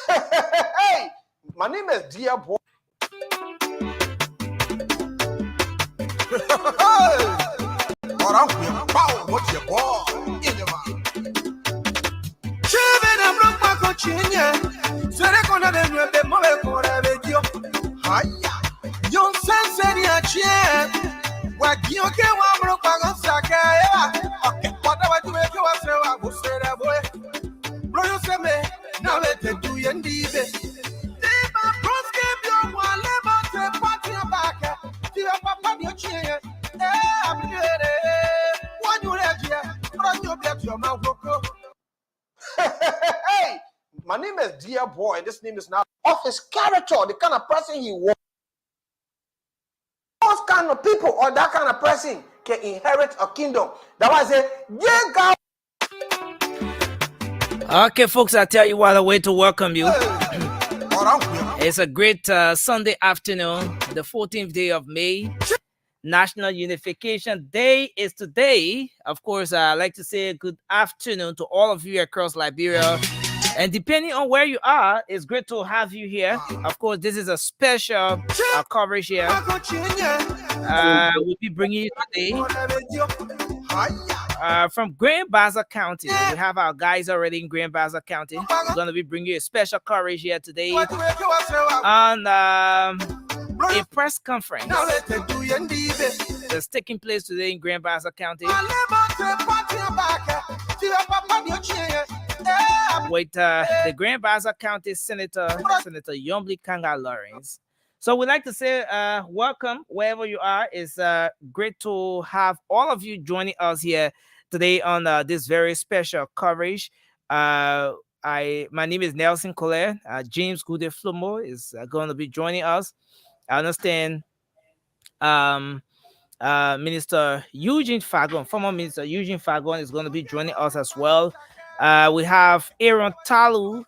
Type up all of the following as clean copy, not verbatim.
Hey, my name is Dear Boy. Hey, my name is Dear Boy. This name is not of his character, the kind of person he was. What kind of people or that kind of person can inherit a kingdom? That was a yeah, God. Okay, folks, I tell you what, a way to welcome you. It's a great Sunday afternoon, the 14th day of May. National Unification Day is today. Of course, I'd like to say good afternoon to all of you across Liberia. And depending on where you are, it's great to have you here. Of course, this is a special coverage here. We'll be bringing you today from Grand Bassa County. We have our guys already in Grand Bassa County. We're going to be bringing you a special coverage here today on a press conference that's taking place today in Grand Bassa County with the Grand Bassa County Senator Yombly Kanga Lawrence. So we'd like to say welcome wherever you are. It's great to have all of you joining us here today on this very special coverage. My name is Nelson Collier. James Gude Flomo is going to be joining us. I understand Minister Eugene Fagon, former Minister Eugene Fagon, is going to be joining us as well. We have Aaron Talu,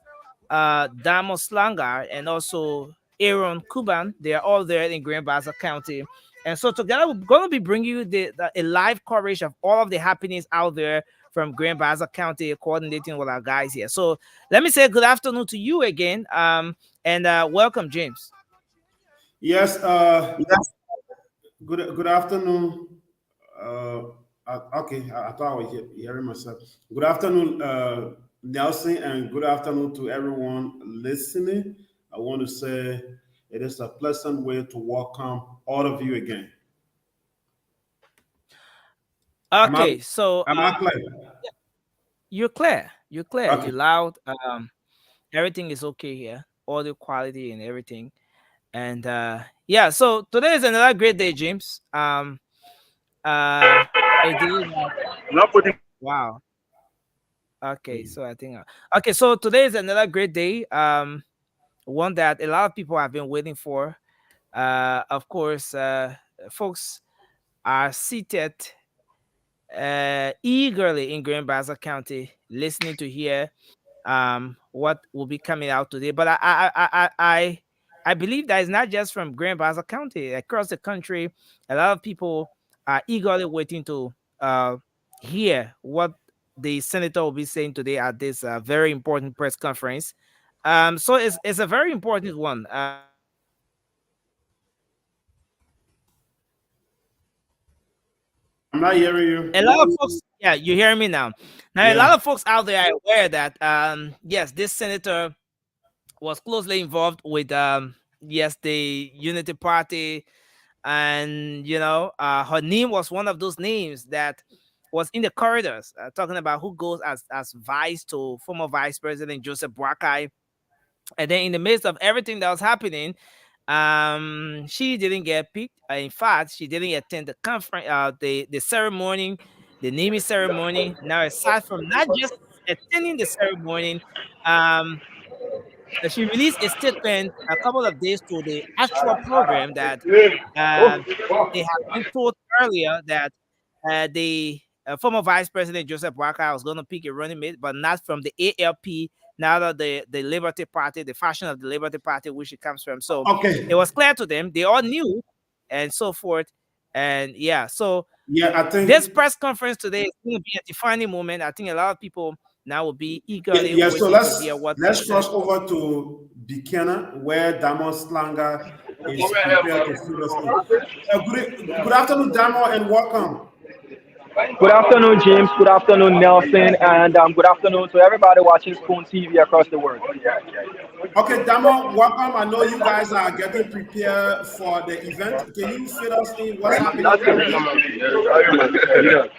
Damos Langar, and also Aaron Kuban. They are all there in Grand Bassa County. And so together, we're going to be bringing you a live coverage of all of the happenings out there from Grand Bassa County, coordinating with our guys here. So let me say good afternoon to you again, and welcome, James. Yes. Good afternoon. Okay, I thought I was hearing myself. Good afternoon, Nelson, and good afternoon to everyone listening. I want to say it is a pleasant way to welcome all of you again. Okay, am I clear? You're clear. You're clear. Okay. You're loud. Everything is okay here. Audio quality and everything. And yeah, so today is another great day, James. Wow. Okay, so I think okay, so today is another great day. One that a lot of people have been waiting for. Of course, folks are seated eagerly in Grand Bassa County, listening to hear what will be coming out today. But I believe that it's not just from Grand Bassa County. Across the country, a lot of people are eagerly waiting to hear what the senator will be saying today at this very important press conference. So it's a very important one. I'm not hearing you. A lot of folks, yeah, you hear me now. Now, a lot of folks out there are aware that, yes, this senator was closely involved with, yes, the Unity Party. And, you know, her name was one of those names that was in the corridors, talking about who goes as vice to former Vice President Joseph Boakai. And then in the midst of everything that was happening, she didn't get picked. In fact, she didn't attend the conference, the ceremony, the naming ceremony. Now, aside from not just attending the ceremony, she released a statement a couple of days to the actual program that they had been told earlier that the former Vice President Joseph Walker was going to pick a running mate, but not from the ALP, neither the Liberty Party, the faction of the Liberty Party, which it comes from. So Okay. it was clear to them. They all knew, and so forth. And yeah, so Yeah, I think. this press conference today is going to be a defining moment. I think a lot of people now will be eagerly Yeah, so waiting to hear what. let's cross over to Buchanan, where Damon Slanger is prepared to fill us in. Good afternoon, Damon, and welcome. Good afternoon, James. Good afternoon, Nelson, and good afternoon to everybody watching Spoon TV across the world. Okay, Damo, welcome. I know you guys are getting prepared for the event. Can you fill us in what's happening?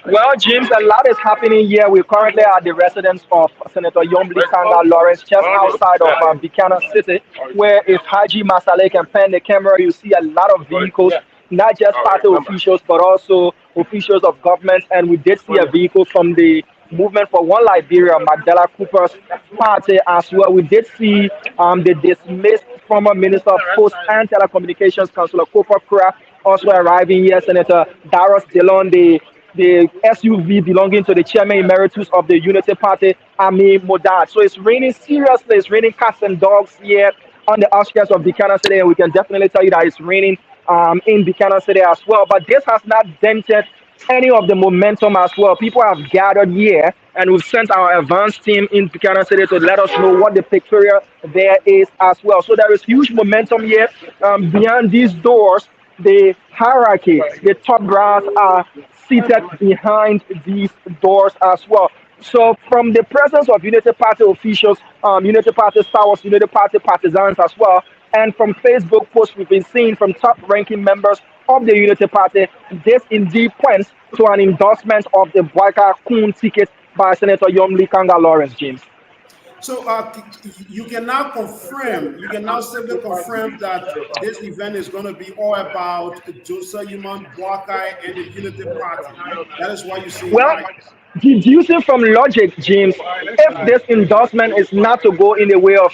Well, James, a lot is happening here. We're currently at the residence of Senator Yombli Kanga Lawrence, just outside of Buchanan City, where if Haji Masale can pan the camera, you see a lot of vehicles, not just party officials, but also officials of government. And we did see a vehicle from the Movement for One Liberia, Magdala Cooper's party as well. We did see the dismissed former Minister of Post and Telecommunications, Councillor Cooper Kura, also arriving here. Senator Darius Dillon, the SUV belonging to the Chairman Emeritus of the Unity Party, Ami Modad. So it's raining seriously. It's raining cats and dogs here on the outskirts of Buchanan City, and we can definitely tell you that it's raining in Buchanan City as well. But this has not dented any of the momentum as well. People have gathered here, and we've sent our advance team in Buchanan City to let us know what the picture there is as well. So there is huge momentum here. Behind these doors, the hierarchy, the top brass are seated behind these doors as well. So from the presence of Unity Party officials, Unity Party stars, Unity Party partisans as well, and from Facebook posts we've been seeing from top-ranking members of the Unity Party, this indeed points to an endorsement of the Boyka Kun ticket by Senator Yombli Kanga Lawrence, James. So you can now simply confirm that this event is going to be all about Joseph Human Boakai and the Unity Party. That is what you see. Well, deducing from logic, James, if this endorsement is not to go in the way of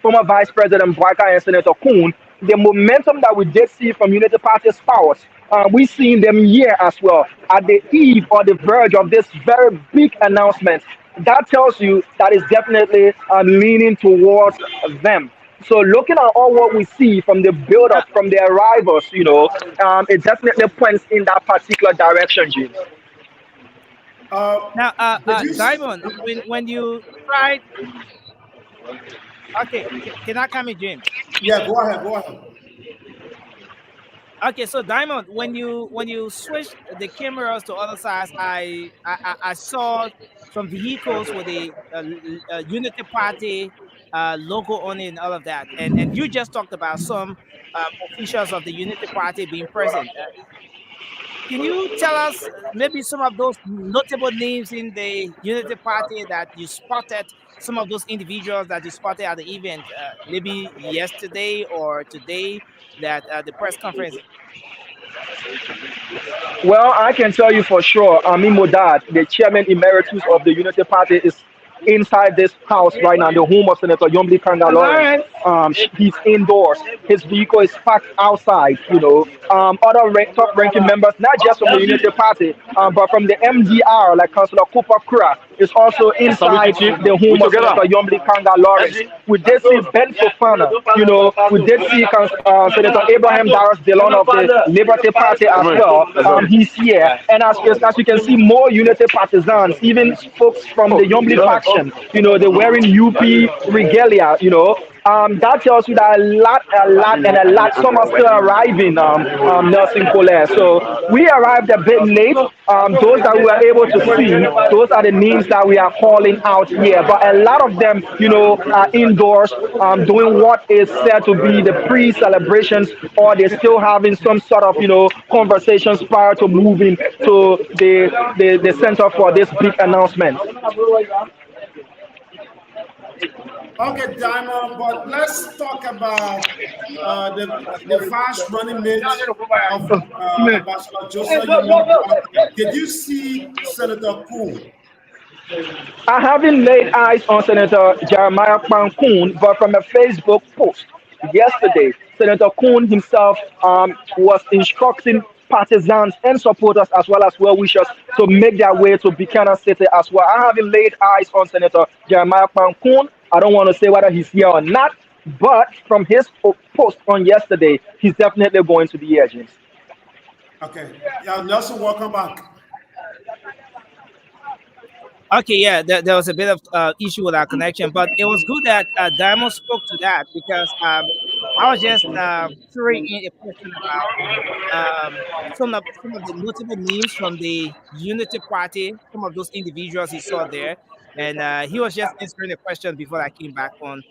former Vice President Boakai and Senator Kun, the momentum that we did see from Unity Party spouse, we've seen them here as well at the eve or the verge of this very big announcement. That tells you that it's definitely leaning towards them. So looking at all what we see from the build-up, from the arrivals, it definitely points in that particular direction, James. Now, Simon, when you tried, okay, can I come in, James? Yeah, go ahead. Okay, so Diamond, when you switch the cameras to other sides, I saw some vehicles with the Unity Party logo on it and all of that, and you just talked about some officials of the Unity Party being present. Can you tell us maybe some of those notable names in the Unity Party that you spotted, some of those individuals that you spotted at the event, maybe yesterday or today, that the press conference? Well, I can tell you for sure, Amin Modad, the Chairman Emeritus of the Unity Party, is inside this house right now, the home of Senator Yombli Kanga Lawrence. He's indoors. His vehicle is parked outside. Other top-ranking members, not just from the Unity Party, but from the MDR, like Councillor Cooper Kura, is also inside the home of Senator Yombli Kanga Lawrence. We did see Ben Fofana. We did see Senator Abraham Darius Dillon of the Liberty Party as well. He's here, and as you can see, more Unity partisans, even folks from the Yombli faction. They're wearing UP regalia. That tells you that a lot. Some are still arriving, Nelson Colette. So we arrived a bit late. Those that we were able to see, those are the names that we are calling out here. But a lot of them, are indoors, doing what is said to be the pre-celebrations, or they're still having some sort of, conversations prior to moving to the center for this big announcement. Okay, Diamond, but let's talk about the fast running mate of Ambassador Joseph. Did you see Senator Kun? I haven't laid eyes on Senator Jeremiah Kun, but from a Facebook post yesterday, Senator Kun himself was instructing partisans and supporters as well as well wishers to make their way to Buchanan City as well. I haven't laid eyes on Senator Jeremiah Pankun. I don't want to say whether he's here or not, but from his post on yesterday, he's definitely going to be here, James. Okay. Yeah, Nelson, welcome back. Okay, yeah, there was a bit of issue with our connection, but it was good that Diamond spoke to that because I was just throwing in a question about some of the notable names from the Unity Party, some of those individuals he saw there, and he was just answering the question before I came back on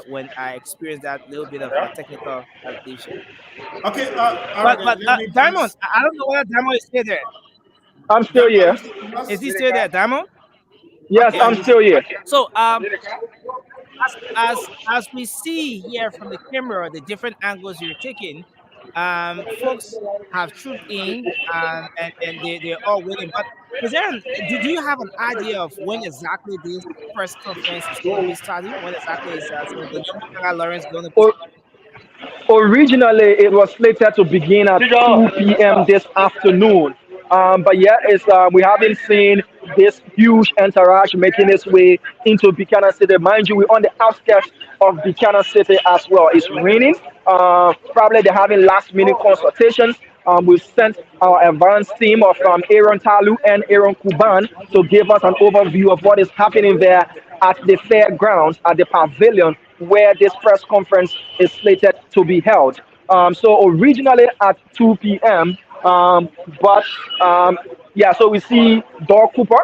when I experienced that little bit of technical glitch. Okay, all right, then, But let me Diamond, just. I don't know whether Diamond is still there. I'm still Are here. you still with Is us? he still there, Diamond? Yes, Okay. Yeah, I'm still here. So as we see here from the camera, the different angles you're taking, folks have trooped in and they're all waiting. But is there do you have an idea of when exactly this press conference is going to be starting? When exactly is Senator Young Lawrence going to be O- speaking? Originally, it was slated to begin at 2 p.m. this afternoon. But yeah, we haven't seen this huge entourage making its way into Buchanan City. Mind you, we're on the outskirts of Buchanan City as well. It's raining. Probably they're having last minute consultations. We've sent our advanced team of Aaron Talu and Aaron Kuban to give us an overview of what is happening there at the fairgrounds, at the pavilion where this press conference is slated to be held. So originally at 2 p.m., but yeah, so we see Dor Cooper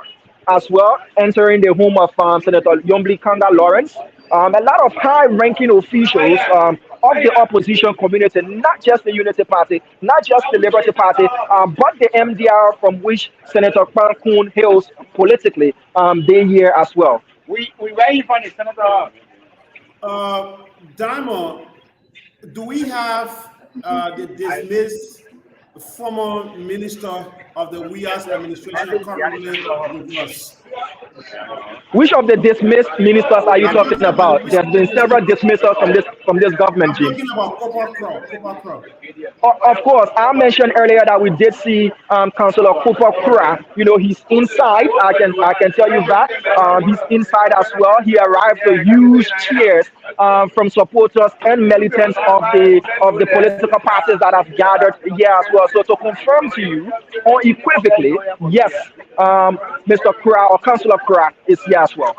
as well entering the home of Senator Yombli Kanga Lawrence. A lot of high-ranking officials of the opposition community, not just the Unity Party, not just the Liberty Party, but the MDR from which Senator Kwan hails politically, they here as well. We waiting for the Senator. Diamond, do we have the dismissed former minister of the WIAS administration currently with us? Which of the dismissed ministers are you I'm talking talking about the about? There have been several dismissals from this government, I'm James. talking about Copper Crow. Copper Crow. Of course, I mentioned earlier that we did see Councillor Cooper Kura. You know, he's inside. I can tell you that he's inside as well. He arrived with huge cheers from supporters and militants of the political parties that have gathered here as well. So to confirm to you, unequivocally, yes, Mr. Kura or Councillor Kura is here as well.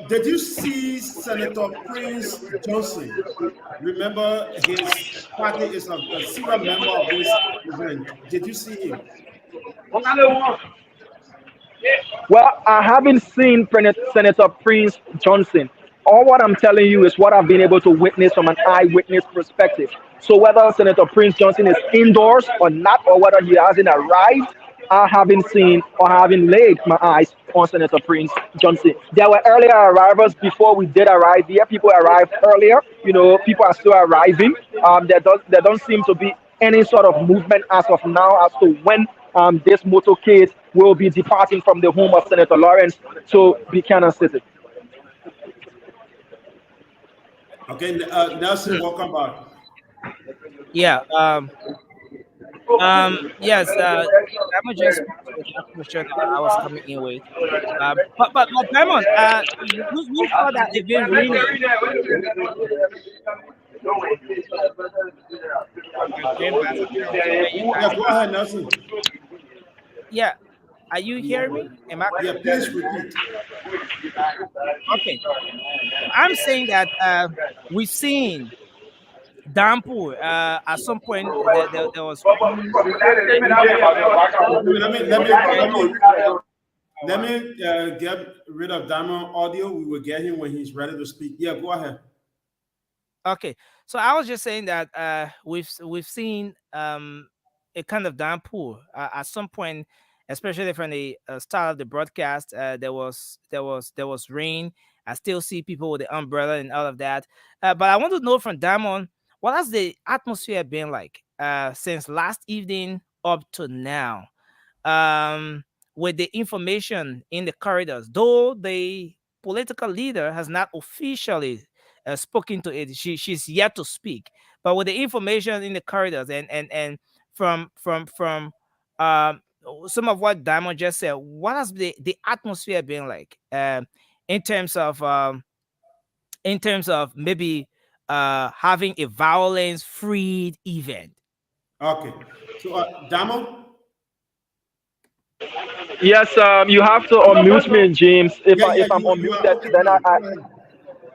Did you see Senator Prince Johnson? Remember, his party is a serial member of this event. Did you see him? Well, I haven't seen Senator Prince Johnson. All what I'm telling you is what I've been able to witness from an eyewitness perspective. So whether Senator Prince Johnson is indoors or not, or whether he hasn't arrived, I haven't seen or haven't laid my eyes on Senator Prince Johnson. There were earlier arrivals before we did arrive here. People arrived earlier. You know, people are still arriving. There don't seem to be any sort of movement as of now as to when this motorcade will be departing from the home of Senator Lawrence to Buchanan City. Okay, Nelson, welcome back. Yeah. Yes. Diamond just spoke to that question I was coming in with. But Diamond, we saw that it's been raining. Going back, I'm trying to hear you Yeah, guys. go ahead, Nelson. Yeah. Are you hearing me? Am I Yeah, please repeat. okay? I'm saying that we've seen downpour. At some point, there was rain, and Let me get rid of Diamond audio. We will get him when he's ready to speak. Yeah, go ahead. okay. So I was just saying that we've seen a kind of downpour at some point, especially from the start of the broadcast. There was rain. I still see people with the umbrella and all of that. But I want to know from Diamond, what has the atmosphere been like since last evening up to now? um, with the information in the corridors, though the political leader has not officially spoken to it. She's yet to speak, but with the information in the corridors and from um some of what Diamond just said, what has the atmosphere been like in terms of maybe having a violence free event? Okay. So, Damo? Yes, you have to unmute me, James. If Yeah, I yeah, if I'm you are unmuted, okay then now. I Go ahead.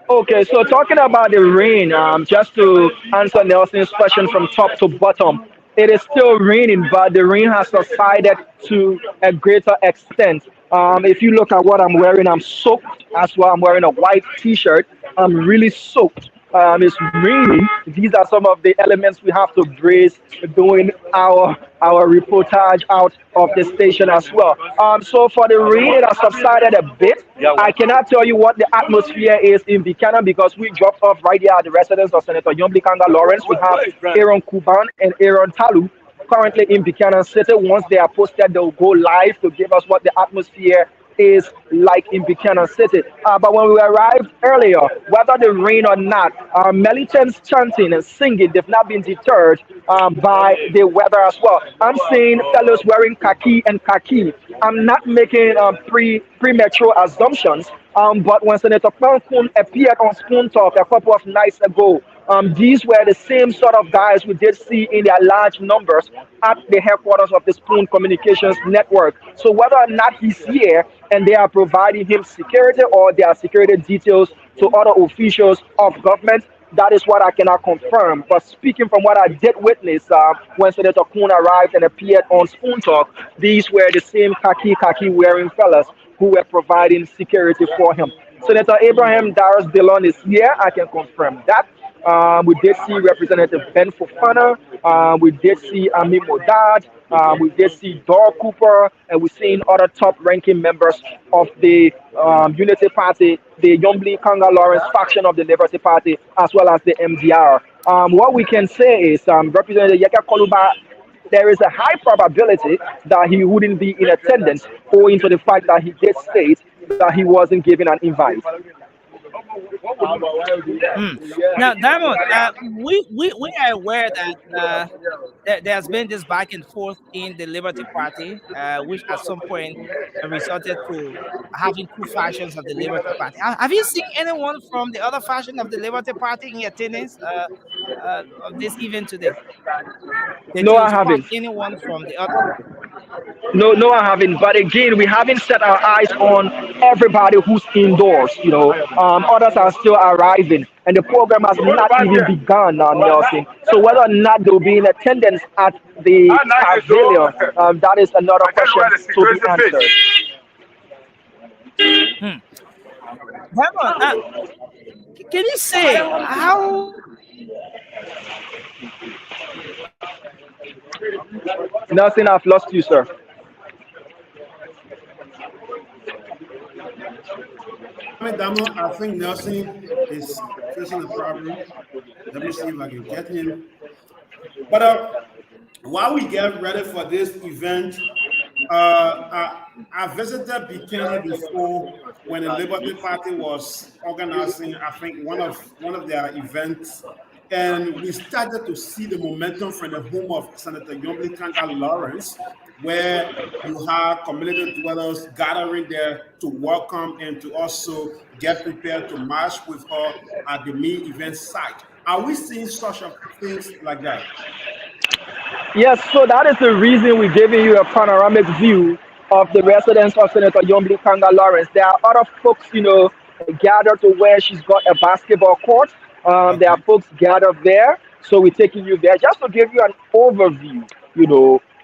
okay, so talking about the rain, just to answer Nelson's question from top to bottom, it is still raining, but the rain has subsided to a greater extent. If you look at what I'm wearing, I'm soaked. That's why I'm wearing a white T-shirt. I'm really soaked. It's raining. These are some of the elements we have to brace doing our reportage out of the station as well. So for the rain, it has subsided a bit. I cannot tell you what the atmosphere is in Buchanan because we dropped off right here at the residence of Senator Yombli Kanga Lawrence. We have Aaron Kuban and Aaron Talu currently in Buchanan City. Once they are posted, they'll go live to give us what the atmosphere is like in Buchanan City. But when we arrived earlier, whether the rain or not, militants chanting and singing, they've not been deterred by the weather as well. I'm seeing fellows wearing khaki and khaki. I'm not making premature assumptions, but when Senator Pankun appeared on Spoon Talk a couple of nights ago, these were the same sort of guys we did see in their large numbers at the headquarters of the Spoon Communications Network. So whether or not he's here and they are providing him security or their security details to other officials of government, that is what I cannot confirm. But speaking from what I did witness when Senator Kuhn arrived and appeared on Spoon Talk, these were the same khaki wearing fellas who were providing security for him. Senator Abraham Darius Dillon is here. I can confirm that. We did see Representative Ben Fofana. We did see Ami Modad. We did see Dor Cooper. And we've seen other top ranking members of the Unity Party, the Yombli Kanga Lawrence faction of the Liberty Party, as well as the MDR. What we can say is Representative Yeka Koluba, there is a high probability that he wouldn't be in attendance owing to the fact that he did state that he wasn't given an invite. Now, Diamond, we are aware that there's been this back and forth in the Liberty Party, which at some point resulted to having two factions of the Liberty Party. Have you seen anyone from the other faction of the Liberty Party in attendance of this event today? Did No, you I spot haven't. anyone from the other? No, I haven't. But again, we haven't set our eyes on everybody who's indoors. Others are still arriving, and the program has not even begun, Nelson. So whether or not they'll be in attendance at the pavilion, that is another question to be answered. Hmm. Diamond, can you say how? Nelson, I've lost you, sir. Damo, I think Nelson is facing a problem. Let me see if I can get him. But while we get ready for this event, I visited Buchanan before when the Liberty Party was organizing, I think, one of their events. And we started to see the momentum from the home of Senator Yombli Kanga Lawrence, where you have community dwellers gathering there to welcome and to also get prepared to march with her at the main event site. Are we seeing such things like that? Yes, so that is the reason we're giving you a panoramic view of the residence of Senator Yombli Kanga Lawrence. There are other folks, gathered to where she's got a basketball court. There are Okay. folks gathered there. So we're taking you there just to give you an overview,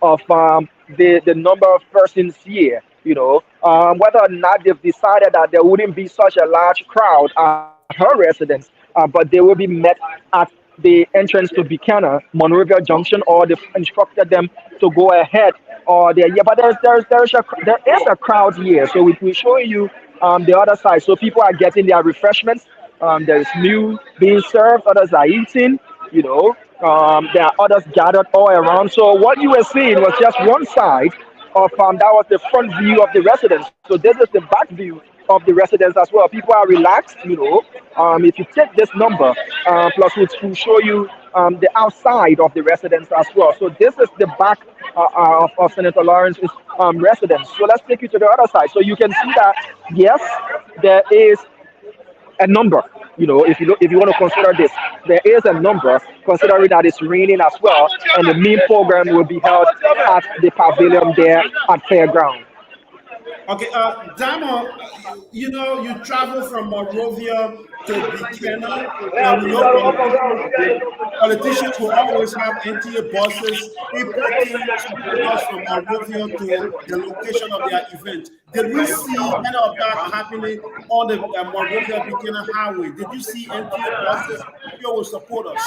of the number of persons here, whether or not they've decided that there wouldn't be such a large crowd at her residence, but they will be met at the entrance to Buchanan, Monrovia Junction, or they've instructed them to go ahead. Or there, yeah, but there is a crowd here, so we're showing you the other side. So people are getting their refreshments. There is meal being served. Others are eating. There are others gathered all around. So what you were seeing was just one side of that was the front view of the residence. So this is the back view of the residence as well. People are relaxed. If you take this number, plus which will show you the outside of the residence as well. So this is the back of Senator Lawrence's residence. So let's take you to the other side. So you can see that yes, there is a number. You know, if you want to consider this, there is a number, considering that it's raining as well, and the main program will be held at the pavilion there at Fairground. Okay, Damo, you know, you travel from Monrovia to Buchanan, and we know politicians will always have NTA buses importing supporters from Monrovia to the location of their event. Did we see any of that happening on the Monrovia Buchanan Highway? Did you see NTA buses filled with supporters?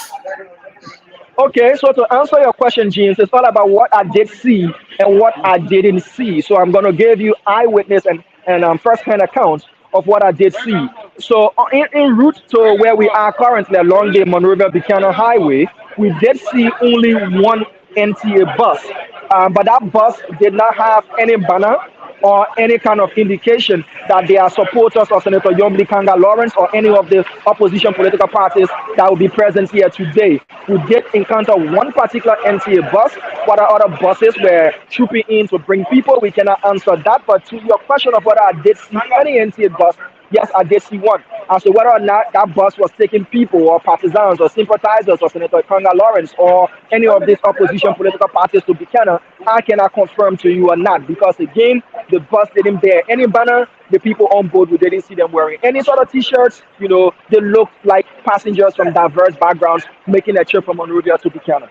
Okay, so to answer your question, James, it's all about what I did see and what I didn't see. So I'm going to give you eyewitness and first-hand accounts of what I did see. So en route to where we are currently along the Monrovia Buchanan Highway, we did see only one NTA bus, but that bus did not have any banner or any kind of indication that they are supporters of Senator Yombli Kanga Lawrence or any of the opposition political parties that will be present here today. We did encounter one particular NTA bus, but other buses were trooping in to bring people. We cannot answer that. But to your question of whether I did see any NTA bus, yes, I did see one. As to whether or not that bus was taking people or partisans or sympathizers of Senator Kanga Lawrence or any of these opposition political parties to Buchanan, I cannot confirm to you or not, because again, the bus didn't bear any banner. The people on board, we didn't see them wearing any sort of t-shirts. You know, they looked like passengers from diverse backgrounds making a trip from Monrovia to Buchanan.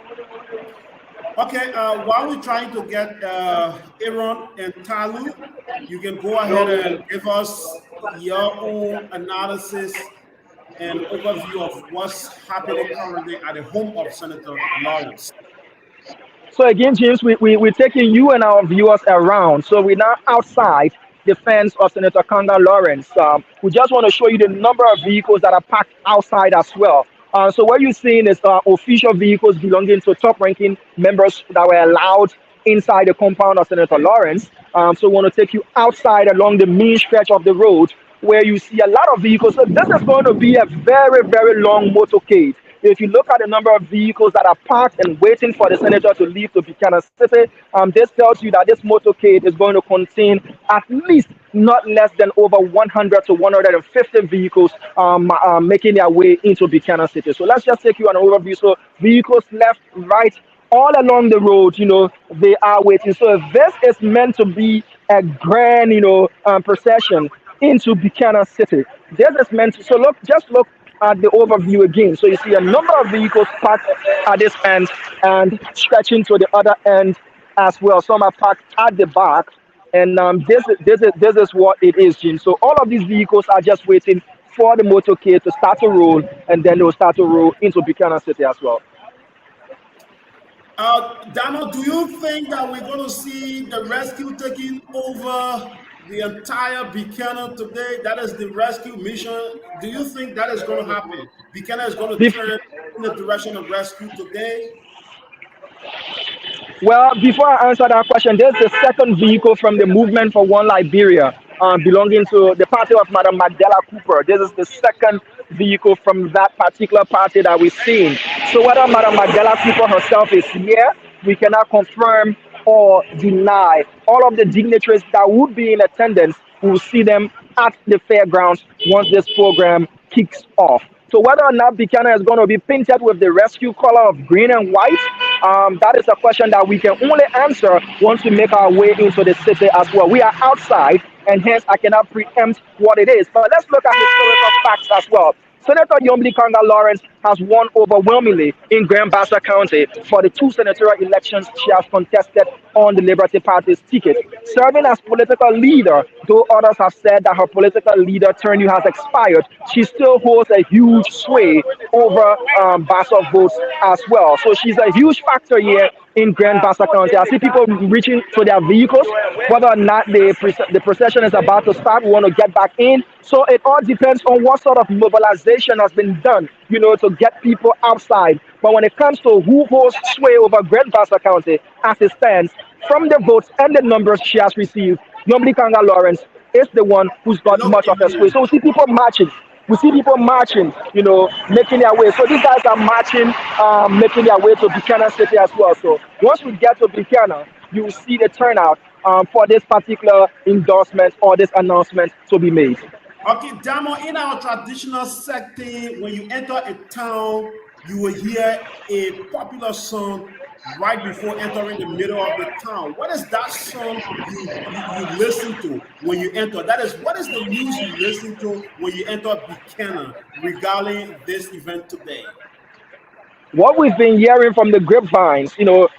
Okay, while we're trying to get Aaron and Talu, you can go ahead and give us your own analysis and overview of what's happening currently at the home of Senator Lawrence. So again, James, we're taking you and our viewers around. So we're now outside the fence of Senator Kanga Lawrence. We just want to show you the number of vehicles that are parked outside as well. So what you're seeing is official vehicles belonging to top-ranking members that were allowed inside the compound of Senator Lawrence. So we want to take you outside along the main stretch of the road where you see a lot of vehicles. So this is going to be a very, very long motorcade. If you look at the number of vehicles that are parked and waiting for the senator to leave to Buchanan City, this tells you that this motorcade is going to contain at least not less than over 100 to 150 vehicles making their way into Buchanan City. So let's just take you an overview. So vehicles left, right, all along the road, you know, they are waiting. So if this is meant to be a grand, you know, procession into Buchanan City, this is meant to, so look, just look at the overview again. So you see a number of vehicles parked at this end and stretching to the other end as well. Some are parked at the back, and this is what it is, Jim. So all of these vehicles are just waiting for the motorcade to start to roll, and then they'll start to roll into Buchanan City as well. Dano, do you think that we're going to see the rescue taking over the entire Buchanan today? That is the rescue mission. Do you think that is going to happen? Buchanan is going to turn in the direction of rescue today? Well, before I answer that question, there's the second vehicle from the Movement for One Liberia, belonging to the party of Madam Magdala Cooper. This is the second vehicle from that particular party that we've seen. So whether Madam Magdala Cooper herself is here, we cannot confirm or deny. All of the dignitaries that would be in attendance, we will see them at the fairgrounds once this program kicks off. So whether or not Buchanan is going to be painted with the rescue color of green and white, that is a question that we can only answer once we make our way into the city as well. We are outside, and hence I cannot preempt what it is. But let's look at historical facts as well. Senator Yombli Kanga Lawrence has won overwhelmingly in Grand Bassa County for the 2 senatorial elections she has contested on the Liberty Party's ticket. Serving as political leader, though others have said that her political leader tenure has expired, she still holds a huge sway over Bassa votes as well. So she's a huge factor here in Grand Bassa County. I see people reaching to their vehicles, whether or not the procession is about to start. We want to get back in. So it all depends on what sort of mobilization has been done, you know, to get people outside. But when it comes to who holds sway over Grand Bassa County, as it stands, from the votes and the numbers she has received, Yombli Kanga Lawrence is the one who's got much of the sway. So we see people marching. We see people marching, making their way. So these guys are marching, making their way to Buchanan City as well. So once we get to Buchanan, you will see the turnout for this particular endorsement or this announcement to be made. Okay, Damo, in our traditional setting, when you enter a town, you will hear a popular song right before entering the middle of the town. What is that song you listen to when you enter? That is, what is the news you listen to when you enter Buchanan regarding this event today? What we've been hearing from the grapevines,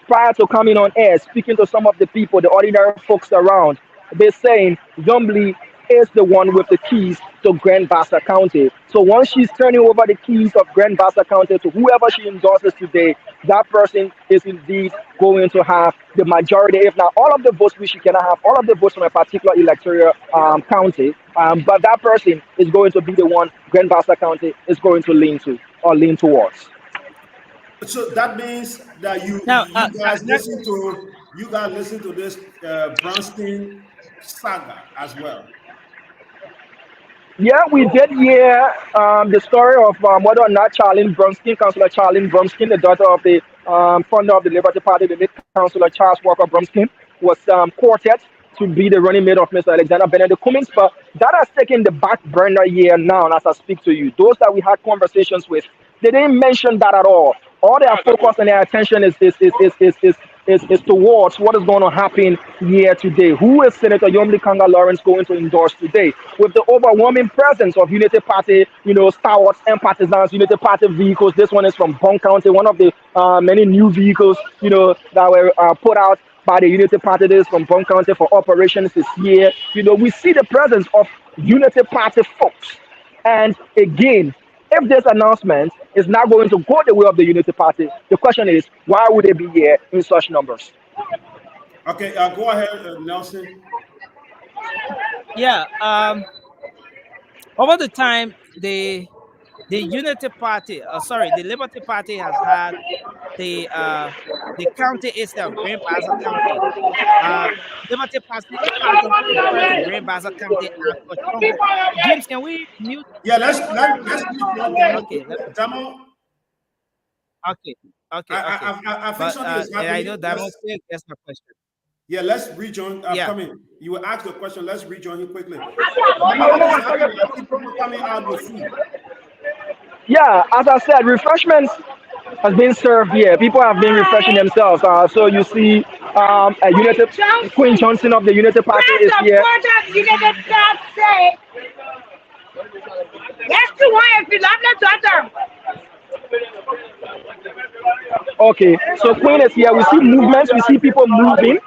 prior to coming on air, speaking to some of the people, the ordinary folks around, they're saying Yombly is the one with the keys to Grand Bassa County. So once she's turning over the keys of Grand Bassa County to whoever she endorses today, that person is indeed going to have the majority, if not all of the votes, which she cannot have all of the votes from a particular electoral county. But that person is going to be the one Grand Bassa County is going to lean to or lean towards. So that means that Now, you guys listen to this Bronstein saga as well. Yeah, we did hear the story of whether or not Charlene Brumskin, Councillor Charlene Brumskin, the daughter of the founder of the Liberty Party, the late Councillor Charles Walker Brumskin, was courted to be the running mate of Mr. Alexander Benedict Cummings. But that has taken the back burner here now, and as I speak to you, those that we had conversations with, they didn't mention that at all. All their focus and their attention is towards what is going to happen here today. Who is Senator Yomli Kanga Lawrence going to endorse today? With the overwhelming presence of Unity Party, stalwarts and partisans, Unity Party vehicles. This one is from Bong County, one of the many new vehicles, that were put out by the Unity Party. This is from Bong County for operations this year. We see the presence of Unity Party folks. And again, if this announcement is not going to go the way of the Unity Party, the question is, why would they be here in such numbers? Okay, go ahead, Nelson. yeah, over the time, the Unity Party, sorry, the Liberty Party has had the county itself, Grand Bassa County. Uh, Liberty Party referred to Grand Bassa County as a stronghold. James, can we mute? Yeah, let's mute Damo. Okay, Damo, okay, okay. I think But something is and I happening. know Diamond still gets my question. Yeah, let's rejoin. Yeah. Coming. You will ask the question. Let's rejoin him quickly. What is happening? I think people coming out with food. Yeah, as I said, refreshments has been served here. People have been refreshing themselves. So you see, a United Queen Johnson of the Unity Party is here. Okay, so Queen is here. We see movements, we see people moving.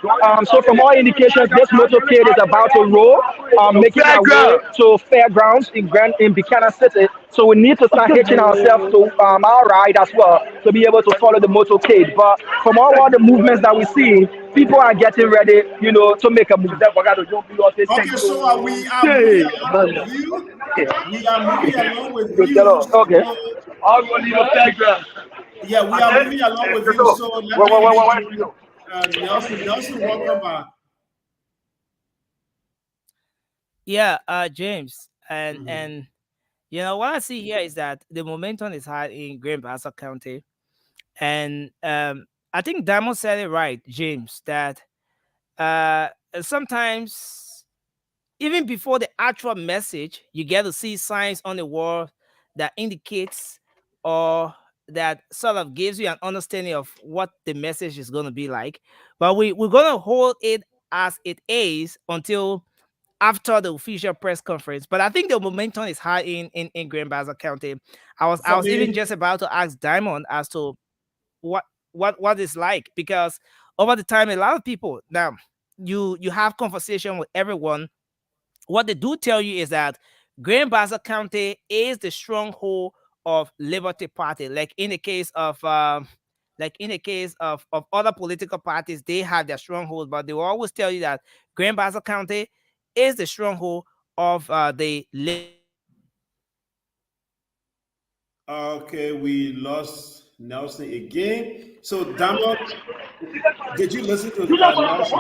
So from all indications, this motorcade is about to roll, making our way to fairgrounds in Buchanan City. So we need to start hitching ourselves to our ride as well to be able to follow the motorcade. But from all the movements that we see, people are getting ready, to make a move. Okay, so we are moving along with you. We are moving along with you. Okay. Yeah, we are moving along with you. So let me Nelson. Nelson, welcome back. Yeah, James, and what I see here is that the momentum is high in Grand Bassa County, and I think Diamond said it right, James, that sometimes even before the actual message, you get to see signs on the wall that indicates or that sort of gives you an understanding of what the message is going to be like. But we're going to hold it as it is until after the official press conference. But I think the momentum is high in Grand Bassa County. I was even just about to ask Diamond as to what it's like, because over the time, a lot of people now you have conversation with everyone. What they do tell you is that Grand Bassa County is the stronghold of Liberty Party. Like in the case of other political parties, they have their stronghold, but they will always tell you that Grand Bassa County is the stronghold of the Liberty. Okay, we lost Nelson again. So, Diamond, did you listen to Nelson?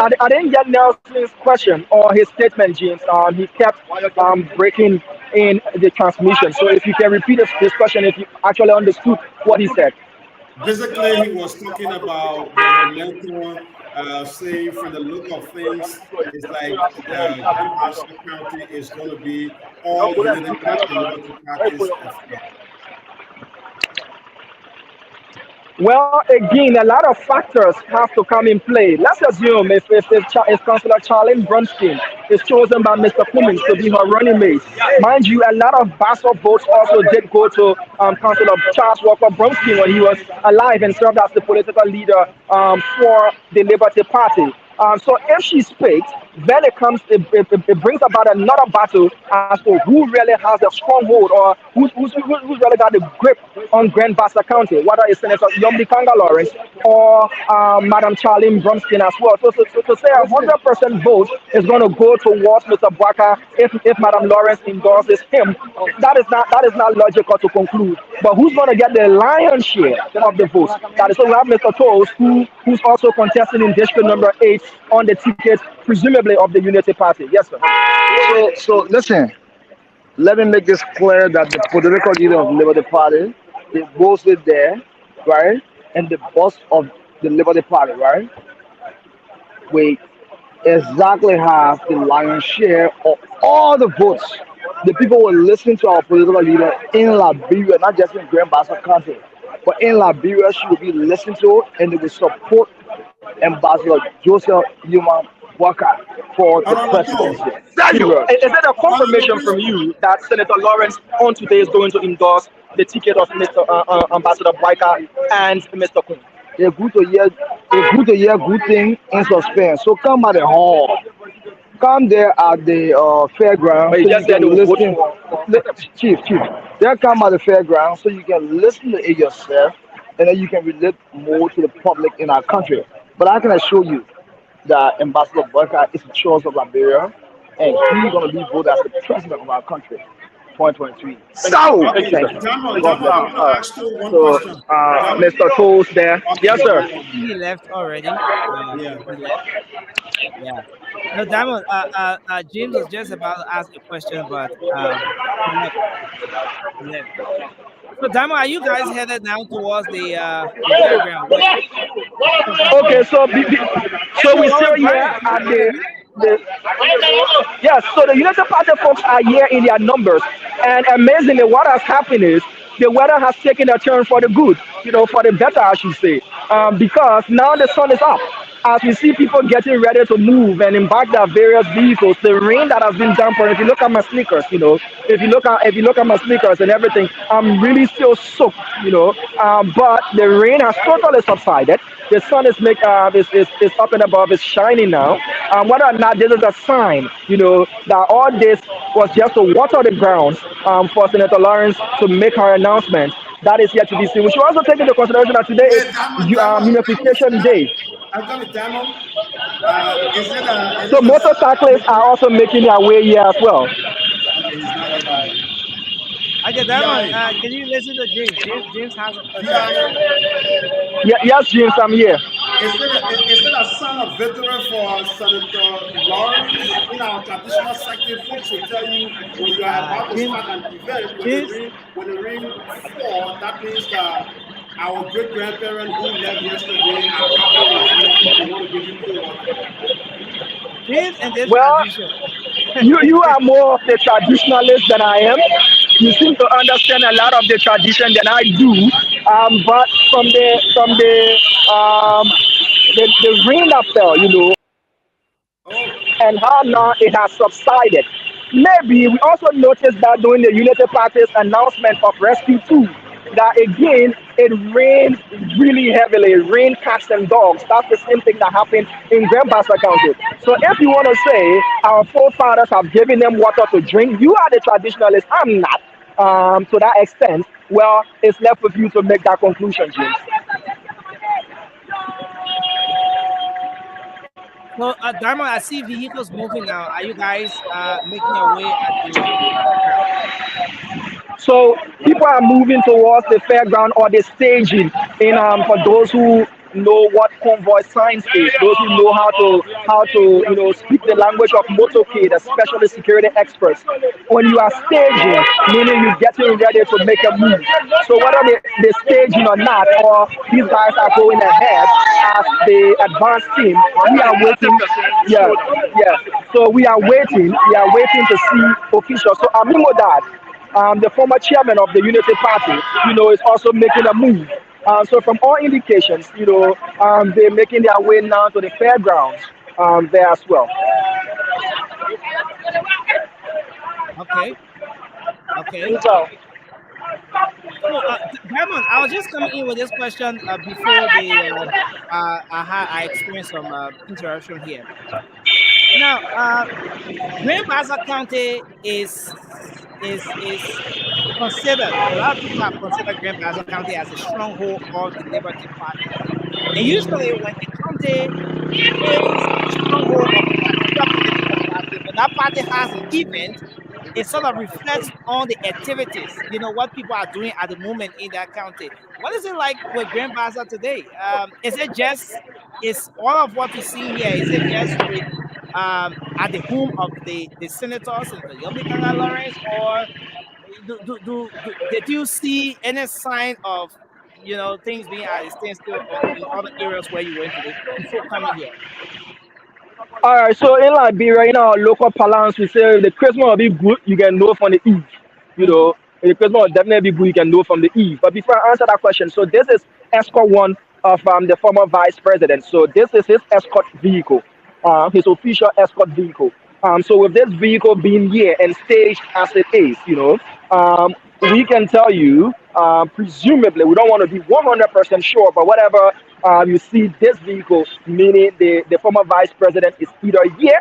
I didn't get Nelson's question or his statement, James. He kept breaking in the transmission. So if you can repeat his question, if you actually understood what he said. Basically, he was talking about the momentum, saying from the look of things, it's like Grand Bassa County is going to be all Unity Party, Liberty Party's affair. Well, again, a lot of factors have to come in play. Let's assume if Councillor Charlene Brunstein is chosen by Mr. Cummings to be her running mate. Mind you, a lot of Basso votes also did go to Councillor Charles Walker Brunstein when he was alive and served as the political leader for the Liberty Party. So if she speaks, then it brings about another battle as to who really has the stronghold or who's really got the grip on Grand Bassa County, whether it's Senator Yomdi Kanga Lawrence or Madam Charlene Brunstein as well. So to say 100% vote is going to go towards Mr. Bwaka if Madam Lawrence endorses him, that is not logical to conclude. But who's going to get the lion's share of the votes? That is, so we have Mr. Toles, who's also contesting in district number 8 on the ticket, presumably of the Unity Party. Yes, sir. So listen, let me make this clear that the political leader of the Liberty Party, the boss is there, right? And the boss of the Liberty Party, right? We exactly have the lion's share of all the votes. The people will listen to our political leader in Liberia, not just in Grand Bassa County, but in Liberia, she will be listened to and they will support Ambassador Joseph Yuma Walker for the presidency. Daniel, is that a confirmation from you that Senator Lawrence on today is going to endorse the ticket of Mr. Ambassador Walker and Mr. Kuhn? Good thing in suspense. So come at the hall. Come there at the fairground. So you can listen. Chief. They come at the fairground so you can listen to it yourself and then you can relate more to the public in our country. But I can assure you that Ambassador Barker is the choice of Liberia and he's going to be voted as the president of our country. 2023. So, thank you. I want to ask you one question. Mr. Toles there. Yes, sir. He left already. Yeah. He left. Yeah. No, Diamond, James was just about to ask a question, but he left. So, Diamond, are you guys headed down towards the diagram? Okay, so we still here at yes, so the United Party folks are here in their numbers, and amazingly, what has happened is the weather has taken a turn for the good, for the better, I should say, because now the sun is up. As we see people getting ready to move and embark their various vehicles, the rain that has been down for, if you look at my sneakers, if you look at my sneakers and everything, I'm really still soaked, but the rain has totally subsided. The sun is up and above, it's shining now. Whether or not this is a sign, that all this was just to water the grounds for Senator Lawrence to make her announcement, that is yet to be seen. We should also take into consideration that today is Unification Day. I've got a demo. So motorcyclists are also making their way here as well. Okay, Diamond, can you listen to James? James has a question. Yes, James, I'm here. Is it a sign of victory for Senator Lawrence? In our traditional sector, folks will tell you when you are about to start an event, when the ring falls, that means that our great grandparents who left yesterday are happy with you. They want to give you forward. James and this tradition. you are more of the traditionalist than I am. You seem to understand a lot of the tradition than I do. But from the rain that fell, and how now it has subsided. Maybe we also noticed that during the Unity Party's announcement of Rescue 2, that again, it rained really heavily. It rained cats and dogs. That's the same thing that happened in Grand Bassa County. So if you want to say our forefathers have given them water to drink, you are the traditionalist. I'm not. To that extent, well, it's left with you to make that conclusion, James. So, Diamond, I see vehicles moving now. Are you guys making your way at the So people are moving towards the fairground or the staging. In for those who know what convoy science is, those who know how to speak the language of motorcade, especially security experts. When you are staging, meaning you're getting ready to make a move. So whether they staging or not, or these guys are going ahead as the advanced team, we are waiting. Yeah, yeah. So we are waiting. We are waiting to see officials. So Amimo Dad, the former chairman of the Unity Party, is also making a move. So from all indications, they're making their way now to the fairgrounds there as well. Okay. Okay. So, So, Diamond, I was just coming in with this question before I experienced some interruption here. Now, Grand Bassa County is considered. A lot of people have considered Grand Bassa County as a stronghold of the Liberty Party, and usually when the county is a stronghold of a particular political party, when that party has an event, it sort of reflects on the activities, what people are doing at the moment in that county. What is it like with Grand Bassa today? Is all of what we see here, is it just with at the home of the senator, Senator Yombi Kanga Lawrence, or did you see any sign of things being at a standstill in other areas where you went today before coming here? all right, so in Liberia, in our local parlance, we say the Christmas will be good, you can know from the eve. You Mm. know, the Christmas will definitely be good, you can know from the eve. But before I answer that question, so this is escort one of the former vice president. So this is his escort vehicle, his official escort vehicle. So with this vehicle being here and staged as it is, we can tell you, presumably, we don't want to be 100% sure, but whatever you see this vehicle, meaning the former vice president is either here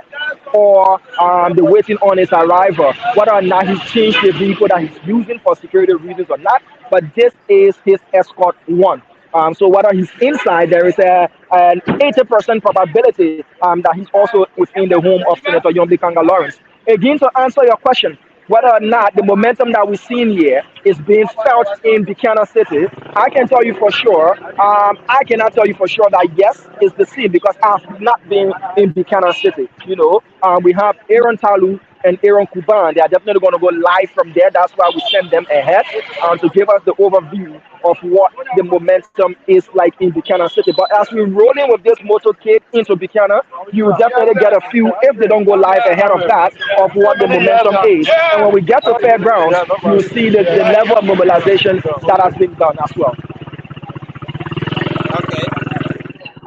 or they're waiting on his arrival, whether or not he's changed the vehicle that he's using for security reasons or not. But this is his escort one. So whether he's inside, there is an 80% probability that he's also within the home of Senator Yombi Kanga Lawrence. Again, to answer your question, whether or not the momentum that we're seeing here is being felt in Buchanan City, I can tell you for sure. I cannot tell you for sure that yes, it's the same because I've not been in Buchanan City. We have Aaron Talu and Aaron Kuban. They are definitely going to go live from there. That's why we send them ahead to give us the overview of what the momentum is like in Buchanan City. But as we're rolling with this motorcade into Buchanan, you will definitely get a feel, if they don't go live ahead of that, of what the momentum is. And when we get to fairgrounds, you'll see the level of mobilization that has been done as well. Okay.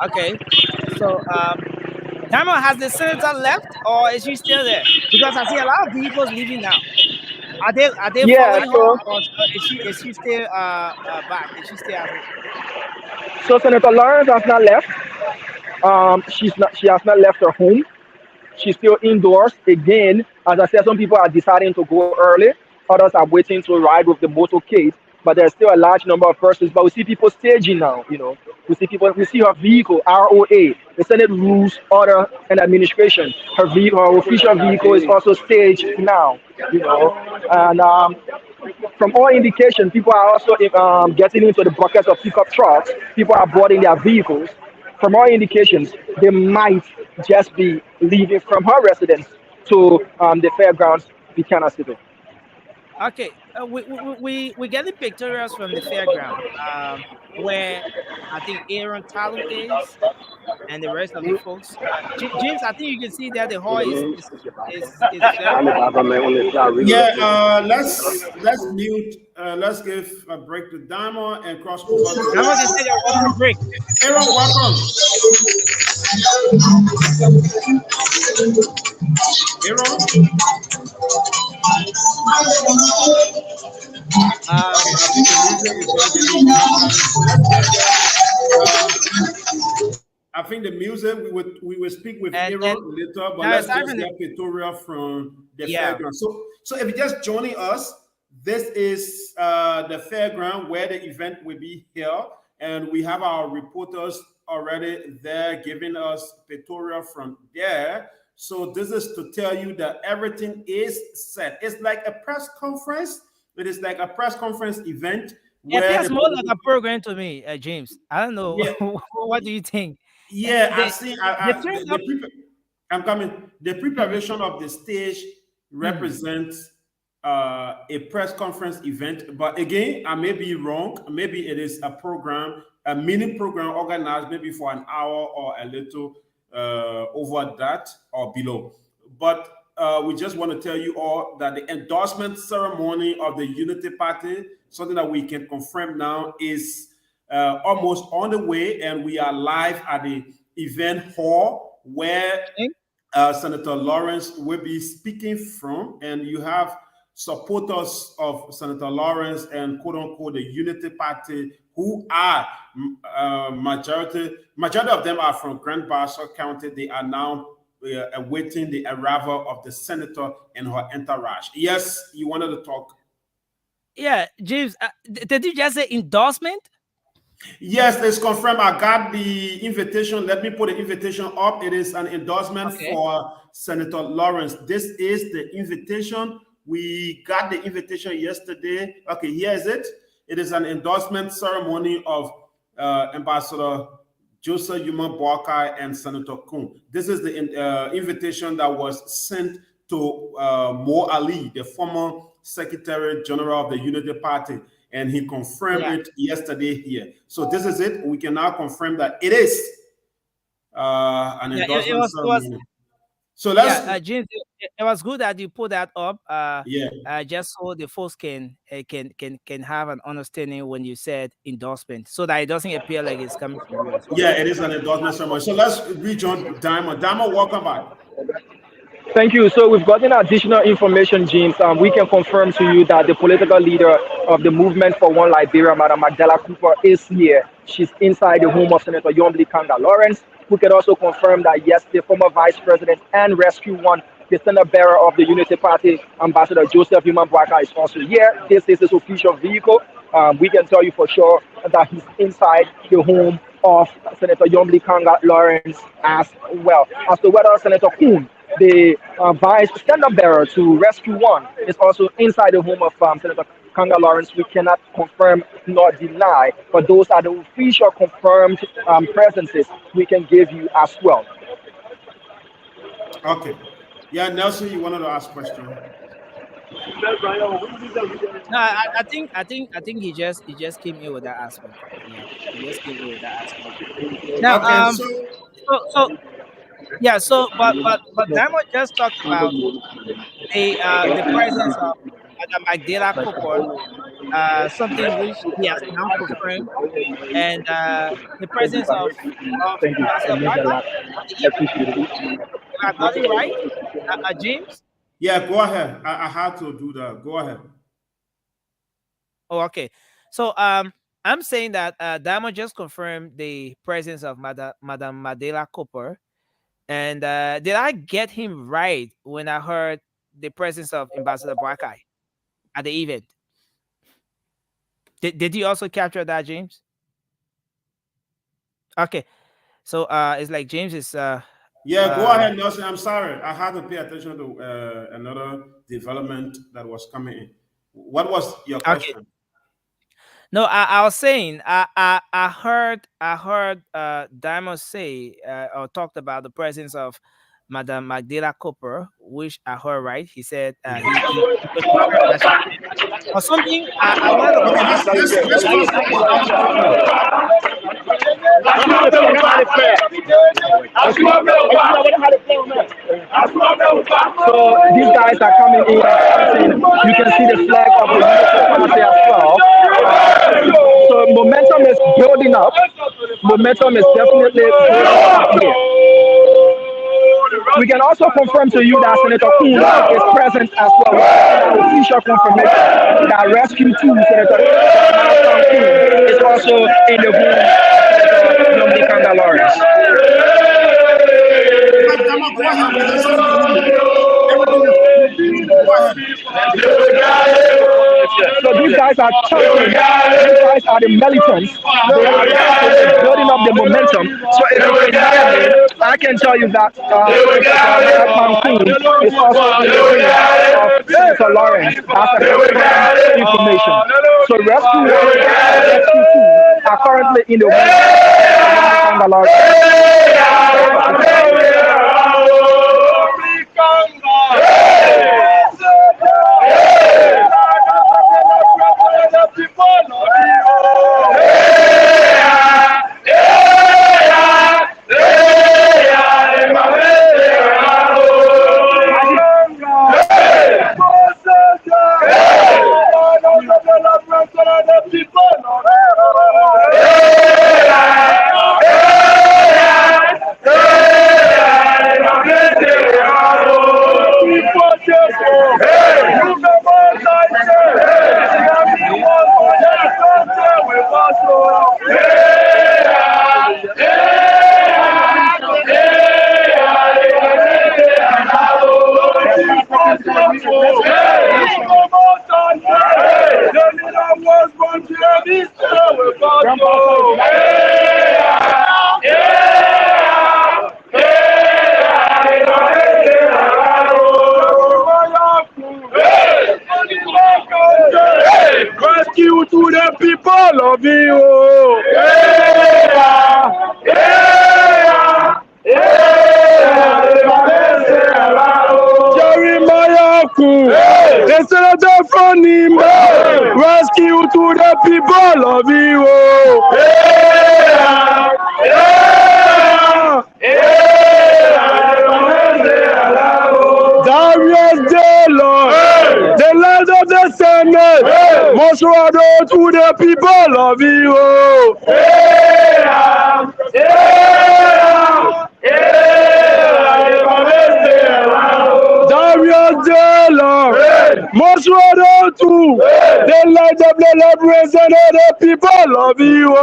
Okay. So, Diamond, has the senator left or is she still there? Because I see a lot of vehicles leaving now. Are they Yeah, following her, so or is she still back? Is she still at home? Senator Lawrence has not left. She has not left her home. She's still indoors. Again, as I said, some people are deciding to go early. Others are waiting to ride with the motorcade. But there's still a large number of persons. But we see people staging now. We see her vehicle, ROA, the Senate Rules, Order, and Administration. Her official vehicle is also staged now. And from all indication, people are also getting into the buckets of pickup trucks. People are boarding their vehicles. From all indications, they might just be leaving from her residence to the fairgrounds, Buchanan City. Okay, we getting pictures from the fairground, where I think Aaron Talu is, and the rest of the folks. James, I think you can see that the hall is very full. Yeah, let's mute. Let's give a break to Diamond and cross over to Diamond, they said they're water break. Aaron. Welcome, Aaron. I think the music is just getting background. Let's get that. I think the music we will speak with And Aaron later, but now let's aside just from the, get Pretoria from the yeah. fairground. So if you're just joining us, this is the fairground where the event will be held, and we have our reporters already there giving us Pretoria from there. So this is to tell you that everything is set. It's like a press conference, It is like a press conference event It where appears the more like a program to me, James. I don't know. yeah, What do you think? yeah, I've They seen they turned up. I'm coming. The preparation of the stage Mhm. represents a press conference event, but again, I may be wrong. Maybe it is a program, a mini program organized maybe for an hour or a little over that or below. But we just want to tell you all that the endorsement ceremony of the Unity Party, something that we can confirm now, is almost on the way, and we are live at the event hall where Okay. Senator Lawrence will be speaking from, and you have supporters of Senator Lawrence and quote unquote the Unity Party who are majority of them are from Grand Bassa County. They are now awaiting the arrival of the senator and her entourage. Yes, you wanted to talk. Yeah, James. Did you just say endorsement? Yes, it's confirmed. I got the invitation. Let me put the invitation up. It is an endorsement Okay. for Senator Lawrence. This is the invitation. We got the invitation yesterday. Okay, here is it. It is an endorsement ceremony of Ambassador Joseph Yuma Boakai and Senator Kuhn. This is the invitation that was sent to Mo Ali, the former Secretary General of the Unity Party, and he confirmed Yeah. it yesterday here. So this is it. We can now confirm that it is an Yeah. endorsement It was. ceremony. So let's, James. It was good that you put that up. yeah. Just so the folks can have an understanding when you said endorsement, so that it doesn't appear like it's coming from you as well. Yeah, it is an endorsement ceremony. So let's rejoin Diamond. Diamond, welcome back. Thank you. So we've gotten additional information, James. We can confirm to you that the political leader of the Movement for One Liberia, Madam Magdala Cooper, is here. She's inside the home of Senator Yombli Kanga Lawrence. We can also confirm that, yes, the former Vice President and Rescue One, the standard bearer of the Unity Party, Ambassador Joseph Human Bwaka, is also here. This is his official vehicle. We can tell you for sure that he's inside the home of Senator Yombli Kanga Lawrence as well. As to whether Senator Kuhn, the vice standard bearer to Rescue One, is also inside the home of Senator Kanga Lawrence, we cannot confirm nor deny, but those are the official confirmed presences we can give you as well. Okay. Yeah, Nelson, you wanted to ask a question. No, I think he just came in with that aspect. Yeah, he just came in with that aspect. Now, Okay, so yeah, so but Diamond just talked about the presence of Madam Magdala Cooper, something which he has now confirmed, and the presence of Thank you. Ambassador Barker at the event. If I got it right, James. yeah, go ahead. I had to do that. Go ahead. Oh, okay. So I'm saying that Diamond just confirmed the presence of Madam Madela Cooper. And did I get him right when I heard the presence of Ambassador Brakai at the event? Did you also capture that, James? Okay. So it's like James is Yeah, go ahead, Nelson. I'm sorry. I had to pay attention to another development that was coming in. What was your question? Okay. No, I was saying I heard Diamond say or talked about the presence of Madam Magdala Cooper, which I heard right. He said he just confirmed that she or something. I wanted to Okay, let's cross So these guys are coming in. You can see the flag of the Unity Party as well. So momentum is building up. Momentum is definitely building up here. We can also confirm to you that Senator Kuhn is present as well. Official confirmation that Rescue 2 Senator Kuhn is also in the room of Senator Yombli Kanga Lawrence. So these guys are chanting. These guys are the militants. They are building up the momentum. So if you can hear me, I can tell you that Kuhn is also in the room of Senator Lawrence has a confirmed information. So Rescue 1 and Rescue 2 are currently in the wings of Senator Rescue to the people of you. Jeremiah Ku, the senator from Nimba. Rescue to the people of you. Darius Taylor, the land of the Senate, most rather to the people of you. Darius Taylor, most rather to the land of the representative the people of you.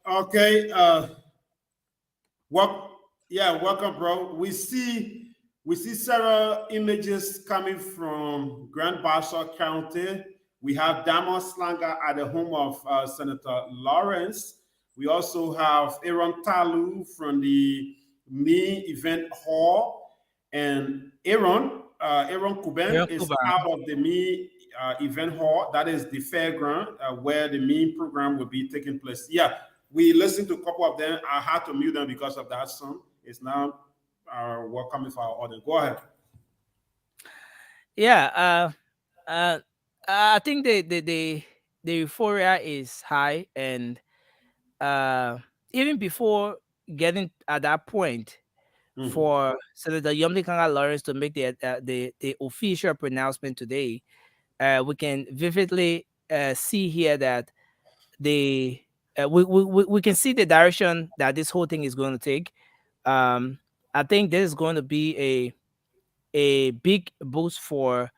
Okay. Welcome, bro. We see several images coming from Grand Bassa County. We have Damos Slanga at the home of Senator Lawrence. We also have Aaron Talu from the Me Event Hall, and Aaron Kuben is out of the Me Event Hall. That is the fairground where the Me program will be taking place. Yeah, we listened to a couple of them. I had to mute them because of that song. It's now welcoming for our audience. Go ahead. Yeah, I think the euphoria is high, and even before getting at that point, for Senator Yomdi Kanga Lawrence to make the official pronouncement today, we can vividly see here that we can see the direction that this whole thing is going to take. I think this is going to be a big boost for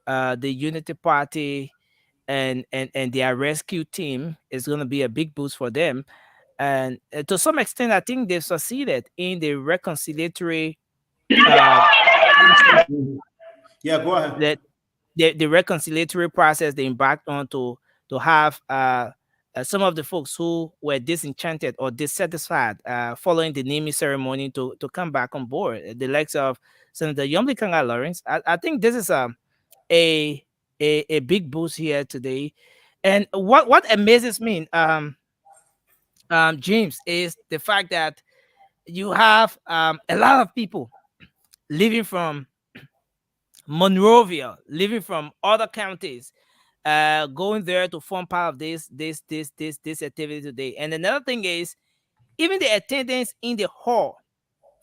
the Unity Party and their rescue team. Is going to be a big boost for them, and to some extent, I think they've succeeded in the reconciliatory. Yeah, go ahead. That the reconciliatory process they embarked on to have some of the folks who were disenchanted or dissatisfied following the naming ceremony to come back on board. The likes of Senator Yomli Kanga Lawrence. I think this is a a big boost here today. And what amazes me, James, is the fact that you have a lot of people living from Monrovia, living from other counties, going there to form part of this activity today. And another thing is even the attendance in the hall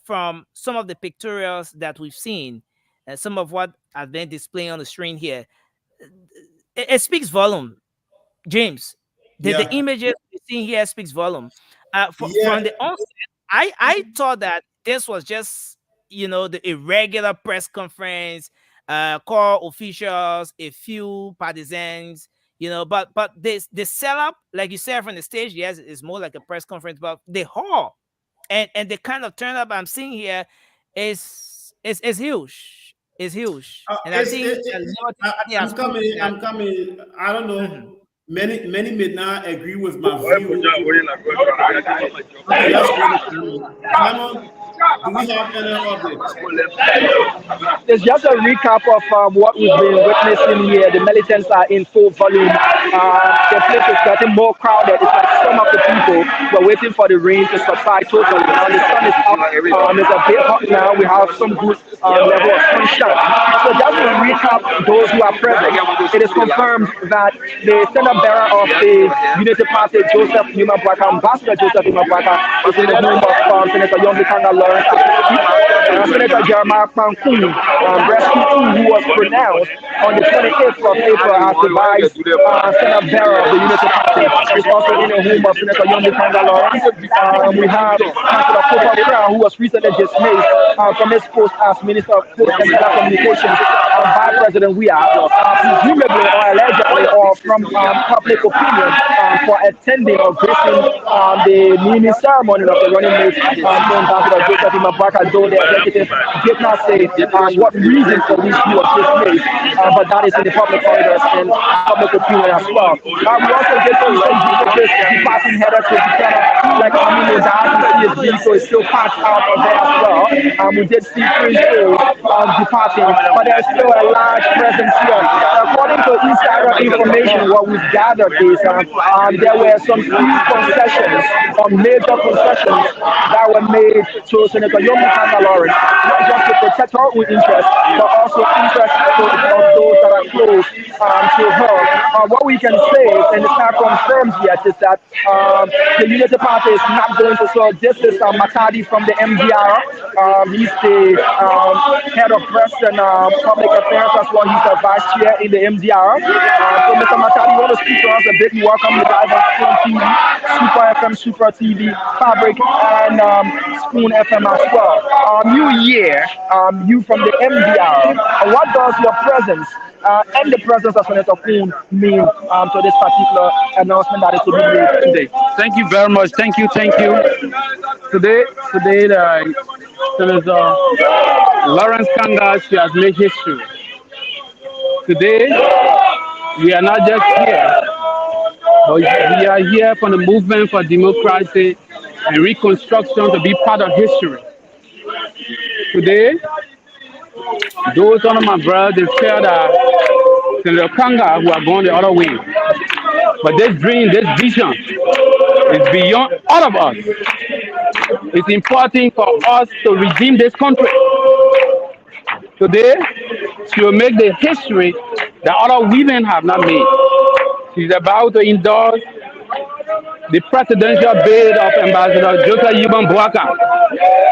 from some of the pictorials that we've seen, and some of what I've been displaying on the screen here, it speaks volume. James, the Yeah, images we're seeing here speaks volume. From yeah. the onset, I thought that this was just the irregular press conference, call officials, a few partisans, but this the setup, like you said from the stage, yes, is more like a press conference, but the hall and the kind of turn up I'm seeing here is huge. Is huge, and I It's, think the Liberty Party I'm has proven coming. that. I'm coming. I don't Mhm. know. Many may not agree with my view. Okay, let's go to Simon. Simon, do we have any updates? It's just a recap of what we've been witnessing here. The militants are in full volume. The place is getting more crowded. It's like some of the people were waiting for the rain to subside totally. Now the sun is up. It's a bit hot now. We have some good level of sunshine. So just to recap those who are present, it is confirmed that the standard bearer of the Unity Party, Joseph Newman Bwaka, Ambassador Joseph Newman Bwaka, is in the home of Senator Young Kanga Lawrence. Senator Jeremiah Pankun, Rescue 2, who was pronounced on the 28th of April as the vice standard bearer of the Unity Party, is also in the home of Senator Young Kanga Lawrence. We have Councillor Cooper Crown, who was recently dismissed from his post as Minister of Post and Telecommunications by President Weah, presumably or allegedly or from public opinion for attending or gracing the naming ceremony of the running mate to Ambassador Joseph Imabaka, though the executive did not say what reason for which he was dismissed, but that is in the public corridors and public opinion as well. We also get to some images departing header to Buchanan, like Amino Dahati CSD, so it's still packed out of there as well. We did see three shows departing, but there's still a large presence here. According to insider information, what we've gathered is there were some few concessions or major concessions that were made to Senator Yomi Kanga Lawrence, not just to protect her own interests, but also interests of those that are close to her. What we can say, and it's not confirmed yet, is that the Unity Party is not going to. So this is Matadi from the MDR. He's the head of press and public affairs as well. He's a vice chair in the MDR. So Mr. Matadi, you want to speak to us a bit? Welcome to live on Spoon TV, Super FM, Super TV, Fabric, and Spoon FM as well. New year, you from the MDR. What does your presence and the presence of Senator Kuhn mean to this particular announcement that is to be made today? Thank you very much. Thank you. Today, Senator Lawrence Kanga, she has made history. Today, we are not just here, but we are here for the movement for democracy and reconstruction to be part of history. Today, those one of my brothers they feel that Senator Kanga who are going the other way. But this dream, this vision is beyond all of us. It's important for us to redeem this country. Today, she will make the history that other women have not made. She's about to endorse the presidential bid of Ambassador Joseph Yuban Bwaka.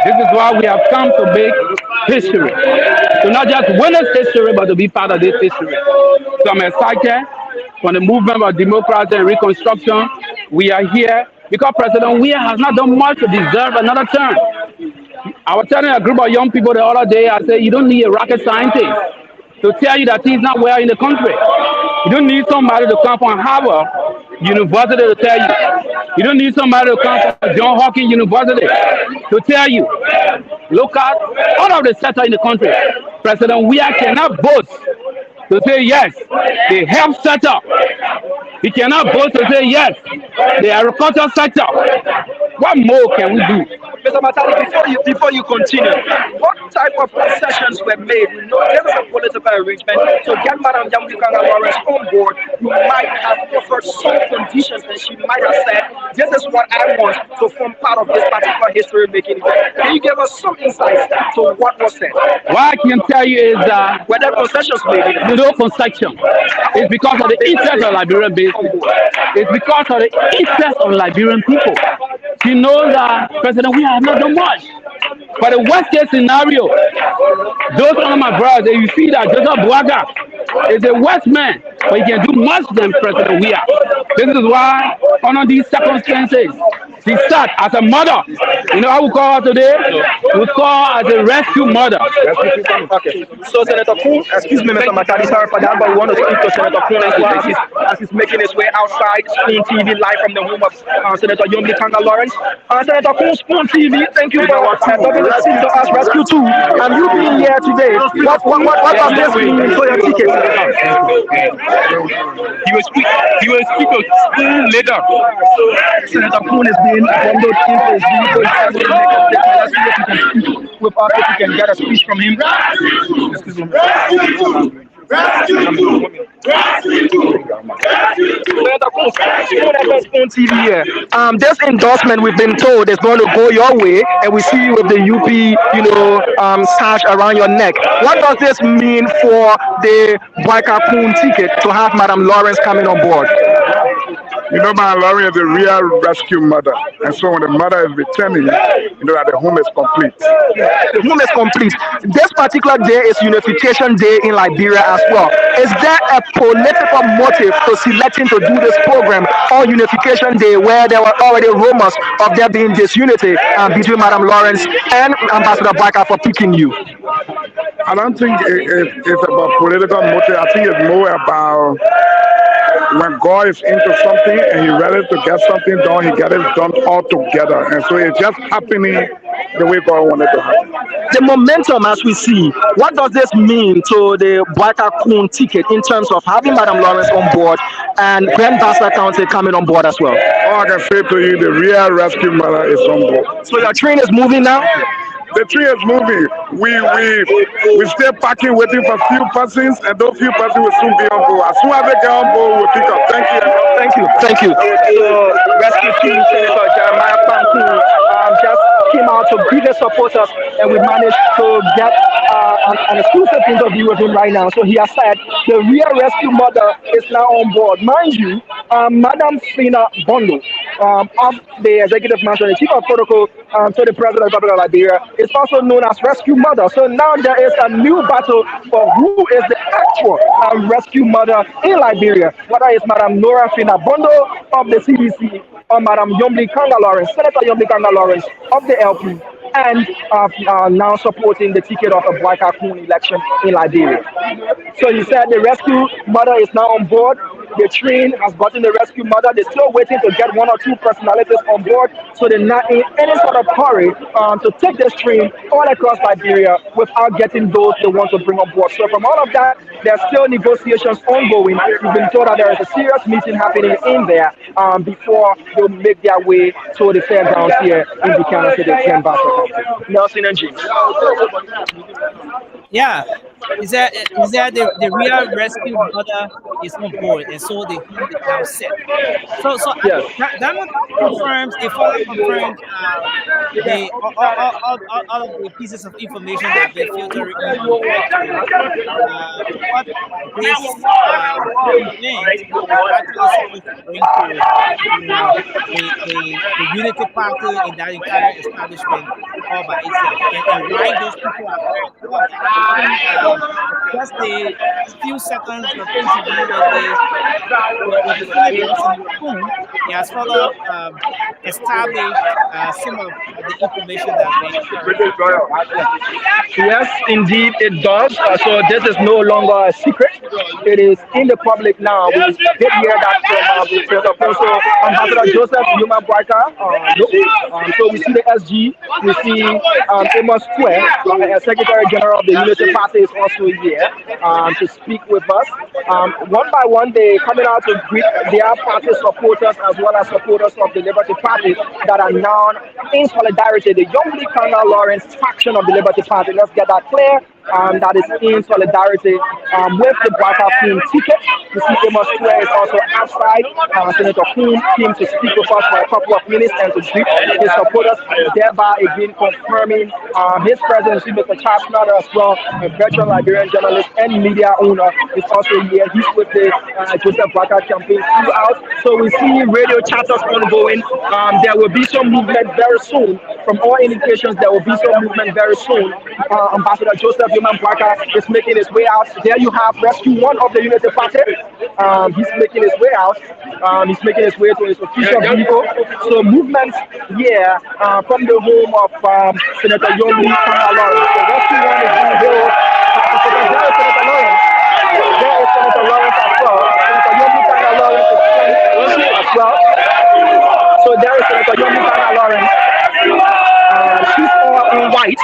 This is why we have come to make history. To not just witness history, but to be part of this history. So I'm excited for the movement of democracy and reconstruction. We are here because President Weah has not done much to deserve another term. I was telling a group of young people the other day, I said, you don't need a rocket scientist to tell you that things not well in the country. You don't need somebody to come from Harvard University to tell you. You don't need somebody to come from John Hopkins University to tell you. Look at all of the sector in the country. President Weah cannot boast to say yes, the health sector. He cannot boast to say yes, the agriculture sector. What more can we do? Mr. Mr. Matali, before you continue, what type of concessions were made? We know there was a political arrangement to get Madam Yamukanga Lawrence on board. You might have offered some conditions, and she might have said, "This is what I want to form part of this particular history-making event." Can you give us some insights to what was said? What I can tell you is that Were there concessions made? no concession. It's because of the interest of Liberian basis. It's because of the interest of Liberian people. She knows that President, we have not done much. For the worst case scenario, those are my brothers. You see that Joseph Bouaga is a West man, but he can do much than President we are. This is why, under these circumstances, she sat as a mother. You know how we call her today? We call her as a rescue mother. Okay. So Senator Kuhn, excuse me, Mr. Makadi, sorry for that, but we want to speak to Senator Kuhn as he's making his way outside Spoon TV live from the home of Senator Yomli Kanga Lawrence. Senator Kuhn, Spoon TV, thank you for coming to us, Rescue 2. And you being here today, what does this mean for your ticket? He will speak to Spoon later. Senator Kuhn is being bundled into his vehicle. With us, if we can get a speech from him. Excuse me. TV here. This endorsement we've been told is going to go your way, and we see you with the UP, sash around your neck. What does this mean for the Boyka Poon ticket to have Madam Lawrence coming on board? You know, Madam Lawrence is a real rescue mother, and so when the mother is returning, you know that the home is complete. The home is complete. This particular day is Unification Day in Liberia as well. Is there a political motive to selecting to do this program on Unification Day, where there were already rumors of there being disunity between Madam Lawrence and Ambassador Boyka for picking you? I don't think it's about political motive. I think it's more about when God is into something and He's ready to get something done, He gets it done all together. And so it's just happening the way God wanted to happen. The momentum, as we see, what does this mean to the Boyka Poon ticket in terms of having Madam Lawrence on board and Grand Bassa County coming on board as well? All I can say to you, the real rescue mother is on board. So your train is moving now? The train is moving. We stay parking, waiting for few persons, and those few persons will soon be on board. As soon as they get on board, we'll pick up. Thank you. Thank you. Thank you. So, Rescue Team Senator Jeremiah Panku just came out to greet the supporters, and we managed to get an exclusive interview with him right now. So he has said the real rescue mother is now on board. Mind you, Madam Fina Bondo of the Executive Mansion, the Chief of Protocol to the President of Liberia, is also known as Rescue Mother. So now there is a new battle for who is the actual rescue mother in Liberia. Whether it's Madam Nora Fina Bondo of the CDC or Madam Yomli Kanga Lawrence, Senator Yomli Kanga Lawrence of the LP, and now supporting the ticket of a Boyka Poon election in Liberia. So he said the rescue mother is now on board. The train has gotten the rescue mother. They're still waiting to get one or two personalities on board, so they're not in any sort of hurry to take this train all across Liberia without getting those they want to bring on board. So from all of that, there's still negotiations ongoing. We've been told that there is a serious meeting happening in there before they'll make their way to the fairgrounds here in Buchanan City, Nelson and James. Yeah, is that the real rescue mother is on board, and so the home is now set. So yes. that confirms, it further confirms all of the pieces of information that they filter in what this event actually supposed to bring to the unity party in that entire establishment all by itself, and why those people are very important. Just the few seconds of interview with the phone, he has further established some of the information that Yes, indeed it does. So this is no longer a secret. It is in the public now. We did hear that from also Ambassador Joseph Yuma Boyka. So we see the SG, we see Amos Square, Secretary General of the Unity Party is also here. to speak with us. One by one, they coming out to greet their party supporters as well as supporters of the Liberty Party that are now in solidarity. The Young Lee Kanga Lawrence faction of the Liberty Party. Let's get that clear. That is in solidarity with the Baka team ticket. You see Amos Square is also outside. Senator Kuhn came to speak with us for a couple of minutes and to greet his supporters, thereby again confirming his presidency. Mr. Charles Snyder as well, a veteran Liberian journalist and media owner, is also here. He's with the Joseph Baka campaign throughout. So we see radio chatters ongoing. There will be some movement very soon. From all indications, there will be some movement very soon. Ambassador Joseph Human Baka is making his way out. There you have Rescue One of the Unity Party. He's making his way out. He's making his way to his official vehicle. So movements here from the home of Senator Yomi Kanga Lawrence. So Rescue One is being held. There is Senator Lawrence. There is Senator Lawrence as well. Senator Yomi Kanga Lawrence is as well. So there is Senator Yomi Kanga Lawrence. She's all in white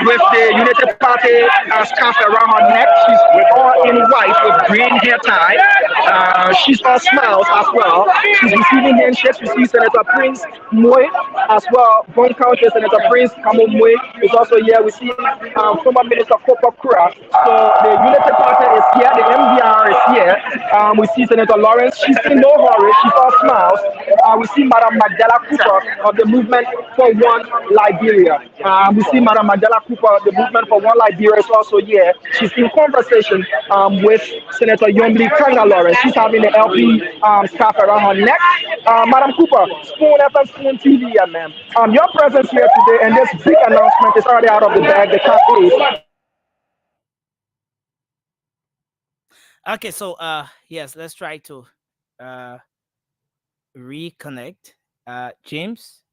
with the United Party scarf around her neck. She's all in white with green hair tie. She's all smiles as well. She's receiving handshakes. We see Senator Prince Moy as well. Bon County Senator Prince Kamo Moy is also here. We see former Minister Kopa Kura. So the United Party is here. The MDR is here. We see Senator Lawrence. She's in no hurry. She's all smiles. We see Madam Magdala Cooper of the Movement for One Liberia. We see Madam Magdala Cooper, the Movement for One Liberia, is also here. She's in conversation with Senator Yomi Kanga Lawrence. She's having the LP scarf around her neck. Madam Cooper, Spoon FM, Spoon TV, yeah, ma'am. Your presence here today and this big announcement is already out of the bag. The cafe. Okay, so yes, let's try to reconnect. James.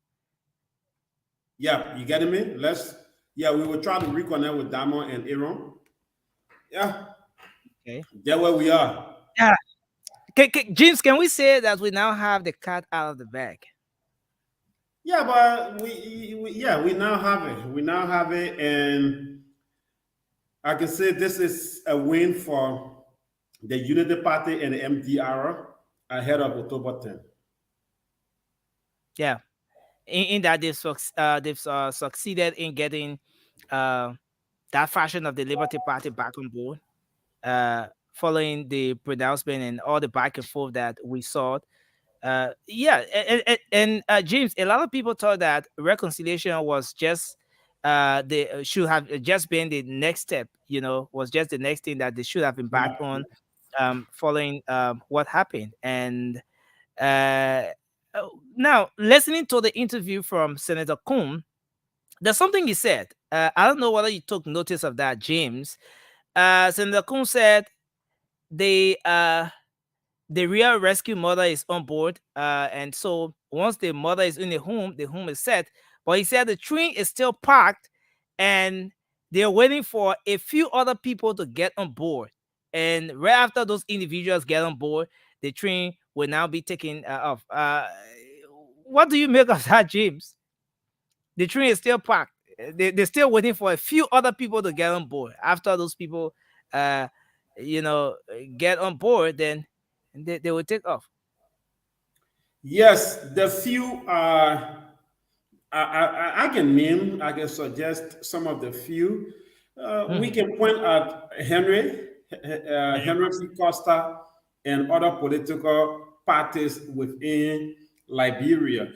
Yeah, you getting me? We will try to reconnect with Diamond and Aaron. Yeah. Okay. There where we are. Yeah. James, can we say that we now have the cat out of the bag? Yeah, but we now have it. We now have it, and I can say this is a win for the Unity Party and the MDR ahead of October 10th. Yeah. In that they've succeeded in getting that faction of the Liberty Party back on board, following the pronouncement and all the back and forth that we saw. And James, a lot of people thought that reconciliation was just they should have just been the next step, was just the next thing that they should have been back on, following what happened. And now, listening to the interview from Senator Kuhn, there's something he said. I don't know whether you took notice of that, James. Senator Kuhn said the real rescue mother is on board, and so once the mother is in the home is set. But he said the train is still parked, and they're waiting for a few other people to get on board. And right after those individuals get on board, the train will now be taken off. What do you make of that, James? The train is still parked. They're still waiting for a few other people to get on board. After those people, get on board, then they will take off. Yes, the few I can name. I can suggest some of the few. We can point at Henry P. Costa and other political parties within Liberia.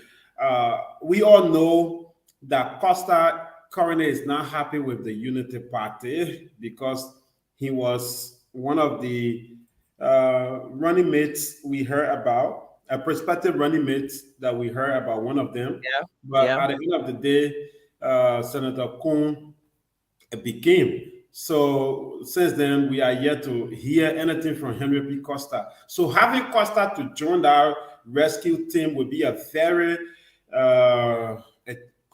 We all know that Costa currently is not happy with the Unity Party because he was one of the running mates we heard about, a prospective running mates that we heard about, one of them. Yeah. But at the end of the day, Senator Kuhn became. So since then, we are yet to hear anything from Henry P. Costa. So having Costa to join our rescue team would be a very,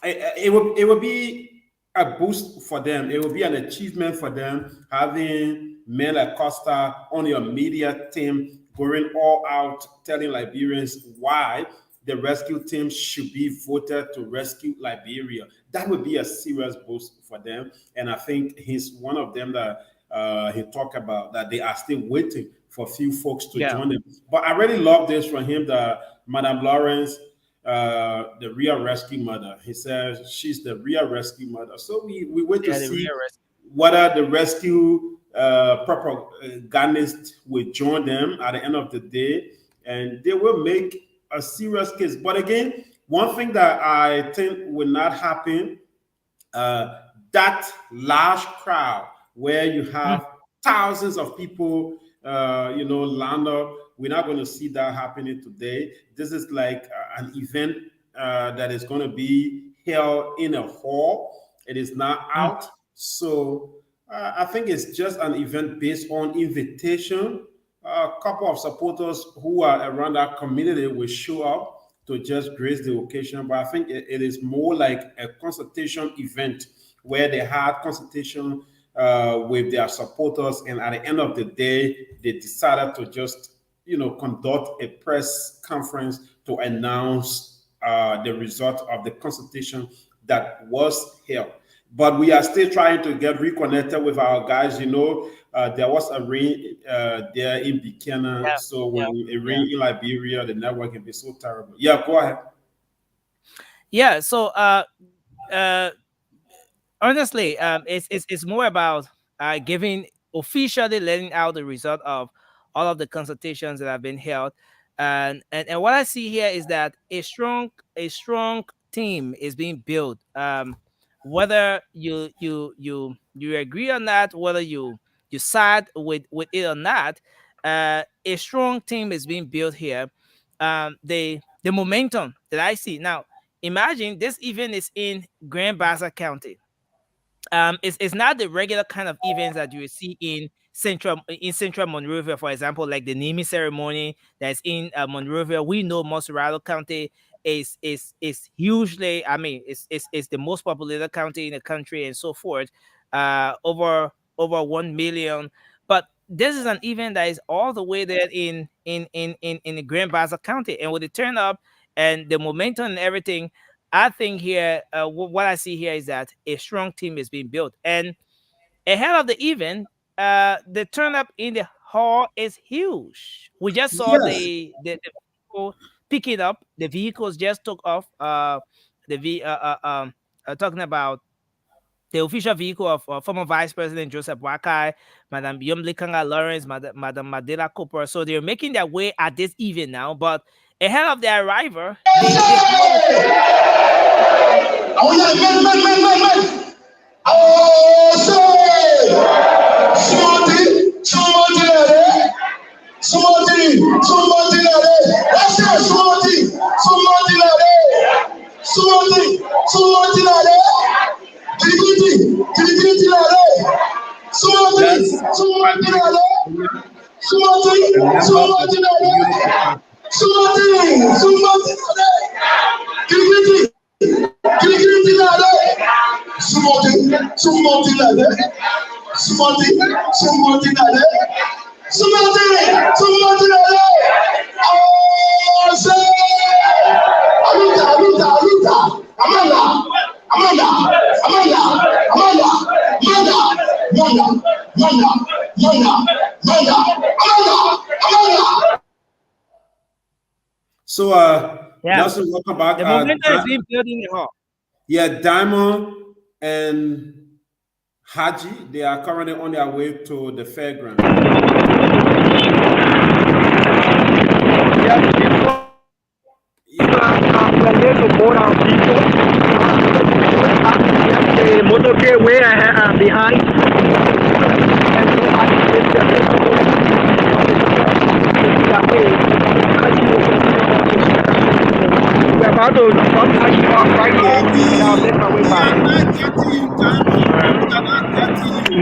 it would be a boost for them. It would be an achievement for them having men like Costa on your media team going all out, telling Liberians why the rescue team should be voted to rescue Liberia. That would be a serious boost for them. And I think he's one of them that he talked about that they are still waiting for a few folks to join them. But I really love this from him that Madame Lawrence, the real rescue mother, he says she's the real rescue mother. So we wait to see whether the rescue propagandists will join them at the end of the day, and they will make a serious case. But again, one thing that I think will not happen, that large crowd where you have thousands of people, lined up. We're not going to see that happening today. This is like an event that is going to be held in a hall. It is not out. So I think it's just an event based on invitation. A couple of supporters who are around that community will show up to just grace the occasion. But I think it is more like a consultation event where they had consultation with their supporters, and at the end of the day, they decided to just, conduct a press conference to announce the result of the consultation that was held. But we are still trying to get reconnected with our guys. There was a rain there in Buchanan, so when it rained in Liberia, the network can be so terrible. Yeah, go ahead. Yeah, so honestly, it's more about giving officially letting out the result of all of the consultations that have been held, and what I see here is that a strong team is being built. Whether you agree on that, whether you side with it or not, a strong team is being built here. The momentum that I see now. Imagine this event is in Grand Bassa County. It's not the regular kind of events that you will see in central Monrovia, for example, like the naming ceremony that's in Monrovia. We know Monserrado County is hugely, I mean, it's the most populated county in the country and so forth, over 1 million. But this is an event that is all the way there in the Grand Bassa County, and with the turn up and the momentum and everything, I think here, what I see here is that a strong team is being built. And ahead of the event, the turn up in the hall is huge. We just saw the vehicle picking up. The vehicles just took off. Talking about the official vehicle of former Vice President Joseph Wakai, Madam Yomli Kanga Lawrence, Madam Madela Cooper. So they're making their way at this event now. But ahead of their arrival, So, Nelson, welcome back. The momentum is being built in the hall. Yeah, Diamond and Haji, they are currently on their way to the fairground. The motorcade way behind. We're about to stop right here, and I'll make my way back. We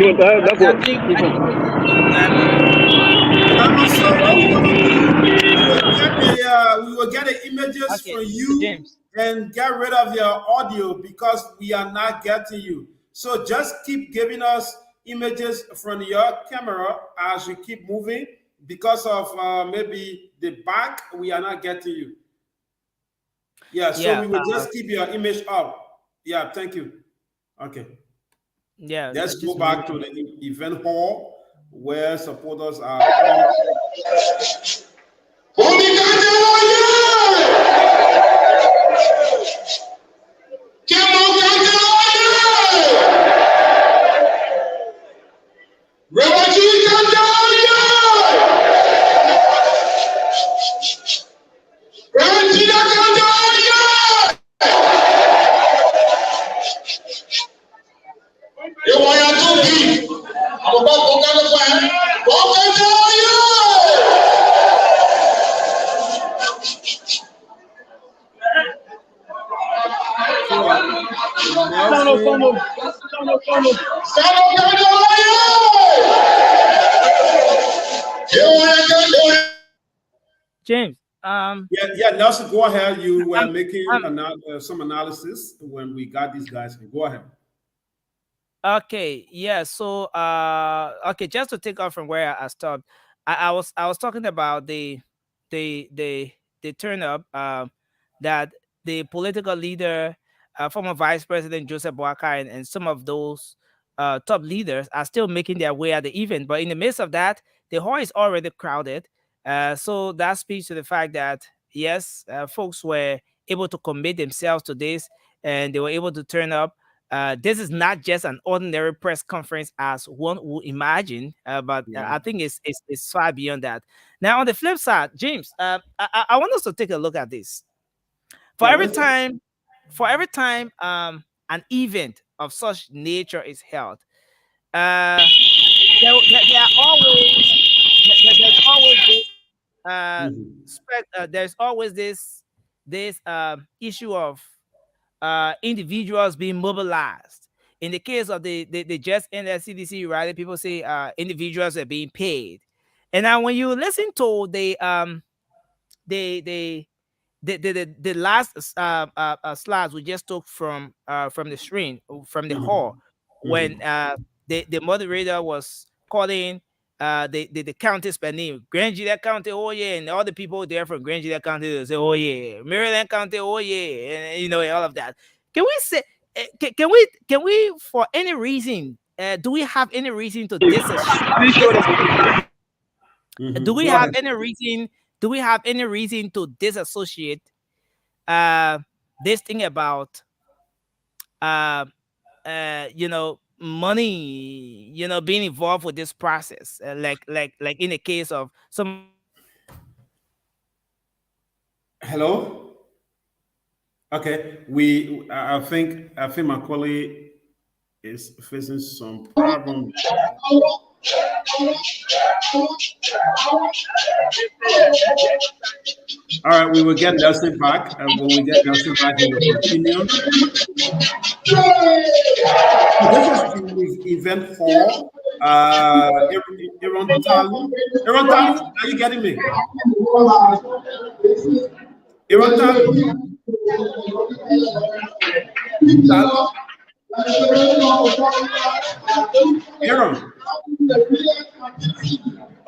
will get the images from you, James, and get rid of your audio because we are not getting you. So just keep giving us images from your camera as you keep moving. Because of maybe the back, we are not getting you. Yeah, so we will just keep your image up. Yeah, thank you. Okay. Yeah, Let's I go just back moved. to the event hall where supporters are all. Nelson. James, Yeah, Nelson, go ahead. You were I'm, making I'm some analysis when we got these guys. Go ahead. okay. Yeah. So, okay, just to take off from where I stopped, I was talking about the the the turn up, that the political leader, former Vice President Joseph Boakai, and some of those top leaders are still making their way at the event. But in the midst of that, the hall is already crowded. So that speaks to the fact that yes, folks were able to commit themselves to this, and they were able to turn up. This is not just an ordinary press conference as one would imagine, but Yeah. I think it's far beyond that. Now, on the flip side, James, I want us to take a look at this. For Yeah, every let's. time, for every time an event of such nature is held, uh, there are always there's always this Mhm. there's always this issue of individuals being mobilized. In the case of the just ended CDC rally, people say individuals are being paid. And now when you listen to the the the last slides we just took from the screen from the hall, Mhm. when Mhm. the moderator was calling the counties by name, Grand Julia County, oh yeah, and all the people there from Grand Julia County will say, oh yeah, Maryland County, oh yeah, and you know, all of that. Can we say, can we for any reason, do we have any reason to do Mhm. we Go have ahead. any reason do we have any reason to disassociate uh this thing about uh money, being involved with this process, like in the case of some of these Hello. Okay. I think my colleague is facing some problem. All right, we will get Nelson back. When we get Nelson back, he will continue. This is the event hall. Aaron Tali. Aaron Tali, are you getting me? Aaron Tali. Tali. Aaron.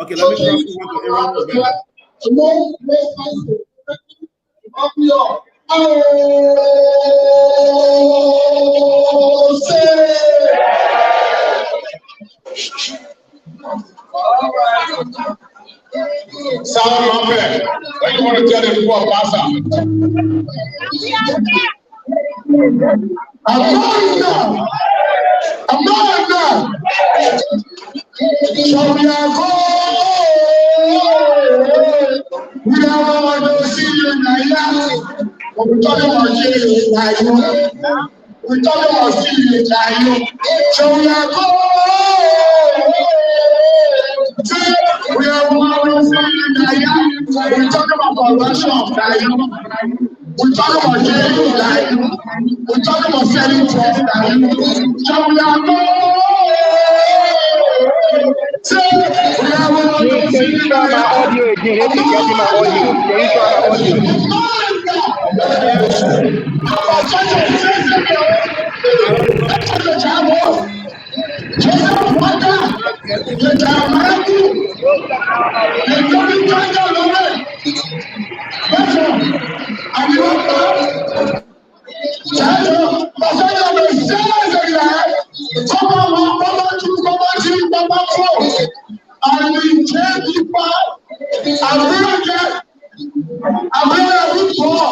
Okay, let me cross over to Aaron again. Sound Muppet. What do you want to tell them before Pastor? I'm not now. I'm not now. So we are going. We are going to see you in the yard. We're talking about Jesus like you. We're talking about Jesus like you. So we are going. We are going to see you in the yard. We're talking about conversion of life. We're talking about Jesus like you. We're talking about selling drugs like you. So we are going. We are going to see you in the yard. Audio again. If you get my audio, can you try my audio? Come on, and we tell people, I'm very poor.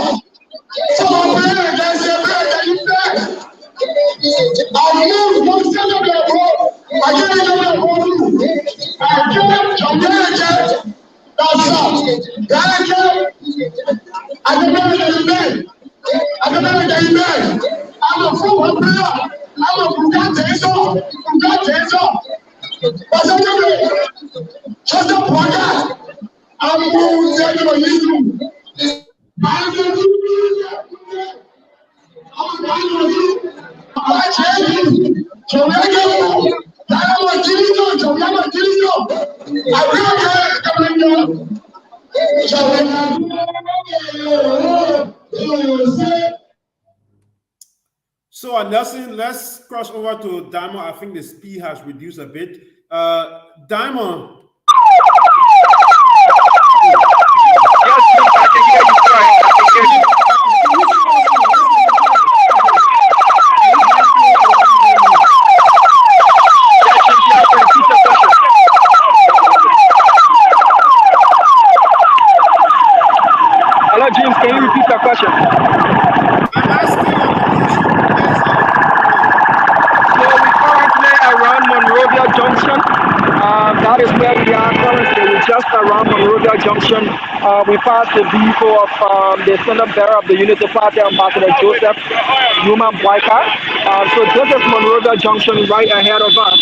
So I'm very against the I move one step of the road. I get it on the road. I get America. That's all. I can never get in bed. I can never get in bed. I'm a fool of prayer. I'm a Bugatti. But anyway, just a podcast. I'm going to tell you. I'm going So Nelson, let's cross over to Diamond. I think the speed has reduced a bit. Diamond. Yes, I can hear you. Sorry, I can hear you. Hello, James. Can you repeat your question? I'm asking you So we currently around Monrovia Junction. That is where we are currently. We're just around Monrovia Junction. We passed the vehicle of the Senate bearer of the Unity Party, Ambassador Joseph Newman Boyka. So this is Monrovia Junction right ahead of us.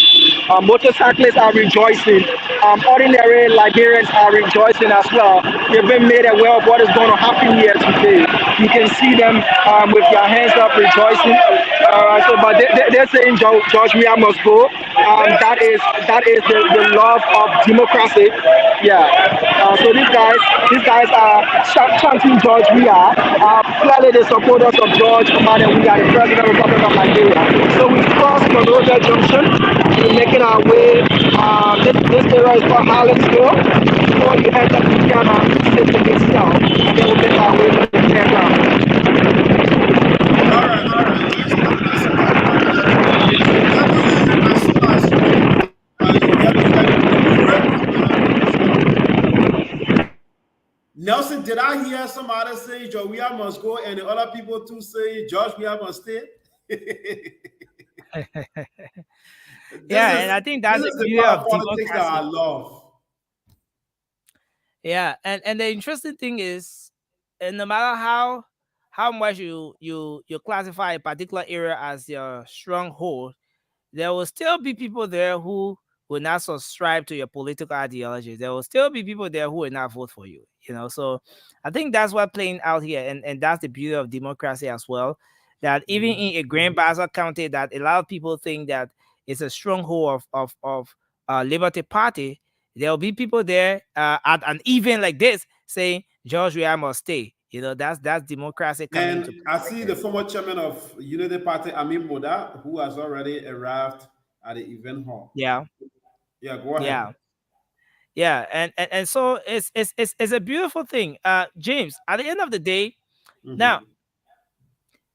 Motorcyclists are rejoicing. Ordinary Liberians are rejoicing as well. They've been made aware of what is going to happen here today. You can see them with their hands up rejoicing. But they're saying George Weah must go. That is the love of democracy. Yeah. So these guys are chanting George Weah. Clearly the supporters of George Weah, the President of the Republic of Nigeria. So we crossed Monrovia Junction. We're making our way. This area is called Harletsville. Before you enter Buchanan City itself, and then we'll make our way to the campground. Nelson, did I hear somebody say George Weah must go and the other people too say George Weah must stay? And I think that's the beauty of politics that I love. Yeah, and the interesting thing is, and no matter how much you classify a particular area as your stronghold, there will still be people there who will not subscribe to your political ideology. There will still be people there who will not vote for you. So I think that's what playing out here, and that's the beauty of democracy as well. That even in a Grand Bassa County, that a lot of people think that it's a stronghold of Liberty Party, there will be people there at an event like this saying George Weah must stay. That's democracy coming And into I see the former chairman of Unity Party, Amin Moda, who has already arrived at the event hall. Yeah. Go ahead. And so it's a beautiful thing. James, at the end of the day, now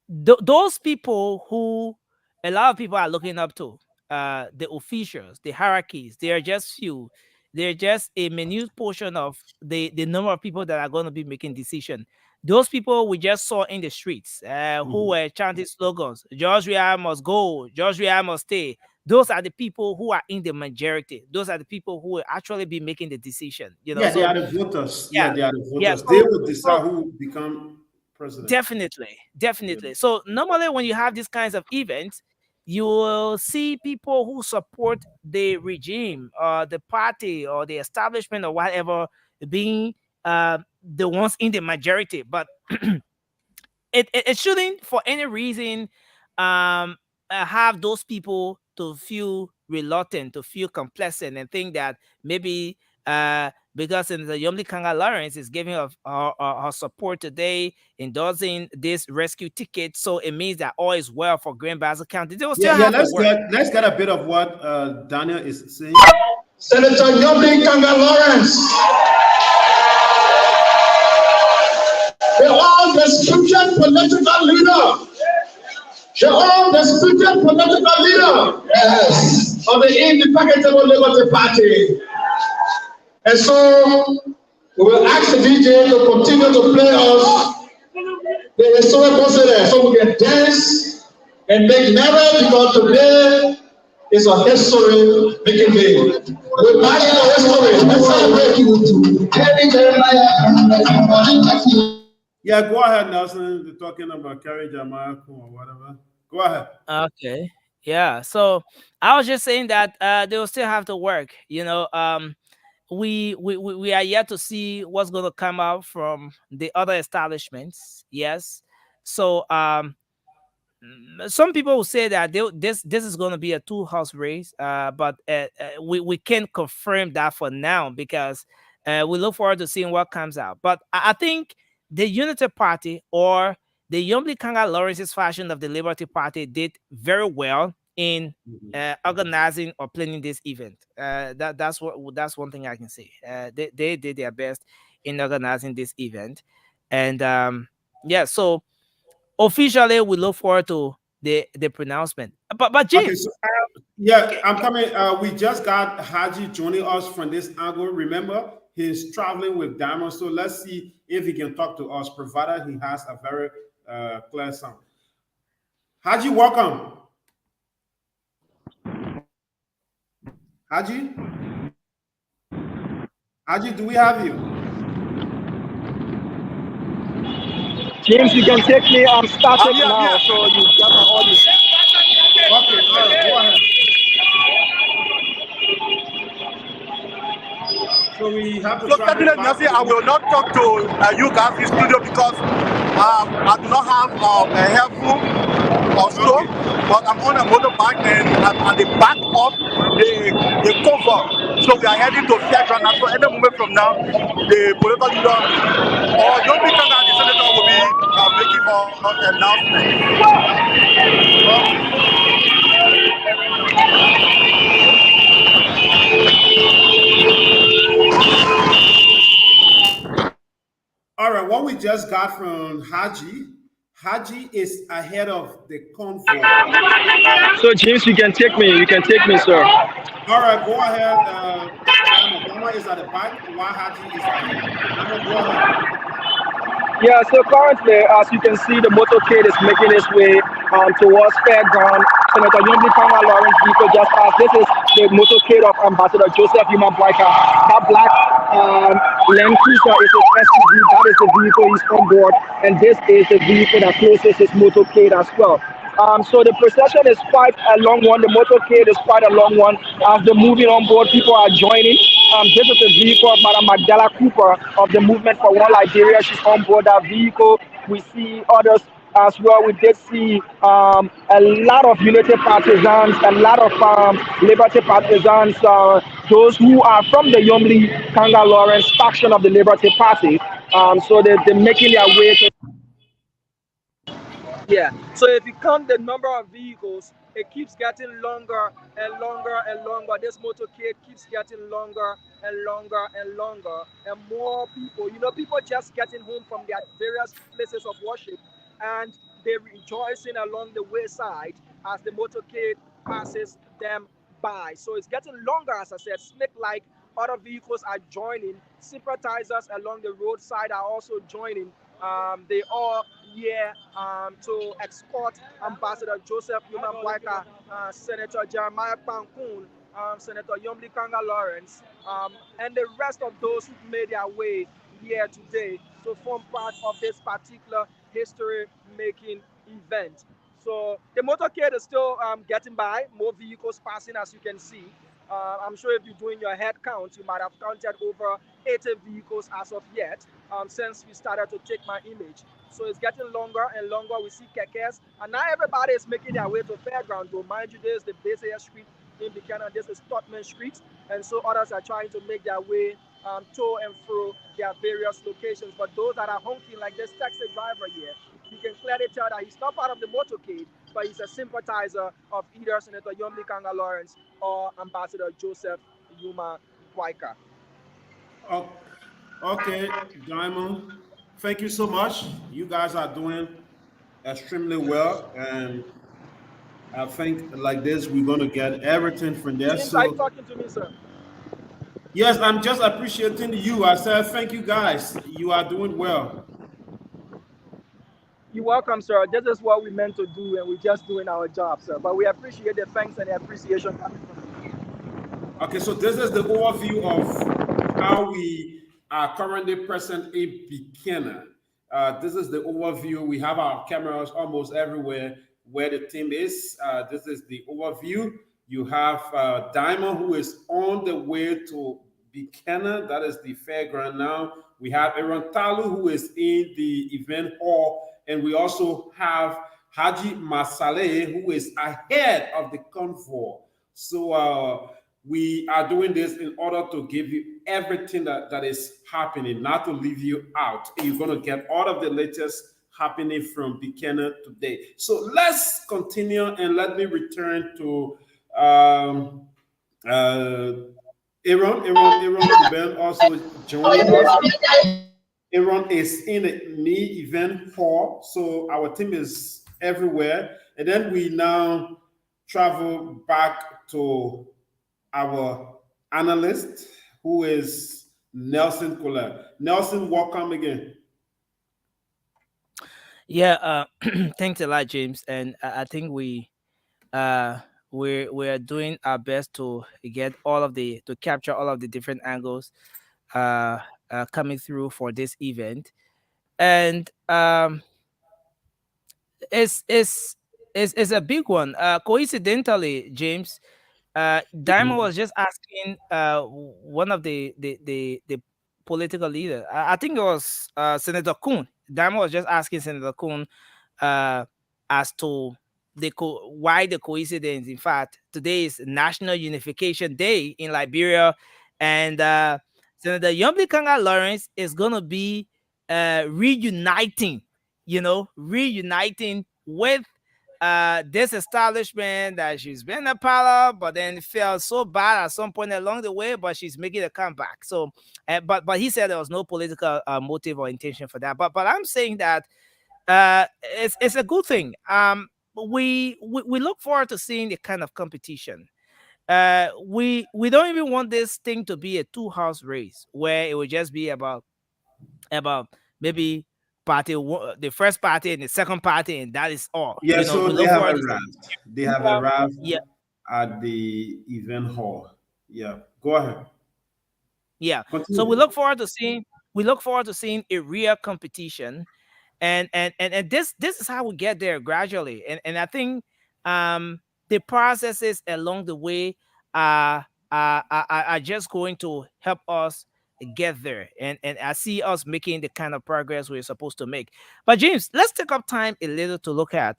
those people who a lot of people are looking up to, the officials, the hierarchies, they are just few. They're just a minute portion of the number of people that are going to be making decisions. Those people we just saw in the streets who were chanting slogans, George Weah must go, George Weah must stay. Those are the people who are in the majority. Those are the people who will actually be making the decision. They are the voters. They are the voters. They will decide who will become president. Definitely. So normally when you have these kinds of events, you will see people who support the regime or the party or the establishment or whatever being the ones in the majority. But it shouldn't for any reason have those people to feel reluctant, to feel complacent, and think that maybe because the Yomli Kanga Lawrence is giving her support today, endorsing this rescue ticket, so it means that all is well for Grand Bassa County. They will still have to work. Let's get a bit of what Daniel is saying. Senator Yomli Kanga Lawrence, the undisputed political leader. The undisputed political leader. Yes. of the Indefatigable Liberty Party. And so we will ask the DJ to continue to play us the historic concert so we can dance and make merry because today is a history making day. We mark the history. Let's celebrate you. Yeah, go ahead, Nelson. You're talking about Carrie Jeremiah or whatever. Go ahead. Okay. Yeah. So I was just saying that they will still have to work. We are yet to see what's going to come out from the other establishments. Yes. So some people will say that this is going to be a two-horse race, but we can't confirm that for now because we look forward to seeing what comes out. But I think the Unity Party or the Yomli Kanga Lawrence's faction of the Liberty Party did very well in organizing or planning this event. That's one thing I can say. They did their best in organizing this event, and yeah, so officially we look forward to the pronouncement. But Okay, James, so, yeah, I'm coming. We just got Haji joining us from this angle. Remember, he's traveling with Diamond, so let's see if he can talk to us, provided he has a very clear sound. Haji, welcome. Haji? Haji, do we have you? James, you can take me started now, so you got my audio. Okay, all right, go ahead. So we have to try to President I will not talk to you guys in studio because I do not have a headphone or so, but I'm on a motorbike and I'm at the back of the cover. So we are heading to Fairground. So any moment from now, the political leader or young people that the senator will be making her announcement. All right, what we just got from Haji is ahead of the convoy. So James, you can take me, sir. All right, go ahead. Obama is at the back while Haji is ahead. Go ahead. Yeah, so currently, as you can see, the motorcade is making its way towards Fairground. Senator Yomli Kanga Lawrence vehicle just passed. This is the motorcade of Ambassador Joseph Yuma Boyka. That black Land Cruiser is his SUV. That is the vehicle he's on board. And this is the vehicle that closes his motorcade as well. So the procession is quite a long one. The motorcade is quite a long one. As they're moving on board, people are joining. This is the vehicle of Madam Magdala Cooper of the Movement for One Liberia. She's on board that vehicle. We see others as well. We did see a lot of Unity partisans, a lot of Liberty partisans, those who are from the Yomli Kanga Lawrence faction of the Liberty Party. So they're making their way to. Yeah, so if you count the number of vehicles, it keeps getting longer and longer and longer. This motorcade keeps getting longer and longer and longer. And more people, people just getting home from their various places of worship and they're rejoicing along the wayside as the motorcade passes them by. So it's getting longer, as I said. Snake like other vehicles are joining. Sympathizers along the roadside are also joining. They all here to escort Ambassador Joseph Yuma Boyka, Senator Jeremiah Pankun, Senator Yomli Kanga Lawrence, and the rest of those who made their way here today to form part of this particular history-making event. So the motorcade is still getting by, more vehicles passing as you can see. I'm sure if you're doing your head count, you might have counted over 80 vehicles as of yet since we started to take my image. So it's getting longer and longer. We see kekes, and now everybody is making their way to Fairground. Though, mind you, this is the busiest street in Buchanan. This is Totman Street, and so others are trying to make their way to and through their various locations. But those that are honking, like this taxi driver here, you can clearly tell that he's not part of the motorcade, but he's a sympathizer of either Senator Yomli Kanga Lawrence or Ambassador Joseph Yuma Boyka. Oh, okay, Diamond. Thank you so much. You guys are doing extremely well, and I think like this, we're gonna get everything from there. James, are you So talking to me, sir? yes, I'm just appreciating you. I said thank you guys. You are doing well. You're welcome, sir. This is what we meant to do, and we're just doing our job, sir. But we appreciate the thanks and the appreciation coming from you. Okay, so this is the overview of how we are currently present in Buchanan. This is the overview. We have our cameras almost everywhere where the team is. This is the overview. You have Diamond, who is on the way to Buchanan. That is the fairground now. We have Aaron Talu, who is in the event hall. And we also have Haji Masale, who is ahead of the convoy. So we are doing this in order to give you everything that is happening, not to leave you out. You're going to get all of the latest happening from Buchanan today. So let's continue and let me return to uh, Aaron Ben also joining us. Aaron is in the me event hall, so our team is everywhere. And then we now travel back to our analyst, who is Nelson Colette. Nelson, welcome again. Yeah, thanks a lot, James. And I think uh we're doing our best to get all of the to capture all of the different angles uh, coming through for this event. And it's a big one. Coincidentally, James, Diamond was just asking one of the political leader. I think it was Senator Kuhn. Diamond was just asking Senator Kuhn uh, as to why the coincidence. In fact, today is National Unification Day in Liberia, and Senator Yombi Kanga Lawrence is gonna be reuniting, reuniting with this establishment that she's been a part of, but then felt so bad at some point along the way, but she's making a comeback. So, but he said there was no political motive or intention for that. But I'm saying that it's a good thing. We look forward to seeing the kind of competition. We don't even want this thing to be a two-horse race where it would just be about maybe the first party and the second party, and that is all. Yeah, so We they look have forward to arrived. They have arrived yeah, at the event hall. Yeah, go ahead. yeah. So Continue. we look forward to seeing a real competition, and this is how we get there gradually. And I think the processes along the way are are just going to help us get there, and I see us making the kind of progress we're supposed to make. But James, let's take up time a little to look at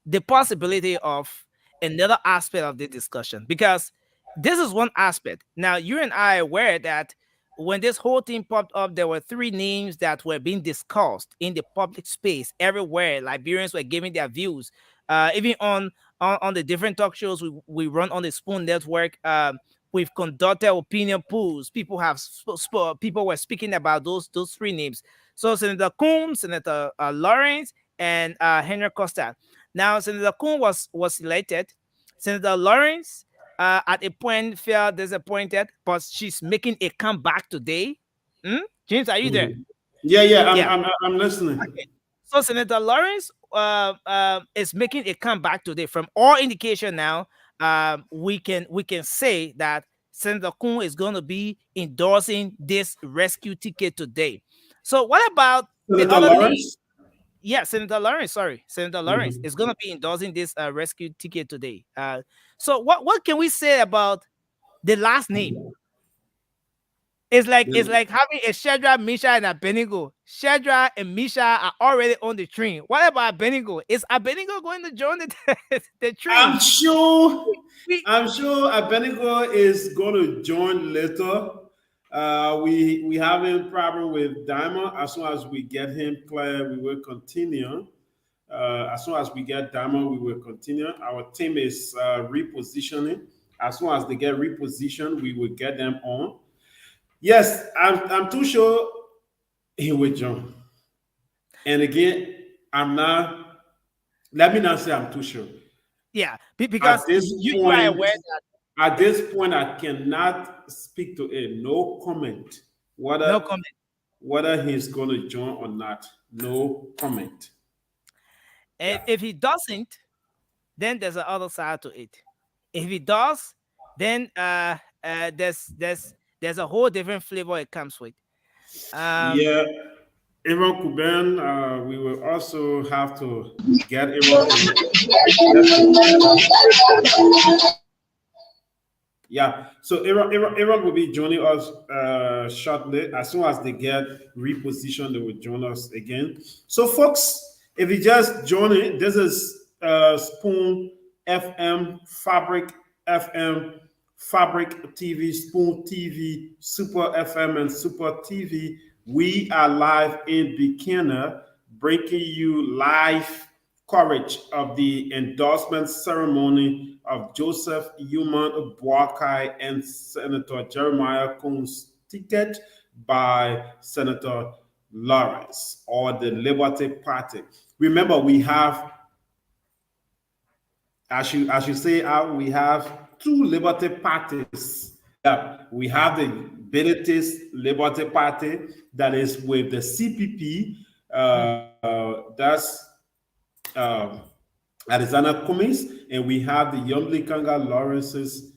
the possibility of another aspect of the discussion, because this is one aspect. Now, you and I are aware that when this whole thing popped up, there were three names that were being discussed in the public space everywhere. Liberians were giving their views, even on the different talk shows we run on the Spoon Network. We've conducted opinion polls. People were speaking about those three names. So Senator Combs, Senator Lawrence, and Henry Costa. Now, Senator Kuhn was elected. Senator Lawrence, at a point, felt disappointed, but she's making a comeback today. James, are you there? Mhm. Yeah, Yeah. I'm listening. Okay. So Senator Lawrence is making a comeback today. From all indication now, we can say that Senator Kuhn is going to be endorsing this rescue ticket today. So what about the Senator other name? Lawrence. Yeah, Senator Lawrence. Sorry, Senator Lawrence Mhm. is going to be endorsing this rescue ticket today. So what can we say about the last name? It's like having a Shadrach, Misha, and Abednego. Shadrach and Misha are already on the train. What about Abednego? Is Abednego going to join the I'm train? sure. We, I'm sure Abenigo is going to join later. We having problem with Diamond. As soon as we get him clear, we will continue. As soon as we get Diamond, we will continue. Our team is repositioning. As soon as they get repositioned, we will get them on. Yes, I'm too sure he will join. And again, I'm not Let me not say I'm too sure. Yeah, At because this you are point, aware that at this point, I cannot speak to it. No comment. no Whether comment. whether he's going to join or not. No comment. And Yeah. if he doesn't, then there's another side to it. If he does, then there's a whole different flavor it comes with. Um, Yeah. Aaron Kuben, we will also have to get Aaron to get to Yeah, so Aaron will be joining us shortly. As soon as they get repositioned, they will join us again. So, folks, if you just join it, this is Spoon FM, Fabric TV, Spoon TV, Super FM, and Super TV. We are live in Buchanan, bringing you live coverage of the endorsement ceremony of Joseph Human Boakai and Senator Jeremiah Coons' ticket by Senator Lawrence or the Liberty Party. Remember, we have, as you say, we have two Liberty parties. Yeah, we have the Benitez Liberty Party that is with the CPP. That's um, Arizona Cummings, and we have the Yumli Kanga Lawrence's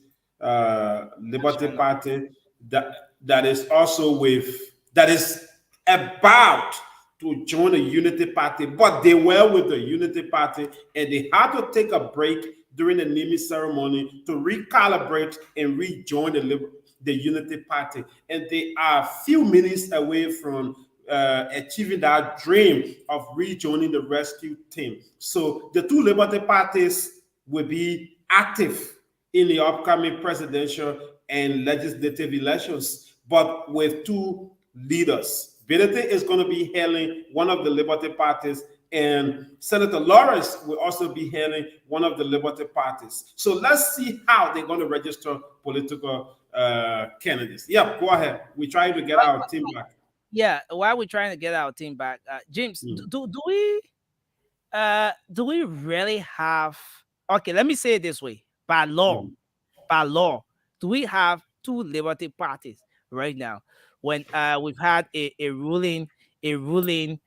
Liberty Party that is also with that is about to join the Unity Party, but they were with the Unity Party and they had to take a break during the naming ceremony to recalibrate and rejoin the Unity Party, and they are a few minutes away from achieving that dream of rejoining the rescue team. So the two Liberty parties will be active in the upcoming presidential and legislative elections, but with two leaders. Benedict is going to be hailing one of the Liberty parties, and Senator Lawrence will also be hailing one of the Liberty parties. So let's see how they're going to register political candidates. Yeah, go ahead. We're trying to get our team back. yeah, while we're trying to get our team back, James, Mm, do we really have? Okay, let me say it this way: mm. by law, do we have two Liberty parties right now? When we've had a ruling in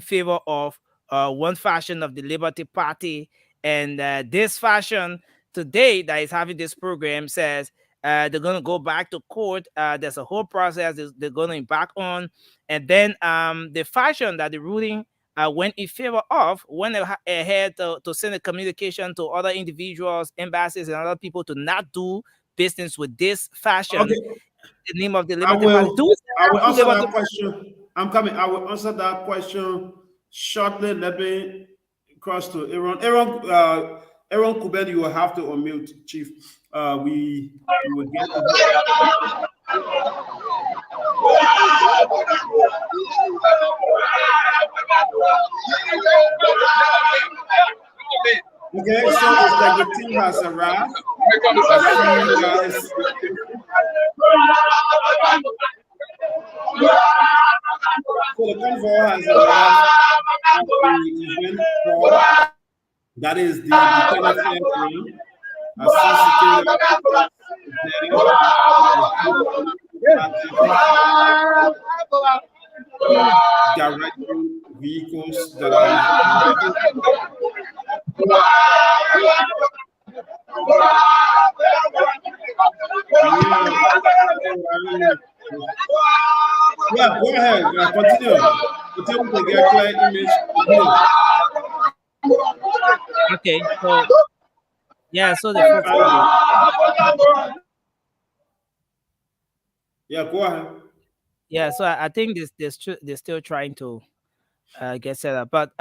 favor of one faction of the Liberty Party, and this faction today that is having this program says they're going to go back to court. There's a whole process they're going to embark on, and then the faction that the ruling went in favor of went ahead to send a communication to other individuals, embassies, and other people to not do business with this fashion Okay, in the name of the I Liberty Party. Do will. we I have will two answer Liberty that Parties? question. I'm coming. I will answer that question shortly. Let me cross to Aaron. Aaron Kubed, you will have to unmute, Chief. We will get to you. Okay, so it's like the team has arrived. I see you guys. So the convoy has arrived at the event hall. That is the Buchanan Fairground. I see security officers there. Directing vehicles that are yeah, go ahead. Continue. Continue to get clear image. Continue. Okay, so yeah, so the folks. Yeah, go ahead. Yeah, so I think they're still trying to get set up, but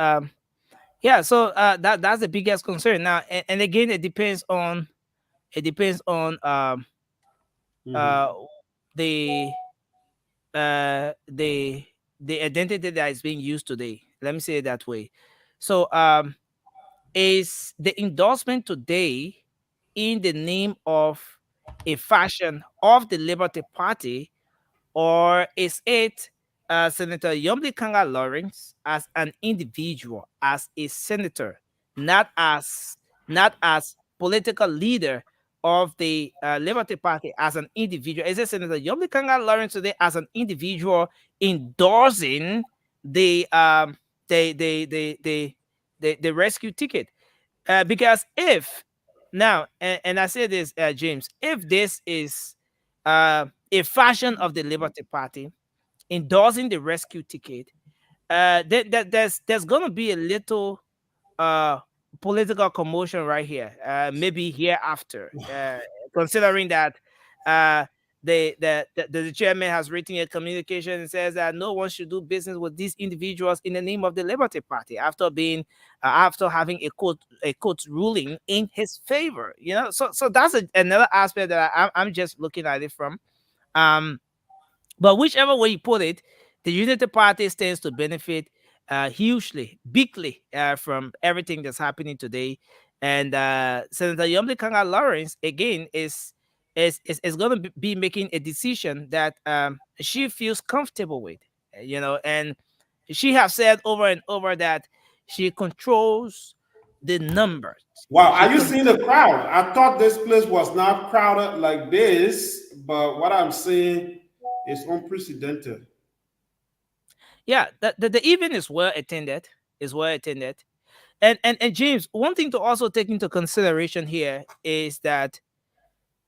yeah, so that's the biggest concern now, and again, it depends on Mhm. uh the uh the the identity that is being used today. Let me say it that way. So is the endorsement today in the name of a faction of the Liberty Party, or is it Senator Yomli Kanga Lawrence as an individual, as a senator, not as political leader of the Liberty Party as an individual. Is it Senator Yomli Kanga Lawrence today as an individual endorsing the the rescue ticket? Because if now, and I say this, James, if this is a fashion of the Liberty Party endorsing the rescue ticket, there's going to be a little uh, political commotion right here, maybe hereafter, considering that uh, the chairman has written a communication and says that no one should do business with these individuals in the name of the Liberty Party after having a court ruling in his favor. So that's another aspect that I'm just looking at it from. Um, but whichever way you put it, the Unity Party stands to benefit hugely, bigly from everything that's happening today. And Senator Yomli Kanga Lawrence, again, is going to be making a decision that she feels comfortable with, and she has said over and over that she controls the numbers. Wow, She are you con- seeing the crowd? I thought this place was not crowded like this, but what I'm seeing is unprecedented. yeah, the event is well attended. And James, one thing to also take into consideration here is that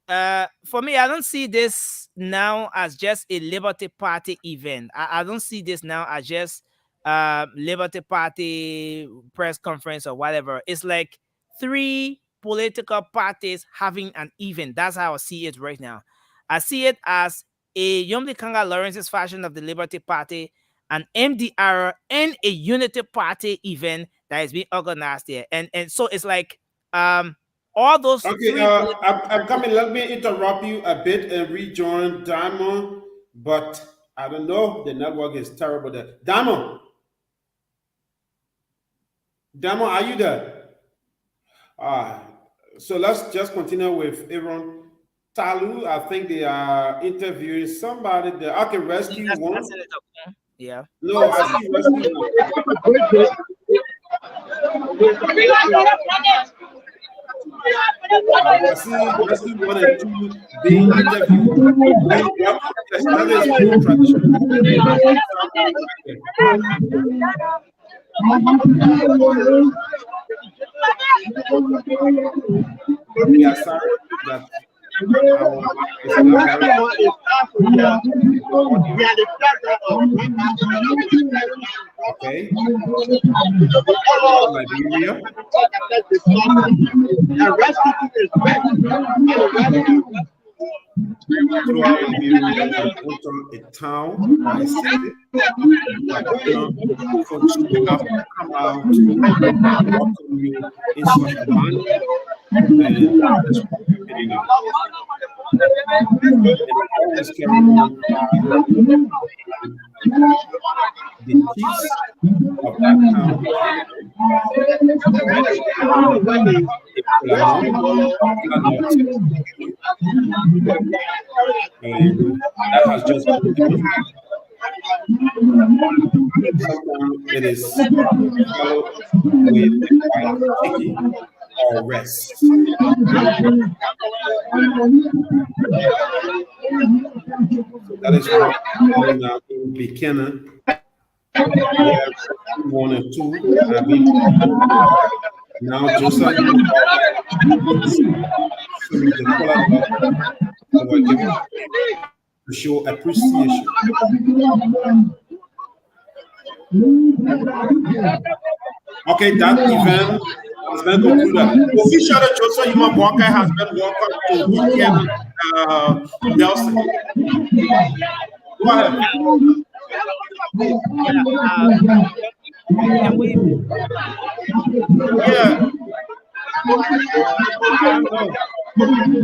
for me, I don't see this now as just a Liberty Party event. I don't see this now as just Liberty Party press conference or whatever. It's like three political parties having an event. That's how I see it right now. I see it as a Yomdi Kanga Lawrence's fashion of the Liberty Party, an MDR, and a Unity Party event that is being organized there. And so it's like all those Okay, three political I'm coming. Let me interrupt you a bit and rejoin Diamond, but I don't know. The network is terrible there. Diamond, are you there? Uh, so let's just continue with Aaron Talu. I think they are interviewing somebody there. Okay, rescue That's one. it. Yeah. No, I see rescue one. I see rescue one and two being interviewed. That is good tradition. We are sorry that our mic is not very okay. Liberia. Throughout Liberia, we enter a town or a city, folks will have to come out to welcome you in such a manner, and that is what happening now. Let's carry on. The chiefs of that town, and that has just been done. Sometimes it is followed with a quiet taking or rest. So that is what we're now in Buchanan. Where 1 and 2 have been now Joseph to show appreciation. Okay, that event has been concluded. Officially, Joseph Human Walker has been welcomed to Buchanan Nelson. Go ahead. Can we? Yeah.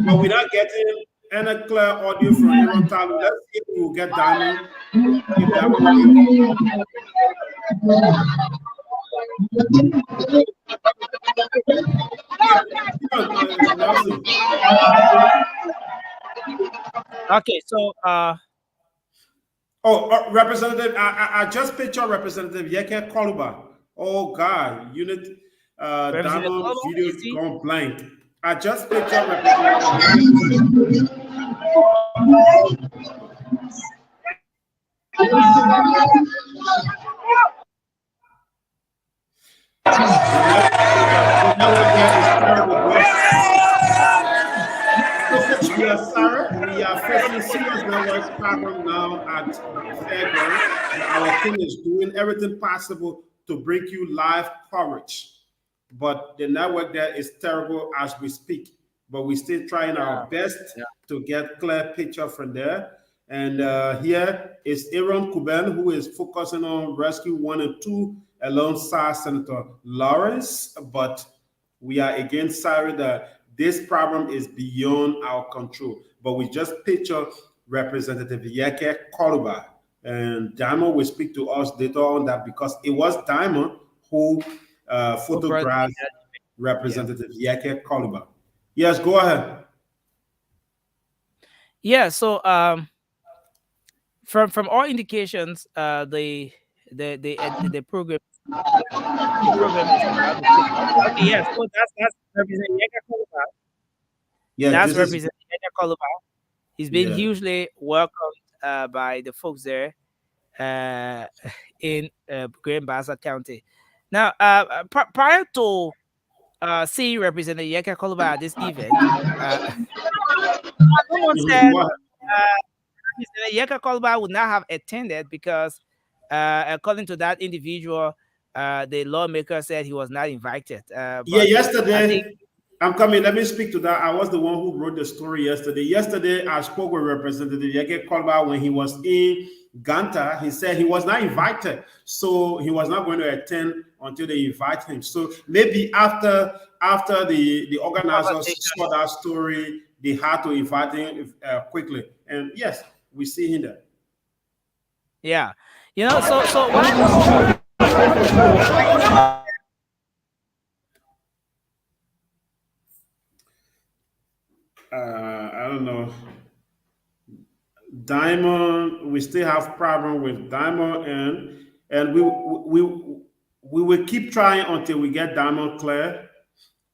But we're not getting any clear audio from Aaron Talu. Let's see if we'll get Diamond. Okay, so Representative, I just picture Representative Yeke Koluba. Oh God, unit. Representative Diamond Colombo, video is he? gone blank. I just picture Representative. The network there is terrible, boss. So, folks, we are sorry. We are facing serious network problem now at Fairground. Our team is doing everything possible to bring you live coverage, but the network there is terrible as we speak. But we're still trying our best to get clear picture from there. And here is Aaron Kuben, who is focusing on Rescue 1 and 2 alongside Senator Lawrence. But we are again sorry that this problem is beyond our control. But we just picture Representative Yeke Koluba. And Diamond will speak to us later on that, because it was Diamond who photographed Representative Yeke Koluba. Yes, go ahead. Yeah, so from all indications, the program is about to kick off. Okay, yeah, so that's Representative Yeka Koluba. Yeah, That's this is Representative Yeka Koluba. He's been hugely welcomed by the folks there in Grand Bassa County. Now, prior to seeing Representative Yeka Koluba at this event, someone said Representative Yeka Koluba would not have attended because, according to that individual, the lawmaker said he was not invited. yeah, But yesterday, I'm coming. Let me speak to that. I was the one who wrote the story yesterday. Yesterday, I spoke with Representative Yeke Koluba when he was in Ganta. He said he was not invited, so he was not going to attend until they invite him. So maybe after the organizers saw that story, they had to invite him quickly. And yes, we see him there. Yeah, you know, so what I don't know. Diamond, we still have problem with Diamond, and we will keep trying until we get Diamond clear.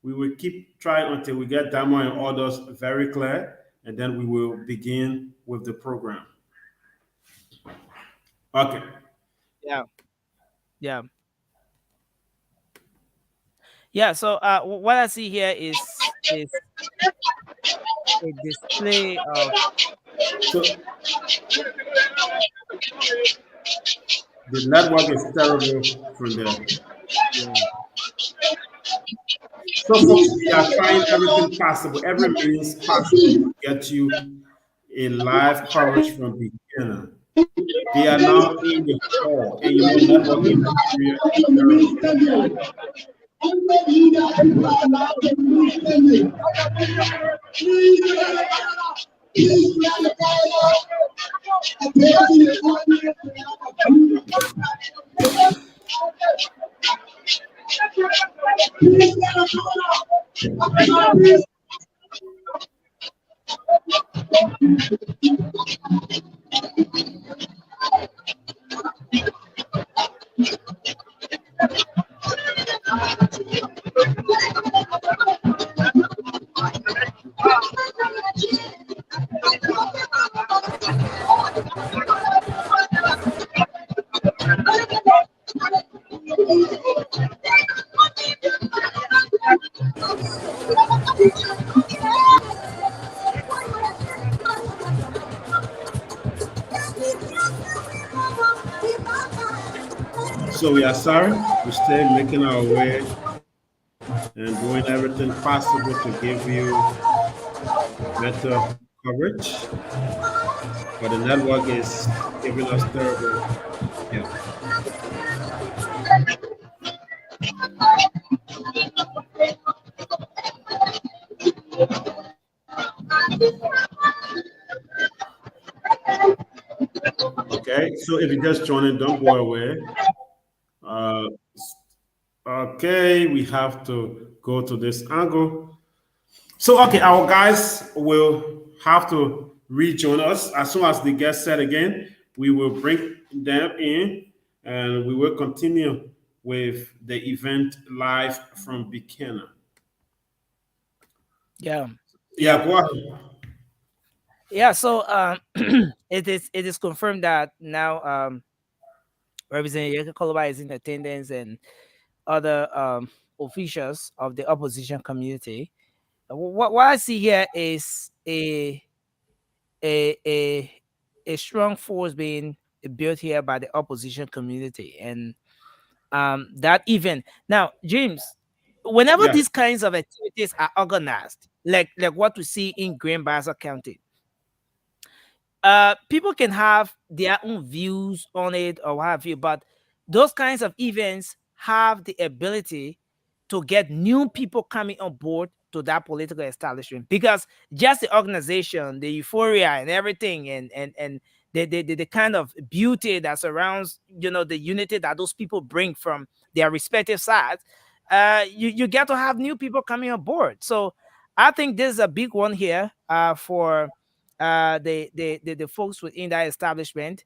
We will keep trying until we get Diamond and others very clear, and then we will begin with the program. Okay. Yeah. Yeah. Yeah. So what I see here is a display of. So the network is terrible from there. So folks, we are trying everything possible, every means possible to get you a live coverage from the beginning. They are now in the call, and you know network in Nigeria is terrible. So we are sorry. We're still making our way and doing everything possible to give you better coverage. But the network is giving us terrible. Yeah. Okay, so if you just joined in, don't go away. Okay, we have to go to this angle. So, okay, our guys will have to rejoin us as soon as they get set again. We will bring them in and we will continue with the event live from Buchanan. Yeah. Yeah, Yeah. go ahead. Yeah. So it is confirmed that now Representative Yeke Koloba is in attendance, and other officials of the opposition community. What I see here is a a a strong force being built here by the opposition community, and that event now, James, whenever Yeah. these kinds of activities are organized, like what we see in Green Bassa County, people can have their own views on it or what have you, but those kinds of events have the ability to get new people coming on board to that political establishment, because just the organization, the euphoria and everything, and the kind of beauty that surrounds, the unity that those people bring from their respective sides, you get to have new people coming on board. So I think this is a big one here, for the folks within that establishment,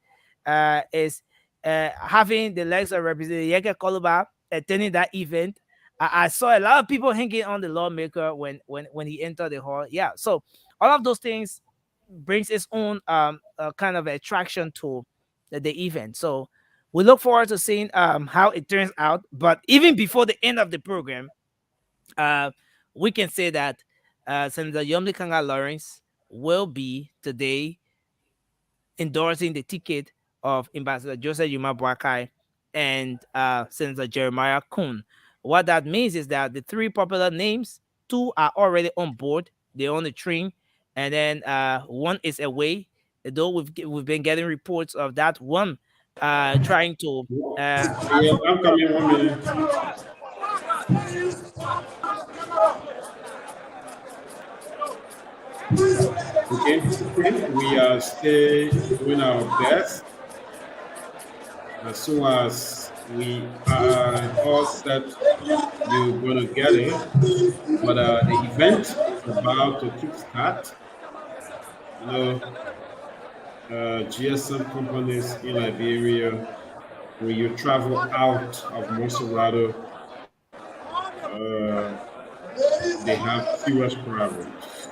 is having the legs of Representative Yeke Koluba attending that event. I saw a lot of people hanging on the lawmaker when he entered the hall. Yeah, so all of those things brings its own kind of attraction to the event. So we look forward to seeing how it turns out. But even before the end of the program, uh, we can say that Senator Yomli Kanga Lawrence will be today endorsing the ticket of Ambassador Joseph Yuma Boakai and Senator Jeremiah Kuhn. What that means is that the three popular names, two are already on board, they're on the train, and then one is away. Though we've been getting reports of that one trying to Yeah, I'm coming 1 minute. Okay, we are still doing our best. As soon as we are all set, you're gonna get it. But the event is about to kickstart. You know, GSM companies in Liberia, when you travel out of Monserrato, uh, they have serious problems.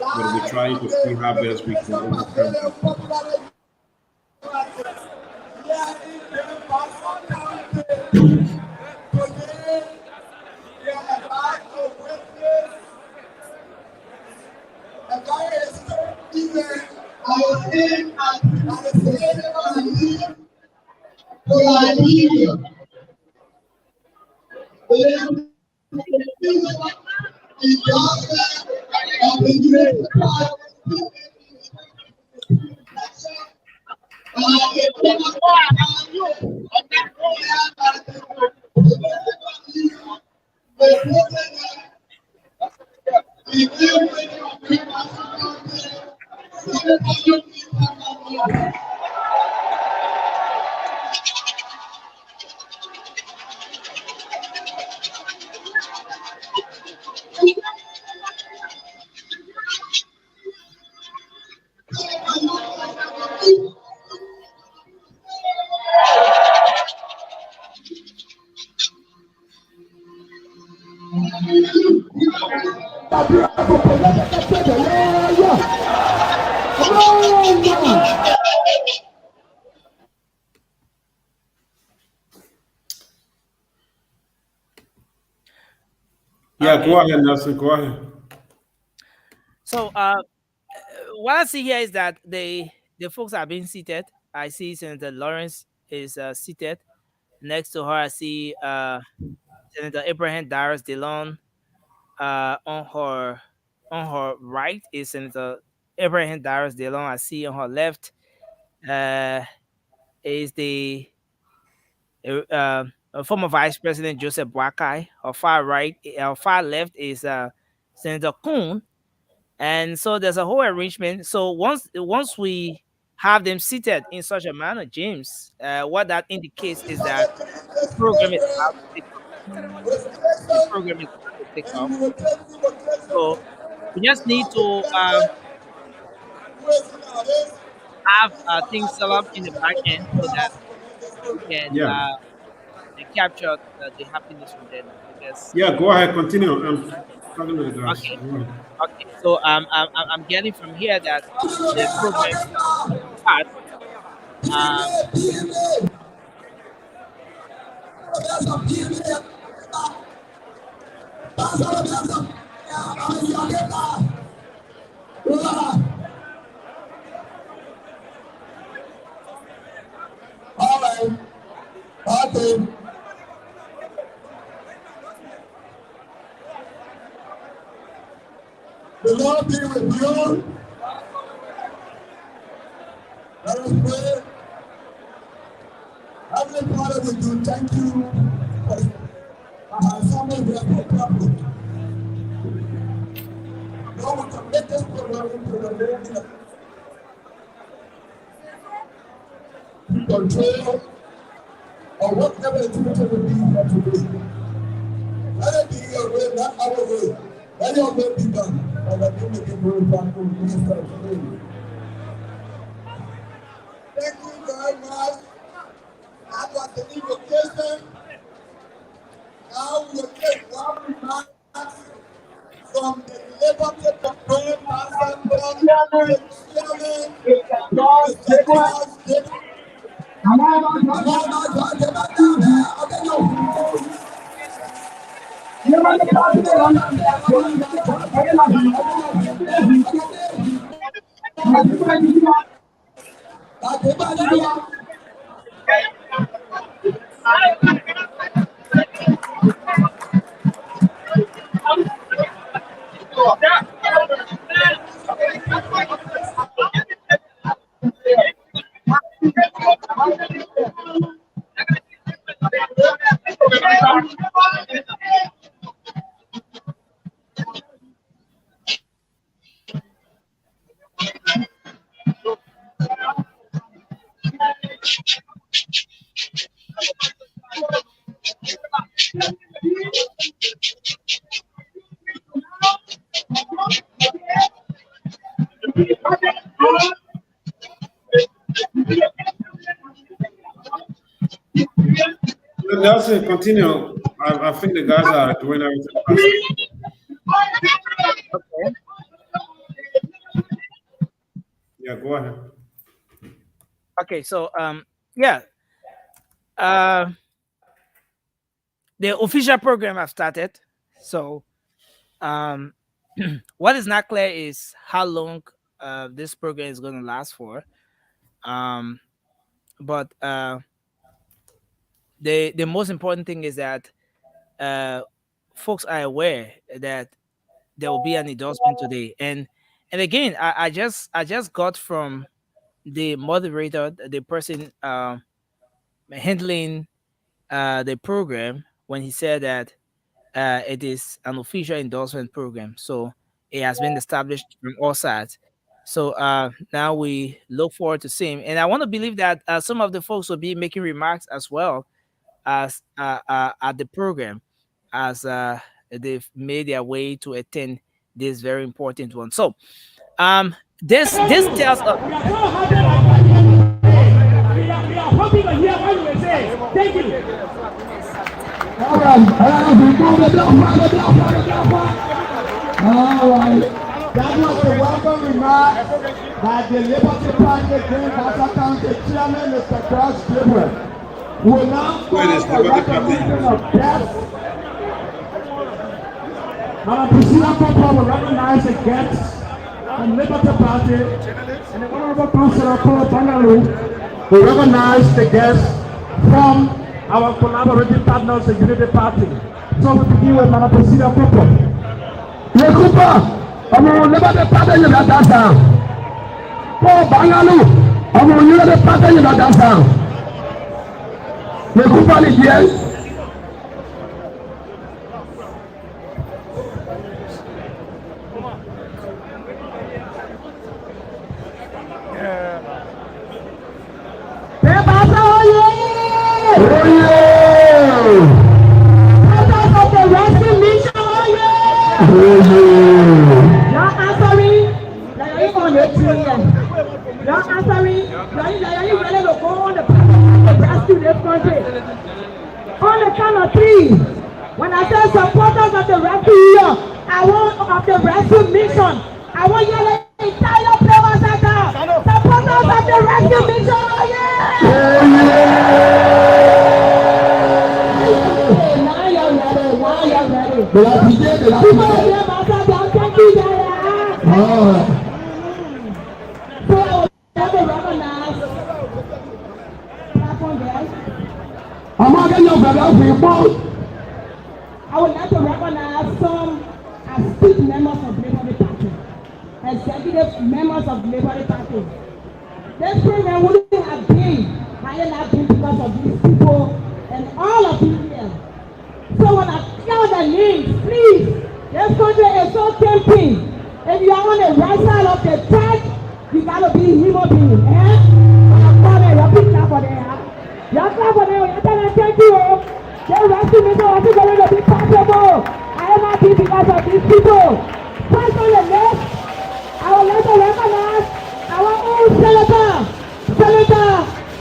But we're trying to see how best we can overcome them. Yeah, okay. go ahead, Nelson. Go ahead. So what I see here is that the folks are being seated. I see Senator Lawrence is seated. Next to her, I see Senator Abraham Darius Delon. On her right is Senator Abraham Darius Delon. I see on her left uh, is the former Vice President Joseph Boakai. Her far left is Senator Kuhn. And so there's a whole arrangement. So once we have them seated in such a manner, James, what that indicates is that the program is about to take off. The program is about to take off. So we just need to have things set up in the back end so that we can Yeah. they captured the happiness from them because Yeah, go ahead, continue. I'm talking to the guys. okay, Go ahead. okay. So I'm getting from here that the program starts. Um, All right. Okay. The Lord be with you. Let us pray. Heavenly Father, we do thank you for something we have accomplished. Lord, we commit this program into the hands of control or whatever activity will be here today. Let it be your way, not our way. Let your will be done. And that you may be glorified in Jesus' name. Thank you very much. That was the invocation. Now we will take one remark from the Liberty Campaign Pastor, the chairman, Mr. Charles David. Nelson, continue. I think the guys are doing everything fast. okay. Yeah, go ahead. Okay. So yeah. Uh, the official program have started. So what is not clear is how long this program is going to last for. Um, but the most important thing is that folks are aware that there will be an endorsement today, and again, I just got from the moderator, the person handling the program, when he said that it is an official endorsement program, so it has been established from all sides. So now we look forward to seeing, and I want to believe that some of the folks will be making remarks as well as at the program, as they've made their way to attend this very important one. So this tells us. Thank you. All right. That was the welcome remark by the Liberty Party Green Nassau County Chairman, Mr. Charles David. We will now call for recognition of guests. Our President will recognize the guests from Liberty Party, and the Honorable Councillor Paul Bangaloo will recognize the guests from our collaborative partners, the Unity Party. So we begin with Madam President Popo. Yekupa, ọmọ Liberty Party yìí lọ dáadáa. Paul Bangaloo, ọmọ Unity Party yìí lọ dáadáa. Yekupa ni díẹ̀. On the count of three. When I say supporters of the rescue here, I want of the rescue mission. I want you to entire Players Center. Supporters of the rescue mission. Oh yeah! Now you're ready. Now you're ready. People are here, Master. Thank you, Yaya. So I will have to recognize platform guys. I'm not getting your brother people. I would like to recognize some astute members of the Labour Party, executive members of the Labour Party. This program wouldn't have been had it not been because of these people and all of you here. So when I call the names, please, this country is so tempting. If you are on the right side of the track, you gotta be a human being. Come on, your people clap for them. Your clap for them. You tell them thank you. The rescue mission was going to be possible. I am not because of these people. First on the list, I would like to recognize our own senator, Senator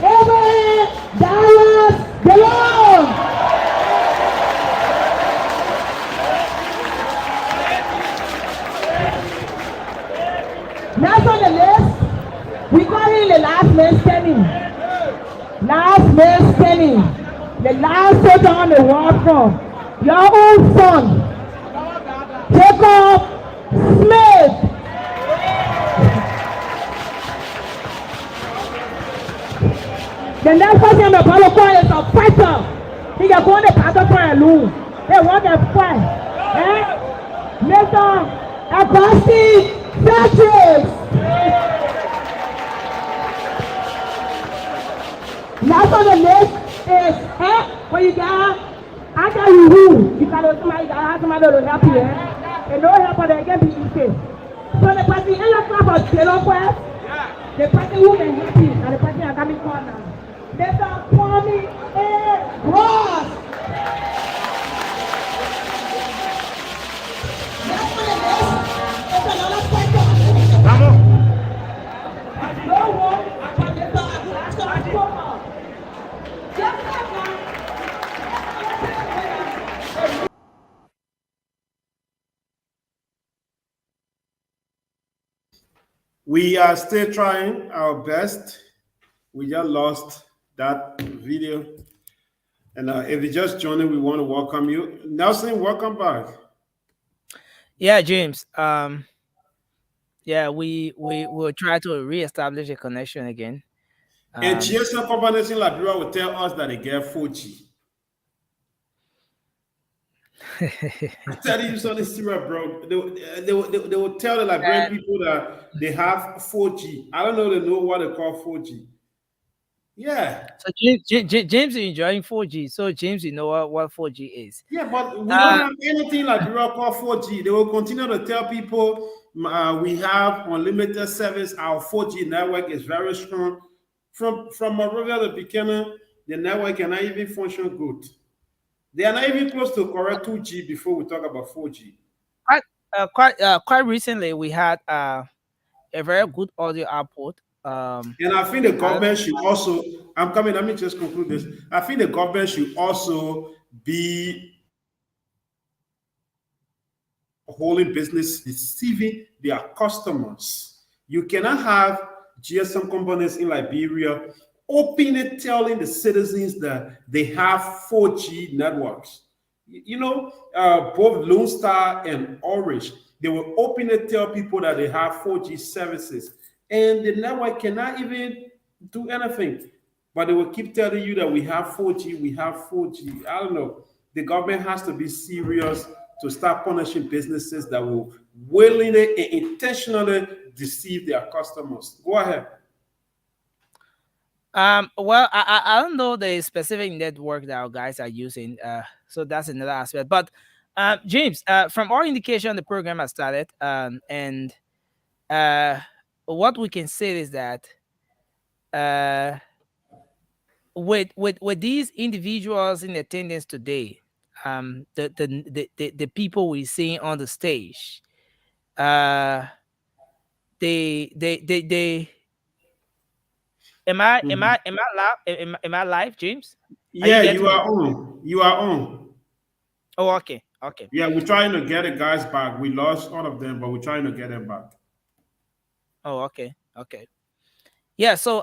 Avery Dallas DeLong. Next on the list, we call him the last man standing. Last man standing. The last soldier on the war front. Your own son, Jacob Smith. The next person on the battlefield is a fighter. He can go on the battlefield alone. They want to fight. Mr. Agosti Patrick. Last on the list is, what you got? I got you who? You got somebody, you got somebody to help you, and no help, they can be easy. So the person in the club of Taylor West, the person who can help you, and the person I got me called now. Mr. Kwame A. Ross. Last on the list is another person. Vamos. No one, but Mr. Atlanta. We are still trying our best. We just lost that video. And if you just joined in, we want to welcome you. Nelson, welcome back. Yeah, James. Yeah, we will try to reestablish a connection again. And GSM companies in Liberia will tell us that they get 4G. I'm telling you something serious, bro. They will tell the Liberian people that they have 4G. I don't know they know what they call 4G. Yeah. So James is enjoying 4G. So James, you know what 4G is. Yeah, but we don't have anything like Liberia called 4G. They will continue to tell people we have unlimited service. Our 4G network is very strong. From Monrovia to Buchanan, the network cannot even function good. They are not even close to correct 2G before we talk about 4G. Quite recently, we had a very good audio output. And I think the government should also, I'm coming, let me just conclude this. I think the government should also be holding business deceiving their customers. You cannot have GSM companies in Liberia openly telling the citizens that they have 4G networks. You know, both Lone Star and Orange, they will openly tell people that they have 4G services, and the network cannot even do anything. But they will keep telling you that we have 4G, we have 4G. I don't know. The government has to be serious to start punishing businesses that will willingly and intentionally deceive their customers. Go ahead. Well, I don't know the specific network that our guys are using. So that's another aspect. But James, from our indication, the program has started. And what we can say is that with these individuals in attendance today, the people we see on the stage, they am I live, James? Are you Yeah, getting you me? are on. You are on. Oh, okay, okay. Yeah, we're trying to get the guys back. We lost all of them, but we're trying to get them back. Oh, okay, okay. Yeah, so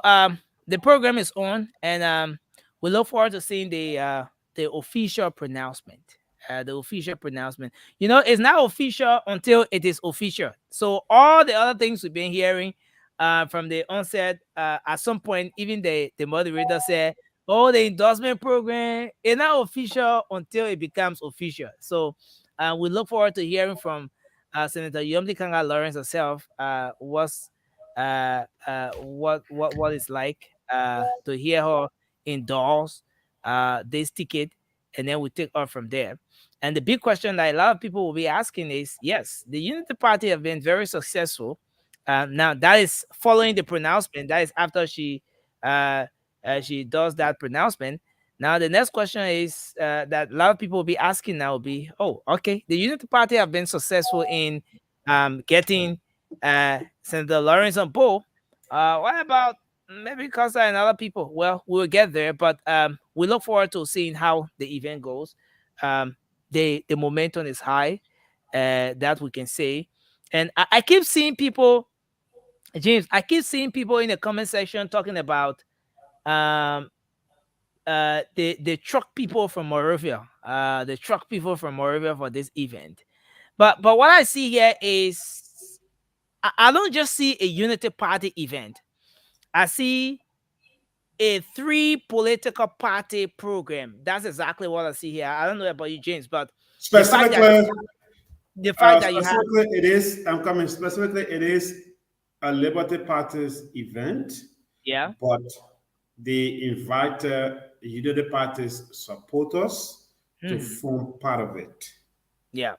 the program is on, and we look forward to seeing the official pronouncement. The official pronouncement. You know, it's not official until it is official. So all the other things we've been hearing from the onset, at some point, even the moderator said, "Oh, the endorsement program is not official until it becomes official." So we look forward to hearing from Senator Yomdi Kanga Lawrence herself. What it's like to hear her endorse this ticket, and then we take off from there. And the big question that a lot of people will be asking is, yes, the Unity Party have been very successful. Now that is following the pronouncement. That is after she does that pronouncement. Now the next question is that a lot of people will be asking now will be, oh, okay, the Unity Party have been successful in getting Senator Lawrence on board. What about maybe Costa and other people? Well, we'll get there, but we look forward to seeing how the event goes. Um, the momentum is high, that we can say, and I keep seeing people, James. I keep seeing people in the comment section talking about um the truck people from Moravia, the truck people from Moravia for this event. But what I see here is I don't just see a unity party event. I see a three political party program. That's exactly what I see here. I don't know about you, James, but the fact that Specifically, the fact that you have specifically, it is. I'm coming. Specifically, it is a Liberty Party's event, yeah. but they invited Unity Party's supporters to Mhm. form part of it. Yeah.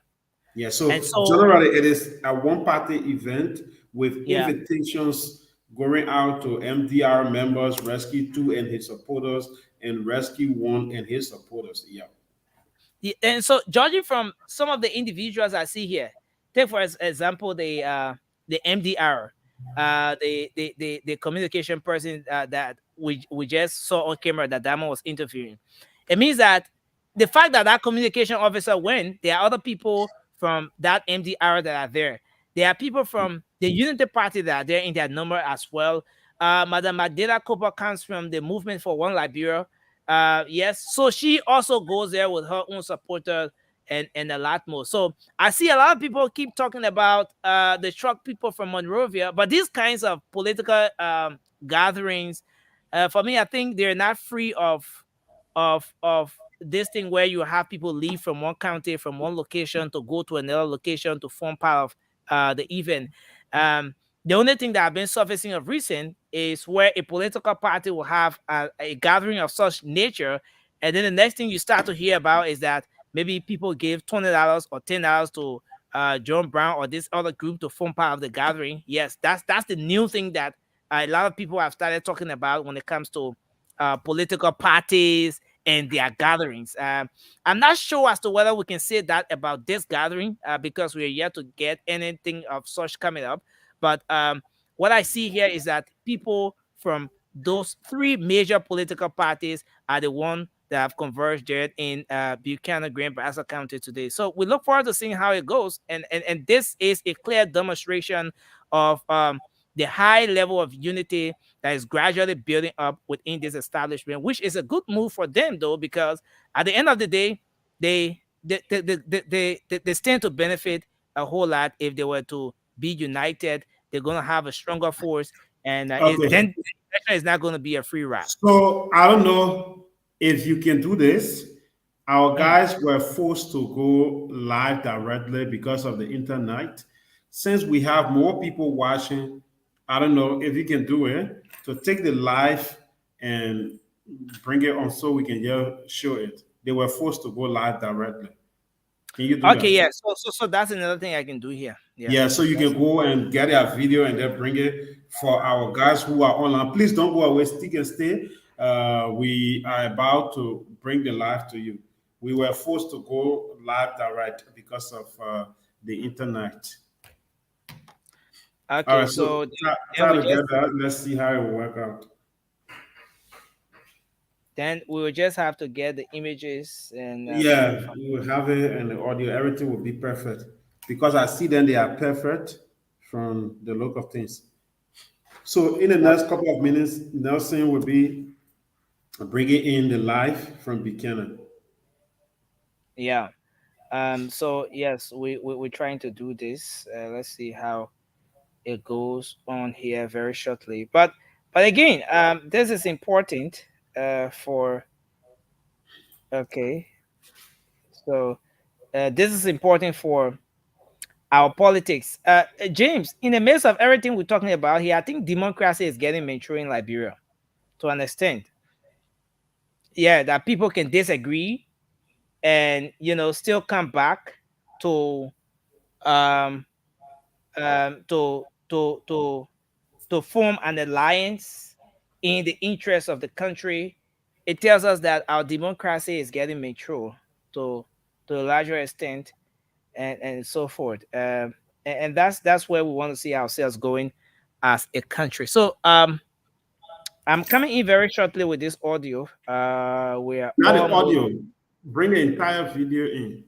Yeah, And so so generally it is a one-party event with yeah. invitations going out to MDR members, Rescue 2 and his supporters, and Rescue 1 and his supporters. Yeah. And so judging from some of the individuals I see here, take for example the MDR, the communication person that we just saw on camera that Damo was interviewing. It means that the fact that that communication officer went, there are other people from that MDR that are there. There are people from the Unity Party that are there in their number as well. Madam Magdalena Cooper comes from the Movement for One Liberia. Yes, so she also goes there with her own supporters and a lot more. So I see a lot of people keep talking about the truck people from Monrovia, but these kinds of political gatherings, for me, I think they're not free of this thing where you have people leave from one county, from one location to go to another location to form part of the event. Um, the only thing that have been surfacing of recent is where a political party will have a gathering of such nature, and then the next thing you start to hear about is that maybe people gave $20 or $10 to John Brown or this other group to form part of the gathering. Yes, that's the new thing that a lot of people have started talking about when it comes to political parties and their gatherings. I'm not sure as to whether we can say that about this gathering because we are yet to get anything of such coming up. But what I see here is that people from those three major political parties are the one that have converged there in Buchanan, Grand Bassa County today. So we look forward to seeing how it goes. And this is a clear demonstration of the high level of unity that is gradually building up within this establishment, which is a good move for them, though, because at the end of the day, they stand to benefit a whole lot if they were to be united. They're going to have a stronger force, and Okay. then the election is not going to be a free ride. So I don't know if you can do this. Our Mm. guys were forced to go live directly because of the internet. Since we have more people watching, I don't know if you can do it to take the live and bring it on so we can show it. They were forced to go live directly. Can you do Okay, that? yeah. So that's another thing I can do here. Yeah, Yeah, so you that's can go and get a video and then bring it for our guys who are online. Please don't go away, stick and stay. We are about to bring the live to you. We were forced to go live direct because of the internet. All okay. right, so So try, then try we to get just that. Let's see how it will work out. Then we will just have to get the images and bring it Yeah, from. you will have it and the audio, everything will be perfect. Because I see them, they are perfect from the look of things. So in the Okay. next couple of minutes, Nelson will be bringing in the live from Buchanan. Yeah. So yes, we're trying to do this. Let's see how it goes on here very shortly. But again, this is important for okay. So this is important for our politics. James, in the midst of everything we're talking about here, I think democracy is getting mature in Liberia to an extent. Yeah, that people can disagree and still come back to um to to form an alliance in the interest of the country. It tells us that our democracy is getting mature to to a larger extent, and so forth. And that's where we want to see ourselves going as a country. So I'm coming in very shortly with this audio. We are Not the almost. audio, bring the entire video in.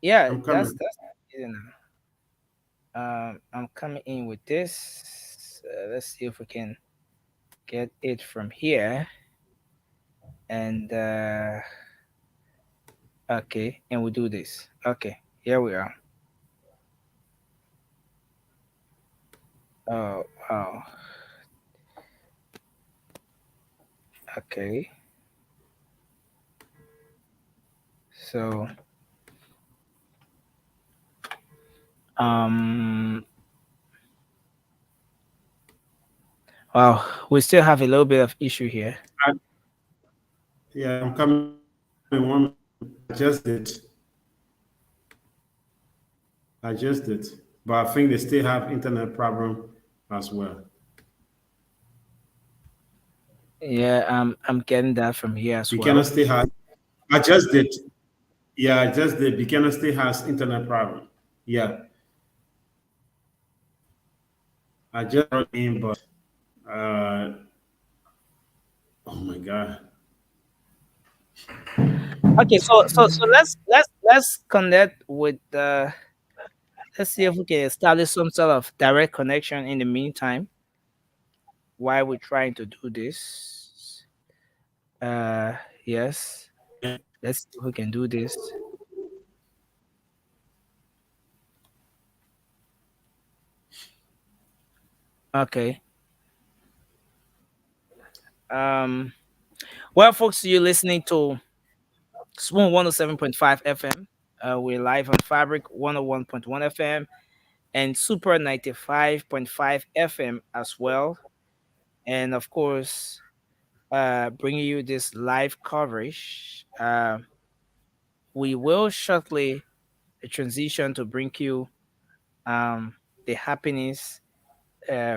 Yeah, I'm that's coming. you know. I'm coming in with this. Let's see if we can get it from here. And okay, and we do this. Okay, here we are. Oh, wow. Okay. So, um, wow, we still have a little bit of issue here. I, yeah, I'm coming one. I just did. I just did. But I think they still have internet problem as well. Yeah, I'm getting that from here as Buchanan well. still has. I just did. Yeah, I just did. Buchanan still has internet problem. Yeah, I just brought in, but uh, oh my god. Okay, so let's connect with let's see if we can establish some sort of direct connection in the meantime while we're trying to do this. Uh, yes. Let's see if we can do this. Okay. Um. Well, folks, you're listening to Spoon 107.5 FM. We're live on Fabric 101.1 FM and Super 95.5 FM as well. And of course, bringing you this live coverage. We will shortly transition to bring you um, the happenings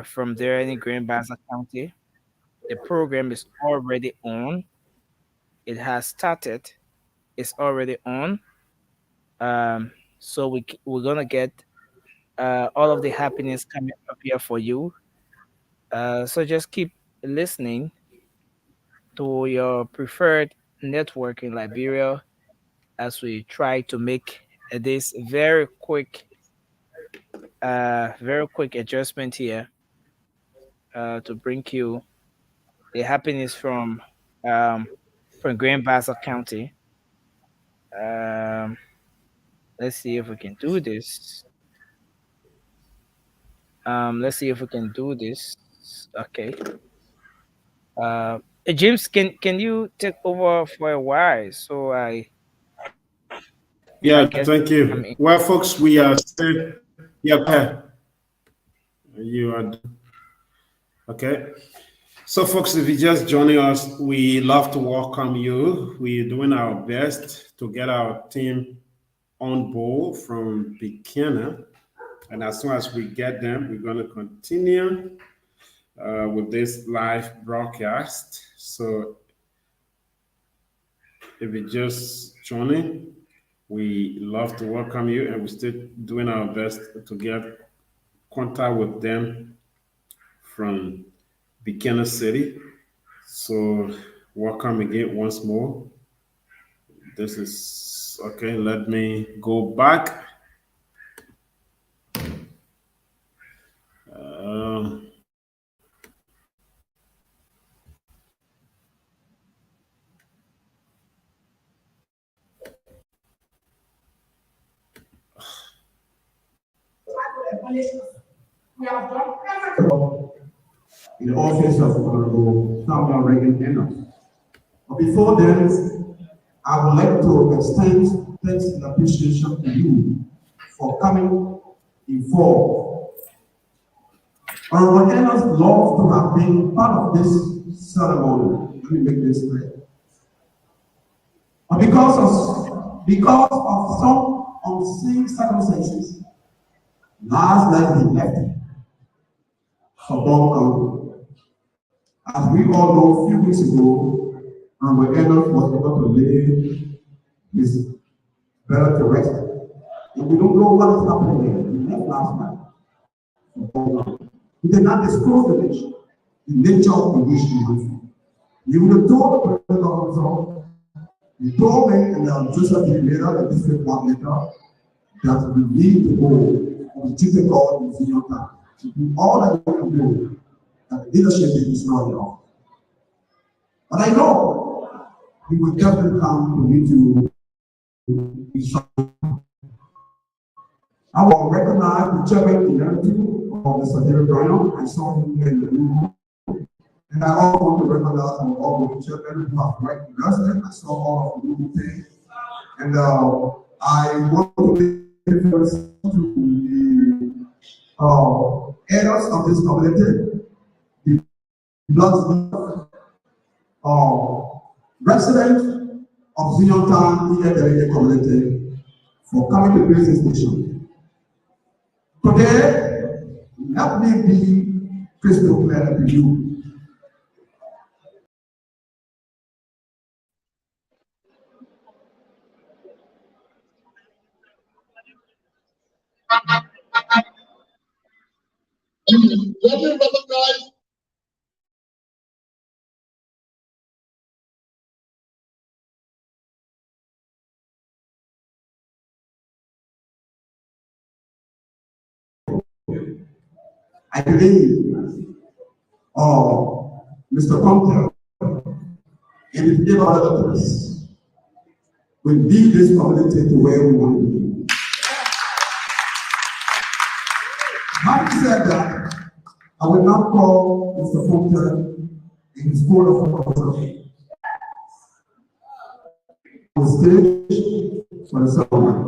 from there in Grand Bassa County. The program is already on. It has started. It's already on. So we're gonna get all of the happiness coming up here for you. So just keep listening to your preferred network in Liberia as we try to make this very quick adjustment here to bring you the happiness um, from Grand Bassa County. Um, let's see if we can do this. Let's see if we can do this. Okay. James, can you take over for a while so I Yeah, get thank I you. mean Well, folks, we are still. Yeah, go ahead. You are okay. So, folks, if you're just joining us, we love to welcome you. We're doing our best to get our team on board from beginner. And as soon as we get them, we're going to continue with this live broadcast. So, if you're just joining, we love to welcome you, and we're still doing our best to get contact with them from Buchanan City. So welcome again once more. This is okay. Let me go back. Uh, in the office of Honorable Samuel Reagan Enoch. But before then, I would like to extend thanks and appreciation to you for coming involved. Honorable Enoch loved to have been part of this ceremony. Let me make this clear. But because of some unseen circumstances, last night he left for Bongo. As we all know, a few weeks ago, Enoch was able to lay his better to rest. And we don't know what is happening there. He left last night for Bongo. He did not disclose the nature of which he went. You would have told the president of himself, he told me, and Joseph later, the district one later, that we need to go on the duty call in senior time to do all that we can do, that the leadership is not enough. But I know he will definitely come to meet you. I will recognize the chairman in of Mr. David Brown. I saw him in the room. And I also want to recognize all the chairmen who have worked with us. I saw all of the room. And I want to give first to the elders of this community, the blood resident of Zion Town here community for coming to this station. Today, let me be crystal clear to you. Let me recognize I believe Mr. Compton and the people of others will lead this community to where we want to be. Having said that, I will now call Mr. Compton in his school of photography on the stage for the ceremony.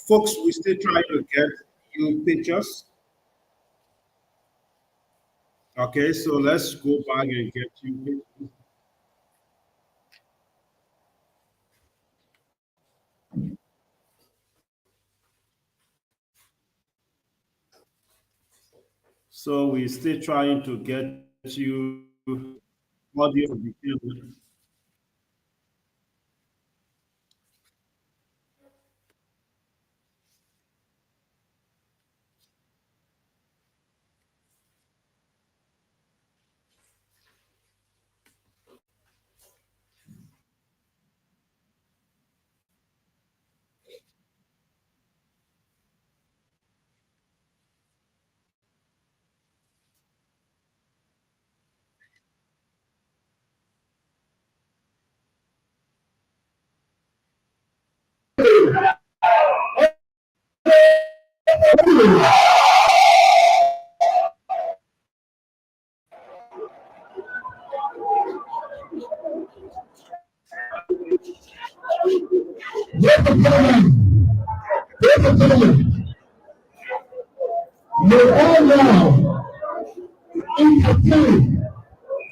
Folks, we still trying to get you pictures. Okay, so let's go back and get you pictures. So we still trying to get you audio to begin with. May all now entertain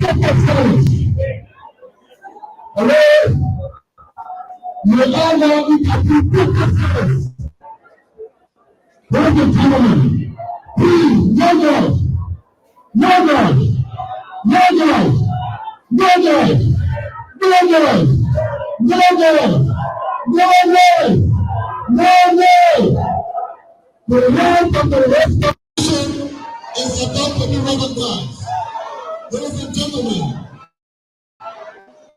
purposes. Hello? May all now entertain purposes. Ladies and gentlemen, please, no noise, no noise, no noise, no noise, no noise, no noise, no noise, no noise. The land of the rest is about to be recognized. Ladies and gentlemen,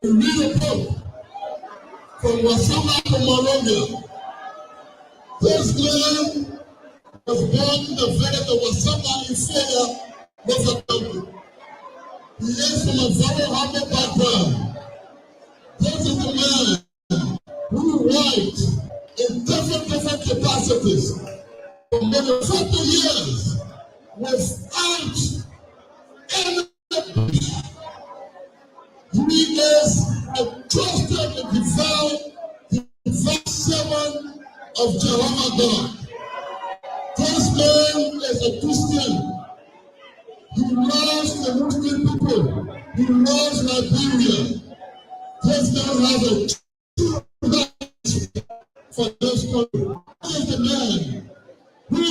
we read a book from Wasama to Monrovia. This man was born in the village of Wasama in Syria, Mozambique. He is from a very humble background. This is the man who writes in different capacities for more than 50 years without any. He is a trusted and devout servant of Jehovah God. This man is a Christian. He loves the Muslim people. He loves Liberia. This man has a true heart for this country. He is the man who,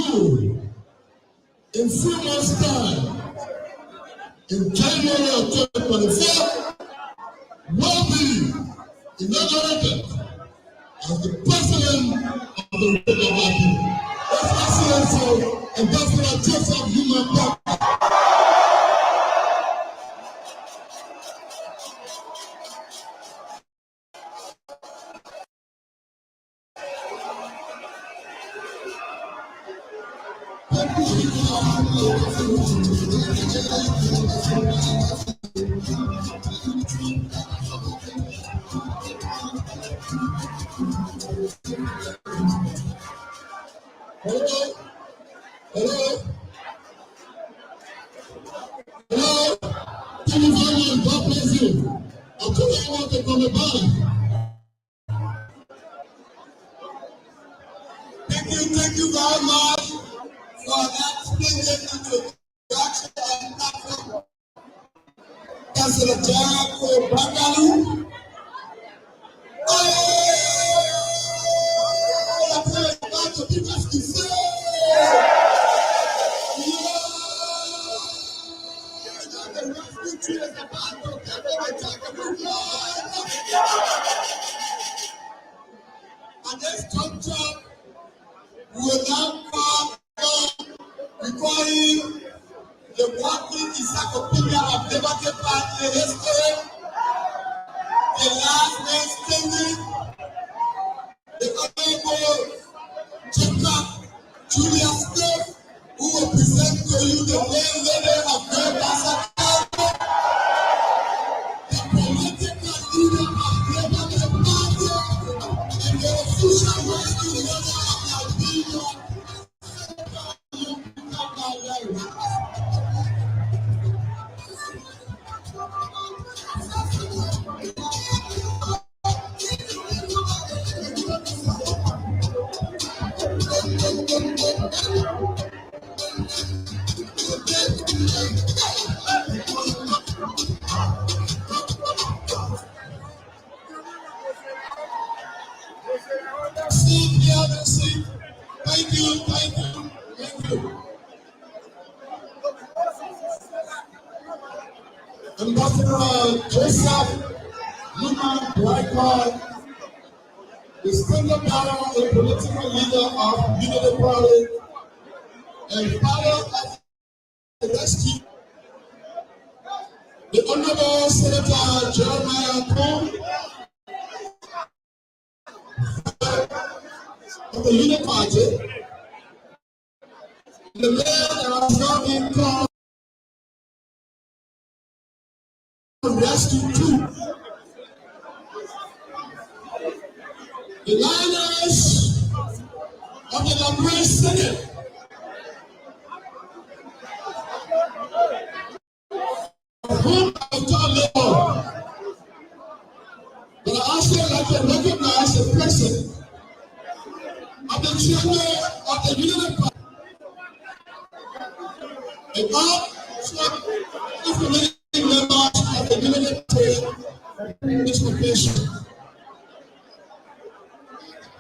in 3 months' time, in January of 2024, will be inaugurated as the president of the Republic of Liberia. His Excellency Ambassador Joseph Human Park. Hello? Hello? Hello? Tell me how God bless you. I told you I want to come back. Thank you very much for that splendid introduction and platform. Councilor Jaco Bagalu. I tell you about to be just to say. At this juncture, we will now call recording the working encyclopedia of Liberty Party history, the last man standing, the Honorable Jacob Julius Smith, who will present to you the main leader of Great Massacre, the political leader of Liberty Party, and the official working leader of Liberia. Thank you, thank you, thank you. Ambassador Joseph Lima Blackard, the standard bearer and political leader of Unity Party and father of the rescue, the Honorable Senator Jeremiah Cole of the Unity Party, the man that has now been called Rescue 2, the leaders of the Liberal Senate, whom I told Lord, but I also like to recognize the president of the chairman of the Unity Party and all implementing members of the Unity Party in this location.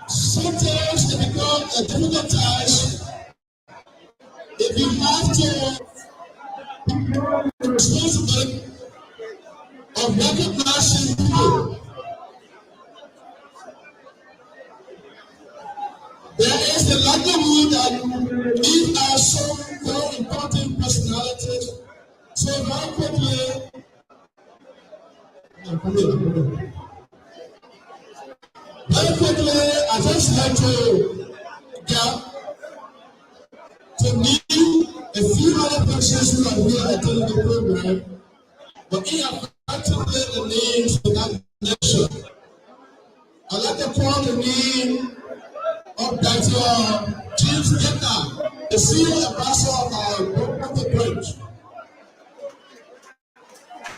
Sometimes it becomes a difficult task if you have to be responsible of recognizing people. There is the likelihood that these are some very important personalities. So very quickly, I just like to get to meet a few other persons who are here attending the program, but in effectively the names of that nation. I'd like to call the name of Dr. James Edna, the CEO ambassador of our Broken Bridge.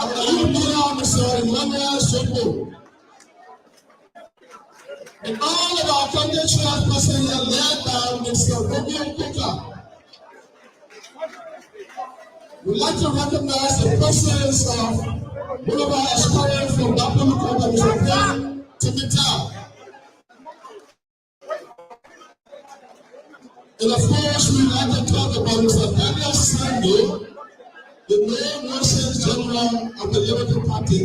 Our youth leader, Mr. Emmanuel Soko, and all of our country chairpersons are led by Mr. Romeo Kuka. We'd like to recognize the presence of one of our aspirants from Dr. Mukoka, Mr. Ken Timita. And of course, we'd like to talk about Mr. Daniel Sando, the main Nations General of the Liberty Party.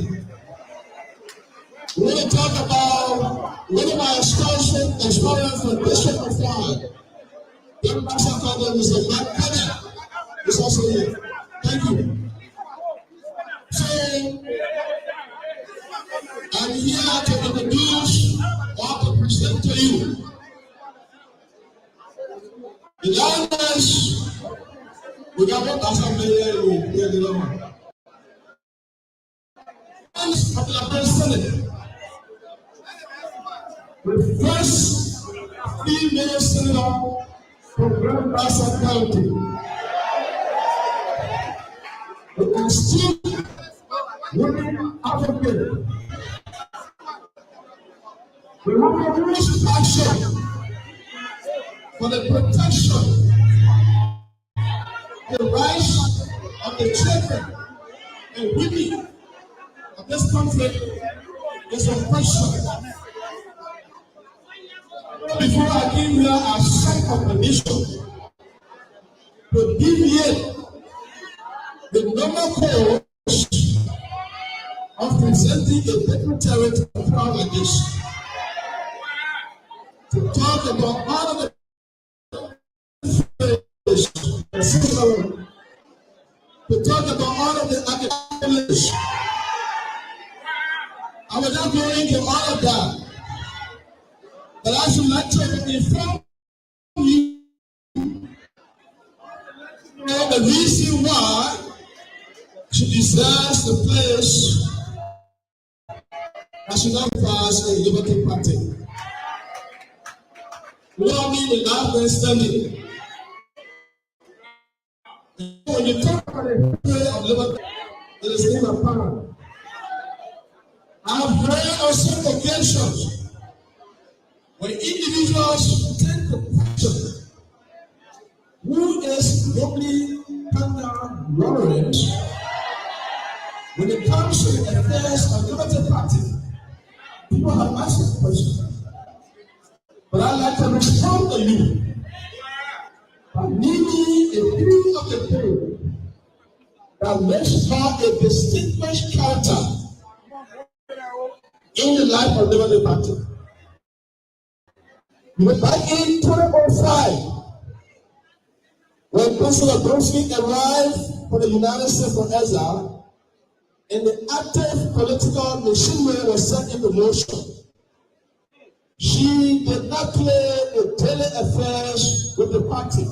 We want to talk about one of our aspirants from District of 5. The ambassador, Mr. Mark Penner, is also here. Thank you. So, I'm here to introduce or to present to you the youngest we got what assembly of the Presidency, the first female senator from Grand Bassa County. The astute women advocate. We have a rich passion for the protection, the rights of the children and women of this country is a question. Before I came here, I set a condition to deviate the normal course of presenting a dignitary to a crowd like this, to talk about all of the to talk about all of the academics. I will not go into all of that, but I should like to inform you the reason why she deserves the place as she now pass a Liberty Party. We all need a life understanding. When you talk about the history of Liberty, it is in a power. I have heard on some occasions when individuals take the question, who is Robley Panda Lawrence when it comes to the affairs of Liberty Party? People have asked the question, but I'd like to respond to you but needing a period of the period that makes her a distinguished character in the life of Liberty Party. Back in 2005, when President Bronsky arrived for the United States for exile, and the active political machinery was set into motion, she did not play the daily affairs with the party,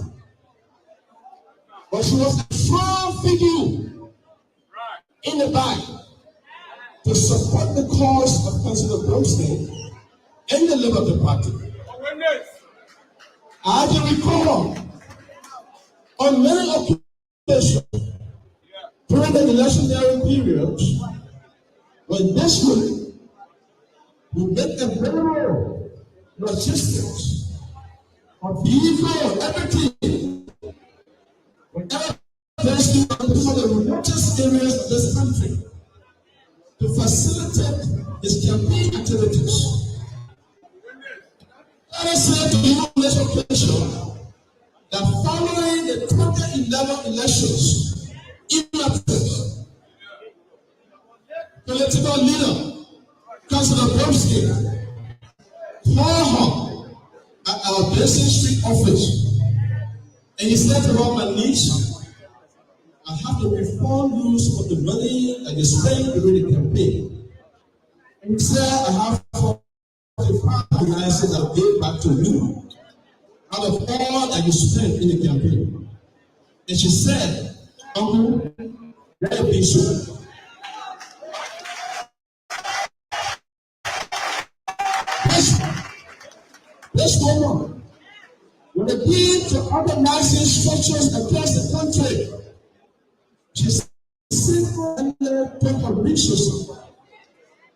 but she was a strong figure in the back to support the cause of President Bronsky and the Liberty Party. I can recall on many occasions during the electionary period when this group will make available logistics of vehicle, everything, whenever there's to the remotest areas of this country to facilitate his campaign activities. Let us say to you on this occasion that following the 2011 elections, inactive political leader, Councillor Bromsky, called her at our Blessing Street office, and he said to her, my niece, I have to refund you some of the money that you spent during the campaign. And he said, I have 45 licenses that gave back to you out of all that you spent in the campaign. And she said, Uncle, let it be so. This woman, when it came to organizing structures across the country, she single-handedly took her resources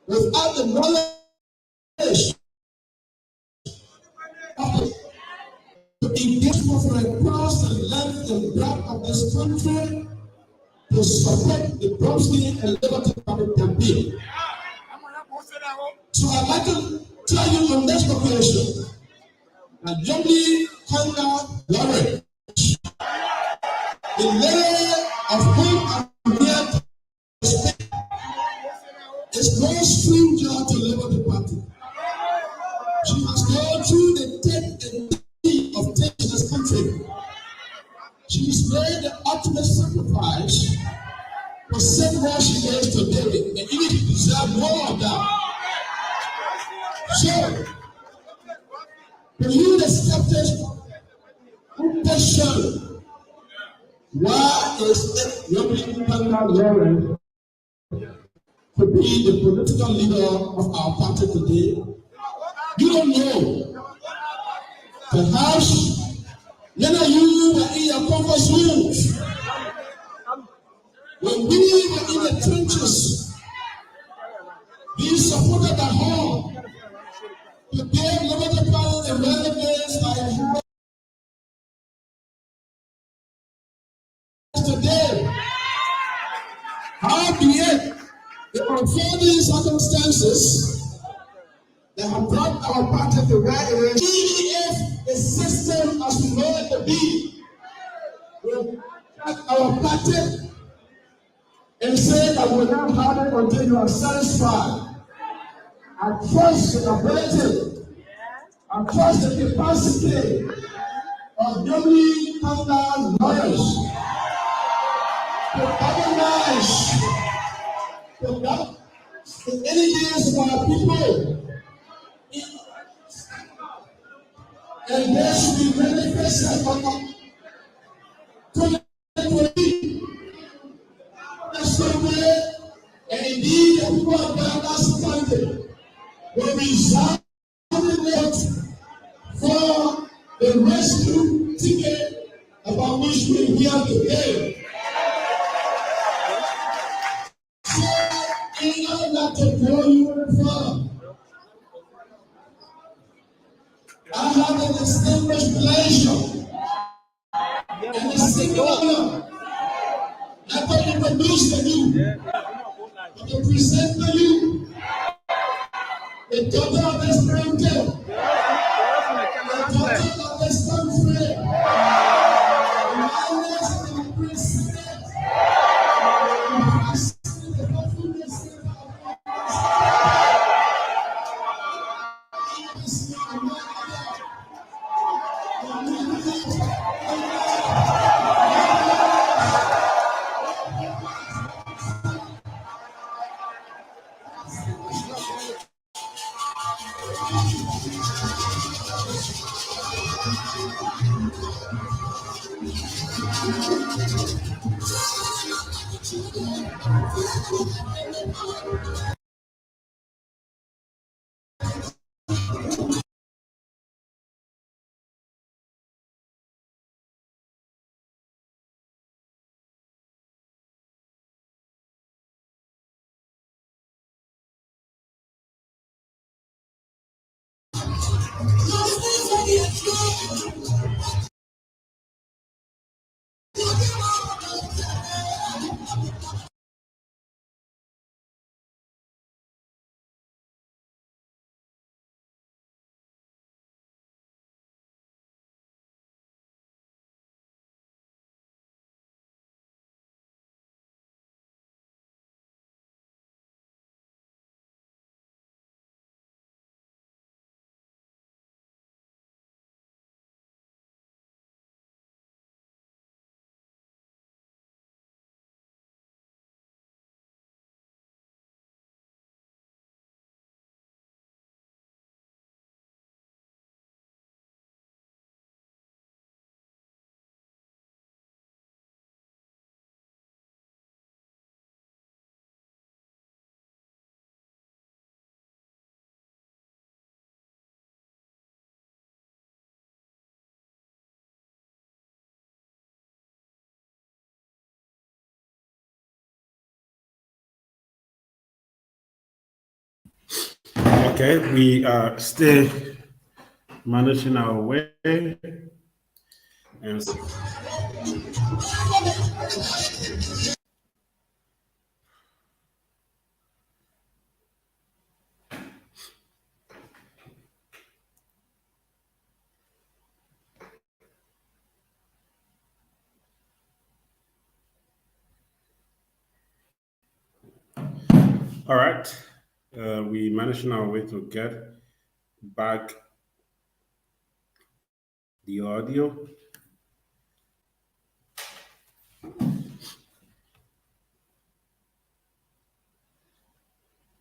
without the knowledge to engage with across the length and breadth of this country to support the Bromsky and Liberty Party campaign. So I'd like to tell you on this occasion that Yomli Kanga Lawrence, the lady of whom I'm here to speak, is no stranger to Liberty Party. She has gone through the death and deed of taking this country. She has made the ultimate sacrifice to set where she is today, and even to deserve more of that. So, for you the skeptics who question why is it Yomli Kanga Lawrence to be the political leader of our party today, you don't know. Perhaps many of you were in your comfort zones when we were in the trenches, being supported at home to give Liberty Party the relevance like today. Howbeit, the unfolding circumstances that have brought our party to where it is, even if the system as we know it to be will take our party and say that we're not have it until you are satisfied. I trust the ability, I trust the capacity of Yomli Kanga lawyers to organize the energies of our people, and there should be manifested on 2020. That's the way, and indeed, the people of Ghana Sunday will be sounding for the rescue ticket about which we hear today. In order not to go you further, I have the distinguished pleasure and the single honor not to introduce to you, but to present to you the daughter of this mountain, the daughter of this country, Okay, we are still managing our way. And all right, we managing our way to get back the audio.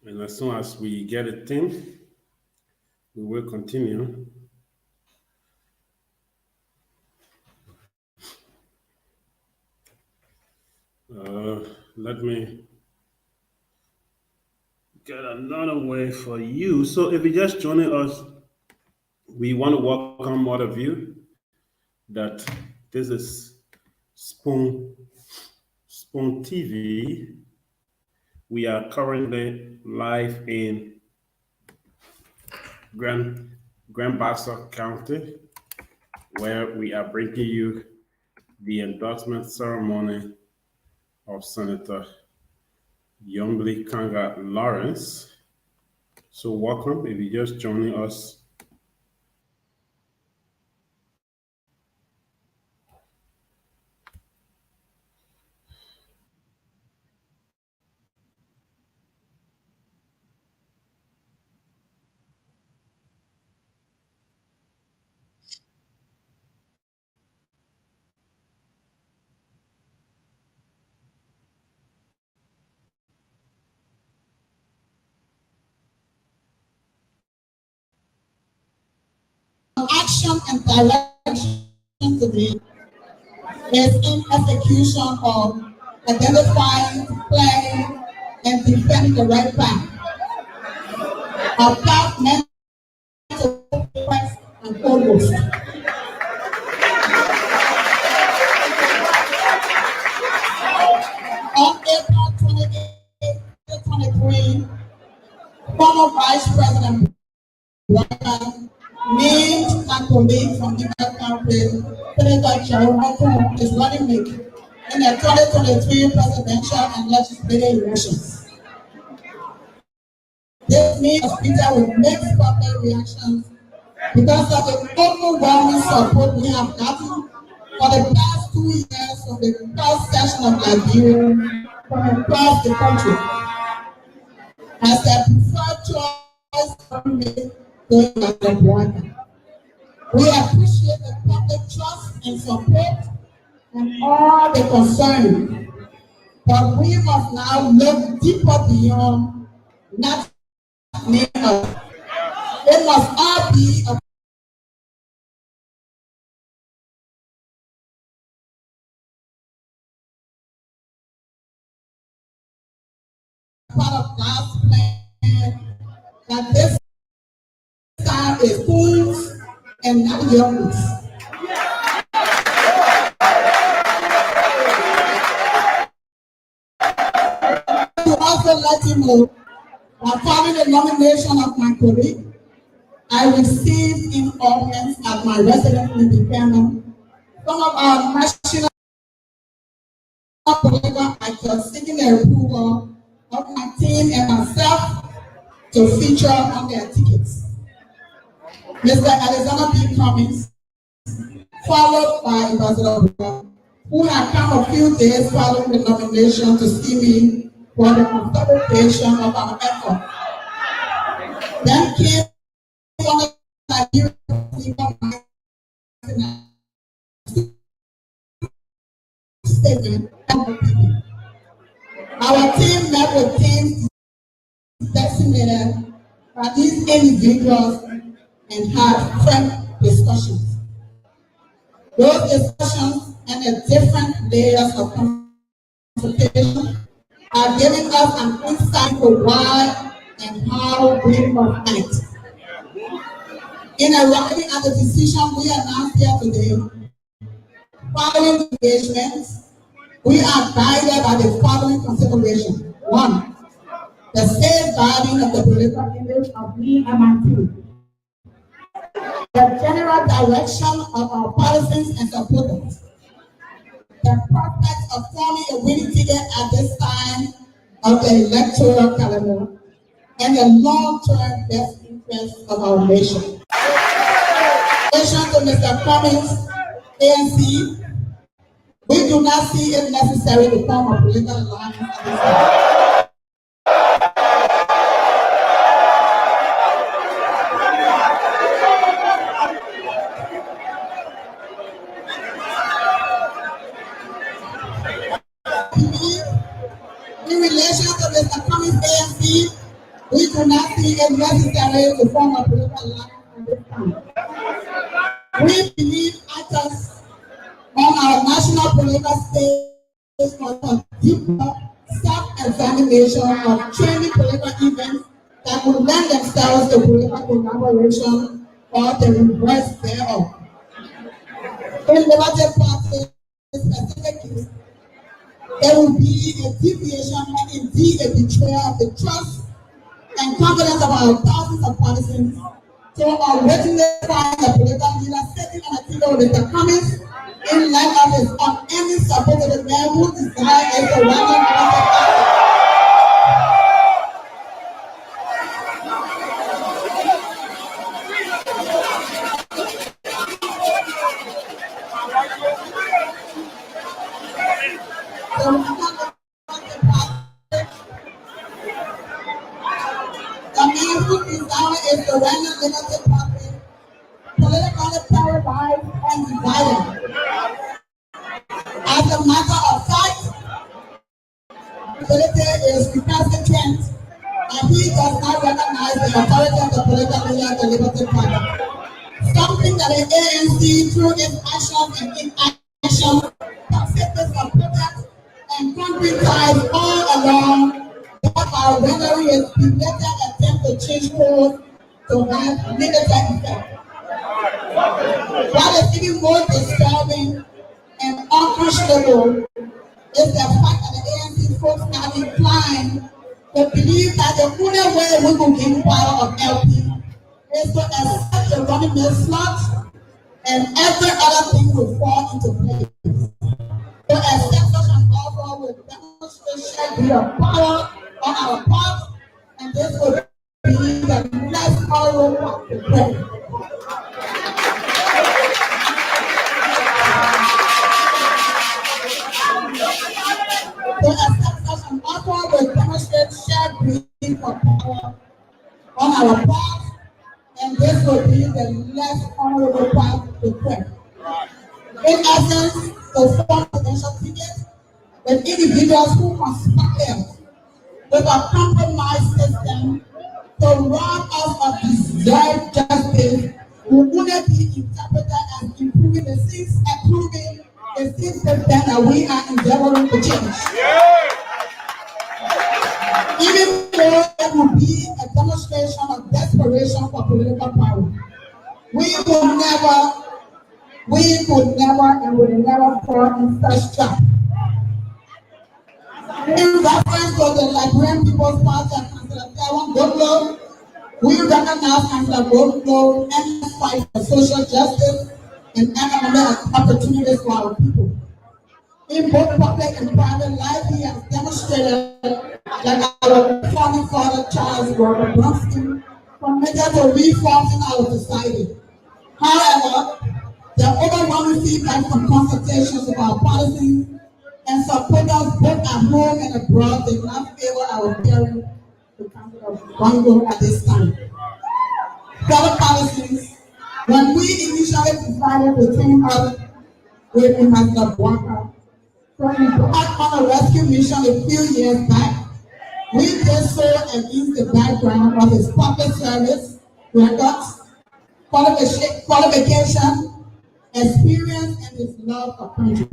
And as soon as we get it in, we will continue. Let me get another way for you. So if you're just joining us, we want to welcome all of you that this is Spoon TV. We are currently live in Grand Bassa County, where we are bringing you the endorsement ceremony of Senator Yombly Kanga Lawrence. So welcome if you're just joining us. Action and direction today is in execution of identifying, playing, and defending the right path. Our path meant to first and foremost. On April 28, 2023, former Vice President named and colleague from the country, Senator Jerome is running mate in the 2023 presidential and legislative elections. This means Peter will make public reactions because of the overwhelming support we have gotten for the past 2 years of the first session of Liberia from across the country. As a preferred choice for me, we appreciate the public in support and all the concern. But we must now look deeper beyond not name of. It must all be a part of God's plan that this time is fools and not youngs. To also let you know that following the nomination of my colleague, I received in audience at my residence in Buchanan some of our national political actors seeking the approval of my team and myself to feature on their tickets. Mr. Alexander B. Cummings, followed by Ambassador Brown, who had come a few days following the nomination to see me for the consolidation of our effort. Then came one of the statement. Our team met with teams designated by these individuals and had frank discussions. Those discussions and the different layers of consultation are giving us an insight to why and how we must act. In arriving at the decision we announced here today, following engagements, we are guided by the following consideration. One, the safeguarding of the political image of me and my team. The general direction of our policies and supporters. The prospect of forming a winning ticket at this time of the electoral calendar and the long-term best interests of our nation. In relation to Mr. Cummings, ANC, we do not see it necessary to form a political alliance at this time. In relation to Mr. Cummings' ANC, we do not see it necessary to form a political alliance at this time. We believe actors on our national political stage for a deeper self-examination of training political events that would lend themselves to political collaboration or the reverse thereof. In Liberty Party specifically, there will be a deviation and indeed a betrayal of the trust and confidence of our thousands of partisans. So originally find a political leader sitting on a table with the Cummings in light of his on any support of the man who designed as a running party. The man who designed is the random limited party, politically paralyzed and divided. As a matter of fact, Ability is recalcitrant and he does not recognize the authority of the political leader of the Liberty Party. Something that the ANC, through its actions and inaction, consistent of protest and concretize all along, thereby rendering its belated attempt to change course to have negative effect. What is even more disturbing and unconscionable is the fact that the ANC folks are inclined to believe that the only way we will gain power of LP is to accept the running mate slot and every other thing will fall into place. To accept such an offer will demonstrate degree of power on our part, and this will be the last power of the break. To accept such an offer will demonstrate shared greed for power on our part, and this will be the less honorable path to take. In essence, to form potential tickets with individuals who conspire with a compromised system to rob us of deserved justice will only be interpreted as improving the system that we are endeavoring to change. Even though it will be a demonstration of desperation for political power, we could never and will never fall in such trap. In reference to the Liberian People's Party and Councillor Taiwan Goodlow, we recognize Councillor Goodlow's endless fight for social justice and economic opportunities for our people. In both public and private life, he has demonstrated that our founding father Charles Robert Brunson committed to reforming our society. However, the overwhelming feedback from consultations of our policies and supporters both at home and abroad did not favor our appearing to Council of Bongo at this time. Fellow policies, when we initially decided to team up with Ambassador Blanca to embark on a rescue mission a few years back, we did so against the background of his public service records, qualification, experience, and his love for country.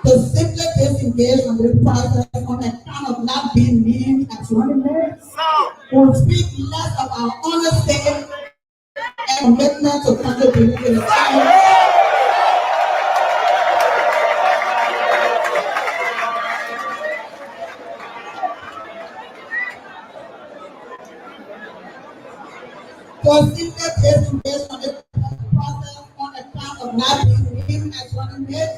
To simply disengage from this process on account of not being named as running mates will speak less of our honesty and commitment to contributing to the change. To simply disengage from this process on account of not being named as running mates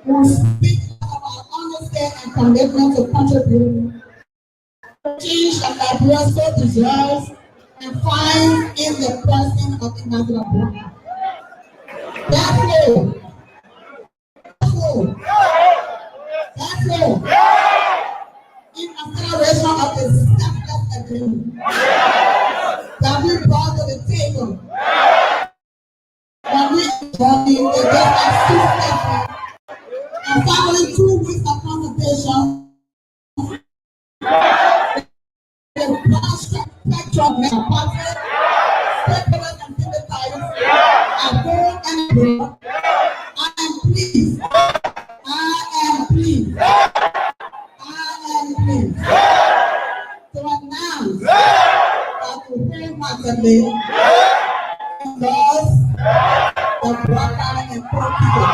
will speak of our honesty and commitment to contributing to change that Liberia so deserves and finds in the person of Ambassador Blanca. Therefore, in acceleration of the selfless agreement that we brought to the table, when we joined the just as and following 2 weeks of consultation, the broad spectrum of parties, stakeholders and sympathizers at home and abroad, I am pleased to announce that we wholeheartedly endorse the Blanca and Poor people.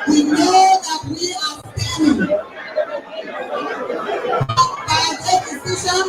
We know that we are standing by this decision.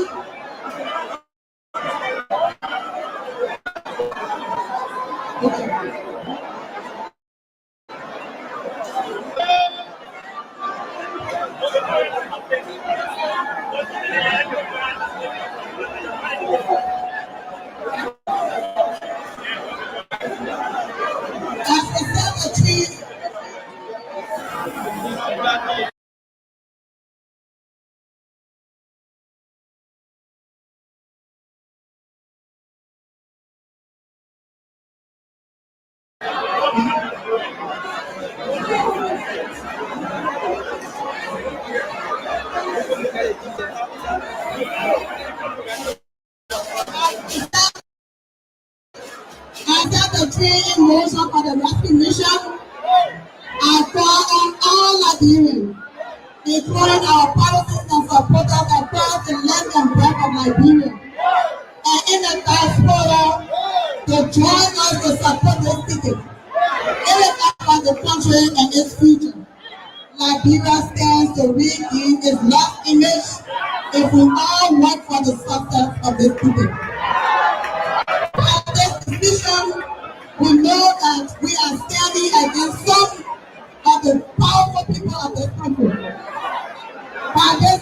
I set the train in motion for the rescue at the country and its future. Liberia stands to regain its lost image if we all work for the success of this people. By this decision, we know that we are standing against some of the powerful people of this country. By this,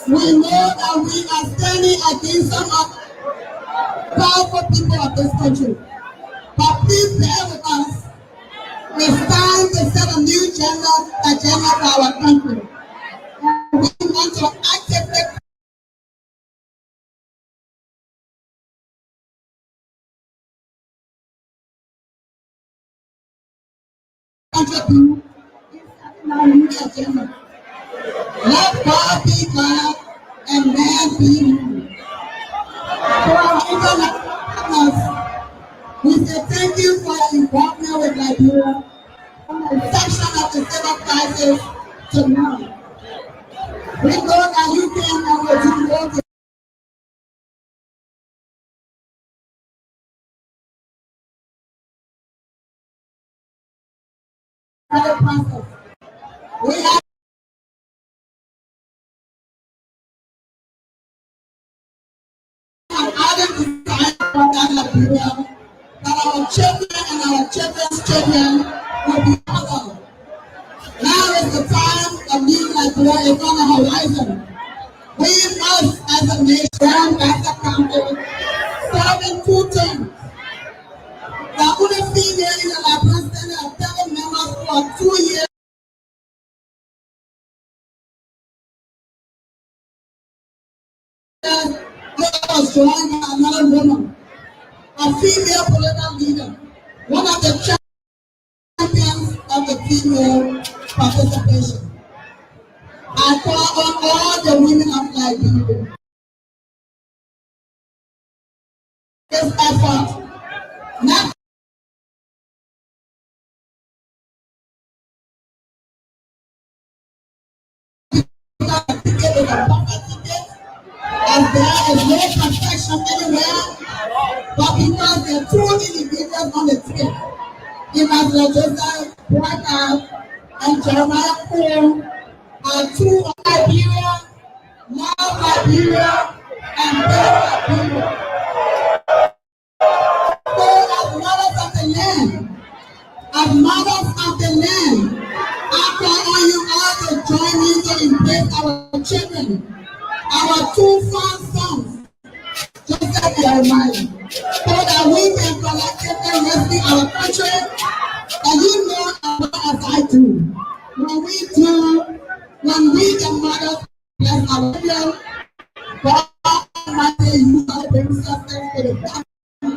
we know that we are standing against some of the powerful people of this country. But please bear with us. It's time to set a new agenda for our country. And we want to actively contribute in our new agenda. Let God be God and man be man. To our international partners, we say thank you for your involvement with Liberia from the inception of the civil crisis to now. We know that you can and will do more to the process. We have an ardent desire for that Liberia, that our children and our children's children will be honored. Now is the time of new Liberia is on the horizon. We must, as a nation, as a country, serve in 2 terms. The only female in the Liberia Senate are 7 members for 2 years. Was joined by another woman, a female political leader, one of the champions of the female participation. I call on all the women of Liberia. This effort, not because the ticket is a buffer ticket, as there is no protection anywhere, but because there are 2 individuals on the ticket. Emmanuel Joseph Whitehouse and Jeremiah Cole are 2 of Liberia, love Liberia, and build Liberia. So as mothers of the land, as mothers of the land, I call on you all to join me to embrace our children, our 2 fond sons, Joseph and Jeremiah, so that we can collectively rescue our country. And you know as well as I do, when we the mothers bless our children, God Almighty usually brings success to the family.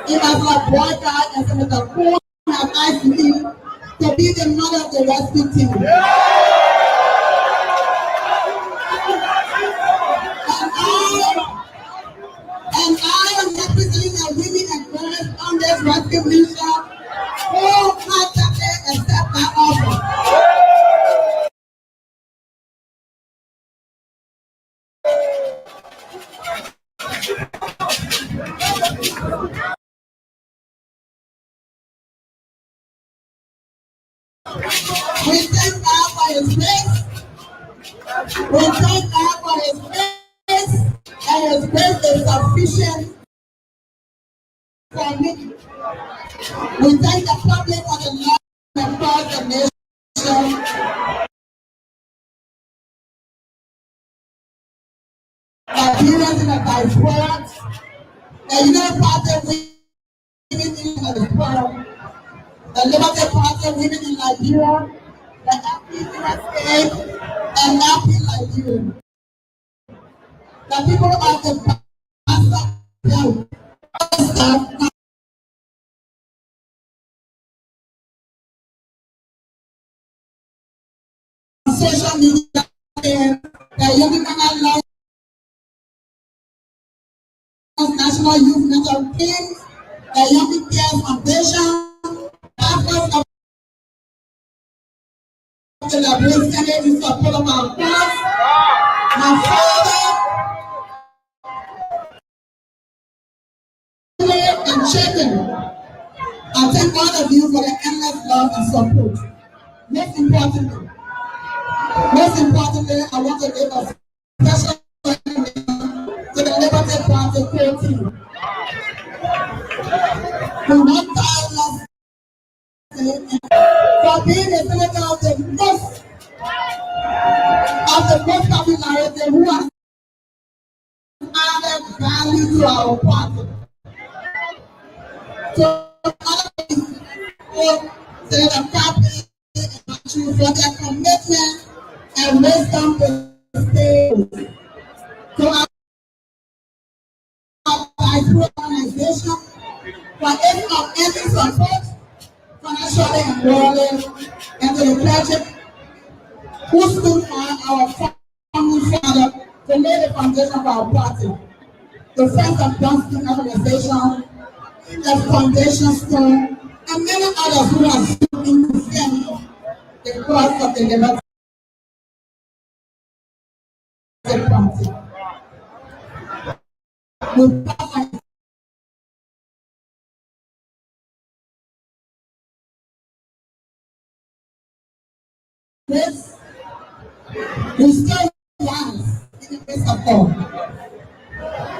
It has like boycott and Senator Cole have asked me to be the mother of the rescue team. And I am representing the women and girls on this rescue mission who contacted and accept my offer. We thank God for His grace. We thank God for His grace, and His grace is sufficient for me. We thank the public for the love across the nation. Nigerians in the diaspora, the United Party women in the diaspora, the Liberty Party women in Nigeria, the LP USA, and LP Nigeria. The people of the pastor, social media, the Young Alliance, National Youth Network Team, the Young Care Foundation, members of the Liberation Senate in support of our cause, my father, and children. I thank all of you for the endless love and support. Most importantly, I want to give a special recognition to the Liberty Party core team who worked tirelessly for being a senator of the most popularity who has added value to our party. So Senator Kapi and Machu for their commitment and wisdom to stay to our organization for any support financially and morally, and to the clergy who stood by our family father to lay the foundation for our party. The Friends of Dunstan organization, the Foundation Stone, and many others who have stood in defense the cause of the Democratic Party. We pass this, we still rise in the face of God.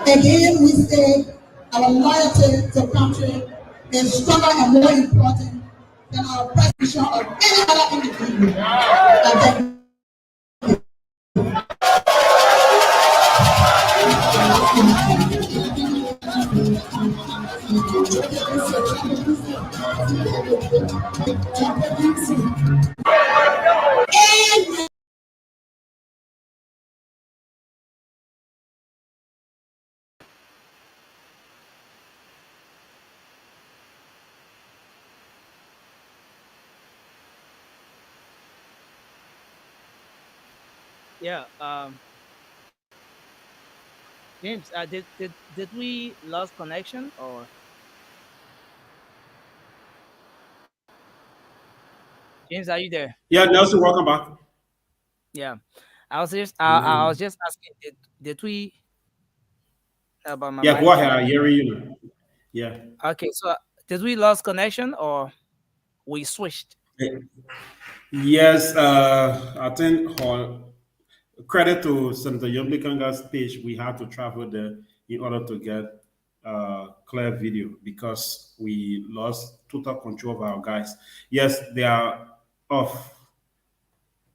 Again, we say our loyalty to country is stronger and more important than our perception of any other individual. And thank you. Yeah. James, did we lost connection or James? Are you there? Yeah, Nelson, welcome back. Yeah. I Yeah, was just asking, did we about my yeah, go mic? ahead. I hear you now. Yeah. Okay, so did we lost connection or we switched? Yes, I think credit to Senator Yomli Kanga's page, we had to travel there in order to get clear video because we lost total control of our guys. Yes, they are off.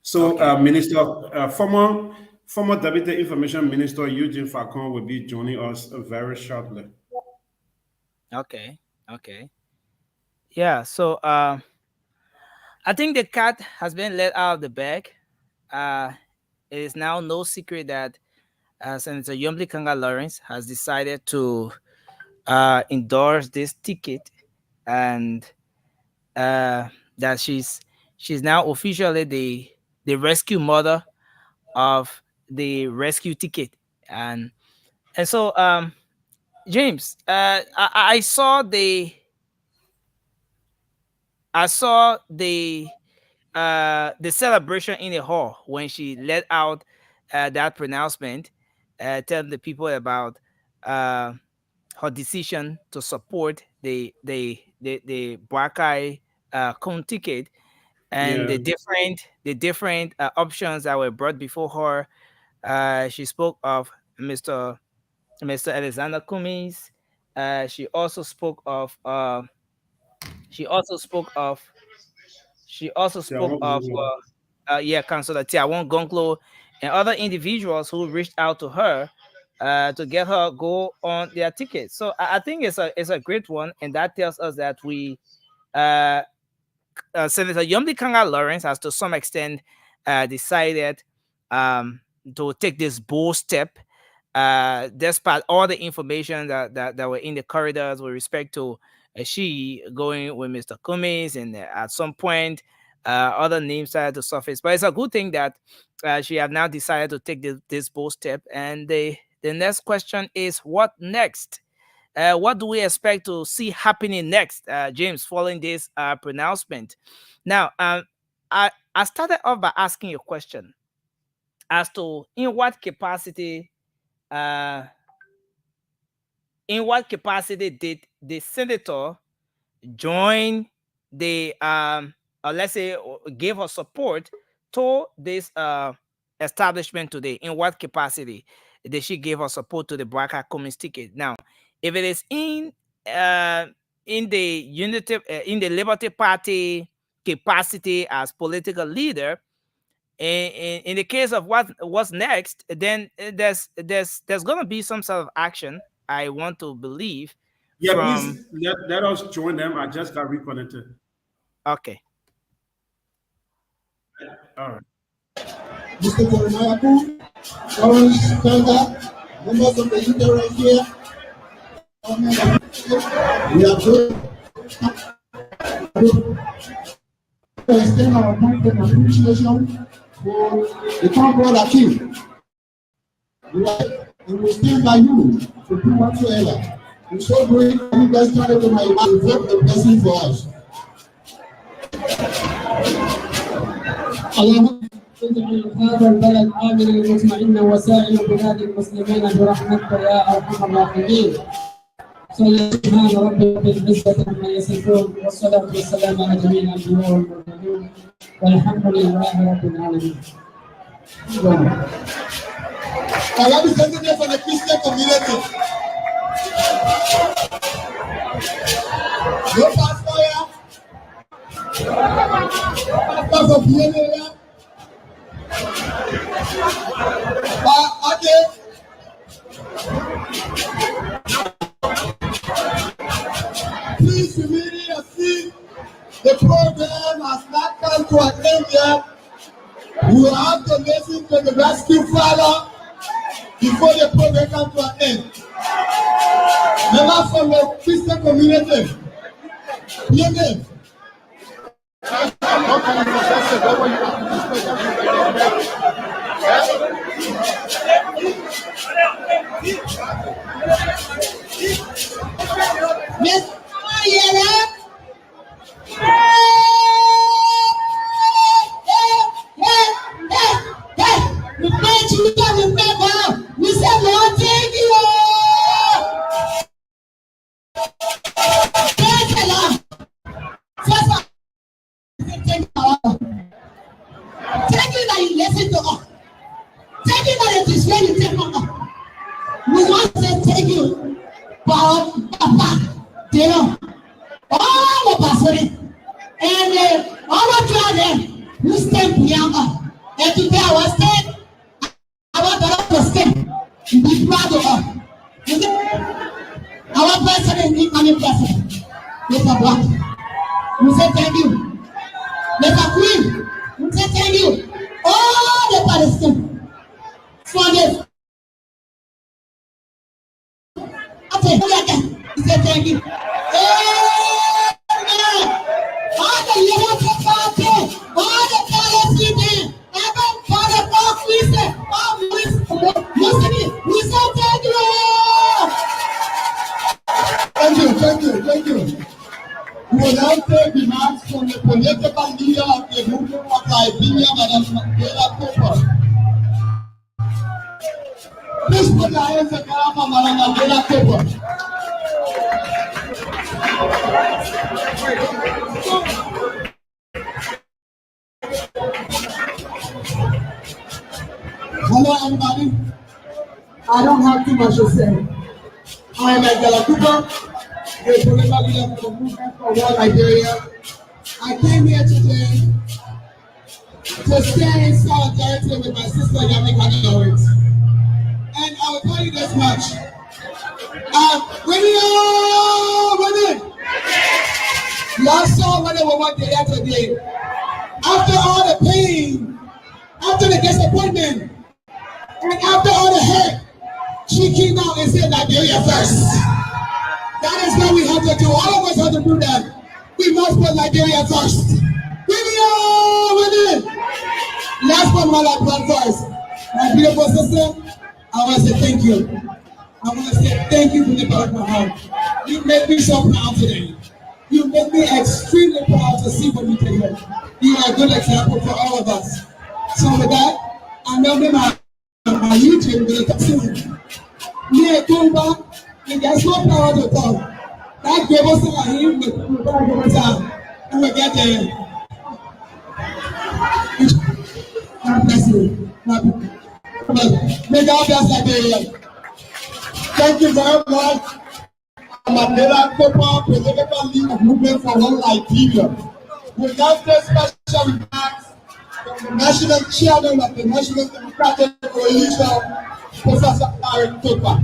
So, Okay. former Deputy Information Minister Eugene Falcon will be joining us very shortly. Okay. Okay. Yeah. So I think the cat has been let out of the bag. Uh, it is now no secret that Senator Yomli Kanga Lawrence has decided to endorse this ticket, and uh, that she's now officially the rescue mother of the rescue ticket, and so James, I saw the celebration in the hall when she let out that pronouncement, telling the people about uh, her decision to support the Brakai Kun ticket and Yeah, the different options that were brought before her. She spoke of Mr. Alexander Cummings. She also spoke of she also spoke of she also yeah, spoke of yeah, Councillor Tiawon Gonklo and other individuals who reached out to her to get her go on their ticket. So I think it's a great one, and that tells us that we uh, Senator Yomdi Kanga Lawrence has to some extent decided to take this bold step, despite all the information that were in the corridors with respect to she going with Mr. Cummings, and at some point other names started to surface. But it's a good thing that she have now decided to take this bold step. And the next question is, what next? What do we expect to see happening next, James, following this pronouncement? Now, I started off by asking you a question as to uh, in what capacity did the senator join the or let's say give her support to this establishment today? In what capacity did she give her support to the Baraka Cummings ticket? Now, if it is in the Liberty Party capacity as political leader, in the case of what's next, then there's going to be some sort of action, I want to believe. Yeah, please let us join them. I just got reconnected. Okay. All right. Mr. Jeremiah, Lawrence Kanga, members of the union right here. We are good. To extend our thanks and appreciation for the concord achieved. And we stand by you to do whatsoever. I'm so grateful you guys started with my life. Vote the blessing for us. هذا البلد آمنا مطمئنا وسائر بلاد المسلمين برحمتك يا أرحم الراحمين. سبحان ربك بالعزة عما يصفون والصلاة والسلام على جميع الأنبياء والمرسلين والحمد لله رب العالمين. I love you sending for the Christian community. Your pastor here. Pastor of the okay. Please immediately see the program has not come to an end yet. We will have to listen to the rescue father before the program comes to an end. Members from the Christian community, your name. Miss Ayala. We pray to you, remember. We said, Lord, thank you. Thank you, Lord. First of all, thank you, Lord. Thank you that you listen to us. Thank you that it is when you take us. We want to say thank you for our Papa, Dino, all of us, and all of you there who stand behind us. And today I was saying, I want the Lord to stand and be proud of us. Our president, incoming president, Mr. Black, we say thank you. Mr. Queen, we say thank you. All the Palestinians for this. Okay, we say thank you. All the Liberty Party, all the Palestinians, everybody, all Christians, all Muslims, we say thank you. Thank you. We will now take remarks from the political leader of the movement of Liberia, Madam Mandela Cooper. Please put your hands together for Madam Mandela Cooper. Hello, everybody. I don't have too much to say. I am Mandela Cooper, the political leader for the movement for World Liberia. I came here today to stand in solidarity with my sister Yamika Lawrence. And I will tell you this much. Women! Y'all saw when they were working there today. After all the pain, after the disappointment, and after all the hurt, she came out and said Liberia first. That is what we have to do. All of us have to do that. We must put Liberia first. Women! Let's put my Liberia first. My beautiful sister, I want to say thank you. I want to say thank you from the bottom of my heart. You make me so proud today. You make me extremely proud to see what you did here. You are a good example for all of us. So with that, I know my YouTube will come soon. Me and Kumba, and there's no power to talk. That gave us a him and we get there. May God bless that. Thank you very much. Mandela Copa political leader movement for one Liberia. We now take special remarks from the national chairman of the National Democratic Coalition, Professor Aaron Copa.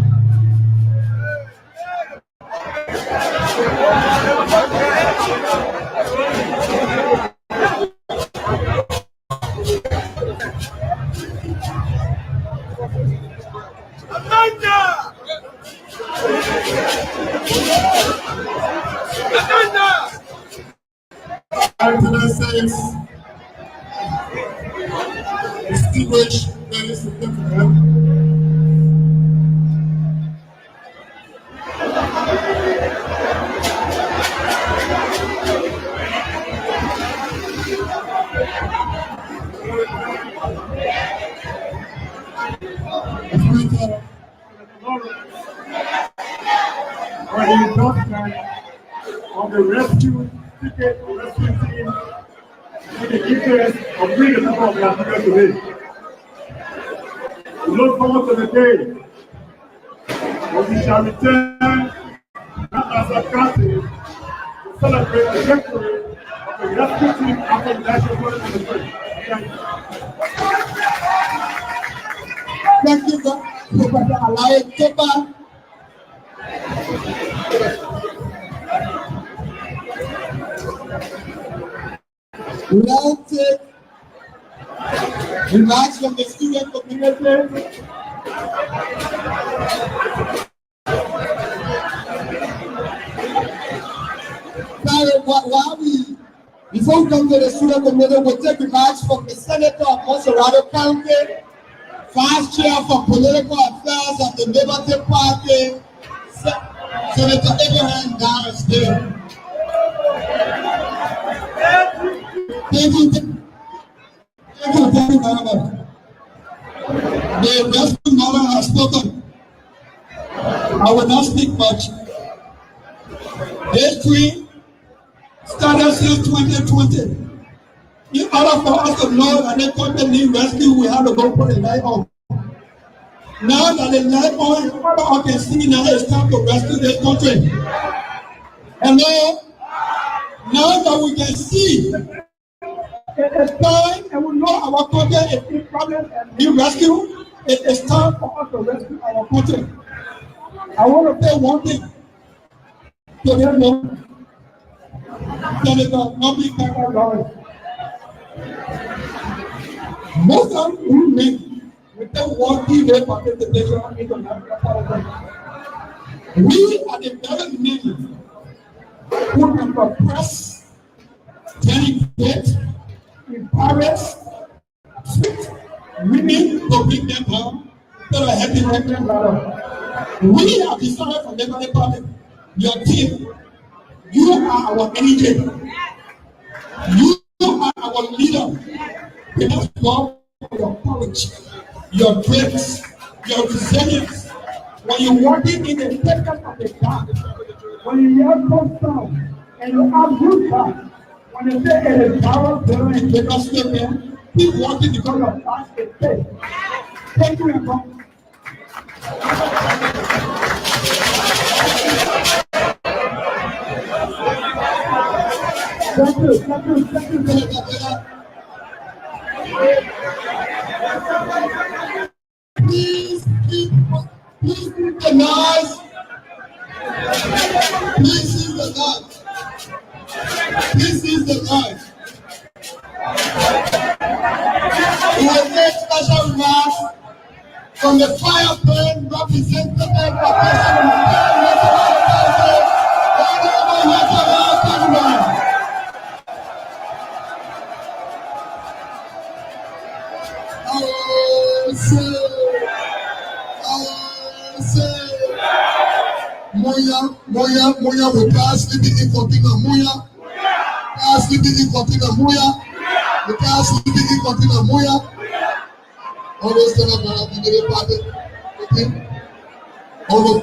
Distinguished ladies and gentlemen, for the induction of the rescue ticket rescue team in the interest of freedom of Liberia today. We look forward to the day when we shall return as a country to celebrate the victory of the rescue team after the national celebration. Thank you, Professor Alain Kepa. We now take remarks from the student community. Before we come to the student community, we'll take remarks from the Senator of Monserrado County, Vice Chair for Political Affairs of the Liberty Party, Senator Abraham Darrell. Thank you very much. The rescue mother has spoken. I will not speak much. History started since 2020. In order for us to know that the country needs rescue, we have to go put the light on. Now that the light on, all can see now it's time to rescue this country. And now that we can see it's time and we know our country is in problem and need rescue, it is time for us to rescue our country. I want to say one thing to them, Senator Nobby Kaka Lawrence. Most of you men with the working their participation in the national politics. We are the very men who can suppress, delegate, embarrass, women to bring them home instead of helping them down. We have decided for the Party, your team, you are our energy. You are our leader. We must go for your courage, your grace, your resilience. When you're walking in the second of the dark, when you hear those sounds and you have good time, when you say it is power, better, and better statement, keep walking because of that is faith. Thank you, everyone. Thank you. Please keep the noise. Please keep the noise. Please keep the noise. We will make special remarks from the fire burn representative of Moya, we pass living in Cortina Moya. Pass living in Cortina Moya. We pass living in Cortina Moya. Always tell them that I'm the party. Okay? Always.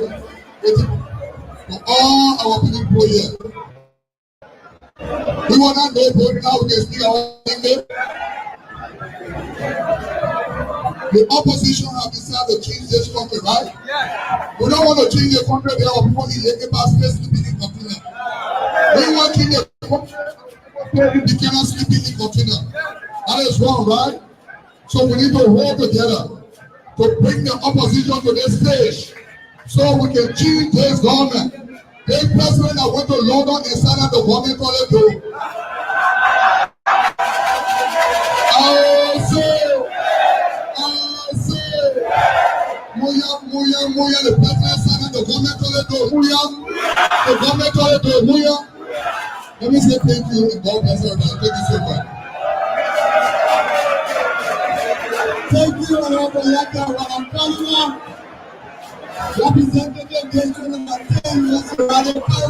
for all our people here. We want to know both now we can speak our language. The opposition have decided to change this country, right? Yeah. We don't want to change the country. There are people in the basket sleeping in container. We want to change the country. They cannot sleep in container. That is wrong, right? So we need to work together to bring the opposition to this stage so we can change this government. The president that went to London and signed out the government toilet bill. Muya, the president signed out the government toilet bill. Muya, the government toilet bill. Muya. Let me say thank you and God bless everybody. Thank you so much. Thank you, Honorable Yaka Wanampana, Representative District number 10, Mr. Radical.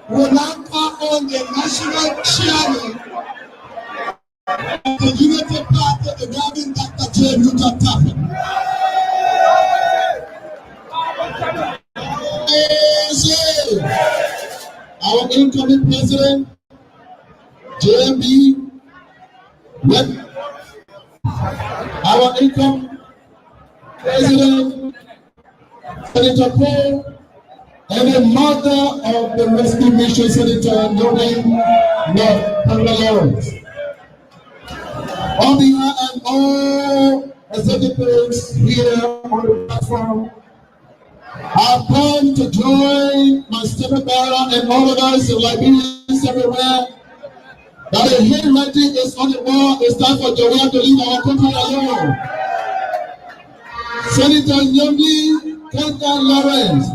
Will now call on the national chairman of the Unity Party, the Reverend Dr. J. Luther Tappan. Our incoming president, JMB, our incoming president, Senator Paul, and the mother of the rescue mission, Senator Lawrence. On behalf of all executives here on the platform, I've come to join my stepper brother and all of us in Liberians everywhere. That the handwriting is on the wall. It's time for Joanne to leave our country alone. Senator Nyomli Kenta Lawrence,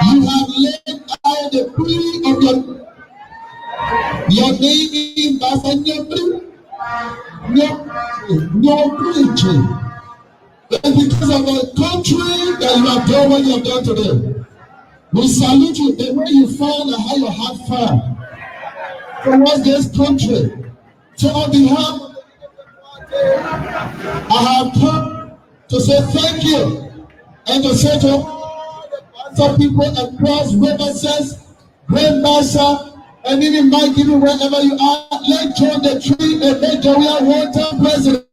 you have laid out the plea of your name in Basanyomli. No preaching. It's because of the country that you have done what you have done today. We salute you the way you found and how you have found towards this country. So on behalf, I have come to say thank you and to say to all the people across Riverside, Grand Bassa, and even Mike, even wherever you are, let's join the tree and make Joria one-time president.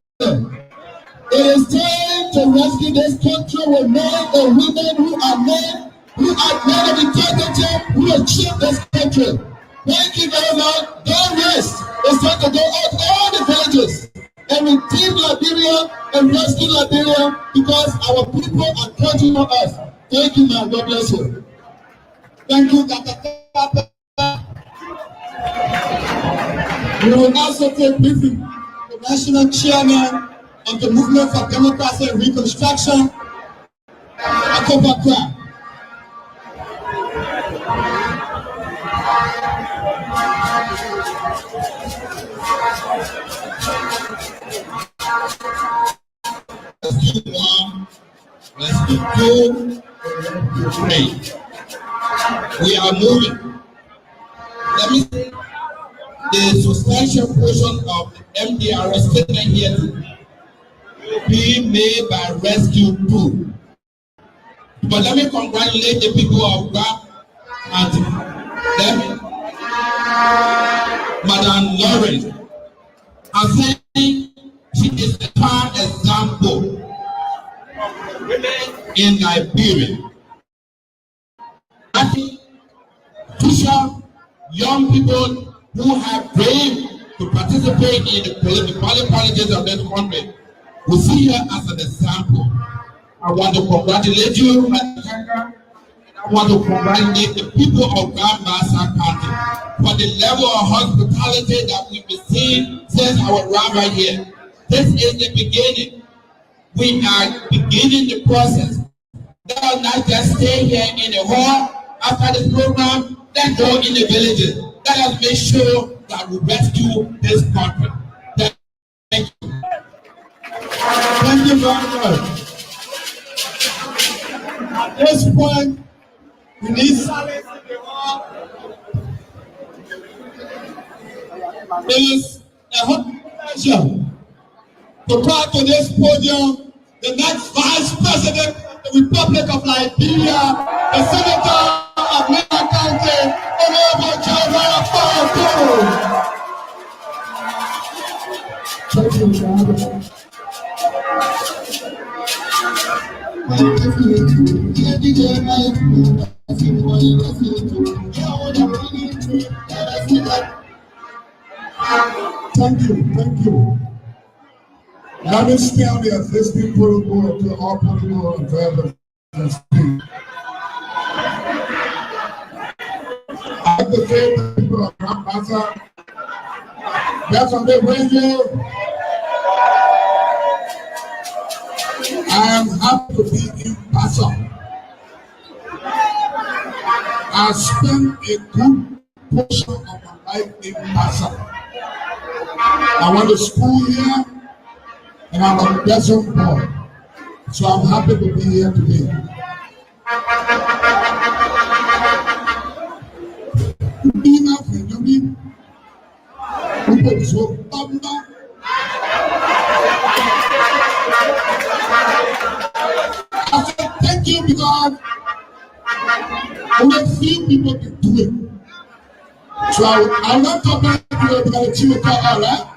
It is time to rescue this country with men and women who are men of integrity, who achieve this country. Thank you very much. Don't rest. It's time to go out all the villages and redeem Liberia and rescue Liberia because our people are counting on us. Thank you, man. God bless you. Thank you, Dr. Papa. We will also take briefing the national chairman of the Movement for Democracy and Reconstruction, Akopa Kra. Let's do 3. We are moving. Let me say the substantial portion of the MDRS statement here be made by Rescue 2. But let me congratulate the people of God and them, Madam Lawrence. I'm saying she is a prime example in Liberia. I think Bishop, young people who have brave to participate in the politics of this country, we see her as an example. I want to congratulate you, Madam. I want to congratulate the people of Gambasa County for the level of hospitality that we've been seeing since our arrival here. This is the beginning. We are beginning the process. Let us not just stay here in the hall after this program. Let's go in the villages. Let us make sure that we rescue this country. Thank you. Thank you very much. At this point, we need silence in the hall. It is a pleasure to come to this podium, the next Vice President of the Republic of Liberia, the Senator of Marion County, Honorable Jeremiah Farrakhan. Thank you, God. Thank you. Now this county has listening protocol to all political observers and speak. I have to say to people of Mombasa, that's on the radio. I am happy to be in Passau. I spent a good portion of my life in Passau. I went to school here, and I'm a Desert boy, so I'm happy to be here today. I said thank you because only few people can do it. So I'm not talking about the chief all right?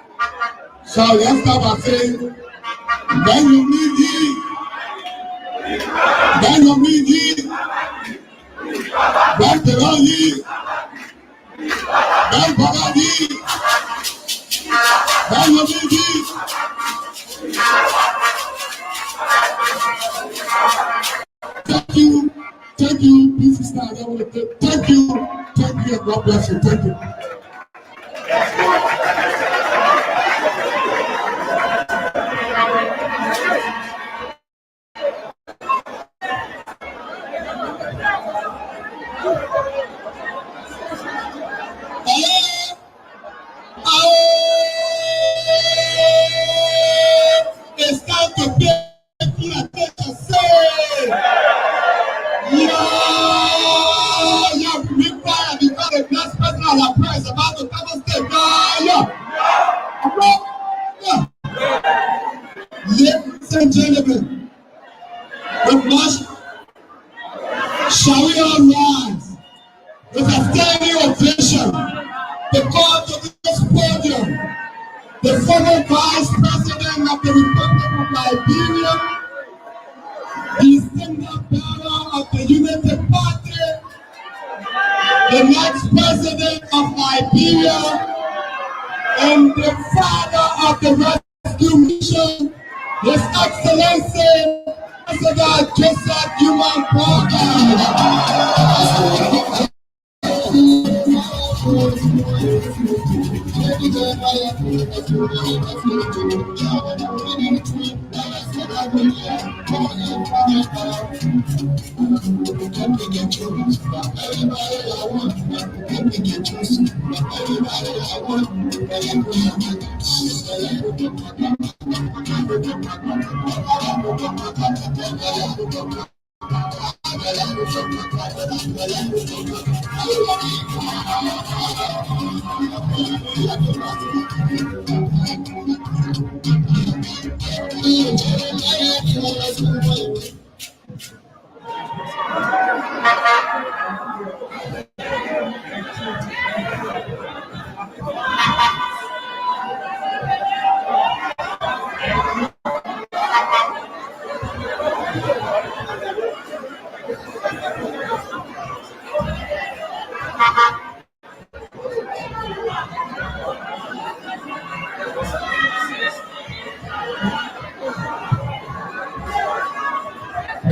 So let's start by saying, when you need ye, when you need ye, when belong ye, when belong ye, when you need ye. Thank you, this is not, thank you, and God bless you, thank you. It's time to pay attention. Say, yeah, big fire because the blessed person of our prayer is about to come on stage. Ladies and gentlemen, with much shall we all rise with a standing ovation to call to this podium the former Vice President of the Republic of Liberia, the single bearer of the Unity Party, the next President of Liberia, and the father of the rescue mission, His Excellency President Joseph Human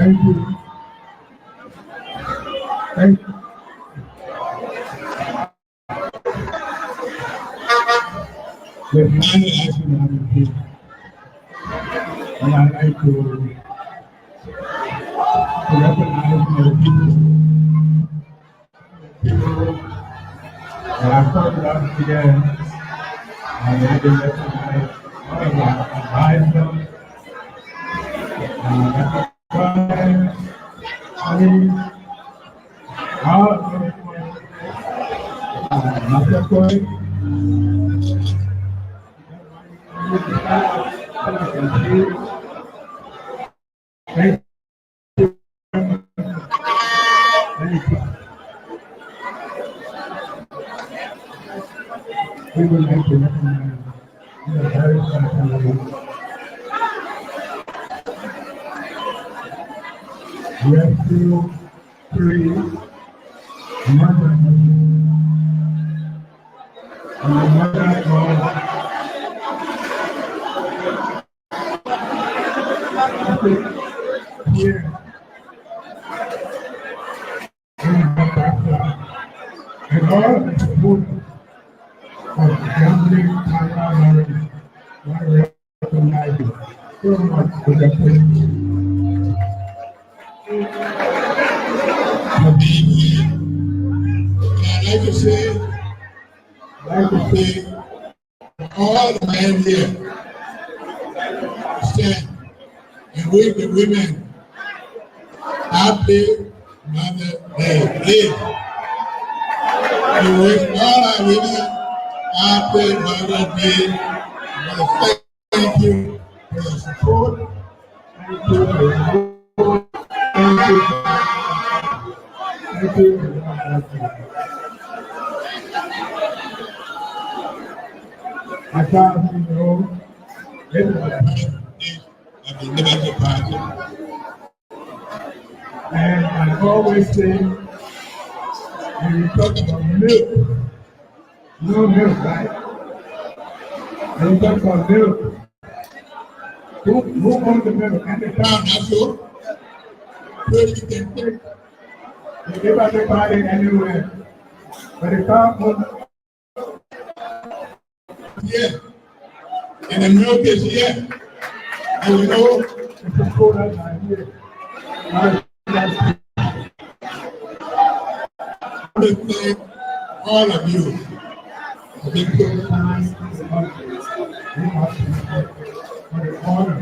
Thank you. Thank you. The final action I will take, and I'd like to recognize the people that I started out together, and they've been recognized, all of our advisors, Thank you. We would like to recognize in a very special way. Rescue 3 mother and the mother of here in Bangladesh and all of the supporters of gambling Thailand want to recognize you so much for the presence. I'd like to say, all the men here stand and wish the women happy Mother's Day. Please, we wish all our women happy Mother's Day. I want to thank you for your support. Thank you for your support. Thank you. Thank you for your support. I thought, you know, this is the president of the Liberty Party. And I always say, when you talk about milk, no milk, right? When you talk about milk, who owns the milk? And the town, that's true. President, the Liberty Party anywhere. But the town owns, yeah. And the milk is here. And we know the supporters are here. I want to thank all of you for taking time for the honor.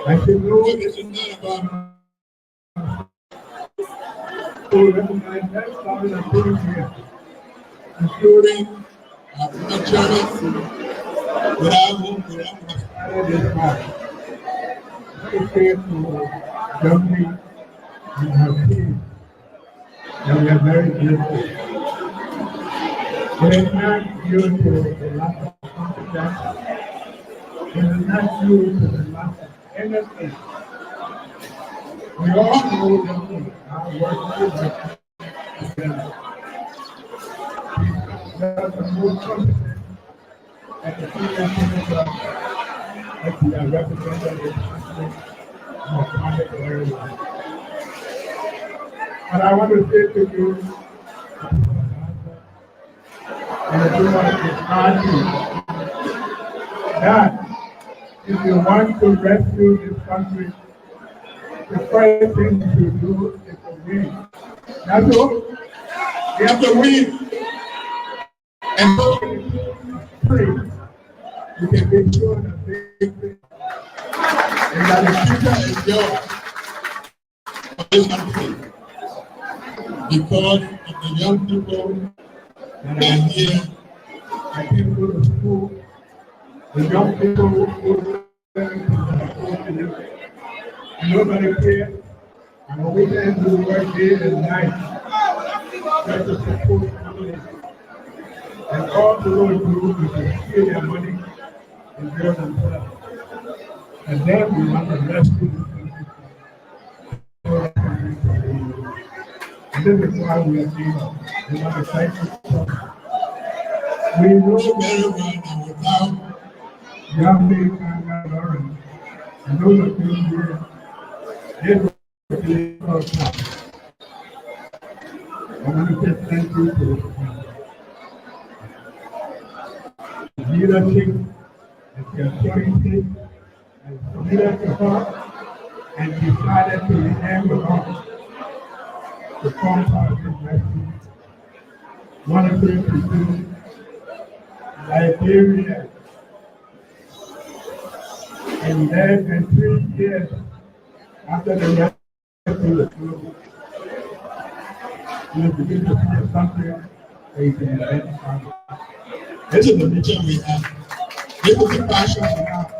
I should know this is not about to recognize that scholars are putting here, including our chairman, without whom we don't have started this party. Let me say to Germany and her team that we are very grateful. It is not due to the lack of competence. It is not due to the lack of anything. We all know that we are working together. There are some more competence at the senior senator that we are represented in the private area. But I want to say to you, and to the party, that if you want to rescue this country, the first thing to do is to win. That's all. You have to win. And so, pray. You can be sure that victory and that the future is yours for this country. Because of the young people that are here, I can go to school. The young people who and nobody cares. And on weekends we work day and night just to support families. And all the Lord do is to steal their money and build themselves. And then we want to rescue this country. And this is why we are here. We want to thank you. We know very well that without Yahweh and Lawrence, and those of you here, this will be our time. I want to say thank you to the leadership, the authority, and committed to her, and decided to remain with us to form part of this rescue. One of them to do Liberia in less than 3 years after the rescue was through. You begin to see a country where you can identify. This is the mission we have. This is the passion we have.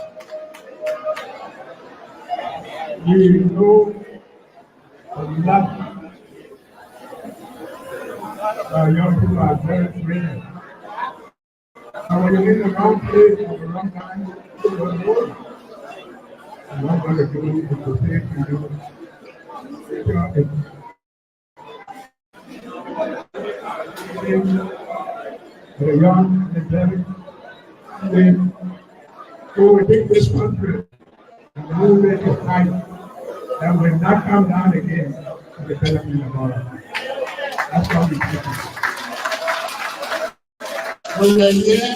We know the love Young people are very brilliant. And when you're in the wrong place at the wrong time, you don't know. And what I'm going to do is to say to you, the young, the very, who will take this country and move it to height that will not come down again to the development of our life. That's how we take it. When we are here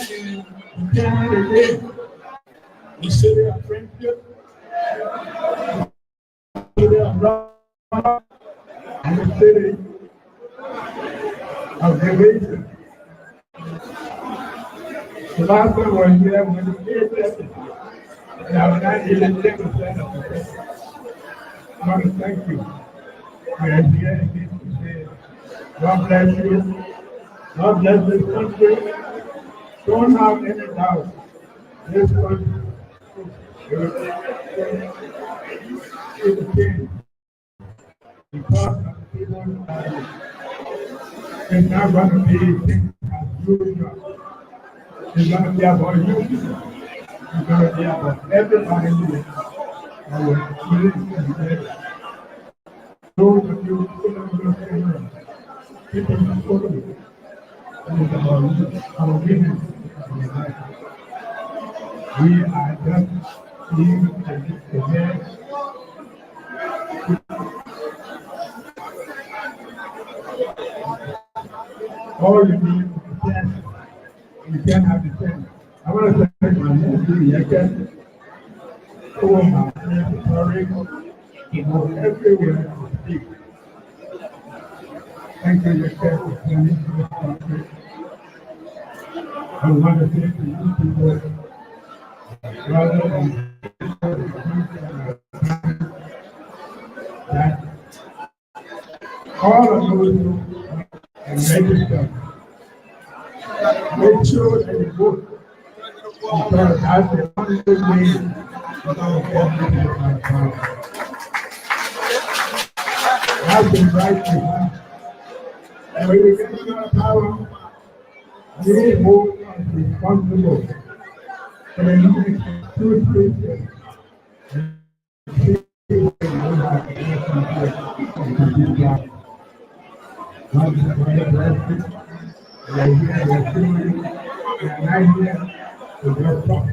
in Canada again, the city of friendship, the city of love, and the city of division. The last time we were here, when the city testified, and I was not even 10% of the city. I want to thank you. We are here again to say, God bless you. God bless this country. Don't have any doubt. This country is change because of the people it's not going to be things as usual. It's going to be about you. It's going to be about everybody here. I will live together. Those of you who don't understand, people who follow me, it's about you, our women, our life. We are just being together. All you need is a chance. You can't have the chance. I want to thank my nephew, Yaka, who are my secretary, he knows everywhere to speak. Thank you, Yaka, for coming to this country. I want to say to you people, rather than that all of those and register. Make sure that you vote because that's the only way we're going to get rid of my power. That's the right thing. And when we get rid of power, we hold us responsible for the next 2 years. God is very blessed. We are here, we are singing, we are not here to just talk.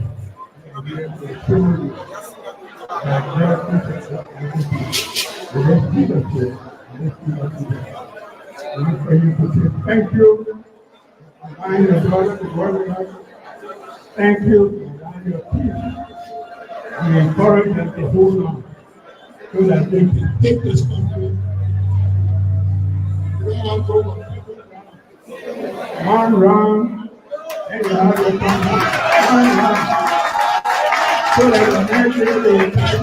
We are here to sing. We are here to let's keep us here. Let's keep us here. I want for you to say thank you. Allow your daughter to work with us. Thank you. Allow your peace. We encourage them to hold on so that they can take this country. We are going one round, and you have your country. One round. So that the next day they will try to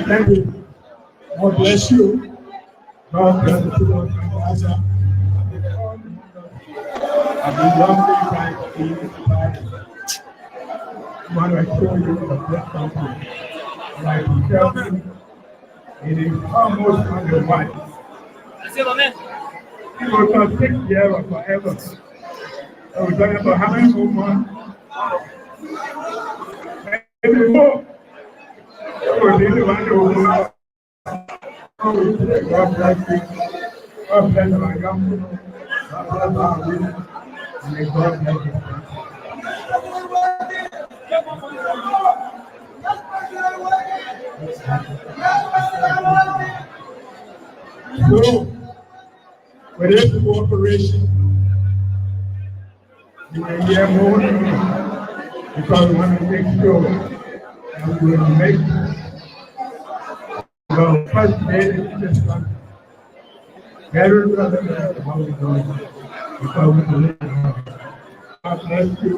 thank you. God bless you. God bless the people of Gaza. I've been lovely by the I want to show you the best country. And I can tell you, it is almost on the way. It was not 6 years or forever. So we're talking about how many more months? Maybe more. So we really want to God bless you. God bless our young people. God bless our women. And may God bless you. So, with this cooperation, you will hear more than me because we want to make sure that we will make the first day in this country better than how we're doing because we believe in God. God bless you.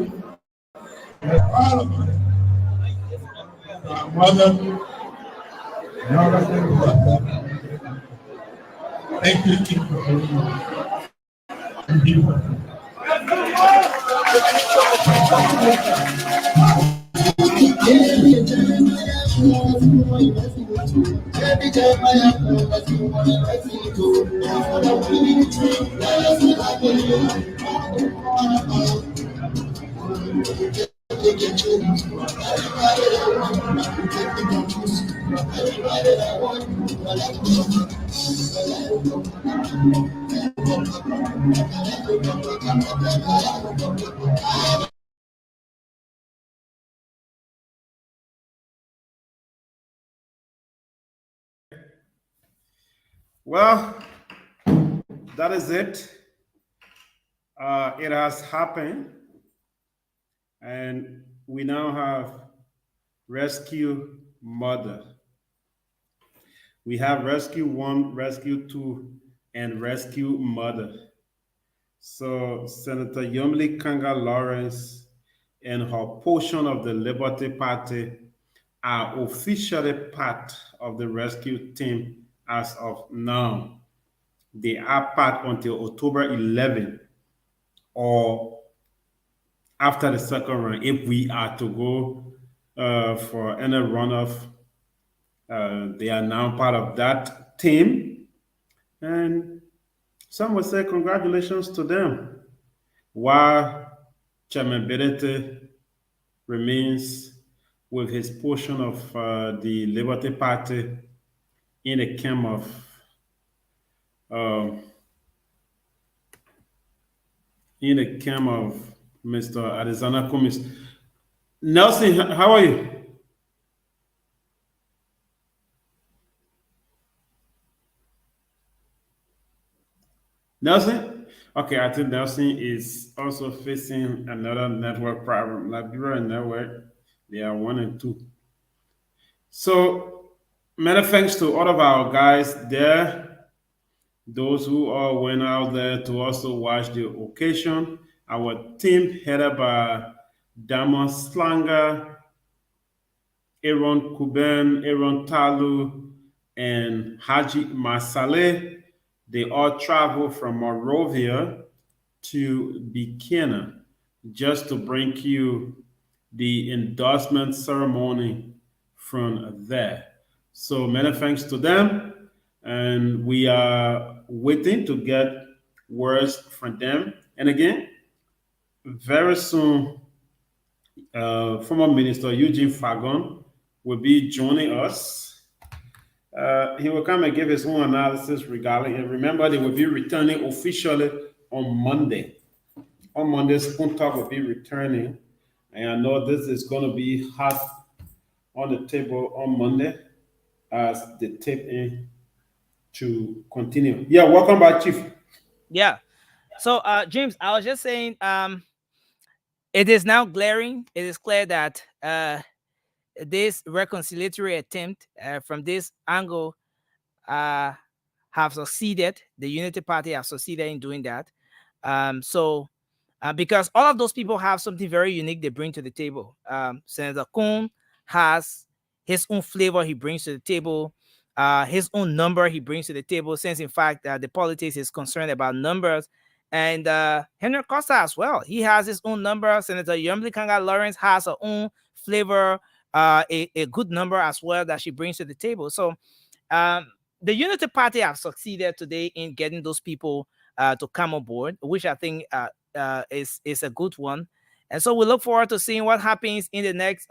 Bless all of us. Our mother, and all of them. Thank you, King, for being here. In Jesus' name. Well, that is it. It has happened, and we now have rescue mother. We have rescue one, rescue two, and rescue mother. So Senator Yumli Kanga Lawrence and her portion of the Liberty Party are officially part of the rescue team as of now. They are part until October 11 or after the second round if we are to go for any runoff. They are now part of that team. And some would say congratulations to them. While Chairman Bedete remains with his portion of the Liberty Party in the camp of um, Mr. Arizona Kumis. Nelson, how are you? Nelson? Okay, I think Nelson is also facing another network problem. Liberia Network, they are 1 and 2. So, many thanks to all of our guys there, those who all went out there to also watch the occasion. Our team headed by Dama Slanger, Aaron Kuben, Aaron Talu, and Haji Masale. They all traveled from Monrovia to Buchanan just to bring you the endorsement ceremony from there. So many thanks to them. And we are waiting to get words from them. And again, very soon, former Minister Eugene Fagon will be joining us. He will come and give his own analysis regarding it. Remember, they will be returning officially on Monday. On Monday, Spoon Talk will be returning. And I know this is going to be hot on the table on Monday as they tape in to continue. Yeah, welcome back, Chief. Yeah. So, James, I was just saying, it is now glaring. It is clear that this reconciliatory attempt from this angle have succeeded. The Unity Party have succeeded in doing that. Because all of those people have something very unique they bring to the table. Senator Kuhn has his own flavor he brings to the table, his own number he brings to the table, since in fact the politics is concerned about numbers. And Henry Costa as well. He has his own number. Senator Yumli Kanga Lawrence has her own flavor, a good number as well that she brings to the table. So the Unity Party have succeeded today in getting those people to come on board, which I think is a good one. And so we look forward to seeing what happens in the next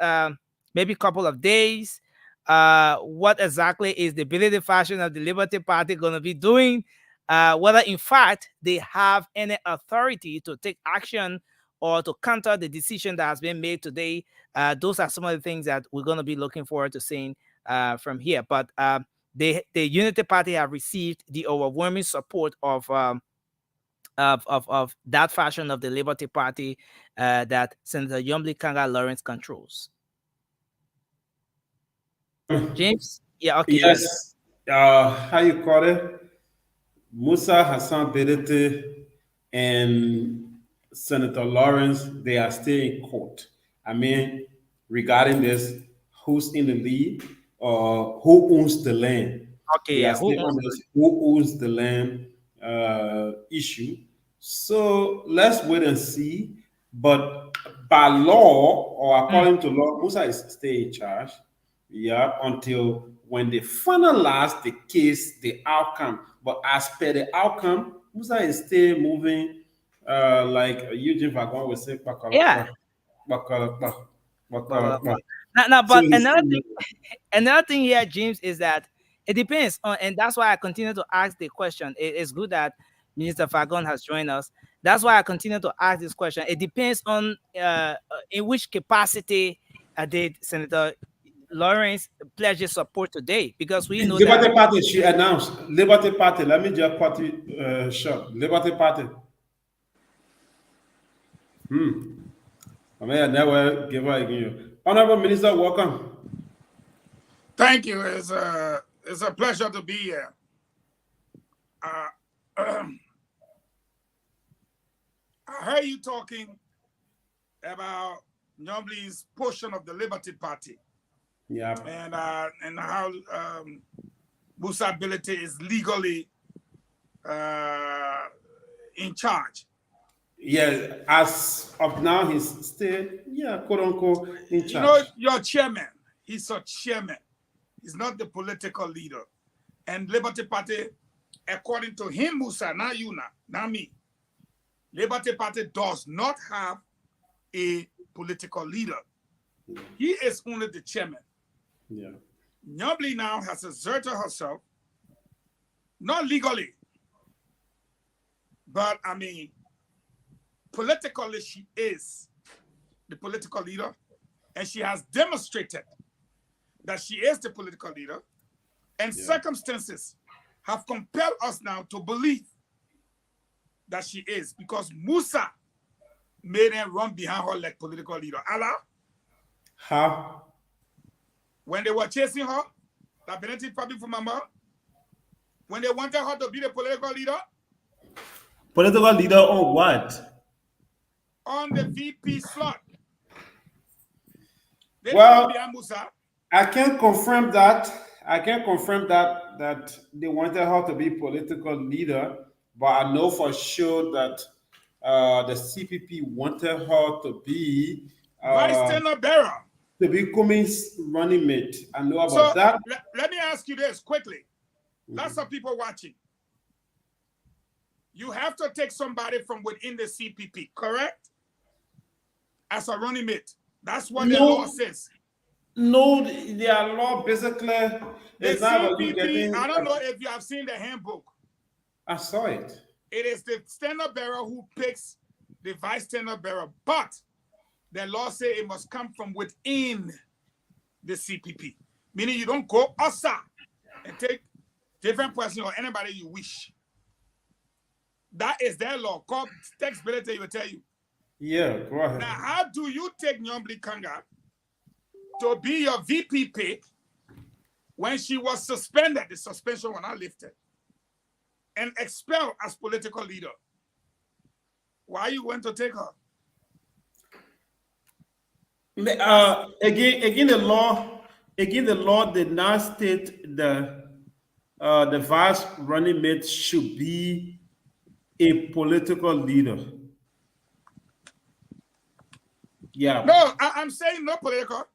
maybe couple of days. What exactly is the ability fashion of the Liberty Party going to be doing? Whether in fact they have any authority to take action or to counter the decision that has been made today. Those are some of the things that we're going to be looking forward to seeing from here. But the Unity Party have received the overwhelming support of that faction of the Liberty Party that Senator Yumli Kanga Lawrence controls. James? Yeah, okay. Yes. How you call it? Musa Hassan Bedete and Senator Lawrence, they are still in court. I mean, regarding this, who's in the lead or who owns the land? Okay, they are still on this who owns the land issue. So let's wait and see. But by law or according to law, Musa is stay in charge. Yeah, until when they finalize the case, the outcome. But as per the outcome, Musa is still moving, like Eugene Vagon would say, Yeah. "Bakalakpa." Now, So but he's still another thing here, James, is that it depends on, and that's why I continue to ask the question. It's good that Minister Fagon has joined us. That's why I continue to ask this question. It depends on in which capacity did Senator Lawrence pledge his support today, because we know that. Liberty Party, she announced. Liberty Party, let me just party short. Liberty Party. I may never give her again. Honorable Minister, welcome. Thank you. It's a pleasure to be here. I heard you talking about Nyobli's portion of the Liberty Party. Yeah. And how Musa Ability is legally in charge. Yeah, as of now, he's still, quote unquote, in charge. You know, your chairman, he's a chairman. He's not the political leader. And Liberty Party, according to him, Musa, not you, not me, Liberty Party does not have a political leader. He is only the chairman. Yeah. Nyobli now has asserted herself, not legally, but I mean, politically she is the political leader, and she has demonstrated that she is the political leader, and circumstances have compelled us now to believe that she is, because Musa made her run behind her like political leader. Allah? How? When they were chasing her, that benefited probably from Mama, when they wanted her to be the political leader. Political leader on what? On the VP slot. Well, I can't confirm that. I can't confirm that they wanted her to be political leader, but I know for sure that the CPP wanted her to be Vice Tenor Bearer. To be Cummings' running mate. I know about that. Let me ask you this quickly. Lots of people watching. You have to take somebody from within the CPP, correct? As a running mate. That's what the law says. No, their law basically is not about you CPP, getting. I don't know if you have seen the handbook. I saw it. It is the standard bearer who picks the vice standard bearer, but the law says it must come from within the CPP. Meaning you don't go outside and take different person or anybody you wish. That is their law. Called text ability will tell you. Yeah, go ahead. Now, how do you take Nyombli Kanga to be your VP pick when she was suspended, the suspension was not lifted, and expelled as political leader? Why you went to take her? Again, the law did not state the vice running mate should be a political leader. Yeah. No, I'm saying no political.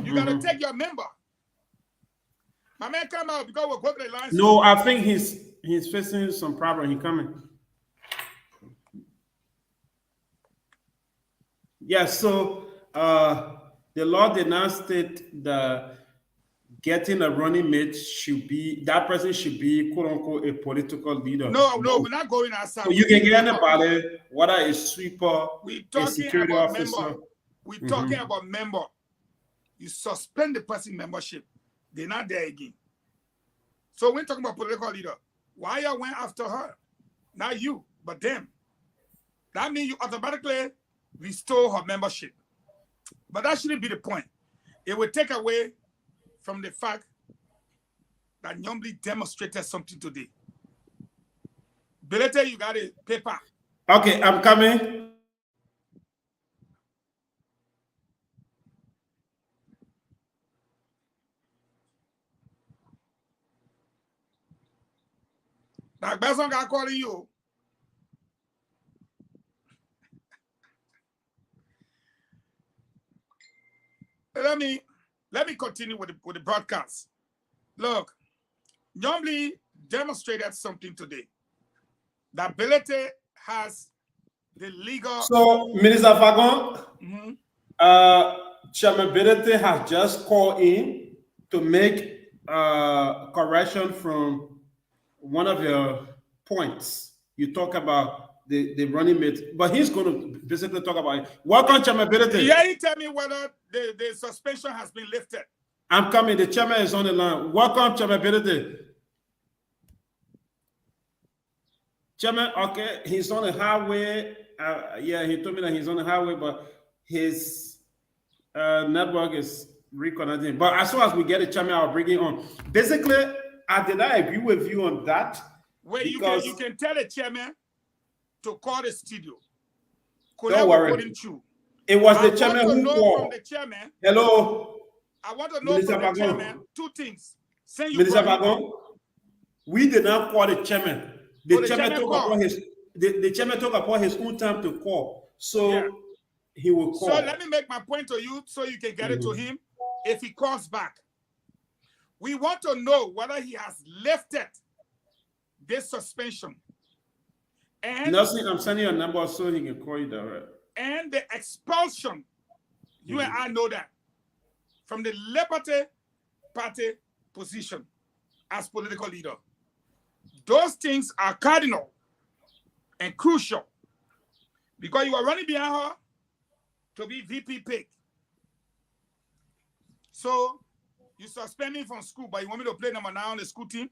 You gotta take your member. My man come out because we're going to the line. No, I think he's facing some problem. He coming. Yeah, so the law did not state that getting a running mate should be, that person should be quote unquote a political leader. No, we're not going outside. So you can get anybody, whether a sweeper, a security officer. Member. We're talking about member. You suspend the person membership. They're not there again. So when talking about political leader, why you went after her? Not you, but them. That means you automatically restore her membership. But that shouldn't be the point. It will take away from the fact that Nyombli demonstrated something today. Belete, you got a paper. Okay, I'm coming. That person got calling you. let me continue with the broadcast. Look, Nyomli demonstrated something today. That Belete has the legal. So, Minister Fagon, Chairman Belete has just called in to make correction from one of your points. You talk about the running mate, but he's going to basically talk about it. Welcome, Chairman Belete. Yeah, he tell me whether the suspension has been lifted. I'm coming. The chairman is on the line. Welcome, Chairman Belete. Chairman, okay, he's on the highway. Yeah, he told me that he's on the highway, but his network is reconnecting. But as soon as we get the chairman, I'll bring it on. Basically, I did not agree with you on that. Wait, you can tell the chairman to call the studio. Don't worry. It was the chairman who called. From the chairman. Hello. I want to know from the chairman two things. Minister Bagon, we did not call the chairman. The chairman took upon his own time to call. So he will call. So let me make my point to you so you can get it to him. If he calls back, we want to know whether he has lifted this suspension. And Nelson, I'm sending you a number so he can call you direct. And the expulsion, you and I know that, from the Liberty Party position as political leader. Those things are cardinal and crucial because you are running behind her to be VP pick. So you suspend me from school, but you want me to play number 9 on the school team?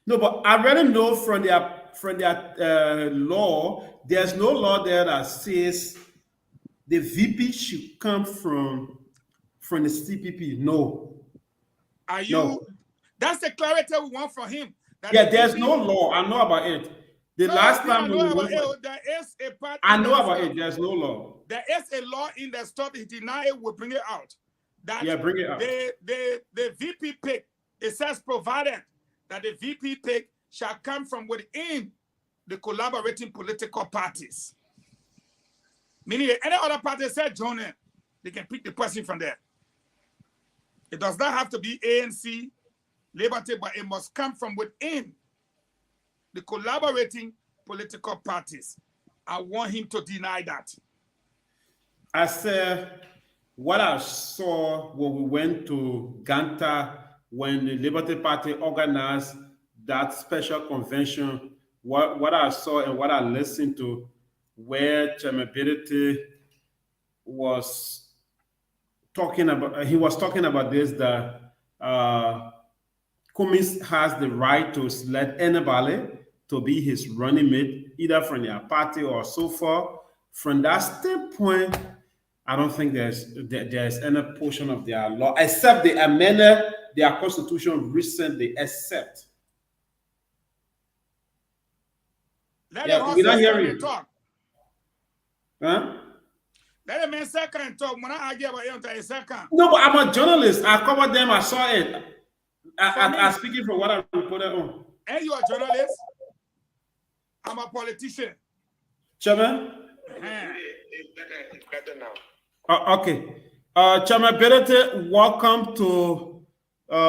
No, but I already know from their law, there's no law there that says the VP should come from the CPP. No. Are you? No. That's the clarity we want from him. Yeah, there's no law. I know about it. The last time there is a part. I know about it. There's no law. There is a law in the stuff. He denied it. We'll bring it out. Bring it out. The VP pick. It says provided that the VP pick shall come from within the collaborating political parties. Meaning any other party said join in, they can pick the person from there. It does not have to be ANC, Liberty, but it must come from within the collaborating political parties. I want him to deny that. I said what I saw when we went to Ganta when the Liberty Party organized that special convention, what I saw and what I listened to, where Chairman Belete was talking about, he was talking about this, that Cummins has the right to select anybody to be his running mate, either from their party or so forth. From that standpoint, I don't think there's any portion of their law, except they amended their constitution recently, except. We don't hear you. Talk. Huh? Let a man second talk. When I argue about it, second. No, but I'm a journalist. I covered them. I saw it. I'm speaking from what I reported on. And you are a journalist? I'm a politician. Chairman? It's better now. Okay. Chairman Belete, welcome to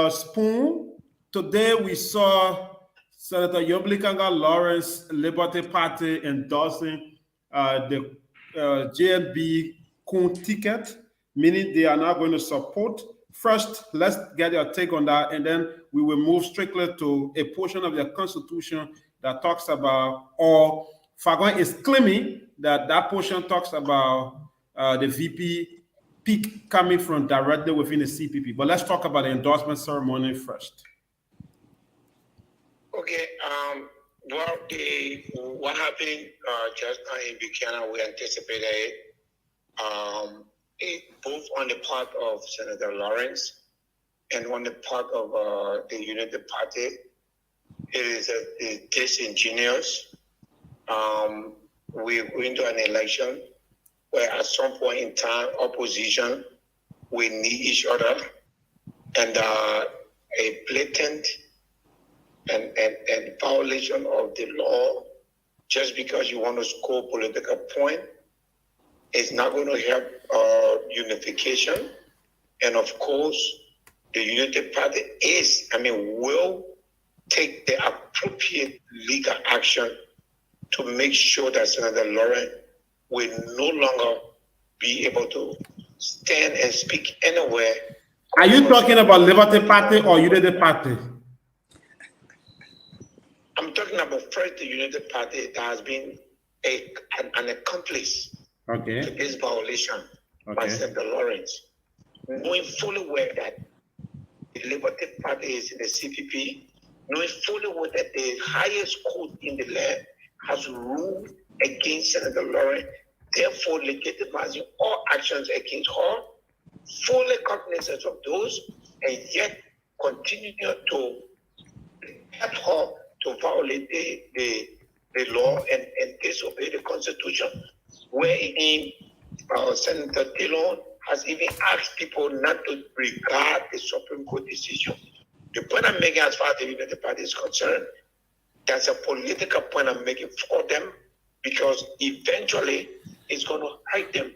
Spoon. Today we saw Senator Yoblikanga Lawrence, Liberty Party, endorsing the JNB Kun ticket, meaning they are now going to support. First, let's get your take on that, and then we will move strictly to a portion of the Constitution that talks about, or Fagon is claiming that that portion talks about the VP pick coming from directly within the CPP. But let's talk about the endorsement ceremony first. Okay. Well, what happened just now in Buchanan, we anticipated both on the part of Senator Lawrence and on the part of the United Party. It is disingenuous. We're going to an election where at some point in time, opposition will need each other, and a blatant and violation of the law just because you want to score political point is not going to help unification, And of course, the United Party will take the appropriate legal action to make sure that Senator Lawrence will no longer be able to stand and speak anywhere. Are you talking about Liberty Party or United Party? I'm talking about first the United Party that has been an accomplice to this violation by Senator Lawrence, knowing fully well that the Liberty Party is in the CPP, knowing fully well that the highest court in the land has ruled against Senator Lawrence, therefore legitimizing all actions against her, fully cognizant of those, and yet continuing to help her to violate the law and disobey the Constitution, wherein Senator Dillon has even asked people not to regard the Supreme Court decision. The point I'm making as far as the United Party is concerned, that's a political point I'm making for them, because eventually it's going to hurt them.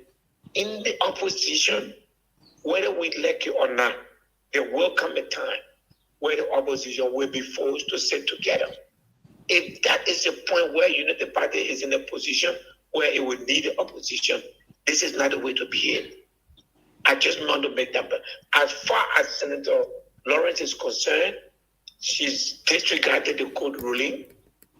In the opposition, whether we like it or not, there will come a time where the opposition will be forced to sit together. If that is the point where United Party is in a position where it will need the opposition, this is not the way to behave. I just want to make that. But as far as Senator Lawrence is concerned, she's disregarded the court ruling.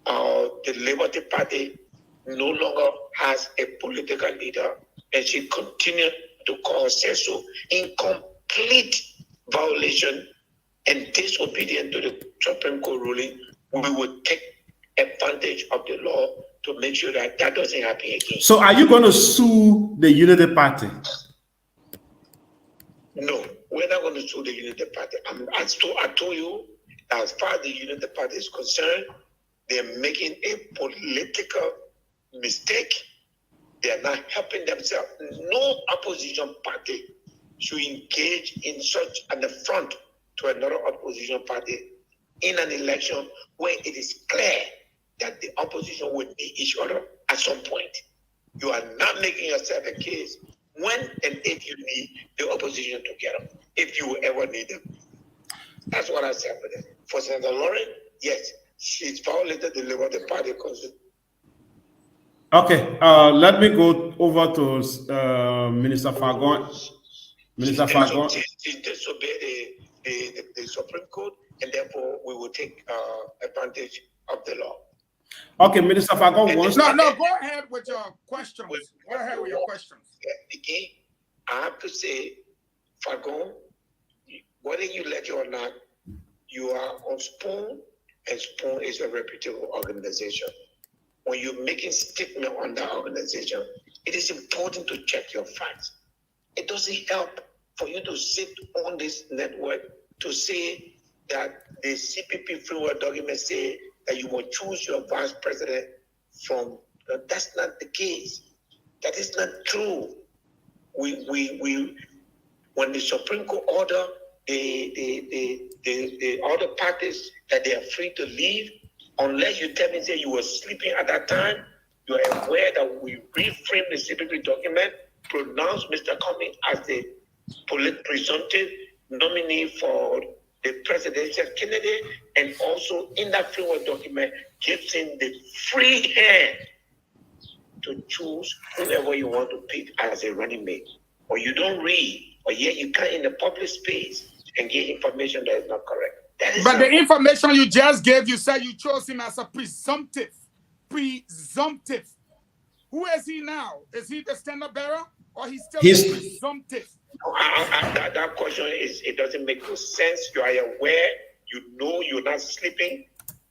The Liberty Party no longer has a political leader, and she continues to call herself so in complete violation and disobedient to the Supreme Court ruling. We will take advantage of the law to make sure that that doesn't happen again. So are you going to sue the United Party? No, we're not going to sue the United Party. I told you, as far as the United Party is concerned, they're making a political mistake. They're not helping themselves. No opposition party should engage in such an affront to another opposition party in an election where it is clear that the opposition will need each other at some point. You are not making yourself a case when and if you need the opposition together, if you will ever need them. That's what I said for them. For Senator Lawrence, yes, she's violated the Liberty Party constitution. Okay, let me go over to Minister Fagon. Minister Fagon. She disobeyed the Supreme Court, and therefore we will take advantage of the law. Okay, Minister Fagon wants. No, go ahead with your questions. Go ahead with your questions. Again, I have to say, Fagon, whether you like it or not, you are on Spoon, and Spoon is a reputable organization. When you're making statement on that organization, it is important to check your facts. It doesn't help for you to sit on this network to say that the CPP framework document say that you will choose your vice president from. That's not the case. That is not true. When the Supreme Court order the other parties that they are free to leave, unless you tell me that you were sleeping at that time, you are aware that we reframe the CPP document, pronounce Mr. Cummings as the presumptive nominee for the presidential candidate, and also in that framework document gives him the free hand to choose whoever you want to pick as a running mate. Or you don't read, or yet you can't in the public space and get information that is not correct. But the information you just gave, you said you chose him as a presumptive. Presumptive. Who is he now? Is he the standard bearer, or he's still presumptive? That question it doesn't make no sense. You are aware, you know you're not sleeping,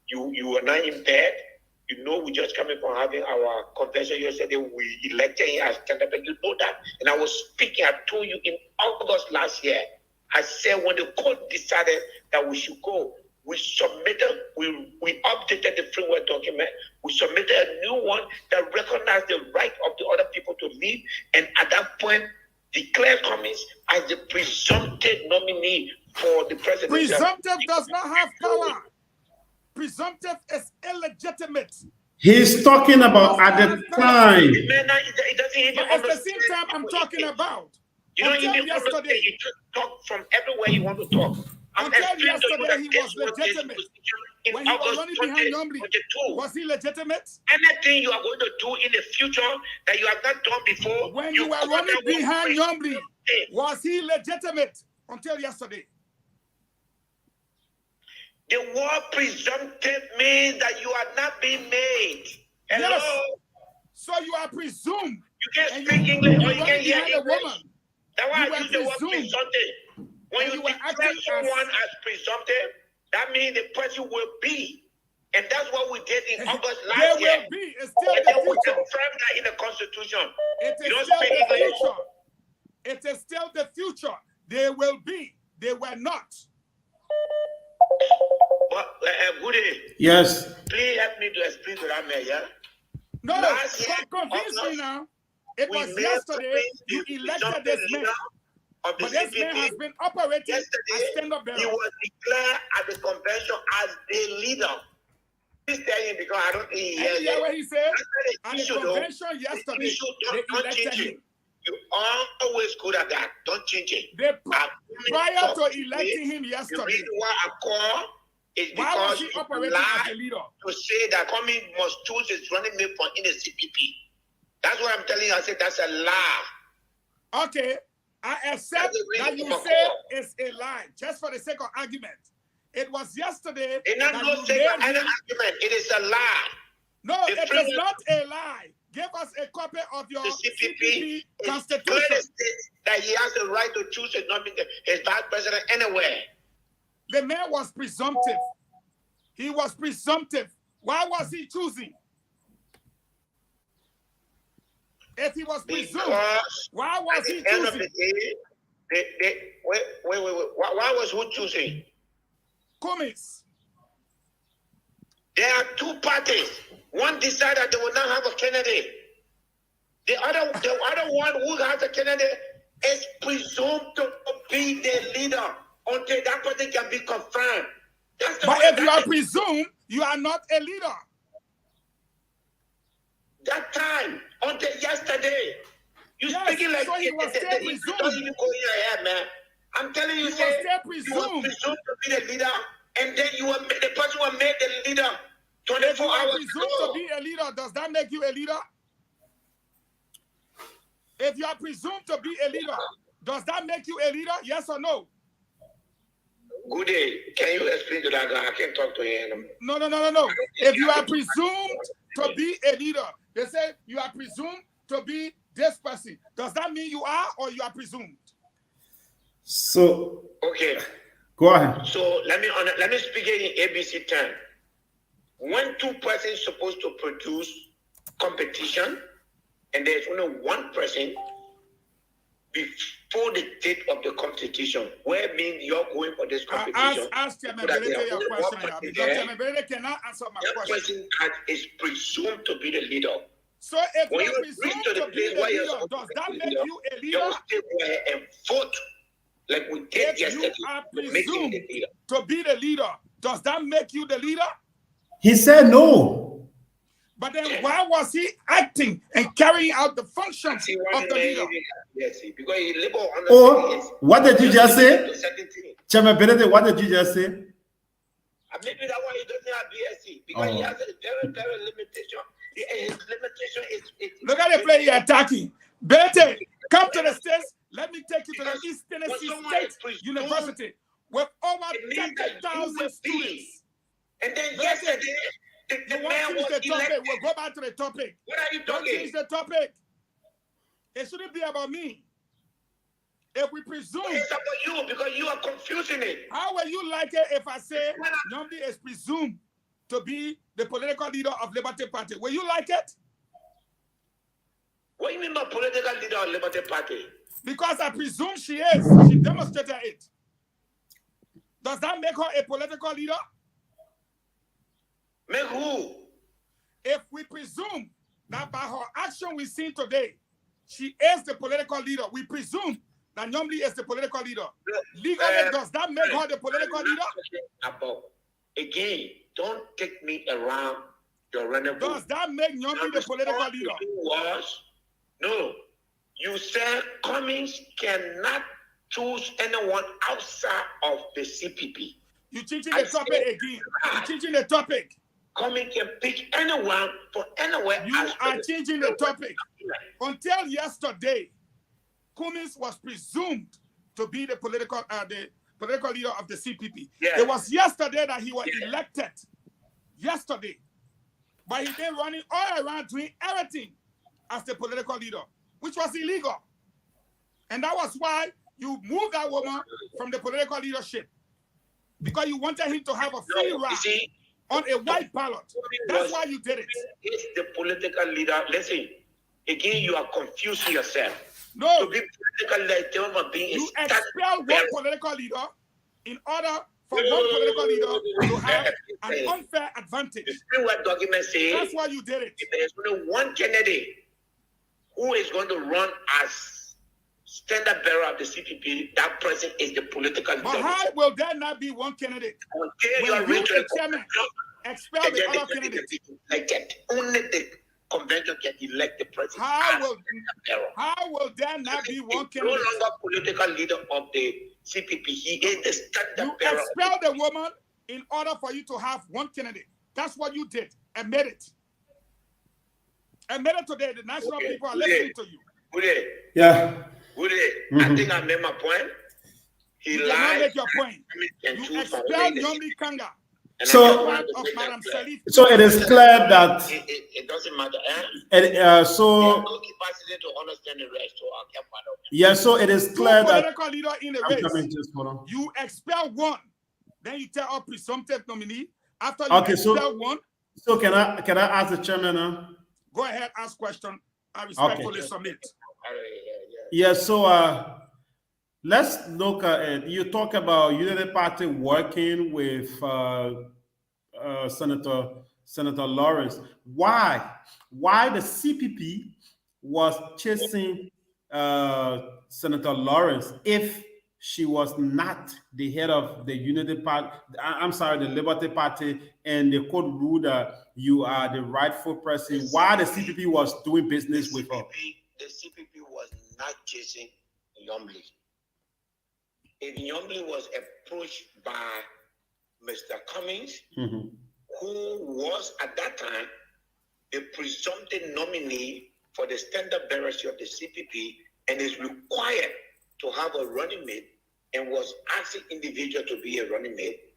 you are not in bed. You know we just coming from having our convention yesterday. We elected him as standard bearer. You know that. And I was speaking, I told you in August last year, I said when the court decided that we should go, we submitted, we updated the framework document. We submitted a new one that recognized the right of the other people to leave. And at that point, declared Cummings as the presumptive nominee for the president. Presumptive does not have power. Presumptive is illegitimate. He's talking about at the time. But at the same time I'm talking about, You don't Until even yesterday. understand. You just talk from everywhere you want to talk. I'm Until explaining to you yesterday, that he this was was his legitimate. position in When he was August running behind Yombly, 2022. was he legitimate? Anything you are going to do in the future that you have not done before, When you were running behind Yombly, was he legitimate until yesterday? The word presumptive means that you are not being made. Hello? Yes. So you are presumed. You can't speak English or you can't hear behind a English. woman. That's why You I use the word presumed. presumptive. When you declare someone as presumptive, that means the person will be. And that's what we did in August last year. There will be. It's still and the then we future. confirmed that in the Constitution. It You is don't still speak the English. future. It is still the future. They will be. They were not. But Goody, Yes. please help me to explain to that man, yeah? No, last year, convince me now. It we was made yesterday you elected this man. Of the But this man CPP. has been operating as Yesterday, stand-up he bearer. was declared at the convention as the leader. Please tell him because I don't think he And hears you hear it. what he said? At the issue, though, convention yesterday, the issue they don't elected change it. him. You are always good at that. Don't change it. Prior to electing him The yesterday, reason why I call is why was because he you operating lie as a leader? to say that coming must choose his running mate for in the CPP. That's what I'm telling you. I said that's a lie. Okay, I accept that you for said it's a lie, just for the sake of argument. It was yesterday It's not that no you sake of made any him. argument. It is a lie. No, The it is freedom- not a lie. Give us a copy of your The CPP is constitution. clearly states that he has the right to choose his vice president anywhere. The man was presumptive. He was presumptive. Why was he choosing? If he was presumed, Because why was at he the end of choosing? the day, wait. Why was who choosing? Cummings. There are two parties. One decided that they will not have a candidate. The other one who has a candidate is presumed to be the leader until that person can be confirmed. That's the But way if you that are presumed, you are not a leader. that time until yesterday. You Yes, speaking like so he was still you presumed. don't even go in your head, man. I'm telling you, He was say, still you were presumed. presumed to be the leader, and then you were the person who made the leader If you 24 are hours presumed ago. to be a leader, does that make you a leader? If you are presumed to be a leader, does that make you a leader? Yes or no? Good day. Can you explain to that guy? I can't talk to him. No. If you are presumed to be a leader, they say you are presumed to be this person. Does that mean you are or you are presumed? So Okay. go ahead. So let me speak it in ABC term. When two persons supposed to produce competition, and there's only one person before the date of the competition, where means you're going for this competition. Ask Chairman Belete your question, yeah, because Chairman Belete cannot answer my that question. person is presumed to be the leader. So if When you are you presumed reach to the to be place the where you're leader, supposed does to that be make leader, you a you leader? will stay there and vote like we did If yesterday. you are to make you presumed the leader. to be the leader, does that make you the leader? He said no. But then why was he acting and carrying out the functions of the leader? Yes, because he labor on the Oh, what did you just say? certain thing. Chairman Benedict, what did you just say? And maybe that's why he doesn't have BSc, because he has a very, very limitation. His limitation is Look at the player you're attacking. Bete, come to the States. Let me take you to the East Tennessee State University with over 30,000 students. And then Bete, yesterday, you the won't man change was the topic. elected. We'll go back to the topic. What are you Don't talking? change the topic. It shouldn't be about me. If we presume, It's about you because you are confusing it. how will you like it if I say Namdi is presumed to be the political leader of Liberty Party? Will you like it? What do you mean by political leader of Liberty Party? Because I presume she is. She demonstrated it. Does that make her a political leader? Make who? If we presume that by her action we seen today, she is the political leader, we presume that Nyomli is the political leader. Legally, does that make her the political leader? About again, don't take me around your rendezvous. Does that make Nyomli the political leader? Was no. You said Cummings cannot choose anyone outside of the CPP. You changing the topic again. You changing the topic. Cummings can pick anyone for anywhere. You are changing the topic. Until yesterday, Cummings was presumed to be the political leader of the CPP. Yes. It was yesterday that he was elected. Yesterday. But he been running all around doing everything as the political leader, which was illegal. And that was why you moved that woman from the political leadership. Because you wanted him to have a free ride on a white ballot. That's why you did it. He's the political leader. Listen, again, you are confusing yourself. No. To be political leader, you expel one political leader in order for one political leader to have an unfair advantage. The what document says. That's why you did it. If there is only one candidate who is going to run as standard bearer of the CPP, that person is the political leader. But how will there not be one candidate? Until you are the chairman expel the other candidate. Only the convention can elect the president. How will there not be one candidate? No longer political leader of the CPP. He is the standard bearer. You expelled the woman in order for you to have one candidate. That's what you did. Admit it. Admit it today. The national people are listening to you. Yeah. I think I made my point. He lied. Not make your point. You expelled Yomli Kanga. So it is clear that it doesn't matter. So it is clear that political leader in the race. You expel one, then you tell a presumptive nominee. After you expel one. So can I ask the chairman now? Go ahead, ask question. I respectfully submit. Yeah. So let's look at it. You talk about Unity Party working with Senator Lawrence. Why the CPP was chasing Senator Lawrence if she was not the head of the Unity Party? I'm sorry, the Liberty Party, and the court ruled that you are the rightful president. Why the CPP was doing business with her? The CPP was not chasing Yomli. If Yomli was approached by Mr. Cummings, who was at that time the presumptive nominee for the standard bearership of the CPP and is required to have a running mate and was asking individual to be a running mate,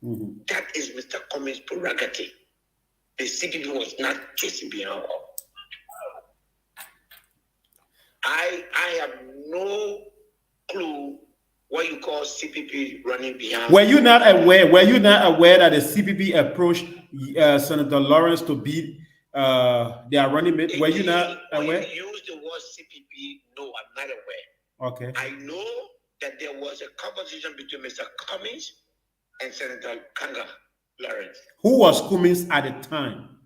that is Mr. Cummings' prerogative. The CPP was not chasing behind her. I have no clue what you call CPP running behind. Were you not aware that the CPP approached Senator Lawrence to be their running mate? Were you not aware? When you use the word CPP, no, I'm not aware. Okay. I know that there was a conversation between Mr. Cummings and Senator Kanga Lawrence. Who was Cummings at the time?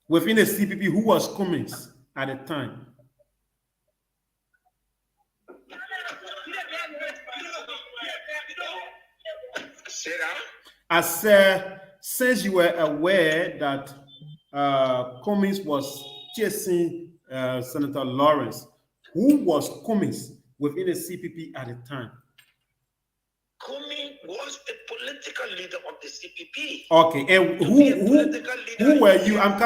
Within the CPP, who was Cummings at the time? I said, since you were aware that Cummings was chasing Senator Lawrence, who was Cummings within the CPP at the time? Cummings was the political leader of the CPP. Okay, and who were you? I'm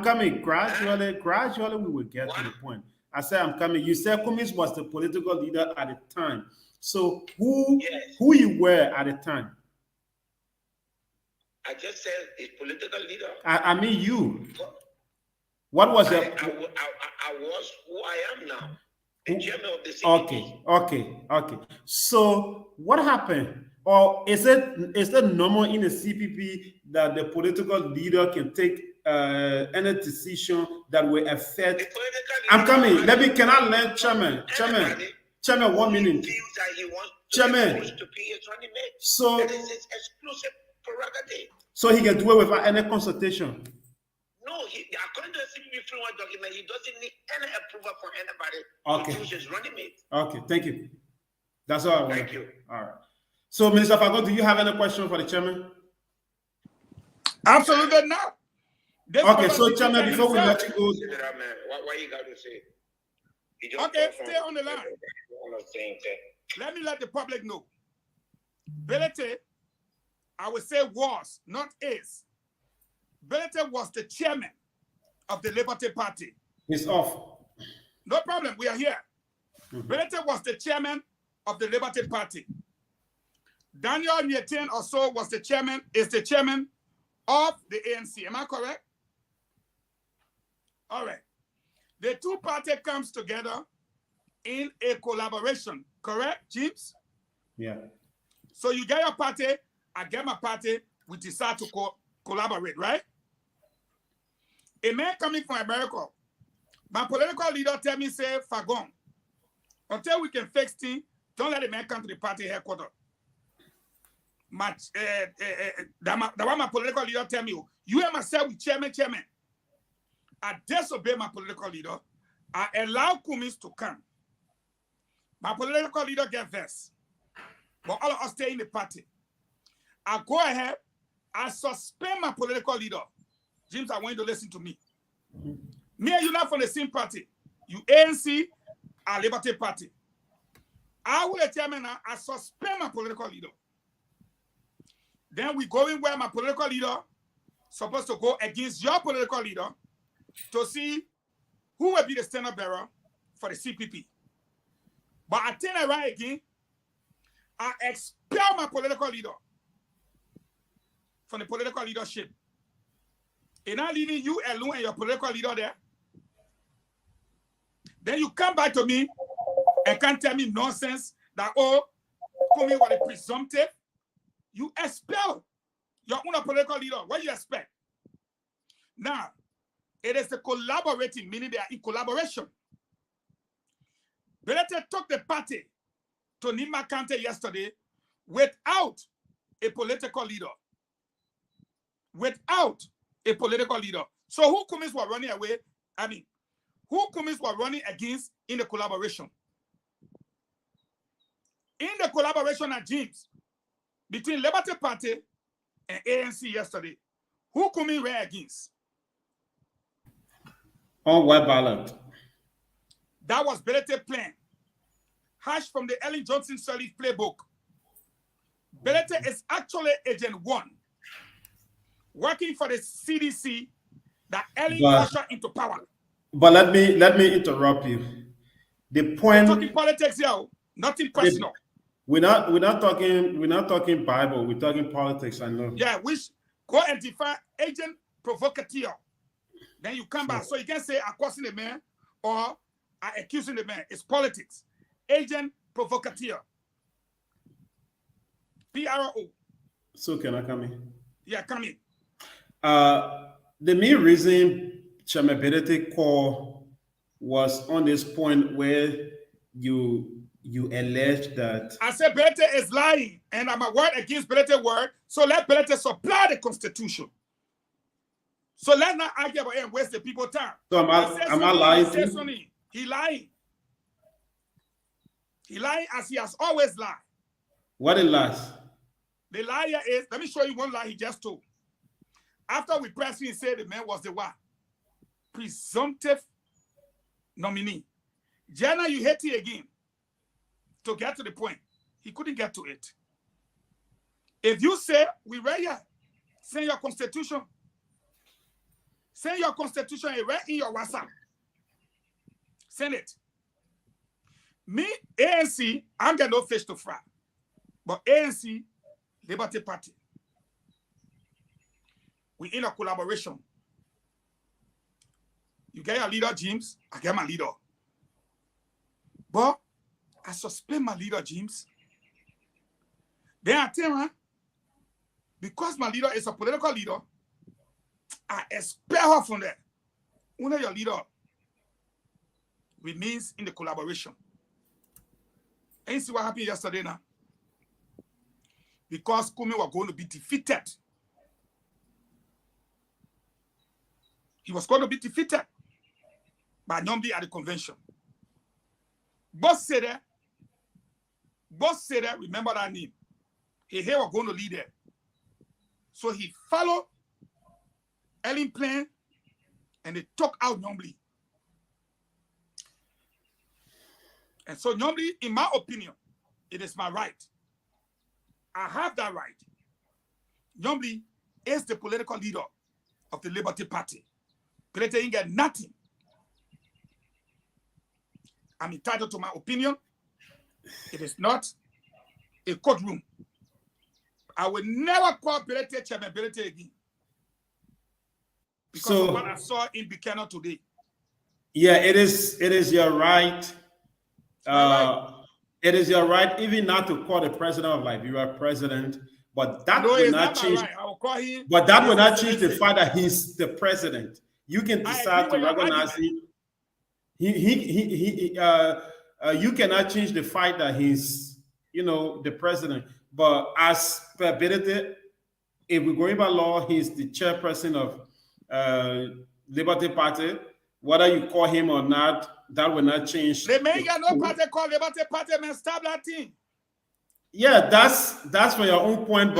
coming. Gradually, we will get to the point. I said I'm coming. You said Cummings was the political leader at the time. So who you were at the time? I just said a political leader. I mean you. What was your? I was who I am now. The chairman of the CPP. Okay. So what happened? Or is it normal in the CPP that the political leader can take any decision that will affect? I'm coming. Can I learn, Chairman, 1 minute. Chairman. So that is his exclusive prerogative. So he can do it without any consultation. No, according to the CPP framework document, he doesn't need any approval from anybody to choose his running mate. Okay, thank you. That's all I want. Thank you. All right. So, Minister Fago, do you have any question for the chairman? Absolutely not. Okay, so Chairman, before we let you go, what you got to say? Okay, stay on the line. Let me let the public know. Belete, I would say was, not is. Belete was the chairman of the Liberty Party. He's off. No problem, we are here. Belete was the chairman of the Liberty Party. Daniel Nyeten also was the chairman, is the chairman of the ANC. Am I correct? All right. The two parties comes together in a collaboration, correct, James? Yeah. So you get your party, I get my party, we decide to collaborate, right? A man coming from America, my political leader tell me, say, Fagon, until we can fix things, don't let the man come to the party headquarters. That one my political leader tell me, you and myself, we chairman. I disobey my political leader. I allow Kumis to come. My political leader get vexed. But all of us stay in the party. I go ahead, I suspend my political leader. James, I want you to listen to me. Me and you not from the same party. You ANC, our Liberty Party. I will determine now, I suspend my political leader. Then we go in where my political leader supposed to go against your political leader to see who will be the standard bearer for the CPP. But I turn around again, I expel my political leader from the political leadership. And I'm leaving you alone and your political leader there. Then you come back to me and can't tell me nonsense that, oh, come in with a presumptive. You expel your own political leader. What do you expect? Now, it is the collaborating, meaning they are in collaboration. Belete took the party to Nima Kante yesterday without a political leader. Without a political leader. So who Kumis were running away? I mean, who Kumis were running against in the collaboration? In the collaboration at James, between Liberty Party and ANC yesterday, who Kumis ran against? On what ballot? That was Belete plan. Hash from the Ellen Johnson Sirleaf playbook. Belete is actually Agent 1, working for the CDC that Ellen ushered into power. But let me interrupt you. The point. We're talking politics here, nothing personal. We're not talking Bible. We're talking politics. I know. Yeah, which go and define agent provocateur. Then you come back. So you can say accusing the man or accusing the man. It's politics. Agent provocateur. PRO. So can I come in? Yeah, come in. The main reason Chamability call was on this point where you allege that I said Belete is lying, and I'm a word against Belete word. So let Belete supply the Constitution. So let's not argue about it and waste the people's time. So am I lying? He lying. He lying as he has always lied. What a lie? The liar is, let me show you one lie he just told. After we pressed him, he said the man was the what? Presumptive nominee. Jana, you hate it again. To get to the point, he couldn't get to it. If you say, we right here, send your constitution. Send your constitution right in your WhatsApp. Send it. Me, ANC, I'm getting no fish to fry. But ANC, Liberty Party, we in a collaboration. You get your leader, James, I get my leader. But I suspend my leader, James. Then I tell her, because my leader is a political leader, I expel her from there. Only your leader remains in the collaboration. And you see what happened yesterday now? Because Kumi was going to be defeated. He was going to be defeated by Nyombi at the convention. Boss said that, remember that name. He was going to lead there. So he followed Ellen plan and they took out Nyombli. And so Nyombli, in my opinion, it is my right. I have that right. Nyombli is the political leader of the Liberty Party. Pelete ain't get nothing. I'm entitled to my opinion. It is not a courtroom. I will never call Pelete Chairman Pelete again. Because of what I saw in Buchanan today. Yeah, it is your right. It is your right even not to call the president of Liberia president, but that will not change. Right. I will call him. But that will not change the fact that he's the president. You can decide to recognize him. You cannot change the fact that he's, the president. But as per Benedict, if we're going by law, he's the chairperson of Liberty Party. Whether you call him or not, that will not change. They may get no party called Liberty Party, man. Stop that thing. Yeah, that's for your own point,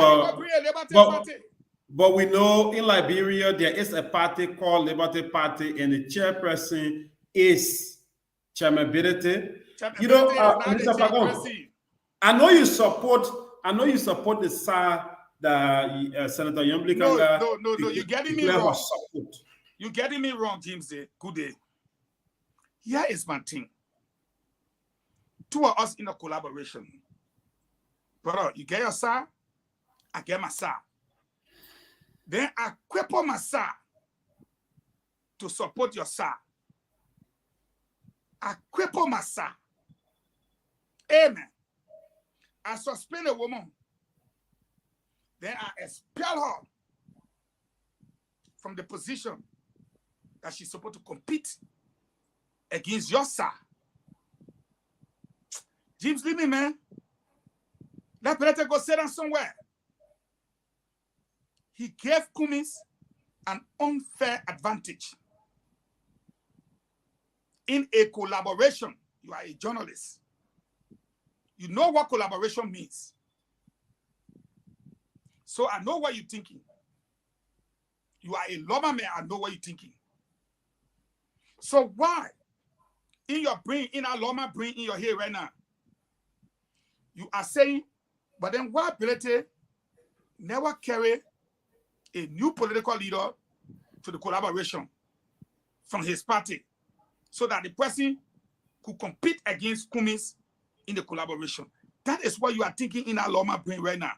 but we know in Liberia there is a party called Liberty Party, and the chairperson is Chairman Benedict. Mr. Pagon, I know you support the SAR that Senator Yombli Kanga. No, you're getting me wrong. You're getting me wrong, James. Good day. Here is my thing. Two of us in a collaboration. Brother, you get your SAR, I get my SAR. Then I cripple my SAR to support your SAR. I cripple my SAR. Amen. I suspend a woman. Then I expel her from the position that she's supposed to compete against your SAR. James, leave me, man. Let Pelete go sit down somewhere. He gave Cummins an unfair advantage. In a collaboration, you are a journalist. You know what collaboration means. So I know what you're thinking. You are a lawman, I know what you're thinking. So why, in your brain, in our lawman brain, in your head right now, you are saying, but then why Pelete never carry a new political leader to the collaboration from his party so that the person could compete against Cummins in the collaboration? That is what you are thinking in our lawman brain right now.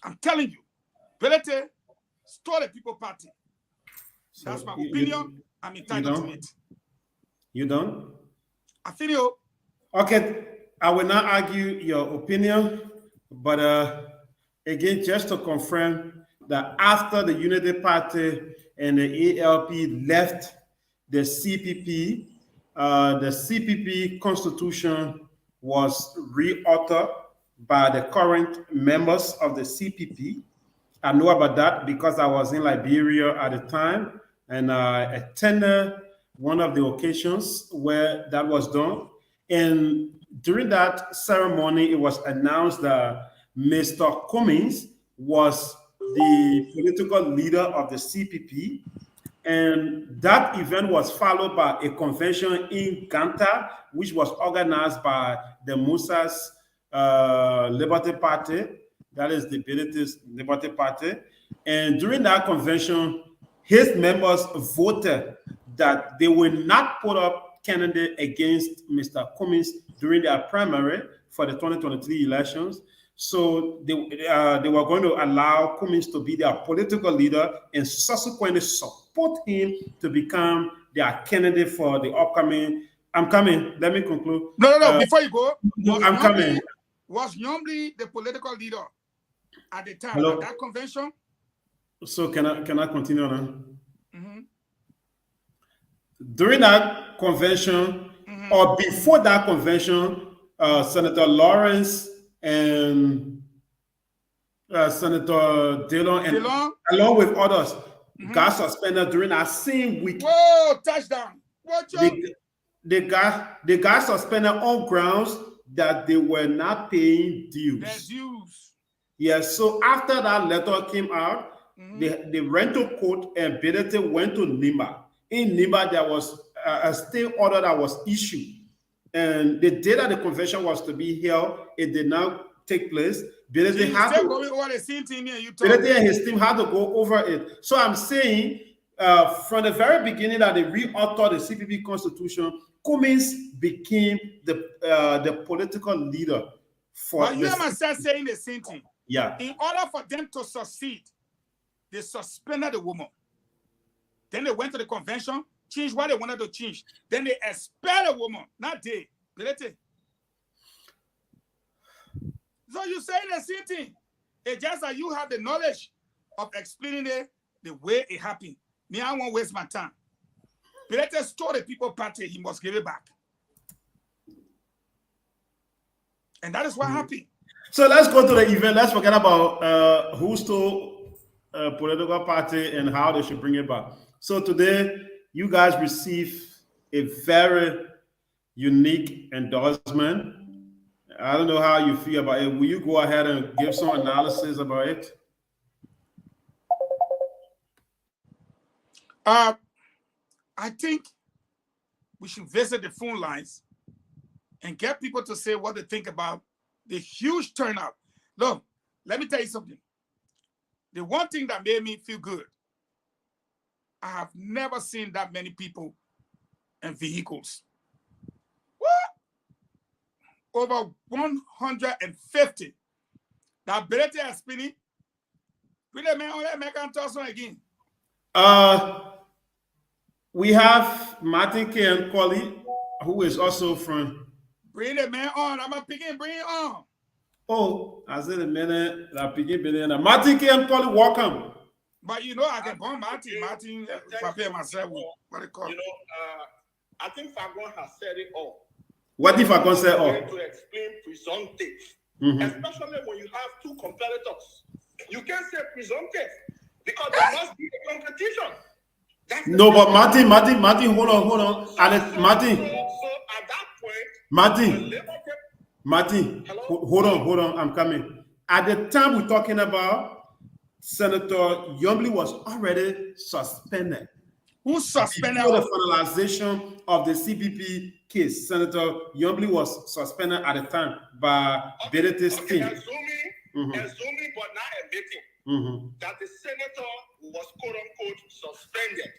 I'm telling you, Pelete stole the People Party. That's my opinion. I'm entitled to it. You done? I feel you. Okay, I will not argue your opinion, but again, just to confirm that after the Unity Party and the ALP left the CPP constitution was reauthored by the current members of the CPP. I know about that because I was in Liberia at the time, and I attended one of the occasions where that was done. And during that ceremony, it was announced that Mr. Cummins was the political leader of the CPP. And that event was followed by a convention in Ganta, which was organized by the Musa's Liberty Party, that is the Benedict's Liberty Party. And during that convention, his members voted that they will not put up candidate against Mr. Cummins during their primary for the 2023 elections. So they were going to allow Cummins to be their political leader and subsequently support him to become their candidate for the upcoming. I'm coming. Let me conclude. No. Before you go, I'm coming. Was Nyombli the political leader at the time Hello? of that convention? So can I continue now? Mm-hmm. During that convention, or before that convention, Senator Lawrence and Senator Dillon, and along with others, got suspended during that same week. Whoa, touchdown! They got suspended on grounds that they were not paying dues. Their dues. Yes. So after that letter came out, the rental court and Benedict went to Nimba. In Nimba, there was a stay order that was issued. And the day that the convention was to be held, it did not take place. Benedict had to, Benedict and his team had to go over it. So I'm saying, from the very beginning that they reauthored the CPP constitution, Cummins became the political leader for. But you myself saying the same thing. Yeah. In order for them to succeed, they suspended the woman. Then they went to the convention, changed what they wanted to change. Then they expelled a woman, not they. So you saying the same thing. It's just that you have the knowledge of explaining it the way it happened. Me, I won't waste my time. Pilate stole the People Party, he must give it back. And that is what happened. So let's go to the event. Let's forget about who stole a political party and how they should bring it back. So today, you guys receive a very unique endorsement. I don't know how you feel about it. Will you go ahead and give some analysis about it? I think we should visit the phone lines and get people to say what they think about the huge turnout. Look, let me tell you something. The one thing that made me feel good, I have never seen that many people and vehicles. What? Over 150. That ability is spinning. Really, man, on that American Thompson again. We have Martin K. and Collie, who is also from. Bring the man on. I'm a picking. Bring it on. Oh, I said a minute. I'm picking. Martin K. and Collie, welcome. But you know, I can burn Martin, prepare myself. What it called? You know, I think Fagon has said it all. What if Fagon said all? To explain presumptive, especially when you have two competitors. You can't say presumptive because there must be a competition. No, but Martin, hold on. So at that point, Martin, hold on, I'm coming. At the time we're talking about, Senator Yombly was already suspended. Who suspended? Before the finalization of the CPP case, Senator Yombly was suspended at the time by Benedict's team. Assuming, but not admitting that the senator was quote unquote suspended,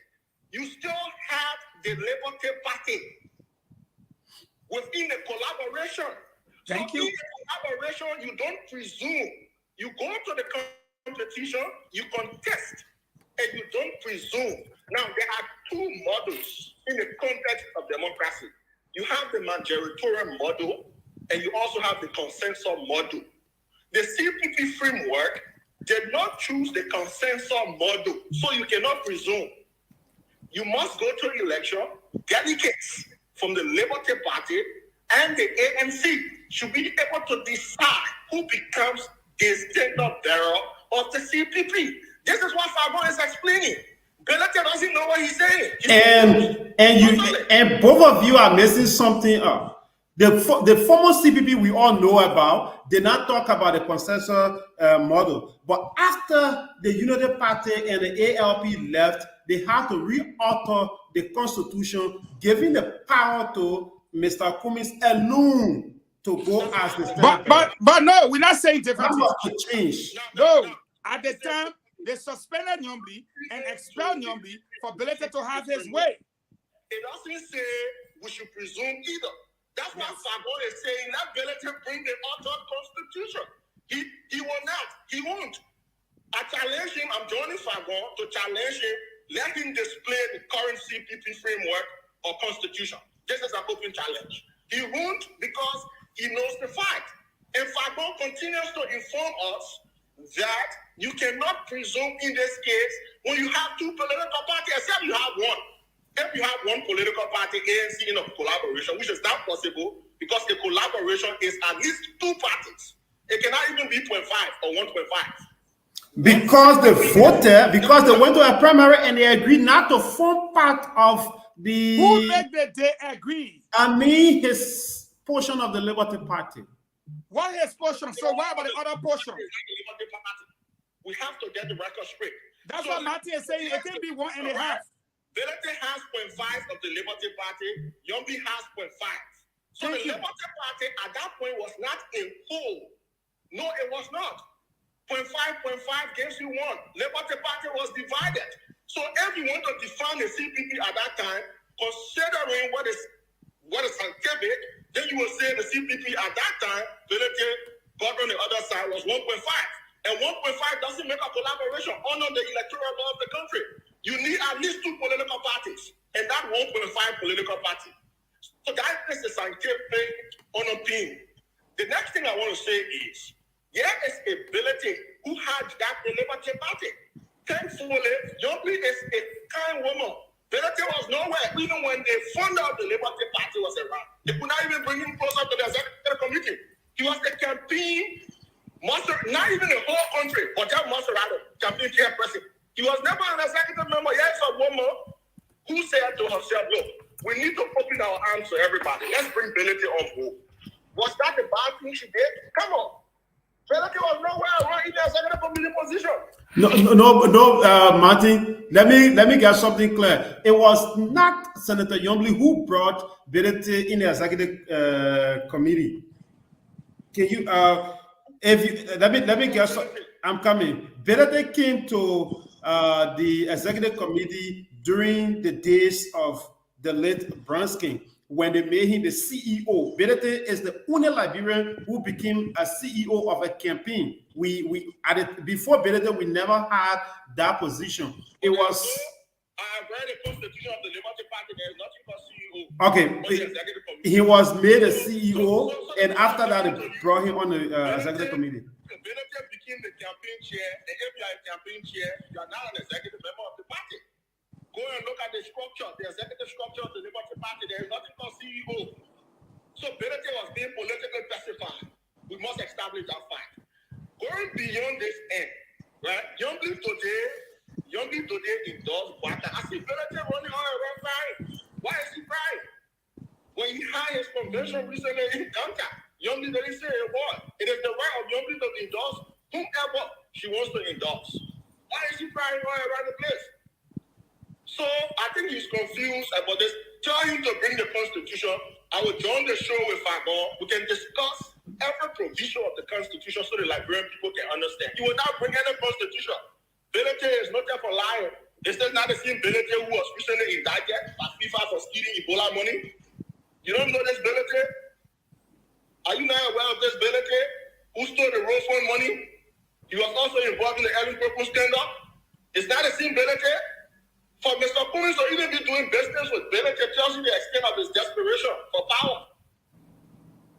you still have the Liberty Party within the collaboration. Thank you. In the collaboration, you don't presume. You go to the competition, you contest, and you don't presume. Now, there are two models in the context of democracy. You have the majoritarian model, and you also have the consensus model. The CPP framework did not choose the consensus model, so you cannot presume. You must go to election. Delegates from the Liberty Party and the ANC should be able to decide who becomes the standard bearer of the CPP. This is what Fagon is explaining. Belete doesn't know what he's saying. And both of you are messing something up. The former CPP we all know about did not talk about the consensus model. But after the Unity Party and the ALP left, they had to reauthor the constitution, giving the power to Mr. Cummins alone to go as the standard. But no, we're not saying different things. That was the change. No, at the time, they suspended Nyombi and expelled Nyombi for Belete to have his way. It doesn't say we should presume either. That's what Fagon is saying. Let Belete bring the authored constitution. He will not. He won't. I challenge him. I'm joining Fagon to challenge him. Let him display the current CPP framework or constitution. This is an open challenge. He won't because he knows the fact. And Fagon continues to inform us that you cannot presume in this case when you have two political parties, except you have one. If you have one political party, ANC, in a collaboration, which is not possible because the collaboration is at least two parties. It cannot even be 0.5 or 1.5. Because they voted, because they went to a primary and they agreed not to form part of the... Who made that they agree? I mean, his portion of the Liberty Party. What his portion? So what about the other portion? We have to get the record straight. That's what Martin is saying. It can be 1.5. Belete has 0.5 of the Liberty Party. Yombi has 0.5. So the Liberty Party at that point was not a whole. No, it was not. 0.5 gives you 1. Liberty Party was divided. So if you want to define the CPP at that time, considering what is scientific, then you will say the CPP at that time, Belete got on the other side was 1.5. And 1.5 doesn't make a collaboration under the electoral law of the country. You need at least 2 political parties, and that 1.5 political party. So that is the scientific underpinning. The next thing I want to say is, there is a Belete who had that the Liberty Party. Thankfully, Yombi is a kind woman. Belete was nowhere, even when the founder of the Liberty Party was around. They could not even bring him closer to the executive committee. He was the campaign not even the whole country, but that Maserati campaign chairperson. He was never an executive member. Yes, a woman who said to herself, look, we need to open our arms to everybody. Let's bring Belete on board. Was that the bad thing she did? Come on. Belete was nowhere around in the executive committee position. No, Martin. Let me get something clear. It was not Senator Yombly who brought Belete in the executive committee. Can you let me guess. I'm coming. Belete came to the executive committee during the days of the late Branskin when they made him the CEO. Belete is the only Liberian who became a CEO of a campaign. Before Belete, we never had that position. It was. I read the constitution of the Liberty Party. There is nothing for CEO. Okay, he was made a CEO, and after that, they brought him on the executive committee. Belete became the campaign chair, and if you are a campaign chair, you are now an executive member of the party. Go and look at the structure, the executive structure of the Liberty Party. There is nothing called CEO. So Belete was being politically pacified. We must establish that fact. Going beyond this end, right? Yombly today endorsed Waka. I see Belete running on a red line. Why is he crying? When he had his convention recently in Ghana, Yombly didn't say a word. It is the right of Yombly to endorse whomever she wants to endorse. Why is he crying all around the place? So I think he's confused about this. Tell him to bring the Constitution. I will join the show with Fagor. We can discuss every provision of the Constitution so the Liberian people can understand. He will not bring any Constitution. Belete is not there for lying. It's still not the same Belete who was recently indicted by FIFA for stealing Ebola money. You don't know this Belete? Are you not aware of this Belete who stole the Rose Fund money? He was also involved in the Ellen Purple scandal. It's not the same Belete. For Mr. Cummings to even be doing business with Belete tells you the extent of his desperation for power.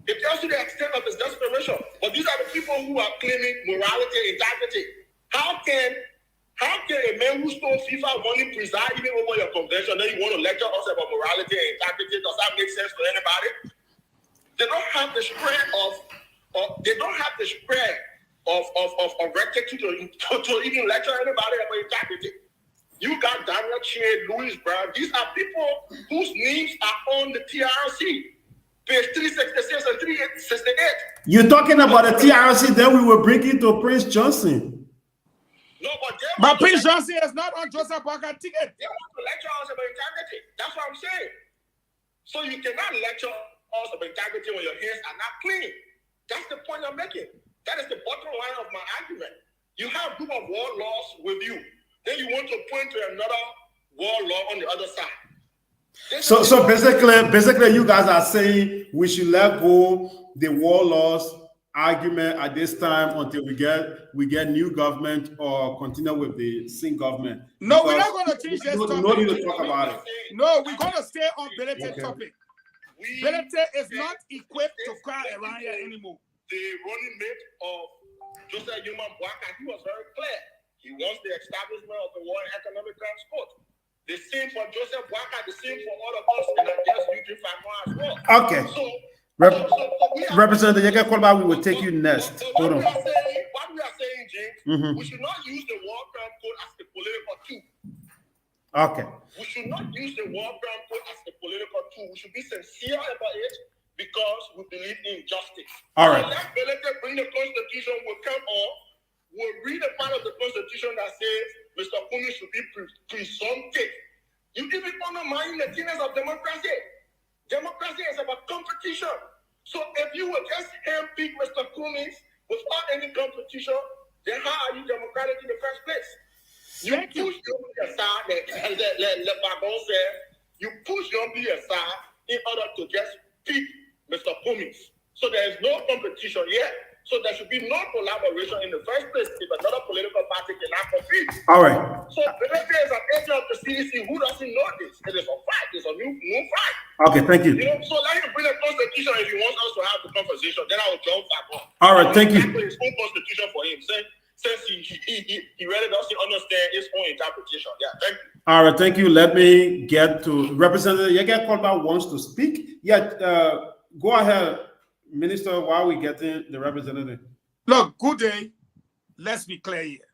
It tells you the extent of his desperation. But these are the people who are claiming morality and integrity. How can a man who stole FIFA money preside even over your convention, then you want to lecture us about morality and integrity? Does that make sense to anybody? They don't have the spread of rectitude to even lecture anybody about integrity. You got Daniel Che, Louis Brown. These are people whose names are on the TRC, page 366 and 368. You're talking about the TRC, then we will bring it to Prince Johnson. No, but Prince Johnson is not on Joseph Boakai ticket. They want to lecture us about integrity. That's what I'm saying. So you cannot lecture us about integrity when your hands are not clean. That's the point I'm making. That is the bottom line of my argument. You have a group of war laws with you. Then you want to point to another war law on the other side. So basically, you guys are saying we should let go the war laws argument at this time until we get new government or continue with the same government. No, we're not going to change this topic. No need to talk about it. No, we're going to stay on Belete topic. Belete is not equipped to cry around here anymore. The running mate of Joseph Boakai, he was very clear. He wants the establishment of the war and economic transport. The same for Joseph Boakai, the same for all of us, and I guess Eugene Fagor as well. Okay. Representative Yeke, we will take you next. What we are saying, James, we should not use the war crime code as the political tool. Okay. We should not use the war crime code as the political tool. We should be sincere about it because we believe in justice. All right. So let Belete bring the Constitution, will come on. We'll read a part of the Constitution that says Mr. Kumi should be presumptive. You even undermine the tenets of democracy. Democracy is about competition. So if you would just handpick Mr. Cummings without any competition, then how are you democratic in the first place? You push Yombi aside, let Bagon say, you push Yombi aside in order to just pick Mr. Cummings. So there is no competition yet. So there should be no collaboration in the first place if another political party cannot compete. All right. So Belete is an agent of the CDC who doesn't know this. It is a fact. It's a new fact. Okay, thank you. You know, so let him bring a constitution if he wants us to have the conversation. Then I will jump back on. All right, thank you. His own constitution for him. Since he really doesn't understand his own interpretation. Yeah, thank you. All right, thank you. Let me get to Representative. You get called back wants to speak. Yeah, go ahead, Minister, while we getting the representative. Look, good day. Let's be clear here.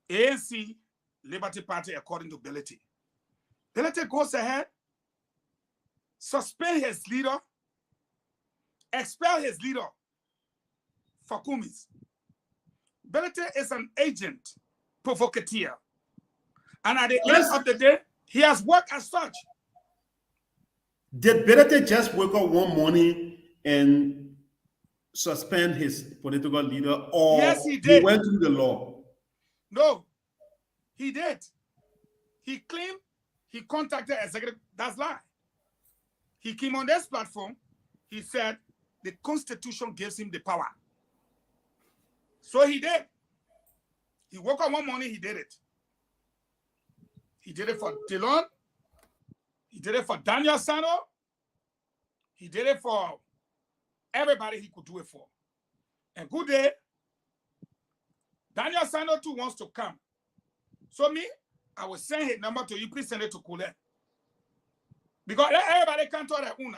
ANC, Liberty Party, according to Belete. Belete goes ahead, suspend his leader, expel his leader for Cummings. Belete is an agent, provocateur. And at the end of the day, he has worked as such. Did Belete just wake up one morning and suspend his political leader, or yes, he did. He went through the law? No, he did. He claimed he contacted executive. That's lie. He came on this platform. He said the Constitution gives him the power. So he did. He woke up one morning, he did it. He did it for Dillon. He did it for Daniel Sano. He did it for everybody he could do it for. And good day, Daniel Sano too wants to come. So me, I will send his number to you. Please send it to Kule. Because everybody can talk their own.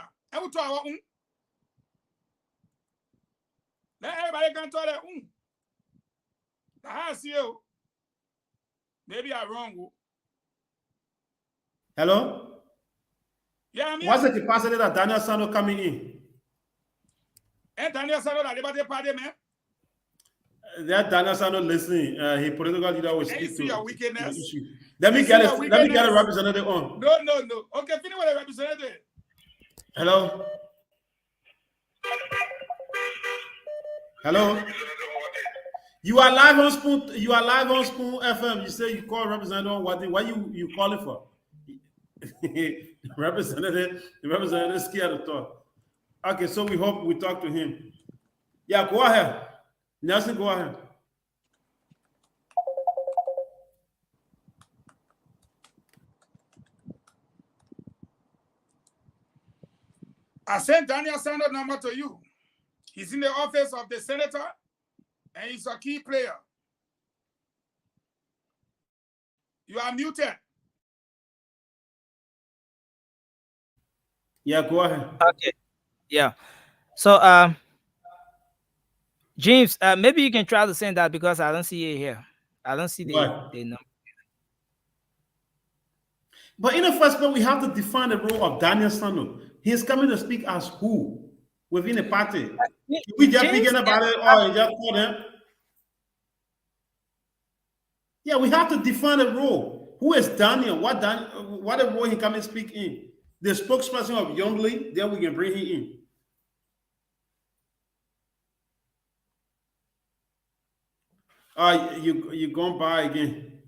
Let everybody can talk their own. I see you. Maybe I'm wrong. Hello? Yeah, I'm here. What's the capacity that Daniel Sano coming in? And Daniel Sano, that Liberty Party, man. That Daniel Sano listening. He political leader will speak to your wickedness. Let me get a representative on. No. Okay, finish with a representative. Hello? Hello? You are live on Spoon. You are live on Spoon FM. You say you call representative on what? What you calling for? The representative scared to talk. Okay, so we hope we talk to him. Yeah, go ahead. Nelson, go ahead. I sent Daniel Sanders' number to you. He's in the office of the senator, and he's a key player. You are muted. Yeah, go ahead. Okay. Yeah. So, James, maybe you can try to send that because I don't see it here. I don't see the number. But in the first place, we have to define the role of Daniel Sano. He's coming to speak as who within the party. We just begin about it, or just call them. Yeah, we have to define the role. Who is Daniel? What the role he come and speak in? The spokesperson of Youngly, then we can bring him in. You gone by again.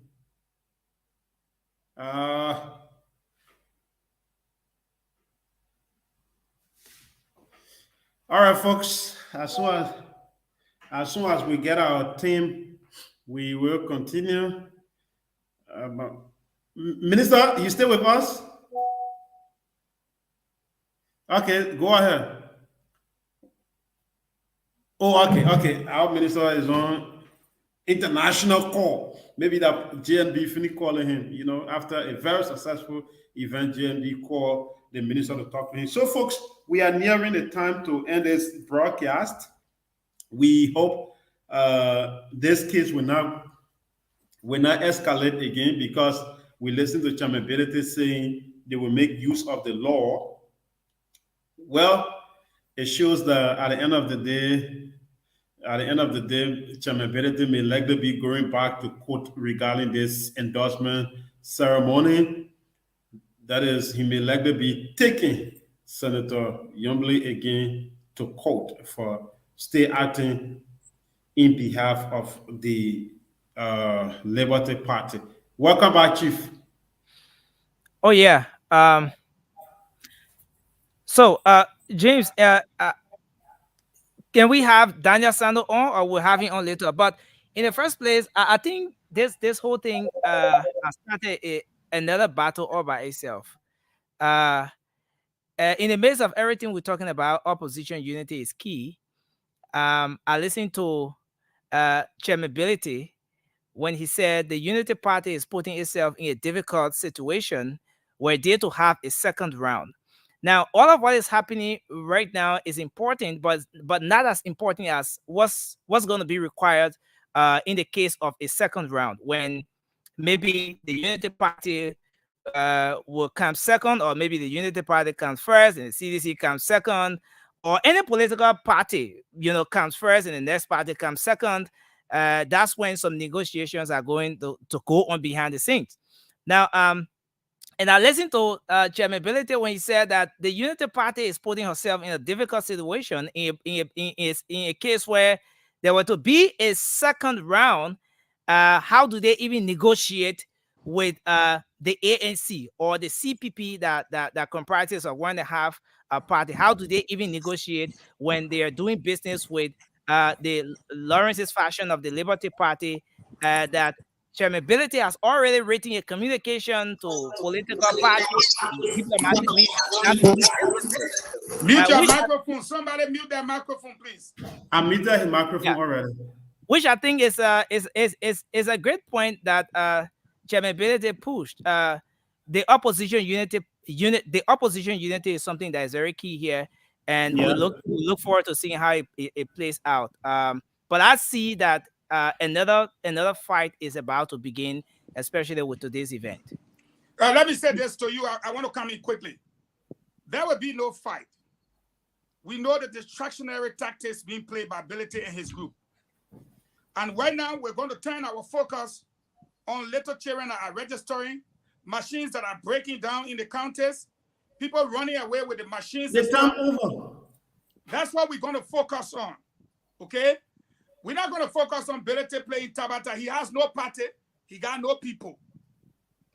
All right, folks. As soon as we get our team, we will continue. Minister, you stay with us? Okay, go ahead. Oh, okay. Our minister is on international call. Maybe that JNB finished calling him, after a very successful event, JNB called the minister to talk to him. So, folks, we are nearing the time to end this broadcast. We hope this case will not escalate again, because we listened to Chairman Belete saying they will make use of the law. Well, it shows that at the end of the day, at the end of the day, Chairman Benedict may likely be going back to court regarding this endorsement ceremony. That is, he may likely be taking Senator Yombly again to court for still acting in behalf of the Liberty Party. Welcome back, Chief. Oh yeah. So James, can we have Daniel Sando on, or we'll have him on later? But in the first place, I think this whole thing has started another battle all by itself. In the midst of everything we're talking about, opposition unity is key. I listened to Chairman Ability when he said the Unity Party is putting itself in a difficult situation where they're to have a second round. Now, all of what is happening right now is important, but not as important as what's going to be required in the case of a second round, when maybe the Unity Party will come second, or maybe the Unity Party comes first and the CDC comes second, or any political party, comes first and the next party comes second. That's when some negotiations are going to go on behind the scenes. Now, and I listened to Chairman Ability when he said that the Unity Party is putting herself in a difficult situation in a case where there were to be a second round. How do they even negotiate with the ANC or the CPP that comprises of 1.5 party? How do they even negotiate when they are doing business with the Lawrence's faction of the Liberty Party that Chairman Ability has already written a communication to political parties, diplomatic meetings. Mute your microphone. Somebody mute that microphone, please. I muted his microphone already. Which I think is a great point that Chairman Ability pushed. The opposition unity is something that is very key here, and we look forward to seeing how it plays out. But I see that another fight is about to begin, especially with today's event. Let me say this to you. I want to come in quickly. There will be no fight. We know the distractionary tactics being played by Ability and his group. And right now, we're going to turn our focus on little children that are registering, machines that are breaking down in the counties, people running away with the machines. They come over. That's what we're going to focus on, okay? We're not going to focus on Ability playing Tabata. He has no party. He got no people.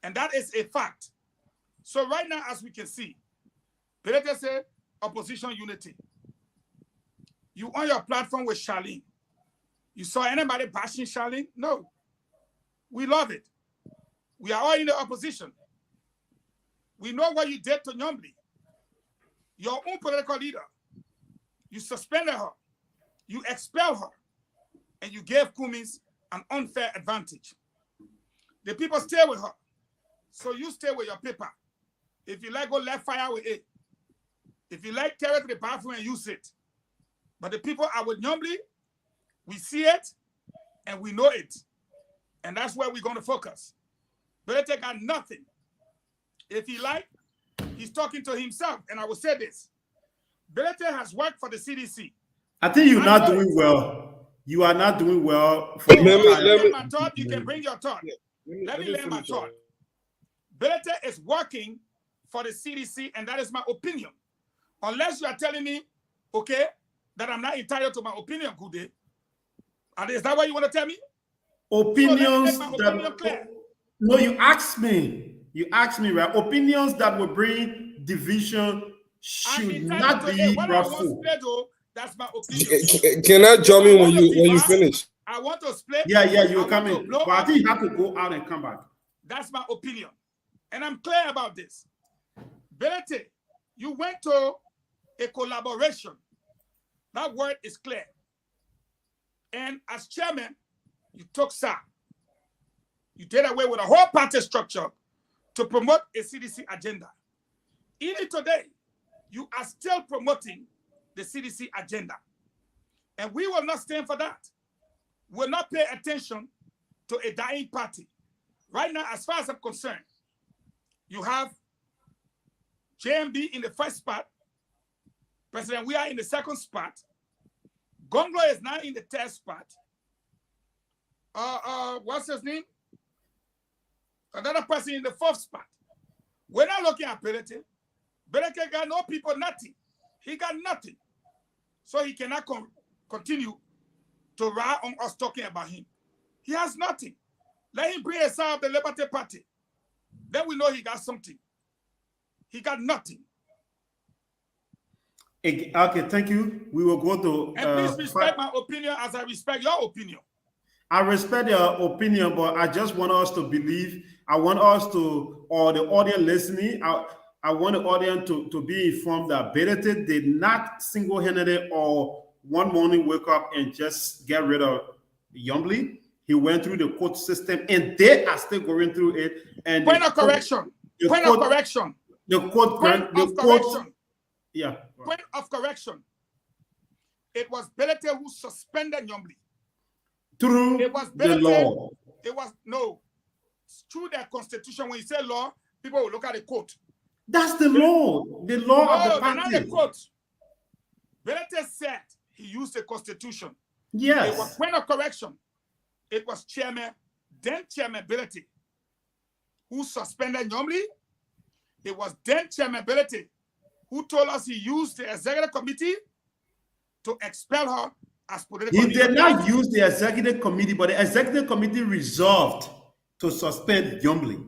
And that is a fact. So right now, as we can see, Ability said opposition unity. You on your platform with Charlene. You saw anybody bashing Charlene? No. We love it. We are all in the opposition. We know what you did to Nyombli. Your own political leader. You suspended her. You expelled her. And you gave Kumis an unfair advantage. The people stay with her. So you stay with your paper. If you like, go left fire with it. If you like, carry it to the bathroom and use it. But the people are with Nyombli. We see it and we know it. And that's where we're going to focus. Belete got nothing. If he like, he's talking to himself. And I will say this. Belete has worked for the CDC. I think you're not doing well. You are not doing well. Let me my thought. You can bring your thought. Let me lay my thought. Belete is working for the CDC, and that is my opinion. Unless you are telling me, okay, that I'm not entitled to my opinion, Kude. And is that what you want to tell me? Opinions so that no, you asked me. You asked me, right? Opinions that will bring division should not be brought forth. That's my opinion. Can I jump in when you finish? I want to split. Yeah, you're coming. But I think you have to go out and come back. That's my opinion. And I'm clear about this. Belete, you went to a collaboration. That word is clear. And as chairman, you took SAR. You did away with a whole party structure to promote a CDC agenda. Even today, you are still promoting the CDC agenda. And we will not stand for that. We will not pay attention to a dying party. Right now, as far as I'm concerned, you have JMB in the first spot, President We are in the second spot, Gonglo is now in the third spot. What's his name? Another person in the fourth spot. We're not looking at Berete. Berete got no people, nothing. He got nothing. So he cannot continue to ride on us talking about him. He has nothing. Let him bring a side of the Liberty Party. Then we know he got something. He got nothing. Okay, thank you. We will go to... And please respect my opinion as I respect your opinion. I respect your opinion, but I just want us to believe. I want us to, or the audience listening, I want the audience to be informed that Berete did not single-handedly or one morning wake up and just get rid of Yombly. He went through the court system, and they are still going through it. And point of correction. Point of correction. The court. Point of correction. Yeah. Point of correction. It was Berete who suspended Yombly. Through the law. It was through their constitution. When you say law, people will look at the court. That's the law. The law of the party. Not the court. Berete said he used the constitution. Yes. It was point of correction. It was then Chairman Berete who suspended Yombly. It was then Chairman Berete who told us he used the executive committee to expel her as political leader. He did not use the executive committee, but the executive committee resolved to suspend Yombly.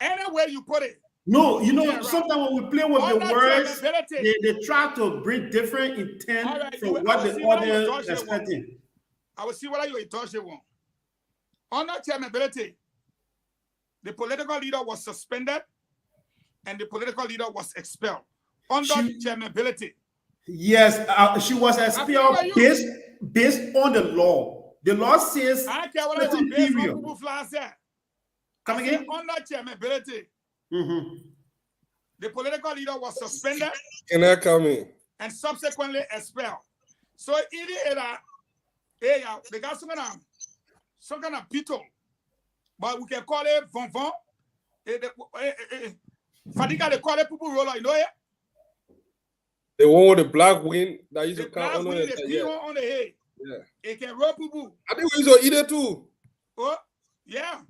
Any way you put it. No, you know, sometimes when we play with the words, they try to bring different intent from what the audience is expecting. I will see whether you indulge it one. Under Chairman Berete, the political leader was suspended and the political leader was expelled. Under Chairman Berete. Yes, she was expelled based on the law. The law says I care what I based on people fly said. Come again? Under Chairman Berete, the political leader was suspended. Can I come in? And subsequently expelled. So they got some kind of beetle, but we can call it von. Fadiga, they call it poo roller, you know it? The one with the black wing that used to count on the on the head. Yeah. It can roll poo. I think we used to eat it too. Oh, yeah.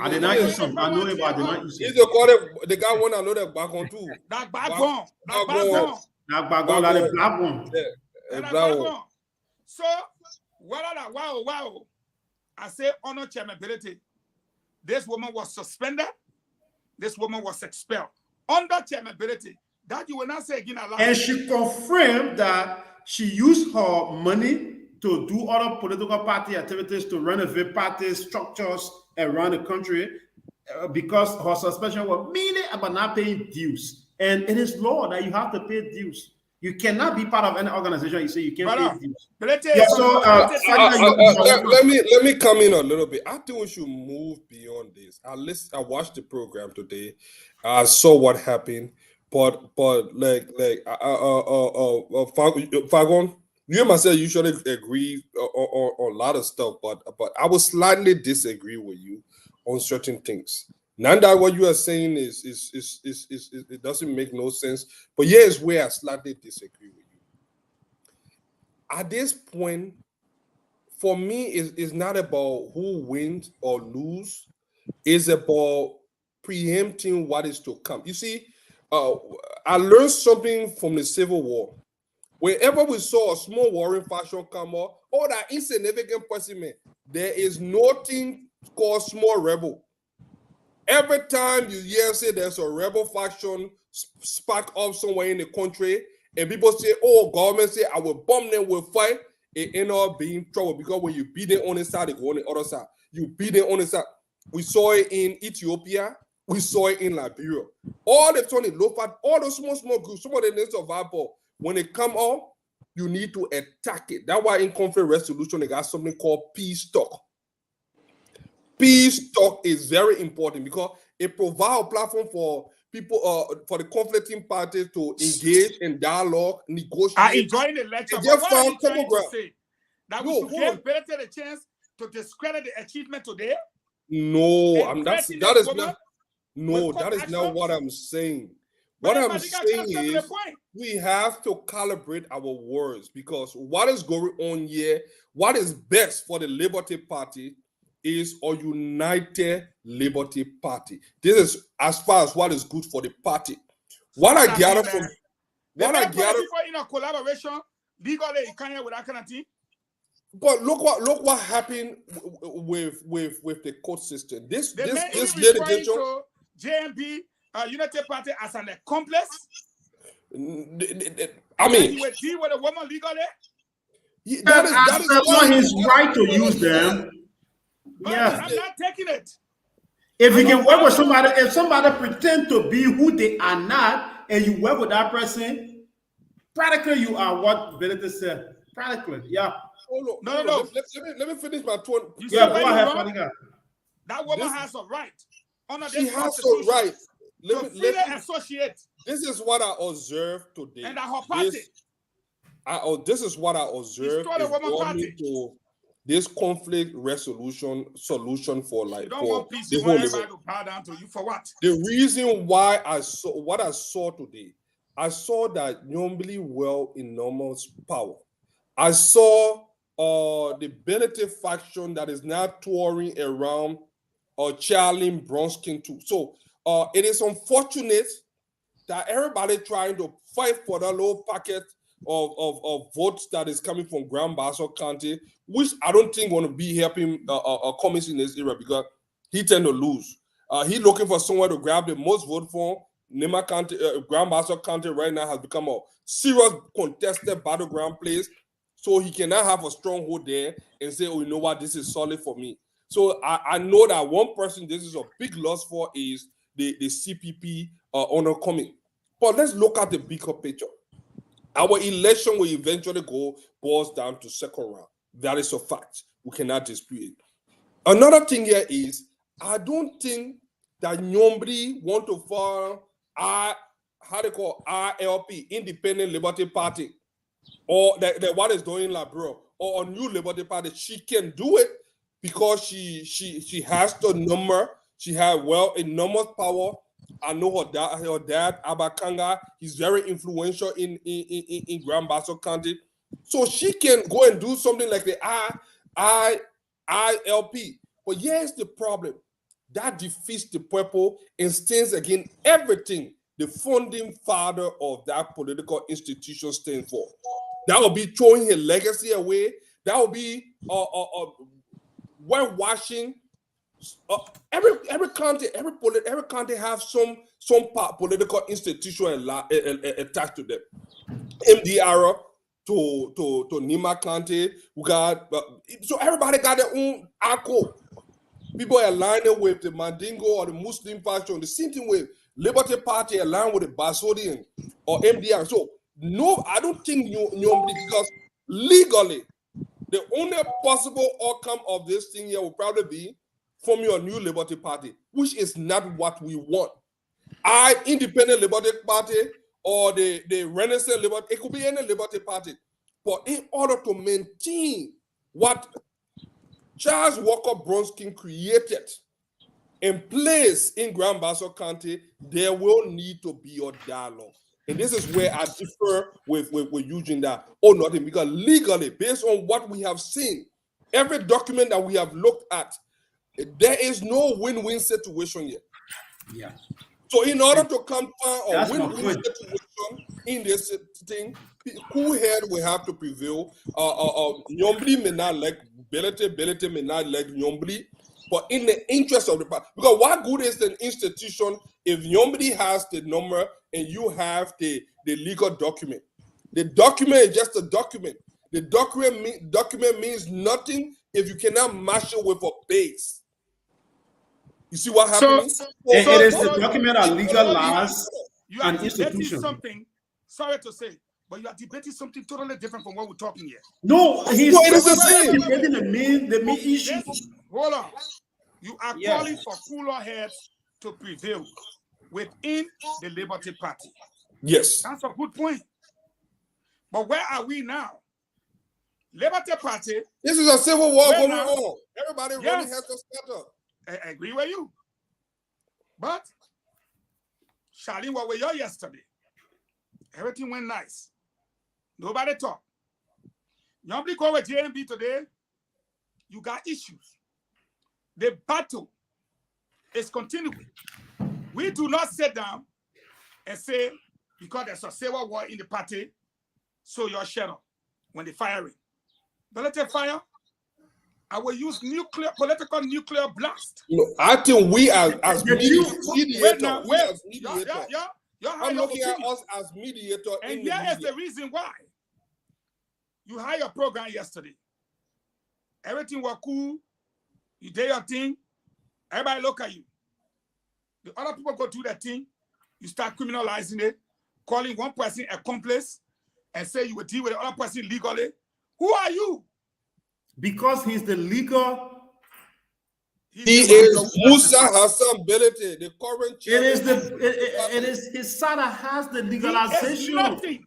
I did not eat some. I know it, but I did not eat some. Used to call it the guy one I know that back on too. That back one. That black one. Yeah. The black one. So, wow. I say honor Chairman Berete. This woman was suspended. This woman was expelled. Under Chairman Berete. That you will not say again aloud. And she confirmed that she used her money to do other political party activities, to renovate party structures around the country, because her suspension was mainly about not paying dues. And it is law that you have to pay dues. You cannot be part of any organization. You say you can't pay dues. Let me come in a little bit. I think we should move beyond this. I watched the program today. I saw what happened. But like Fagon, you and myself usually agree on a lot of stuff, but I will slightly disagree with you on certain things. Not that what you are saying is it doesn't make no sense, but here's where I slightly disagree with you. At this point, for me, it's not about who wins or lose. It's about preempting what is to come. You see, I learned something from the Civil War. Wherever we saw a small warring faction come up, or that insignificant person, there is nothing called small rebel. Every time you hear say there's a rebel faction spark up somewhere in the country, and people say, "Oh, government say I will bomb them, will fight," it end up being trouble, because when you beat them on the side, they go on the other side. You beat them on the side. We saw it in Ethiopia. We saw it in Liberia. All the time, all those small groups, some of the nations of Apple, when they come up, you need to attack it. That's why in conflict resolution, they got something called peace talk. Peace talk is very important because it provides a platform for people, for the conflicting parties to engage in dialogue, negotiate. I enjoy the lecture. Just What are you found trying to say? That we should give Berete the chance to discredit the achievement today? No, that is not what I'm saying. What I'm saying is we have to calibrate our words, because what is going on here, what is best for the Liberty Party is a united Liberty Party. This is as far as what is good for the party. What I gather from what I gather in a collaboration legally you can't with that kind of thing. But look what happened with the court system. This litigation to JMB United Party as an accomplice. I mean, he would deal with a woman legally. That is not his right to use them. But yeah, I'm not taking it. If you can work with somebody, if somebody pretend to be who they are not, and you work with that person, practically you are what Benedict said. Practically, yeah. Oh, no. Let me finish my point. Yeah, go ahead, that woman has a right. She has a right. Let me associate. This is what I observed today. And her party. This is what I observed to this conflict resolution solution for like you don't want peace, you want everybody to bow down to you for what? The reason why I saw today, I saw that Nyombili well enormous power. I saw the Benedict faction that is now touring around Charlie Bronskin too. So it is unfortunate that everybody trying to fight for that little packet of votes that is coming from Grand Bassa County, which I don't think going to be helping Cummings in this era, because he tend to lose. He looking for somewhere to grab the most vote from. Nema County, Grand Bassa County right now has become a serious contested battleground place. So he cannot have a stronghold there and say, oh, you know what, this is solid for me. So I know that one person this is a big loss for is the CPP honor coming. But let's look at the bigger picture. Our election will eventually boils down to second round. That is a fact. We cannot dispute it. Another thing here is, I don't think that nobody want to form ILP, Independent Liberty Party, or that what is doing Labro, or a new Liberty Party. She can do it because she has the number. She has enormous power. I know her dad, Abakanga, he's very influential in Grand Bassa County. So she can go and do something like the ILP. But here's the problem. That defeats the purpose and stands against everything the founding father of that political institution stands for. That will be throwing her legacy away. That will be whitewashing. Every country have some political institution attached to them. MDR to Nima County, we got so everybody got their own ACO. People aligning with the Mandingo or the Muslim faction. The same thing with Liberty Party aligned with the Basodian or MDR. So no, I don't think because legally the only possible outcome of this thing here will probably be from your new Liberty Party, which is not what we want. Independent Liberty Party or the Renaissance Liberty, it could be any Liberty Party. But in order to maintain what Charles Walker Bronskin created in place in Grand Bassa County, there will need to be a dialogue. And this is where I differ with Eugene that, nothing, because legally, based on what we have seen, every document that we have looked at, there is no win-win situation yet. Yeah. So in order to come find a win-win situation in this thing, cool head will have to prevail. Nyombli may not like Belete may not like Nyombli, but in the interest of the party, because what good is an institution if Nyombli has the number and you have the legal document? The document is just a document. The document means nothing if you cannot match it with a base. You see what happening? It is the document of legal laws and institutions. Something, sorry to say, but you are debating something totally different from what we're talking here. No, he's debating the main issue. Hold on. You are calling for cooler heads to prevail within the Liberty Party. Yes. That's a good point. But where are we now? Liberty Party. This is a civil war going on. Everybody really has to step up. I agree with you. But Charlene was with you yesterday. Everything went nice. Nobody talked. Nobody go with JMB today. You got issues. The battle is continuing. We do not sit down and say, because there's a civil war in the party, so you're shut up when they firing. Don't let it fire. I will use political nuclear blast. I think we as mediator, I'm looking at us as mediator. And here is the reason why. You had your program yesterday. Everything was cool. You did your thing. Everybody look at you. The other people go do their thing. You start criminalizing it, calling one person accomplice, and say you will deal with the other person legally. Who are you? Because he's the legal. He is Musa Hassan Belete, the current chairman. It is his son that has the legalization. Nothing.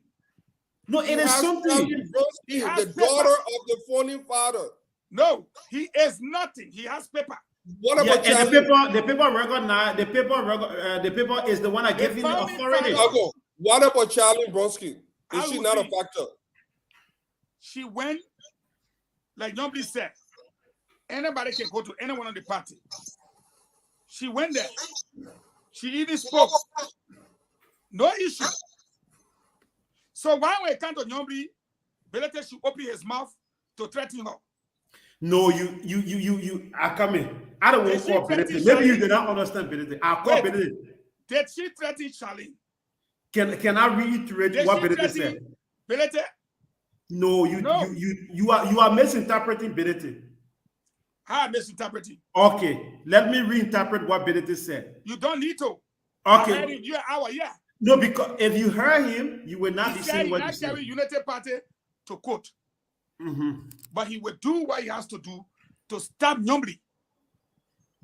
No, it is something. The daughter of the founding father. No, he is nothing. He has paper. What about the paper recognize the paper is the one that gave him the authority. What about Charlie Bronski? Is she not a factor? She went, like nobody said, anybody can go to anyone on the party. She went there. She even spoke. No issue. So why when it comes to Nyombi, Belete should open his mouth to threaten her? No, you are coming. I don't want to call Belete. Maybe you did not understand Belete. I'll call Belete. Did she threaten Charlene? Can I reiterate what Belete said? Belete? No, you are misinterpreting Belete. How am I misinterpreting? Okay, let me reinterpret what Belete said. You don't need to. Okay. I heard him, you're our, yeah. No, because if you heard him, you will not be saying what you said. Unity Party to quote. But he will do what he has to do to stop Nyombi.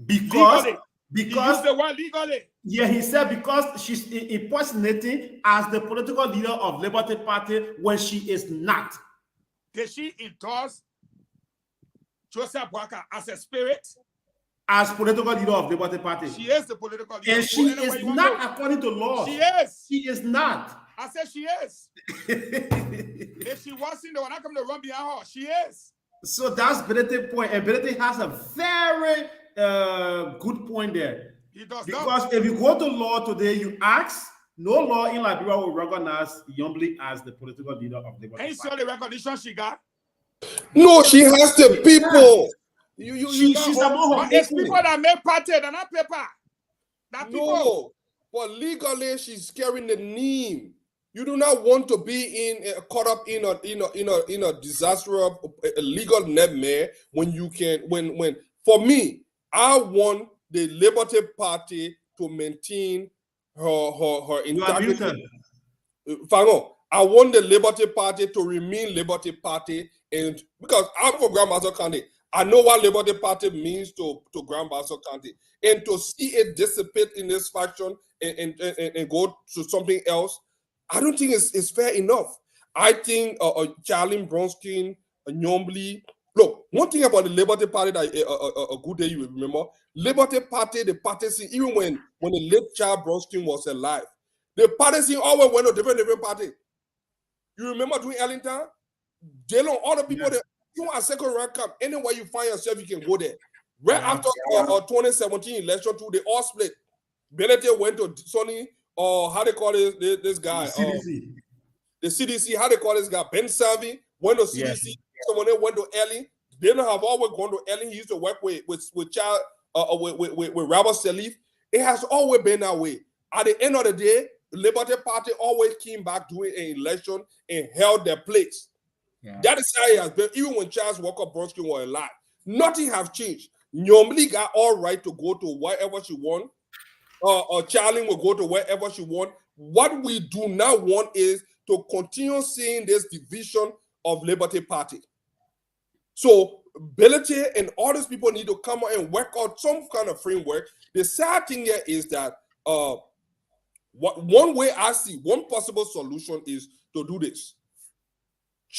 Because he used the word legally. Yeah, he said because she's impersonating as the political leader of Liberty Party when she is not. Did she endorse Joseph Boakai as a spirit? As political leader of Liberty Party. She is the political leader. And she is not according to law. She is. She is not. I said she is. If she wasn't, they were not coming to run behind her. She is. So that's Benete's point. And Benete has a very good point there. He does because not. If you go to law today, you ask, no law in Liberia will recognize Nyombi as the political leader of Liberty Party. And you saw the recognition she got? No, she has the people. She's among her. It's people that make party, they're not paper. That people. But legally, she's carrying the name. You do not want to be caught up in a disaster of a legal nightmare when you can. When for me, I want the Liberty Party to maintain her integrity. I want the Liberty Party to remain Liberty Party, and because I'm from Grand Bassa County, I know what Liberty Party means to Grand Bassa County, and to see it dissipate in this faction and go to something else, I don't think it's fair enough. I think Charlie Bronski, Nyombi. Look, one thing about the Liberty Party that a good day you will remember, Liberty Party, the party scene, even when the late Charles Bronski was alive, the party scene always went to different party. You remember during Ellington? Jalon, all the people that you are second rank camp, anywhere you find yourself, you can go there. Right after 2017 election too, they all split. Benete went to Sonny, or how they call this guy? CDC. The CDC, how they call this guy? Ben Savi went to CDC. Yes. So when they went to Ellie, they don't have always gone to Ellie. He used to work with Robert Salif. It has always been that way. At the end of the day, the Liberty Party always came back doing an election and held their place. Yeah. That is how it has been. Even when Charles Walker Bronski was alive, nothing has changed. Nyombi got all right to go to wherever she want. Charlie will go to wherever she want. What we do not want is to continue seeing this division of Liberty Party. So Belete and all these people need to come out and work out some kind of framework. The sad thing here is that one way I see, one possible solution is to do this.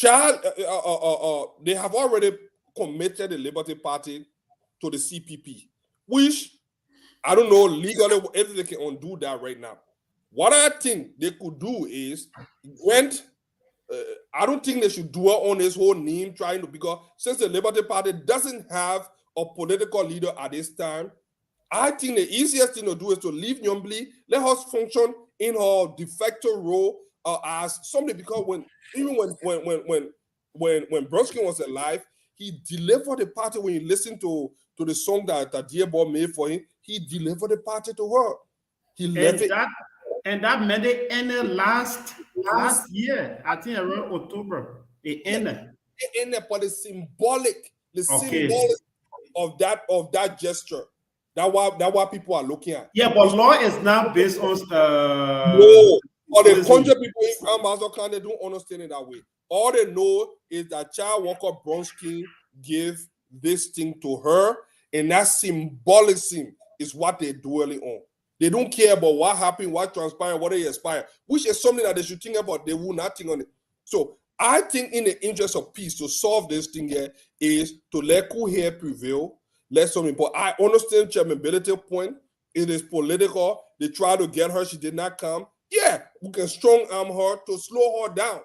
They have already committed the Liberty Party to the CPP, which I don't know legally if they can undo that right now. What I think they could do is went. I don't think they should dwell on this whole name trying to, because since the Liberty Party doesn't have a political leader at this time, I think the easiest thing to do is to leave Nyombli, let her function in her de facto role as somebody, because when Bronsky was alive, he delivered the party. When you listen to the song that Diebo made for him, he delivered the party to her. He left it. And that made it ended last year, I think around October. It ended. It ended, but the symbolic of that gesture. That's why people are looking at. Yeah, but law is now based on no. Or the country people in Amazon they don't understand it that way. All they know is that Child Walker Bronsky gave this thing to her, and that symbolism is what they're dwelling on. They don't care about what happened, what transpired, what they aspire, which is something that they should think about. They will not think on it. So I think in the interest of peace, to solve this thing here is to let cool hair prevail. Let something. But I understand Chairman Bennett's point. It is political. They try to get her. She did not come. Yeah, we can strong arm her to slow her down.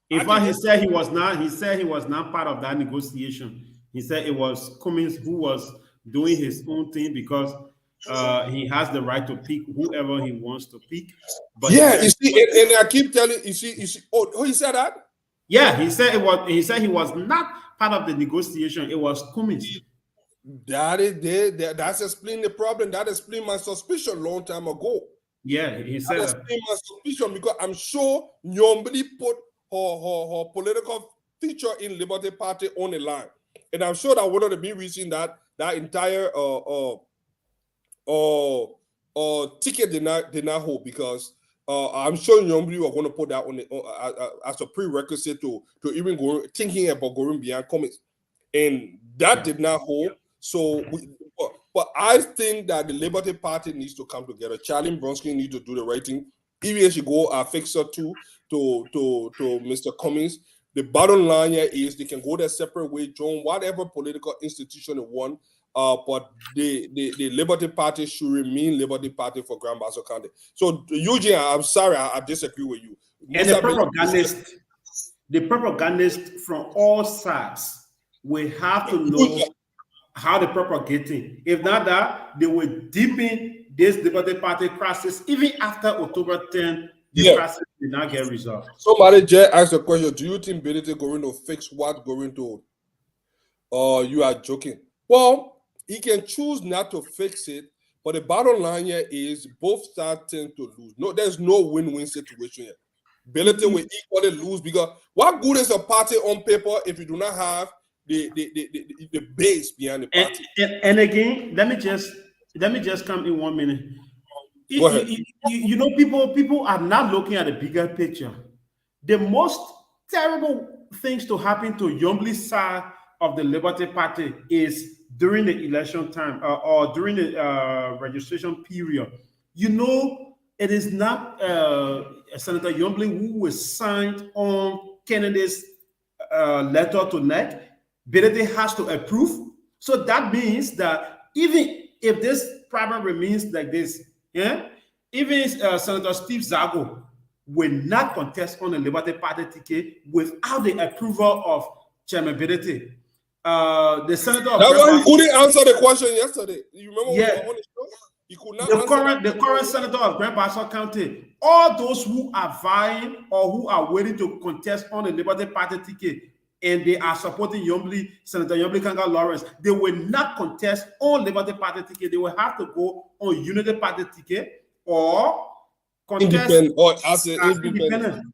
In fact, he said he was not part of that negotiation. He said it was Cummings who was doing his own thing because he has the right to pick whoever he wants to pick. But yeah, you see, and I keep telling you see. Oh, he said that. Yeah, he said it was. He said he was not part of the negotiation. It was Cummings. That's explaining the problem. That explained my suspicion long time ago. Yeah, he said that explained my suspicion, because I'm sure Nyombli put her political feature in Liberty Party on the line, and I'm sure that one of the main reasons that entire ticket did not hold, because I'm sure Nyombli were going to put that on as a prerequisite to even thinking about going beyond Cummings, and that did not hold. So, but I think that the Liberty Party needs to come together. Charlie Bronsky needs to do the right thing. Even if she go a fixer to Mr. Cummings, the bottom line here is they can go their separate way, join whatever political institution they want. But the Liberty Party should remain Liberty Party for Grand Bassa County. So, Eugene, I'm sorry, I disagree with you. And the propagandists from all sides will have to know how they're propagating. If not that, they will deepen this Liberty Party crisis even after October 10th. The crisis did not get resolved. Somebody just asked a question: do you think Benedict going to fix what going to? You are joking. Well, he can choose not to fix it, but the bottom line here is both sides tend to lose. No, there's no win-win situation here. Benedict will equally lose, because what good is a party on paper if you do not have the base behind the party? And again, let me just come in 1 minute. Go ahead. You know, people are not looking at the bigger picture. The most terrible things to happen to Yombli's side of the Liberty Party is during the election time or during the registration period. You know, it is not Senator Yombli who was signed on Kennedy's letter to NEC. Benedict has to approve. So that means that even if this problem remains like this, even Senator Steve Zago will not contest on the Liberty Party ticket without the approval of Chairman Benedict. The senator of that's why he couldn't answer the question yesterday. You remember? Yeah. He could not the current senator of Grand Bassa County, all those who are vying or who are waiting to contest on the Liberty Party ticket, and they are supporting Senator Yombli Kanga Lawrence, they will not contest on Liberty Party ticket. They will have to go on Unity Party ticket or contest as independent.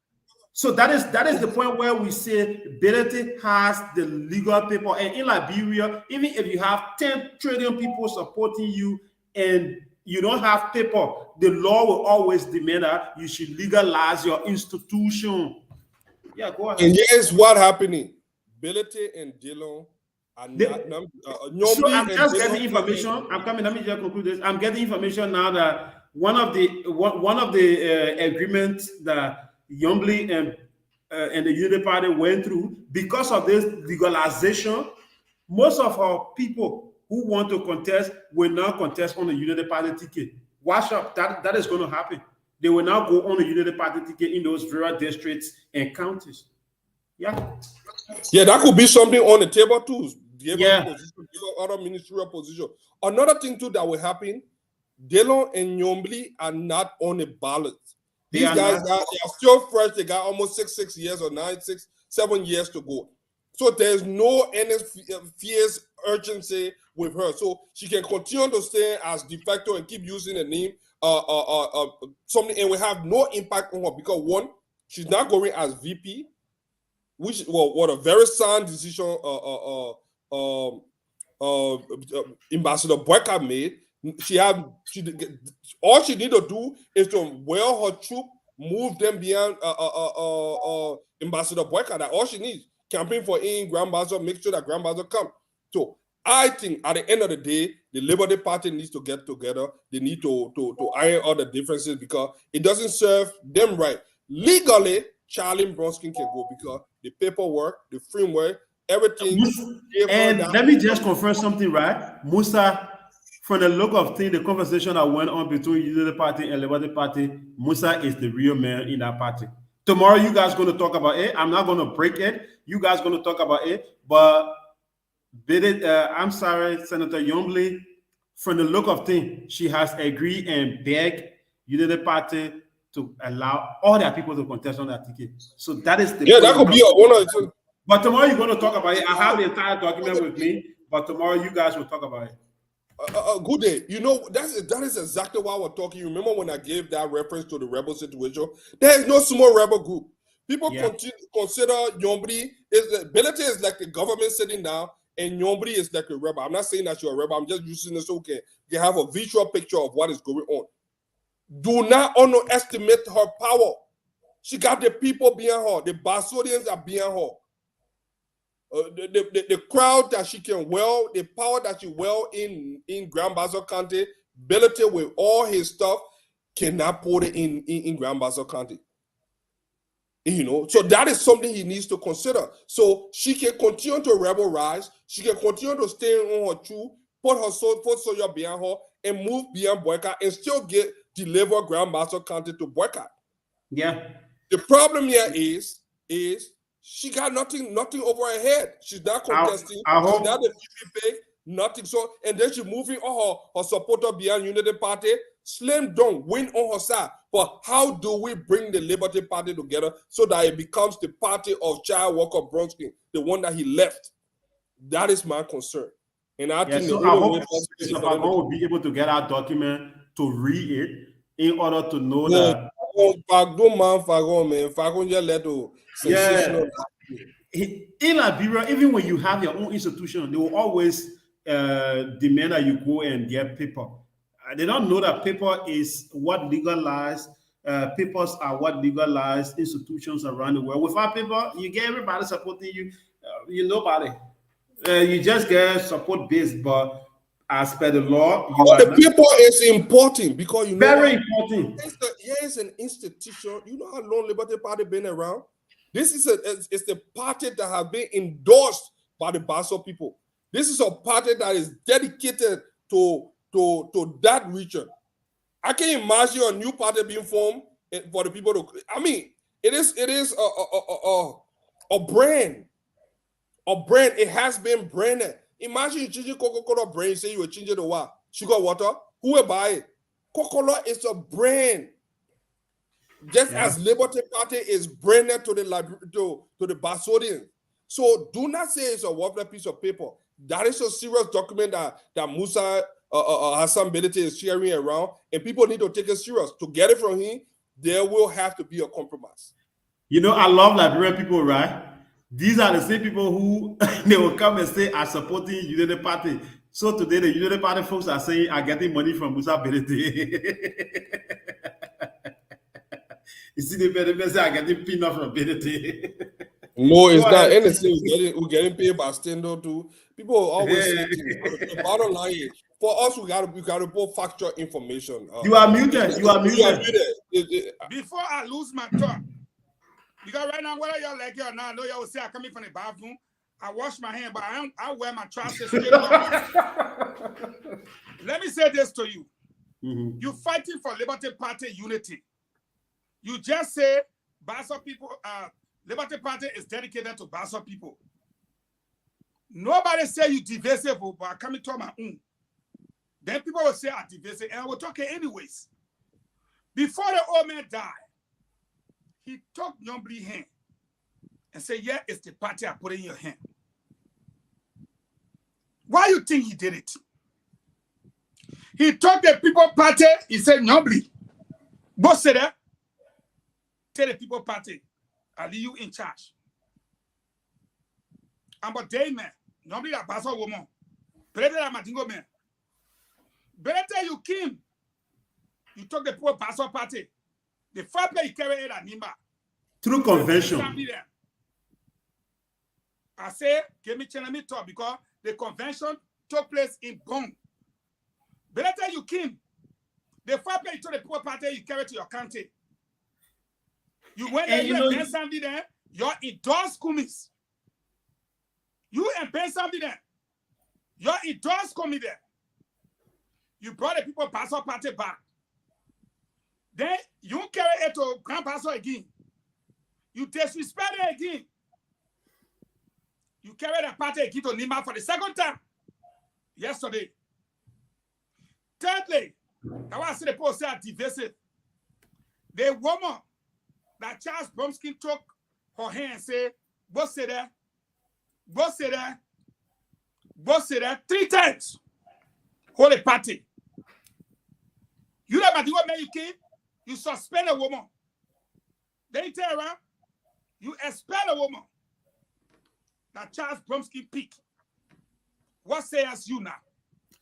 So that is the point where we say Benedict has the legal paper. And in Liberia, even if you have 10 trillion people supporting you and you don't have paper, the law will always demand that you should legalize your institution. Yeah, go ahead. And here's what happening. Benedict and Dillon are not. So I'm just getting information. Let me just conclude this. I'm getting information now that one of the agreements that Yombli and the Unity Party went through, because of this legalization, most of our people who want to contest will now contest on the Unity Party ticket. Watch out, that is going to happen. they will now go on the Unity Party ticket in those various districts and counties. Yeah. Yeah, that could be something on the table too. Give Yeah. position, give other ministerial position. Another thing too that will happen, Delon and Nyombli are not on the ballot. These guys they are still fresh. They got almost 6 years or 7 years to go. So there's no any fierce urgency with her. So she can continue to stay as de facto and keep using the name something, and will have no impact on her because one, she's not going as VP, which what a very sound decision Ambassador Boyka made. All she need to do is to well her troop, move them beyond Ambassador Boyka. That all she needs. Campaign for in Grand Bazaar, make sure that Grand Bazaar come. So I think at the end of the day, the Liberty Party needs to get together. They need to iron all the differences because it doesn't serve them right. Legally, Charlie Bronskin can go because the paperwork, the framework, everything. And let me just confirm something, right? Musa, from the look of things, the conversation that went on between Unity Party and Liberty Party, Musa is the real man in that party. Tomorrow, you guys going to talk about it. I'm not going to break it. You guys going to talk about it. But I'm sorry, Senator Yombly, from the look of things, she has agreed and begged Unity Party to allow all their people to contest on that ticket. So that is the that could be one of the. But tomorrow you're going to talk about it. I have the entire document with me, but tomorrow you guys will talk about it. Good day. You know, that is exactly why we're talking. You remember when I gave that reference to the rebel situation? There is no small rebel group. People consider Nyombri Ability is like the government sitting down, and Nyombri is like a rebel. I'm not saying that you're a rebel. I'm just using this so you have a visual picture of what is going on. Do not underestimate her power. She got the people behind her. The Basodians are behind her. The crowd that she can well, the power that she well in Grand Bazaar County, ability with all his stuff, cannot put it in Grand Bazaar County. You know, so that is something he needs to consider. So she can continue to rebel rise. She can continue to stay on her truth, put soldier behind her, and move beyond boycott and still deliver Grand Bazaar County to boycott. Yeah. The problem here is she got nothing over her head. She's not contesting. She's not a VP, nothing. So, and then she's moving all her supporter beyond Unity Party. Slim dunk, win on her side. But how do we bring the Liberty Party together so that it becomes the party of Child Walker Bronsky, the one that he left? That is my concern. And I think so I hope Mr. Fagon will be able to get our document to read it in order to know that. Don't mind Fagon, man. Fagon just let go. In Liberia, even when you have your own institution, they will always demand that you go and get paper. They don't know that paper is what legalized. Papers are what legalized institutions around the world. Without paper, you get everybody supporting you. You nobody. You just get support based, but as per the law, the paper is important because you know very important. Here is an institution. You know how long Liberty Party been around? This is it's the party that has been endorsed by the Baso people. This is a party that is dedicated to that region. I can imagine a new party being formed for the people to. I mean, it is a brand. A brand. It has been branded. Imagine you changing Coca-Cola brand. You say you were changing the what? Sugar water. Who will buy it? Coca-Cola is a brand. Just as Liberty Party is branded to the Basodians. So do not say it's a worthless piece of paper. That is a serious document that Musa Hassan Belete is sharing around, and people need to take it serious. To get it from him, there will have to be a compromise. You know, I love Liberian people, right? These are the same people who they will come and say are supporting Unity Party. So today the Unity Party folks are saying are getting money from Musa Belete. You see the benefits are getting peanut from Belete. No, it's not anything. We're getting paid by Stendo too. People always say the bottom line is for us we gotta put factual information. You are muted. You are muted. Before I lose my thought, because right now, whether y'all like it or not, I know y'all will say I come in from the bathroom. I wash my hand, but I wear my trousers straight up. Let me say this to you. Mm-hmm. You're fighting for Liberty Party unity. You just say Bassa people, Liberty Party is dedicated to Bassa people. Nobody say you divisive, but I come to my own. Then people will say I'm divisive, and I will talk anyways. Before the old man died, he took Nyombli hand and said, yeah, it's the party I put in your hand. Why you think he did it? He took the people party, he said, Nyombli, go sit there, tell the people party, I'll leave you in charge. I'm a day man, Nyombli that Bassa woman, better than Madingo man. Better you came, you took the people Bassa party, the first place you carry it at Nimba. Through convention. I say, give me channel me talk because the convention took place in Bonn. Better you came. The first place you took the poor party, you carry to your country. You went there, you and Ben Sandy there, you're endorsed Kumis. You and Ben Sandy there, you're endorsed Kumi there. You brought the people Bassa party back. Then you carry it to Grand Pastor again. You disrespect it again. You carry the party again to Nima for the second time yesterday. Thirdly, I want to see the post say divisive. The woman that Charles Bromsky took her hand and said, go sit there, go sit there, go sit there 3 times. Hold a party. You know what man you came? You suspend a woman. Then you turn around, you expel a woman. That Charles Bromsky pick. What says you now?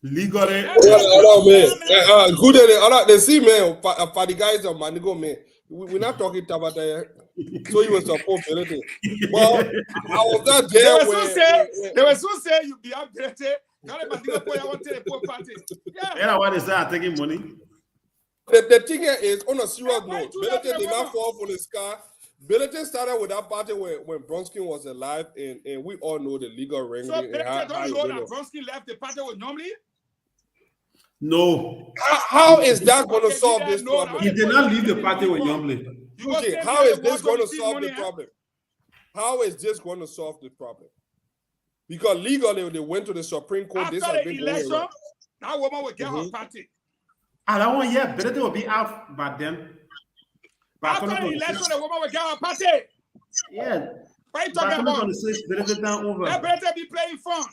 Legally. Good. They see, man, for the guys on Manigo, man. We're not talking about that. So you were support anything. Well, I was not there. They were so say you be upgraded. Not a Manigo boy, I want to tell the poor party. Yeah, what is that? Taking money? The thing here is, on a serious note, Billington did not fall for the sky. Billington started with that party when Bronsky was alive, and we all know the legal wrangling. So Billington don't know that Bronsky left the party with Normally? No. How is that going to solve this problem? He did not leave the party with Youngly. Okay, how is this going to solve the problem? How is this going to solve the problem? Because legally, they went to the Supreme Court. After the election, that woman will get her party. I don't want yet. Better will be out by then. After the election, the woman will get her party. Yeah. What are you talking about? That better be playing fun.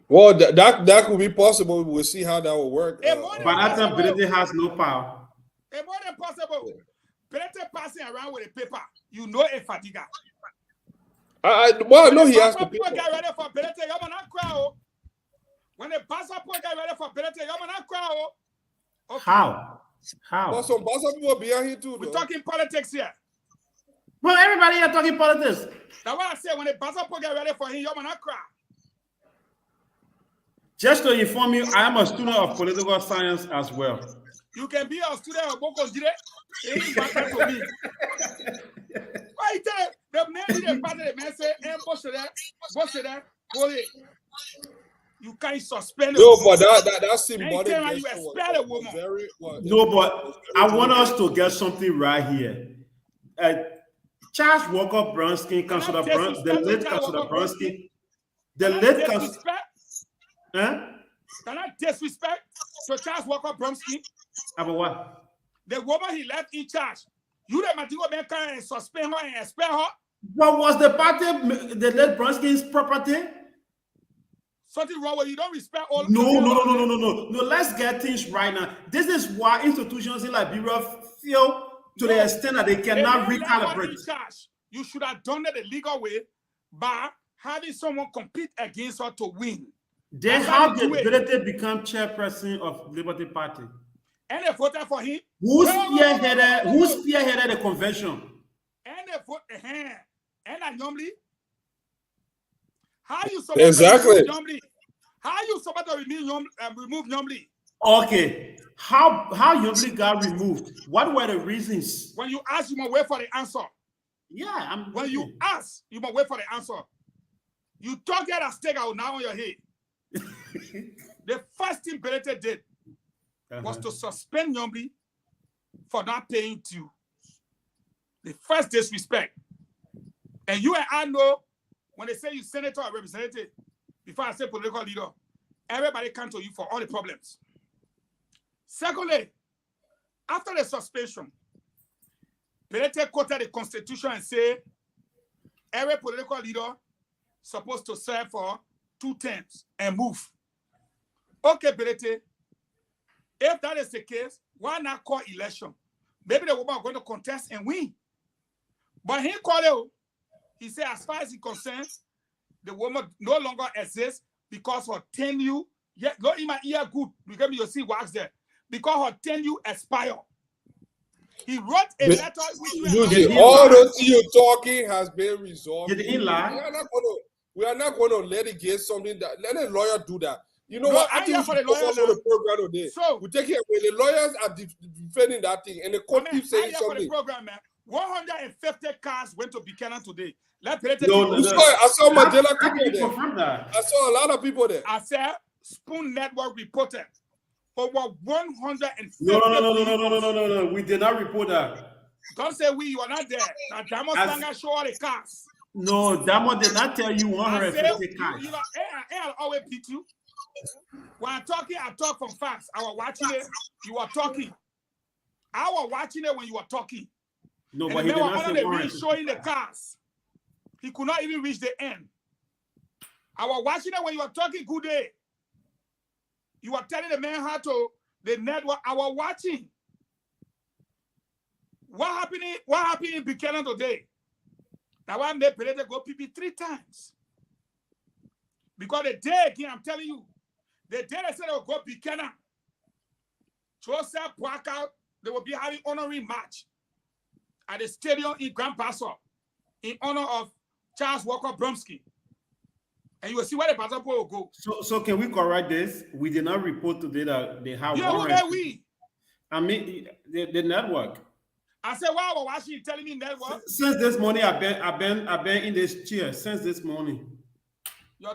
Well, that could be possible. We'll see how that will work. But that time, Benedict has no power. It's more than possible. Benedict passing around with a paper. You know a fatiga. Well, no, he has to. People get ready for Benedict. You're not crowd. When the passport get ready for Benedict, you're not crowd. Okay. How? But some Bassa people behind here too. We're talking politics here. Well, everybody here talking politics. That's what I say. When the passport get ready for him, you're not crowd. Just to inform you, I am a student of political science as well. You can be a student of Boko Jire. It ain't matter to me. Why you tell the man in the party, the man say, boss that, hold it. You can't suspend no, but that's symbolic. You expel a woman. No, but I want us to get something right here. Charles Walker Bronsky, Councilor Bronsky, the late Councilor Bronsky, the late Councilor. Huh? Can I disrespect to Charles Walker Bromsky? About what? The woman he left in charge. You the Matigo man can suspend her and expel her? What was the party, the late Bronsky's property? Something wrong with you don't respect all. No. Let's get things right now. This is why institutions in Liberia feel to the extent that they cannot recalibrate. You should have done it the legal way by having someone compete against her to win. Then how did Benedict become chairperson of Liberty Party? And they voted for him. Who spearheaded the convention? And they voted and I normally. How you supposed exactly. to remove How you supposed to remove Normally? Okay. How Yombly got removed? What were the reasons? When you ask, you must wait for the answer. Yeah, when you ask, you must wait for the answer. You talk at a stake out now on your head. The first thing Benedict did was to suspend Yombly for not paying due The first disrespect. And you and I know when they say you senator or representative, before I say political leader, everybody come to you for all the problems. Secondly, after the suspension, Pelete quoted the Constitution and say every political leader supposed to serve for 2 terms and move. Okay, Pelete, if that is the case, why not call election? Maybe the woman are going to contest and win. But he called it. He said, as far as he concerns, the woman no longer exists because her tenure, yeah, not in my ear good, because you see what's there. Because her tenure expired. He wrote a letter which all those you talking has been resolved. Did he lie? We are not going to litigate something that let a lawyer do that. You know No, what? I I think we for should the lawyer focus on the program today. So we take it away. The lawyers are defending that thing, and the court keeps saying for the something. program, man. 150 cars went to Buchanan today. Let me I saw Mandela people there. I saw a lot of people there. I said Spoon Network reported over 150. No. We did not report that. Don't say we, you are not there. Now, Damo Sanga show all the cars. No, Damo did not tell you 150 cars. I'll always beat you. When I'm talking, I talk from facts. I was watching it, you are talking. I was watching it when you were talking. No, and but he did not say the showing the cars. He could not even reach the end. I was watching it when you were talking good day. You were telling the man how to the network. I was watching. What happened in Buchanan today? Now I made Pelete go PP 3 times. Because the day again, I'm telling you, the day they said they will go Buchanan, Joseph Boakai, they will be having honorary match at the stadium in Grand Paso in honor of Charles Walker Bromsky. And you will see where the passport will go. So can we correct this? We did not report today that they have we? I mean the network. I said, wow, why she telling me network? Since this morning, I've been in this chair since this morning.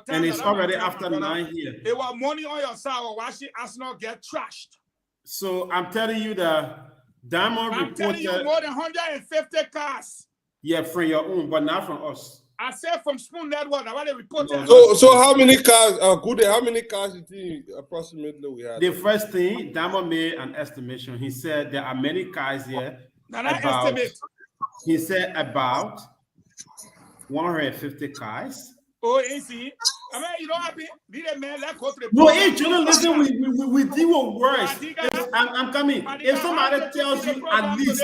And it's already after 9 here. It was money on your side, or why she has not get trashed. So I'm telling you that Diamond reported. I'm telling you more than 150 cars. Yeah, from your own, but not from us. I said from Spoon Network. Now they reported. So how many cars? How many cars do you think approximately we had? The first thing, Diamond made an estimation. He said there are many cars here. He said about 150 cars. Oh, easy. I mean, you know what I mean? Did a man like go to the no, hey, journalism, we deal with words. I'm coming. If somebody tells you at least,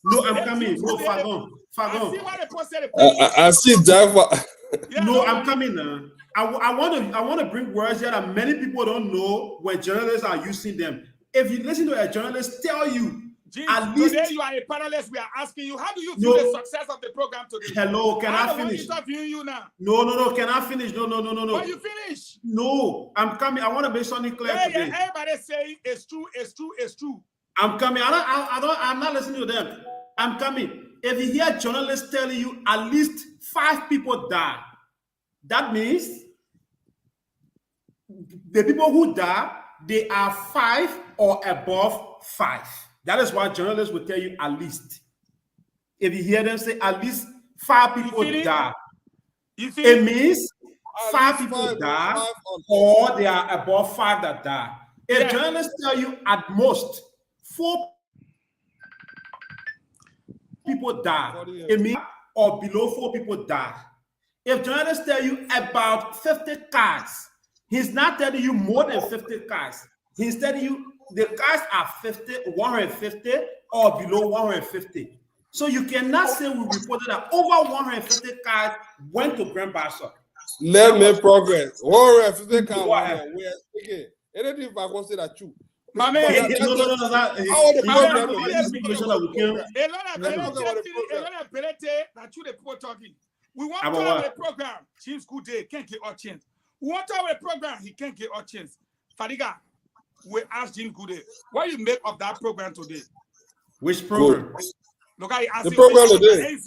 no, I'm coming. No, Fagon. I see that. No, I'm coming now. I want to bring words here that many people don't know when journalists are using them. If you listen to a journalist tell you, at least today you are a panelist. We are asking you, how do you view the success of the program today? Hello, can I finish? Interviewing you now. No. Can I finish? No. But you finish. No, I'm coming. I want to make something clear today. Everybody saying it's true. I'm coming. I'm not listening to them. I'm coming. If you hear journalists telling you at least 5 people die, that means the people who die, they are 5 or above 5. That is why journalists will tell you at least. If you hear them say at least 5 people die, it means 5 people die or they are above 5 that die. If journalists tell you at most 4 people die, it means or below 4 people die. If journalists tell you about 50 cars, he's not telling you more than 50 cars. He's telling you the cars are 150 or below 150. So you cannot say we reported that over 150 cars went to Grand Bassa. Let me progress. 150 cars. We are speaking. Anything if I can say that true. My man, no. A lot of the people talking. We want to have a program. Chief's good day can't get our chance. We want to have a program. He can't get our chance. Fadiga, we asked Jim Goode, what you make of that program today? Which program? Look, I asked the program today.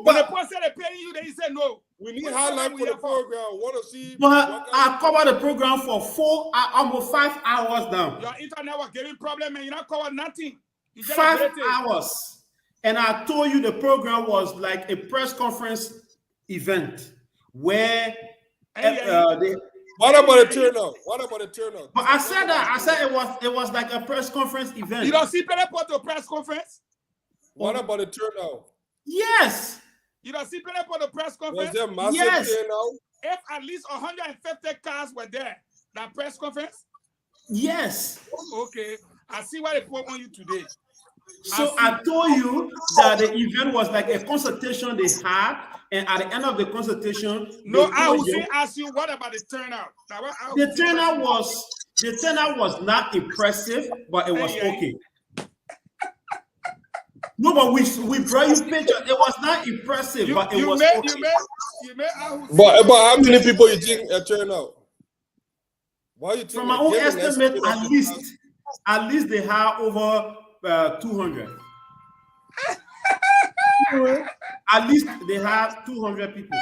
But the person they paying you, they said no. We need highlight for the program. Want to see? But I covered the program for almost 5 hours now. Your internet was giving problem, and you not cover nothing. 5 hours. And I told you the program was like a press conference event where they. What about the turnout? What about the turnout? But I said that. I said it was like a press conference event. You don't see people put to a press conference? What about the turnout? Yes. You don't see people put a press conference? Was there massive turnout? If at least 150 cars were there, that press conference? Yes. Okay. I see what they put on you today. So I told you that the event was like a consultation they had, and at the end of the consultation, no, I will ask you, what about the turnout? The turnout was not impressive, but it was okay. No, but we brought you pictures. It was not impressive, but it was okay. But how many people you think turn out? Why you think? From my own estimate, at least they have over 200. At least they have 200 people.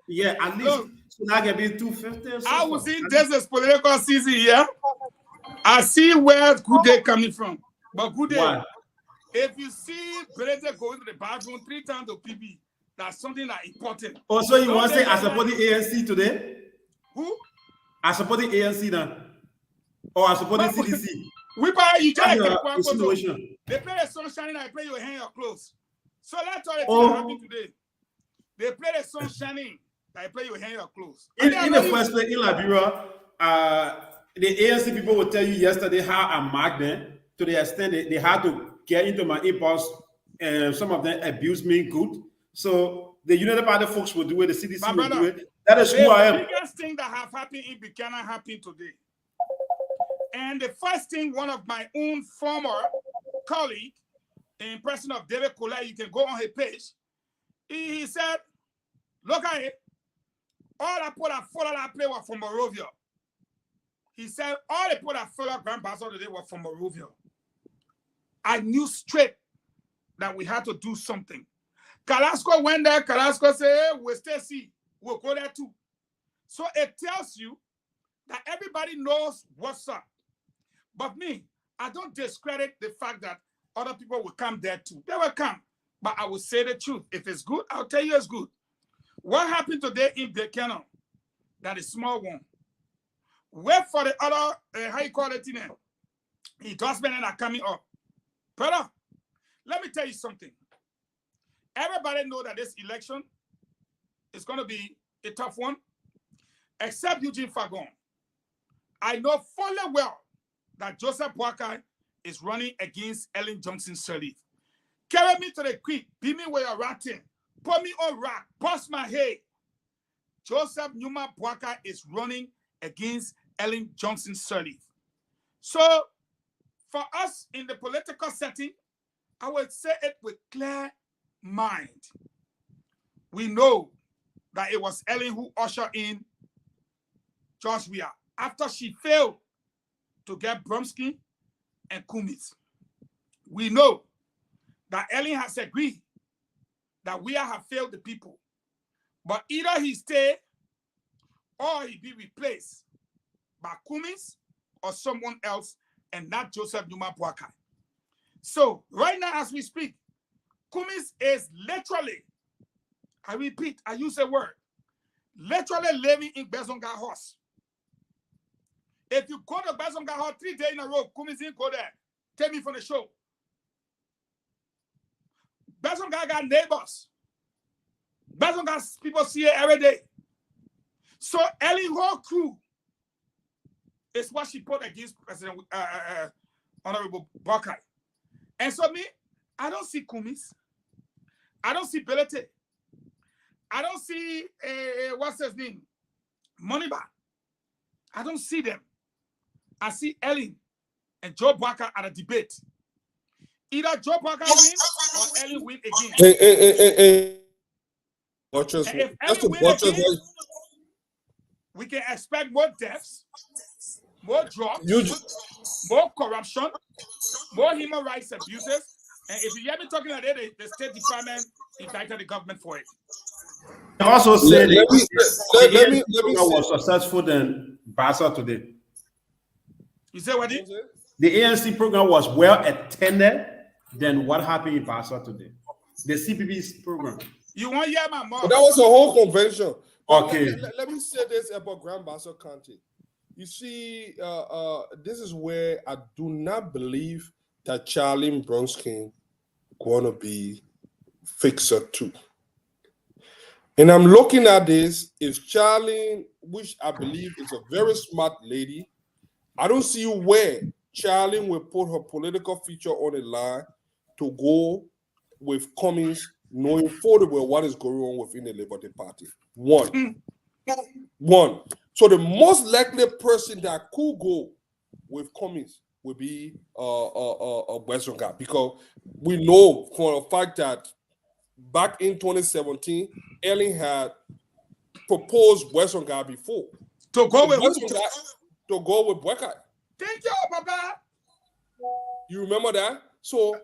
Yeah, at least. So that can be 250. I will see this is political season here. I see where good day coming from. But good day. Why? If you see Belete going to the bathroom 3 times to PB, that's something that important. Also, you want to say I support the ANC today? Who? I support the ANC then. Or I support the CDC. We buy you just insinuation. They play the sun shining and play your hand your clothes. So that's all that happened today. They play the sun shining and play your hand your clothes. In the first place, in Liberia, the ANC people will tell you yesterday how I marked them to the extent they had to get into my inbox, and some of them abused me good. So the United Party folks will do it, the CDC will do it. That is who I am. The biggest thing that have happened in Buchanan happened today. And the first thing, one of my own former colleague, in person of David Colette, you can go on his page, he said, look at it, all the people that follow that play were from Morovia. He said, all the people that follow Grand Bazaar today were from Morovia. I knew straight that we had to do something. Carrasco went there, Carrasco said, hey, we'll stay see, we'll go there too. So it tells you that everybody knows what's up. But me, I don't discredit the fact that other people will come there too. They will come. But I will say the truth. If it's good, I'll tell you it's good. What happened today in Buchanan? That is small one. Wait for the other, how you call it, endorsement that are coming up. Brother, let me tell you something. Everybody know that this election is going to be a tough one, except Eugene Fagon. I know fully well that Joseph Boakai is running against Ellen Johnson Sirleaf. Carry me to the creek, beat me where you're ratting, put me on rock, bust my head. Joseph Numa Boakai is running against Ellen Johnson Sirleaf. So, for us in the political setting, I would say it with clear mind. We know that it was Ellen who ushered in George Weah after she failed to get Bromsky and Kumis. We know that Ellen has agreed that Weah have failed the people. But either he stay or he be replaced by Kumis or someone else, and not Joseph Numa Boakai. So right now as we speak, Kumis is literally, I repeat, I use a word, literally living in Bezonga House. If you go to Bezonga House 3 days in a row, Kumis didn't go there. Take me from the show. Bezonga got neighbors. Bezonga people see it every day. So Ellen whole crew is what she put against President Honorable Boakai. And so me, I don't see Kumis. I don't see Belete. I don't see, what's his name? Moniba. I don't see them. I see Ellen and Joe Boakai at a debate. Either Joe Boakai win or Ellen win again. Hey. Watch us. If Ellen win again, we can expect more deaths, more drugs, more corruption, more human rights abuses. And if you hear me talking about it, the State Department indicted the government for it. I also said the was successful than Basa today. You say what? The ANC program was well attended Then what happened in Bassa today? The CPB's program. You want to hear my mom? But that was a whole convention. Okay. Let me say this about Grand Bassa County. You see, this is where I do not believe that Charlie Bronskin going to be fixer too. And I'm looking at this. If Charlie, which I believe is a very smart lady, I don't see where Charlie will put her political future on the line to go with Cummings, knowing fully well what is going on within the Liberty Party. One. So the most likely person that could go with Cummings would be Wesonga, because we know for a fact that back in 2017, Ellen had proposed Wesonga before to go with Buckeye. Thank you, Papa. You remember that? So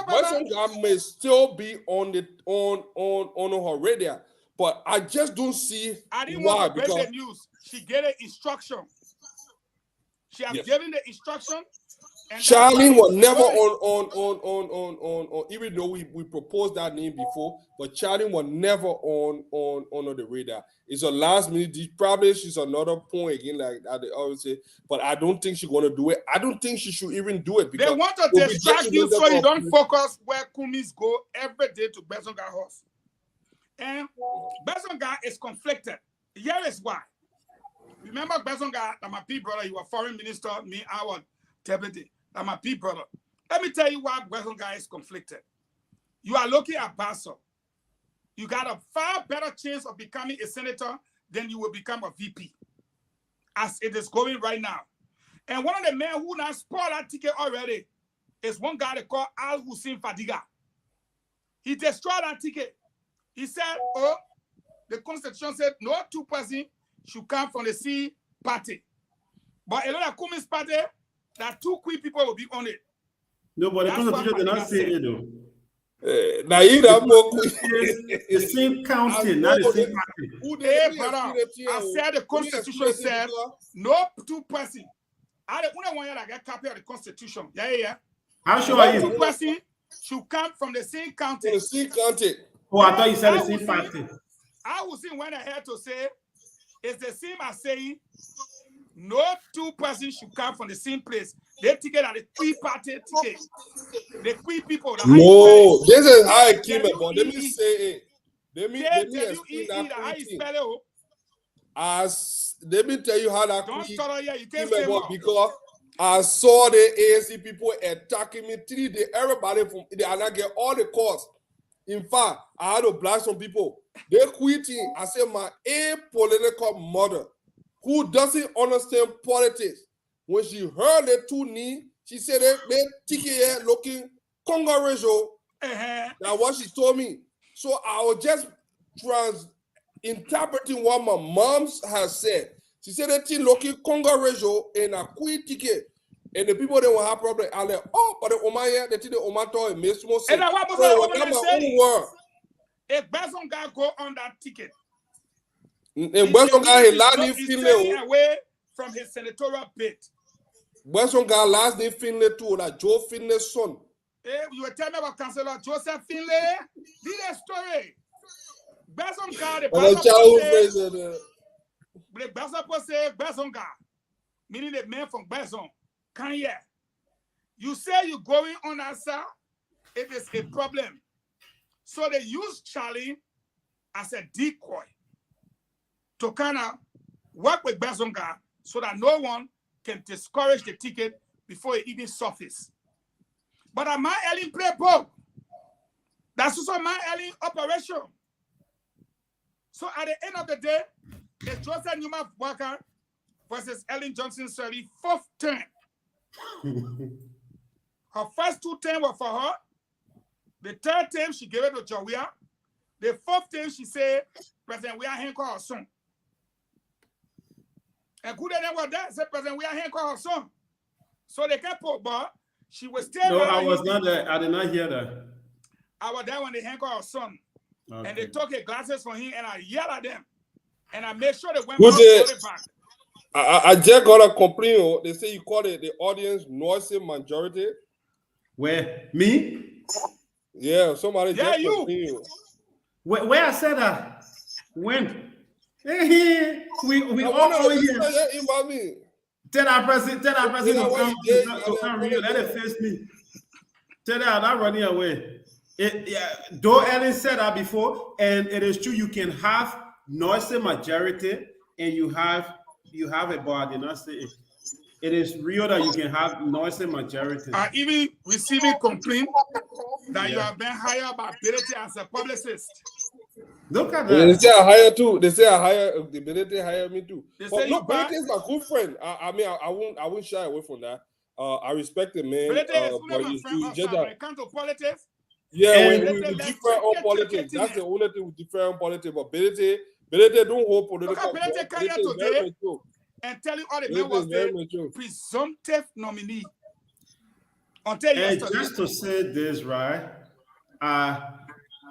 Wesonga may still be on her radar, but I just don't see I didn't why. want to break the news. She gave the instruction. She has given the instruction. Charlie was never on even though we proposed that name before, but Charlie was never on the radar. It's a last minute. Probably she's another point again, like they always say. But I don't think she's gonna do it. I don't think she should even do it because they want to distract you so you don't focus where Kumis go every day to Besonga house. And Besonga is conflicted. Here is why. Remember Besonga, my P brother, he was foreign minister, me, I was deputy. My P brother. Let me tell you why Besonga is conflicted. You are looking at Bassa. You got a far better chance of becoming a senator than you will become a VP, as it is going right now. And one of the men who now spoiled that ticket already is one guy they call Al Hussein Fadiga. He destroyed that ticket. He said, oh, the constitution said no two persons should come from the C party. But a lot of Cummings party, that two quick people will be on it. No, but the constitution did not say it though. Now you know the same county, not the same party. Hey, brother, I said the constitution said no two persons. I don't want to get a copy of the constitution. Yeah. How sure are you? Two persons should come from the same county. The same county. Oh, I thought you said the same party. I was in when I had to say it's the same as saying no two persons should come from the same place. They ticket are the three party ticket. The three people. No, this is how it came about. Let me say it. Let me explain that. Let me tell you how that came about, because I saw the ANC people attacking me 3 days. Everybody from they are not get all the calls. In fact, I had to blast some people. They quitting. I said my apolitical mother, who doesn't understand politics, when she heard the two knee, she said they ticket looking Congo. That's what she told me. So I was just interpreting what my mom has said. She said that thing looking Congo ratio and a quit ticket. And the people that will have problem are like, oh, but the Omaya, the thing the Omato and makes more sense. And what was if Besonga go on that ticket, and Besonga he last name Finlay away from his senatorial bid. Besonga last name Finlay too, like Joe Finlay's son. Hey, you were telling me about Councillor Joseph Finlay. Read that story. Besonga, the Besonga, meaning the man from Beson, Kanye. You say you're going on answer, it is a problem. So they use Charlie as a decoy to kind of work with Besonga so that no one can discourage the ticket before it even surfaces. But at my Ellen play ball. That's also my Ellen operation. So at the end of the day, it's Joseph Newman Walker versus Ellen Johnson Sirleaf, 4th term. Her first 2 terms were for her. The 3rd term, she gave it to Jawia. The 4th term, she said, President, we are here call her son. And good name was that, said, President, we are here call her son. So they kept put, but she was still. No, I was not there. I did not hear that. I was there when they hang her son. Okay. And they took her glasses from him, and I yelled at them. And I made sure they went back. I just got a complaint. They say you call it the audience noisy majority. Where? Me? Yeah, somebody Yeah, just you. continue. Where I said that? When? We all on here. Tell that person to come real. Let it face me. Tell that I'm not running away. Though Ellen said that before, and it is true, you can have noisy majority and you have a body. Not say it is real that you can have noisy majority. Even receiving complaint that you have been hired by Ability as a publicist. Look at They that. say I hire too. They say I hire the Ability hire me too. They But say no, you bad. Ability is my good friend. I mean, I won't shy away from that. I respect the man. Ability is But my friend also, when it comes to politics. yeah, we Ability differ on politics. That's the only thing we differ on politics. But Ability don't hold political. Look at Ability come here today and tell you all the men was the presumptive nominee. Until yesterday. Just to say this, right?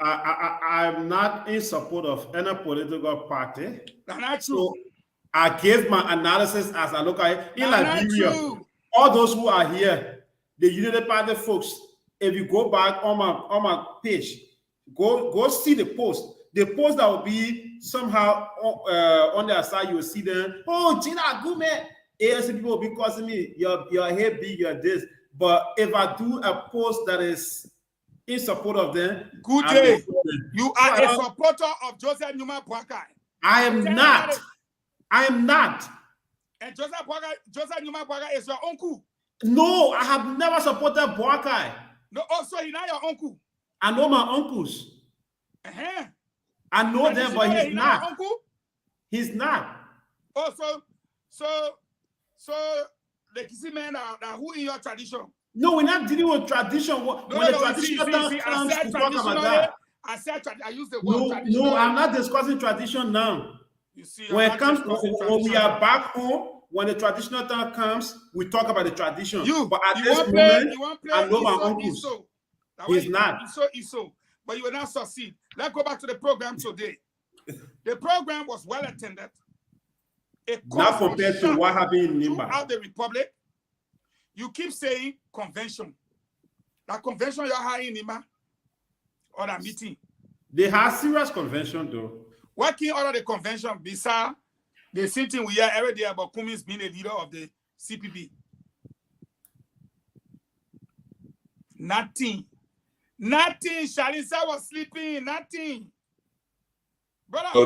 I'm not in support of any political party. That's not true. So I gave my analysis as I look at it. In Liberia, all those who are here, the Unity Party folks, if you go back on my page, go see the post. The post that will be somehow on their side, you will see them. Oh, Gina, good man. ANC people will be causing me. Your hair big, you're this. But if I do a post that is in support of them, good day. You are a supporter of Joseph Numa Boakai. I am not. I am not. And Joseph Numa Boakai is your uncle. No, I have never supported Boakai. No, also he's not your uncle. I know my uncles. I know them, but he's not. Your uncle? He's not. Oh, so the Kisi men are who in your tradition? No, we're not dealing with tradition. When the traditional comes, we talk about that. I use the word tradition. No, I'm not discussing tradition now. You see, when it comes, when we are back home, when the traditional time comes, we talk about the tradition. But at this moment, I know my uncles. He's not. Iso. But you will not succeed. Let's go back to the program today. The program was well attended. Not compared to what happened in Nimba. Throughout the Republic, you keep saying convention. That convention you're having in Nimba or that meeting. They have serious convention though. What came out of the convention besides the same thing we hear every day about Cummins being a leader of the CPP? Nothing. Nothing. Shalisa was sleeping. Nothing. Brother.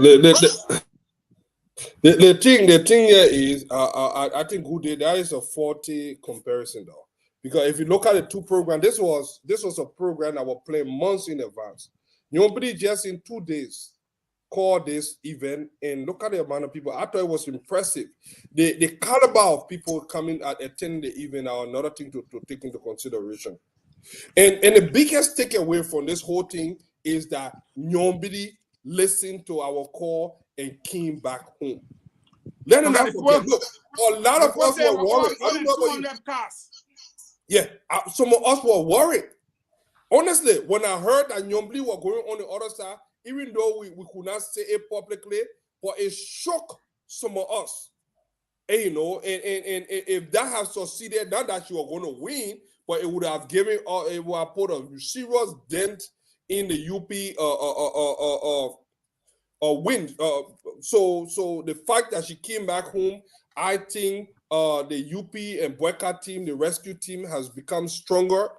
The thing here is, I think good day, there is a 40 comparison though. Because if you look at the two programs, this was a program that was playing months in advance. Nobody just in 2 days called this event and look at the amount of people. I thought it was impressive. The caliber of people coming at attending the event are another thing to take into consideration. And the biggest takeaway from this whole thing is that nobody listened to our call and came back home. Let them not forget. Look, a lot of us were worried. Yeah, some of us were worried. Honestly, when I heard that Nyombli were going on the other side, even though we could not say it publicly, but it shocked some of us. And, you know, and if that had succeeded, not that you were going to win, but it would have given, it would have put a serious dent in the UP win. So the fact that she came back home, I think the UP and Boyka team, the rescue team, has become stronger.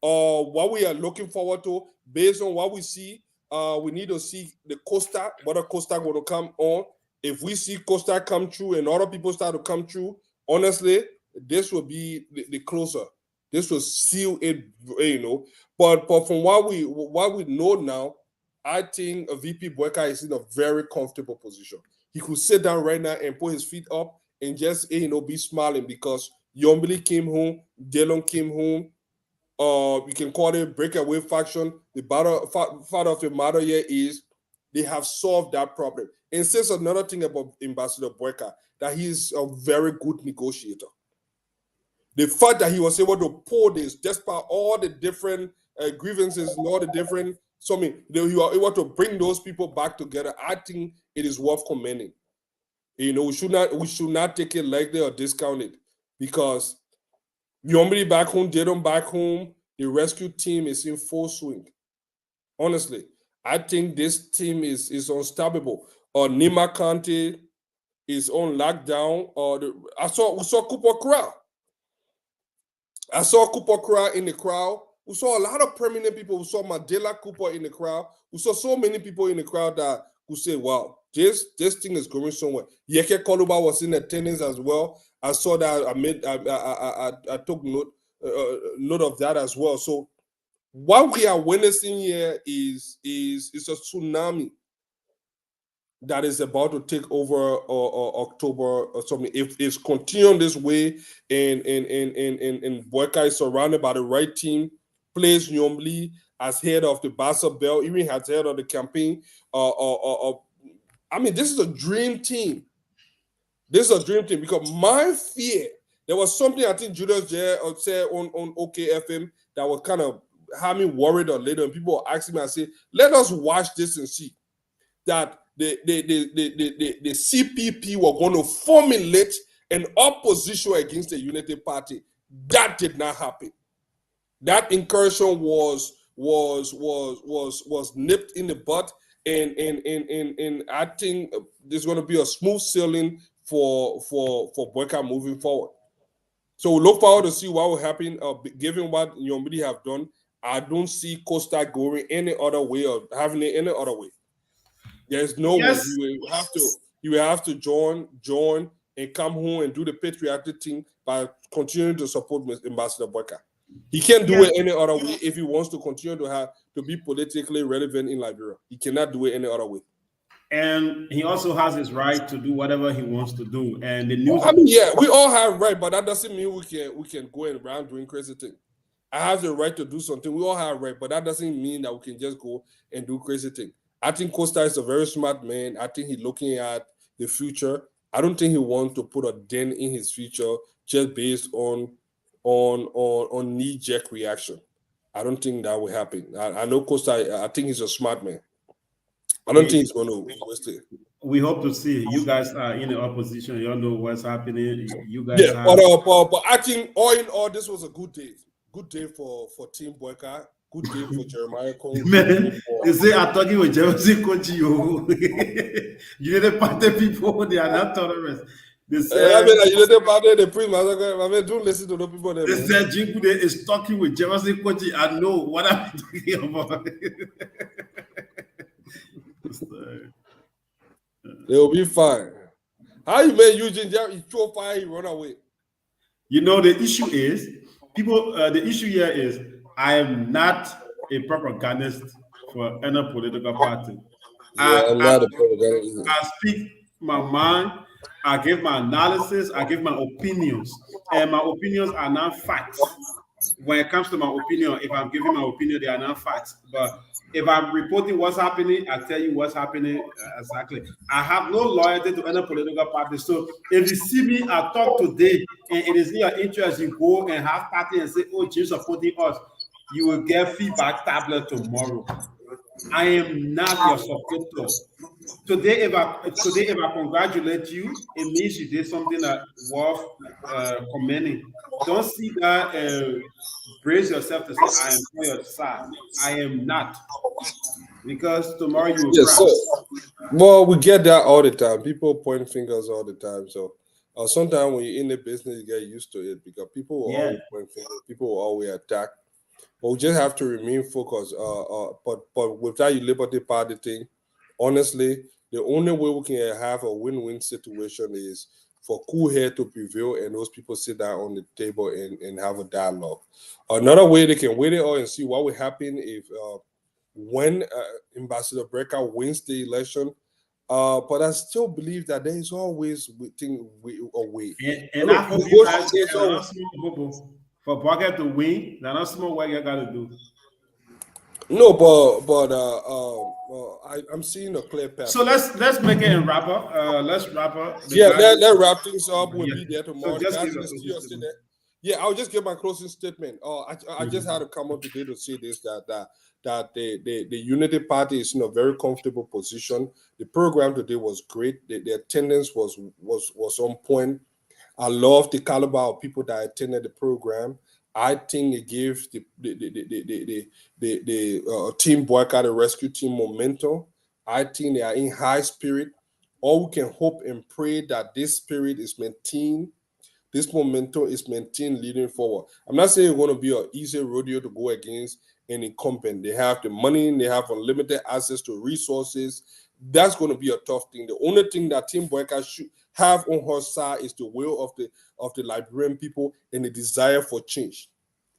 What we are looking forward to, based on what we see, we need to see the Costa, whether Costa going to come on. If we see Costa come through and other people start to come through, honestly, this will be the closer. This will seal it, you know. But from what we know now, I think a VP Boyka is in a very comfortable position. He could sit down right now and put his feet up and just, you know, be smiling because Yombili came home, Delon came home. You can call it breakaway faction. The father of the matter here is they have solved that problem. And says another thing about Ambassador Boyka, that he is a very good negotiator. The fact that he was able to pull this, despite all the different grievances and all the different, he was able to bring those people back together. I think it is worth commending. You know, we should not take it lightly or discount it because Yombili back home, Dedon back home, The rescue team is in full swing. Honestly, I think this team is unstoppable. Nima Kante is on lockdown. We saw Cooper Craw. I saw Cooper Craw in the crowd. We saw a lot of prominent people. We saw Mandela Cooper in the crowd. We saw so many people in the crowd that could say, wow, this thing is going somewhere. Yeke Koluba was in attendance as well. I saw that. I took note of that as well. So what we are witnessing here is a tsunami that is about to take over October or something. If it's continuing this way and Boyka is surrounded by the right team, plays Nyomli as head of the Bassa Bell, even as head of the campaign. I mean, this is a dream team. This is a dream team because my fear, there was something I think Julius J said on OKFM that was kind of had me worried or later. And people were asking me, I say, let us watch this and see that the CPP were going to formulate an opposition against the Unity Party. That did not happen. That incursion was nipped in the butt, and I think there's going to be a smooth sailing for Boyka moving forward. So we look forward to see what will happen. Given what Yombidi have done, I don't see Costa going any other way or having it any other way. There's no way you will have to join and come home and do the patriotic thing by continuing to support Ambassador Boyka. He can't do it any other way if he wants to continue to be politically relevant in Liberia. He cannot do it any other way. And he also has his right to do whatever he wants to do. And the news. We all have right, but that doesn't mean we can go around doing crazy things. I have the right to do something. We all have right, but that doesn't mean that we can just go and do crazy things. I think Costa is a very smart man. I think he's looking at the future. I don't think he wants to put a dent in his future just based on knee-jerk reaction. I don't think that will happen. I know Costa. I think he's a smart man. I don't think he's going to waste it. We hope to see. You guys are in the opposition. You all know what's happening. You guys but I think all in all, this was a good day. Good day for Team Boyka. Good day for Jeremiah Cole. Man, they say I'm talking with Jefferson Kochi. You know the party people, they are not tolerant. They say, you know the party, the priest, I mean, don't listen to the people there. They said Jinkude is talking with Jefferson Kochi. I know what I'm talking about. They'll be fine. How you made Eugene he throw fire, he run away? You know, the issue is, people, the issue here is, I am not a propagandist for any political party. I'm not a propagandist. I speak my mind, I give my analysis, I give my opinions, and my opinions are not facts. When it comes to my opinion, if I'm giving my opinion, they are not facts. But if I'm reporting what's happening, I tell you what's happening exactly. I have no loyalty to any political party. So if you see me, I talk today, and it is in your interest, you go and have party and say, oh, James supporting us, you will get feedback tablet tomorrow. I am not your supporter. Today, if I congratulate you, it means you did something that worth commending. Don't see that. Brace yourself to say, I am on your side. I am not. Because tomorrow you will cry. Well, we get that all the time. People point fingers all the time. So sometimes when you're in the business, you get used to it because people will always point fingers. People will always attack. But we just have to remain focused. But with that Liberty Party thing, honestly, the only way we can have a win-win situation is for cool head to prevail and those people sit down on the table and have a dialogue. Another way they can wait it out and see what will happen if when Ambassador Boyka wins the election. But I still believe that there is always a way. And I hope you guys for Boyka to win, that's not small work you got to do. No, but I'm seeing a clear path. So let's make it a wrap up. Let's wrap up. Let's wrap things up. We'll be there tomorrow. So I'll just give my closing statement. I just had to come up today to say this that the Unity Party is in a very comfortable position. The program today was great. The attendance was on point. I love the caliber of people that attended the program. I think it gives the team boycott and rescue team momentum. I think they are in high spirit. All we can hope and pray that this spirit is maintained, this momentum is maintained leading forward. I'm not saying it's going to be an easy rodeo to go against an incumbent. They have the money, they have unlimited access to resources. That's going to be a tough thing. The only thing that Team Boyka should have on her side is the will of the Liberian people and the desire for change.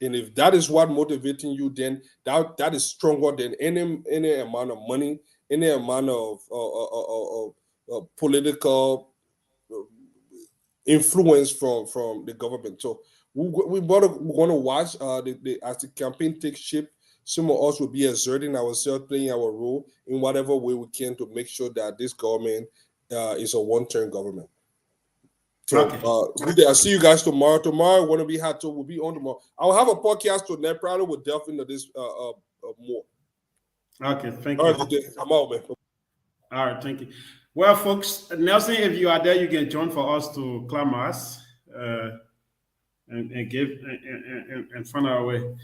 And if that is what motivating you, then that is stronger than any amount of money, any amount of political influence from the government. So we want to watch as the campaign takes shape. Some of us will be exerting ourselves, playing our role in whatever way we can to make sure that this government is a one-term government. So I'll see you guys tomorrow. Tomorrow, when we have to, we'll be on tomorrow. I'll have a podcast tonight. Probably will delve into this more. Okay, thank All you. right, I'm out, man. All right, thank you. Well, folks, Nelson, if you are there, you can join for us to claim us and give and find our way.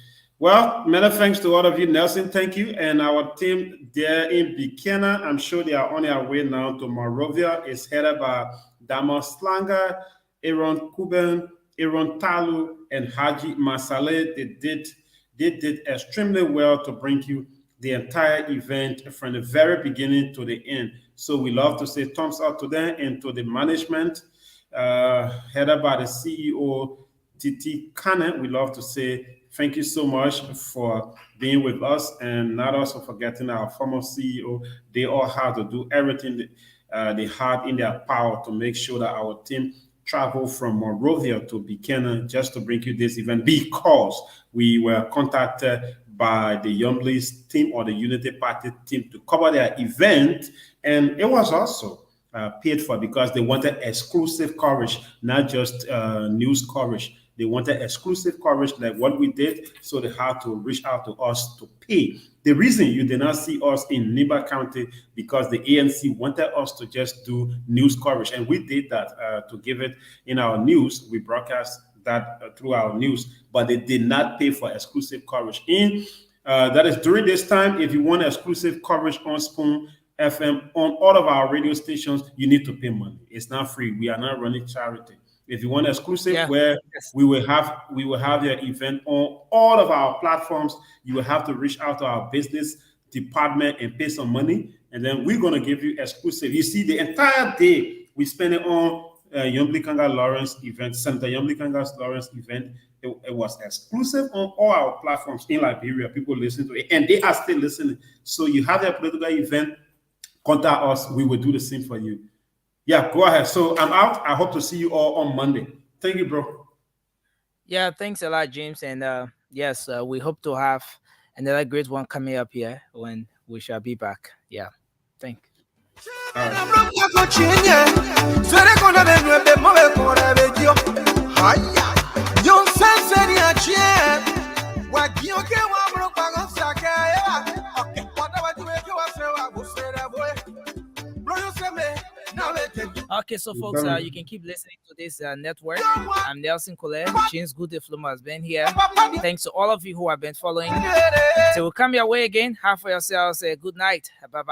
Well, many thanks to all of you. Nelson, thank you. And our team there in Buchanan, I'm sure they are on their way now to Monrovia. It's headed by Damas Slanger, Aaron Kuben, Aaron Talu, and Haji Masale. They did extremely well to bring you the entire event from the very beginning to the end. So we love to say thumbs up to them and to the management, headed by the CEO, Titi Kane. We love to say thank you so much for being with us, and not also forgetting our former CEO. They all had to do everything they had in their power to make sure that our team traveled from Monrovia to Buchanan just to bring you this event, because we were contacted by the Youngblades team or the Unity Party team to cover their event, and it was also paid for because they wanted exclusive coverage, not just news coverage. They wanted exclusive coverage like what we did, so they had to reach out to us to pay. The reason you did not see us in Niba County because the ANC wanted us to just do news coverage, and we did that to give it in our news. We broadcast that through our news, but they did not pay for exclusive coverage. That is during this time. If you want exclusive coverage on Spoon FM on all of our radio stations, you need to pay money. It's not free. We are not running charity. If you want exclusive, where we will have your event on all of our platforms, you will have to reach out to our business department and pay some money, and then we're going to give you exclusive. You see, the entire day we spend it on Yombli Kanga Lawrence event, Senator Yombli Kanga's Lawrence event. It was exclusive on all our platforms in Liberia. People listen to it, and they are still listening. So you have a political event, contact us. We will do the same for you. Yeah, go ahead. So I'm out. I hope to see you all on Monday. Thank you, bro. Yeah, thanks a lot, James. And yes, we hope to have another great one coming up here when we shall be back. Yeah, thank Okay, so folks, you can keep listening to this network. I'm Nelson Colette. James Goodefluma has been here. Thanks to all of you who have been following. So we'll come your way again. Have for yourselves a good night. Bye-bye.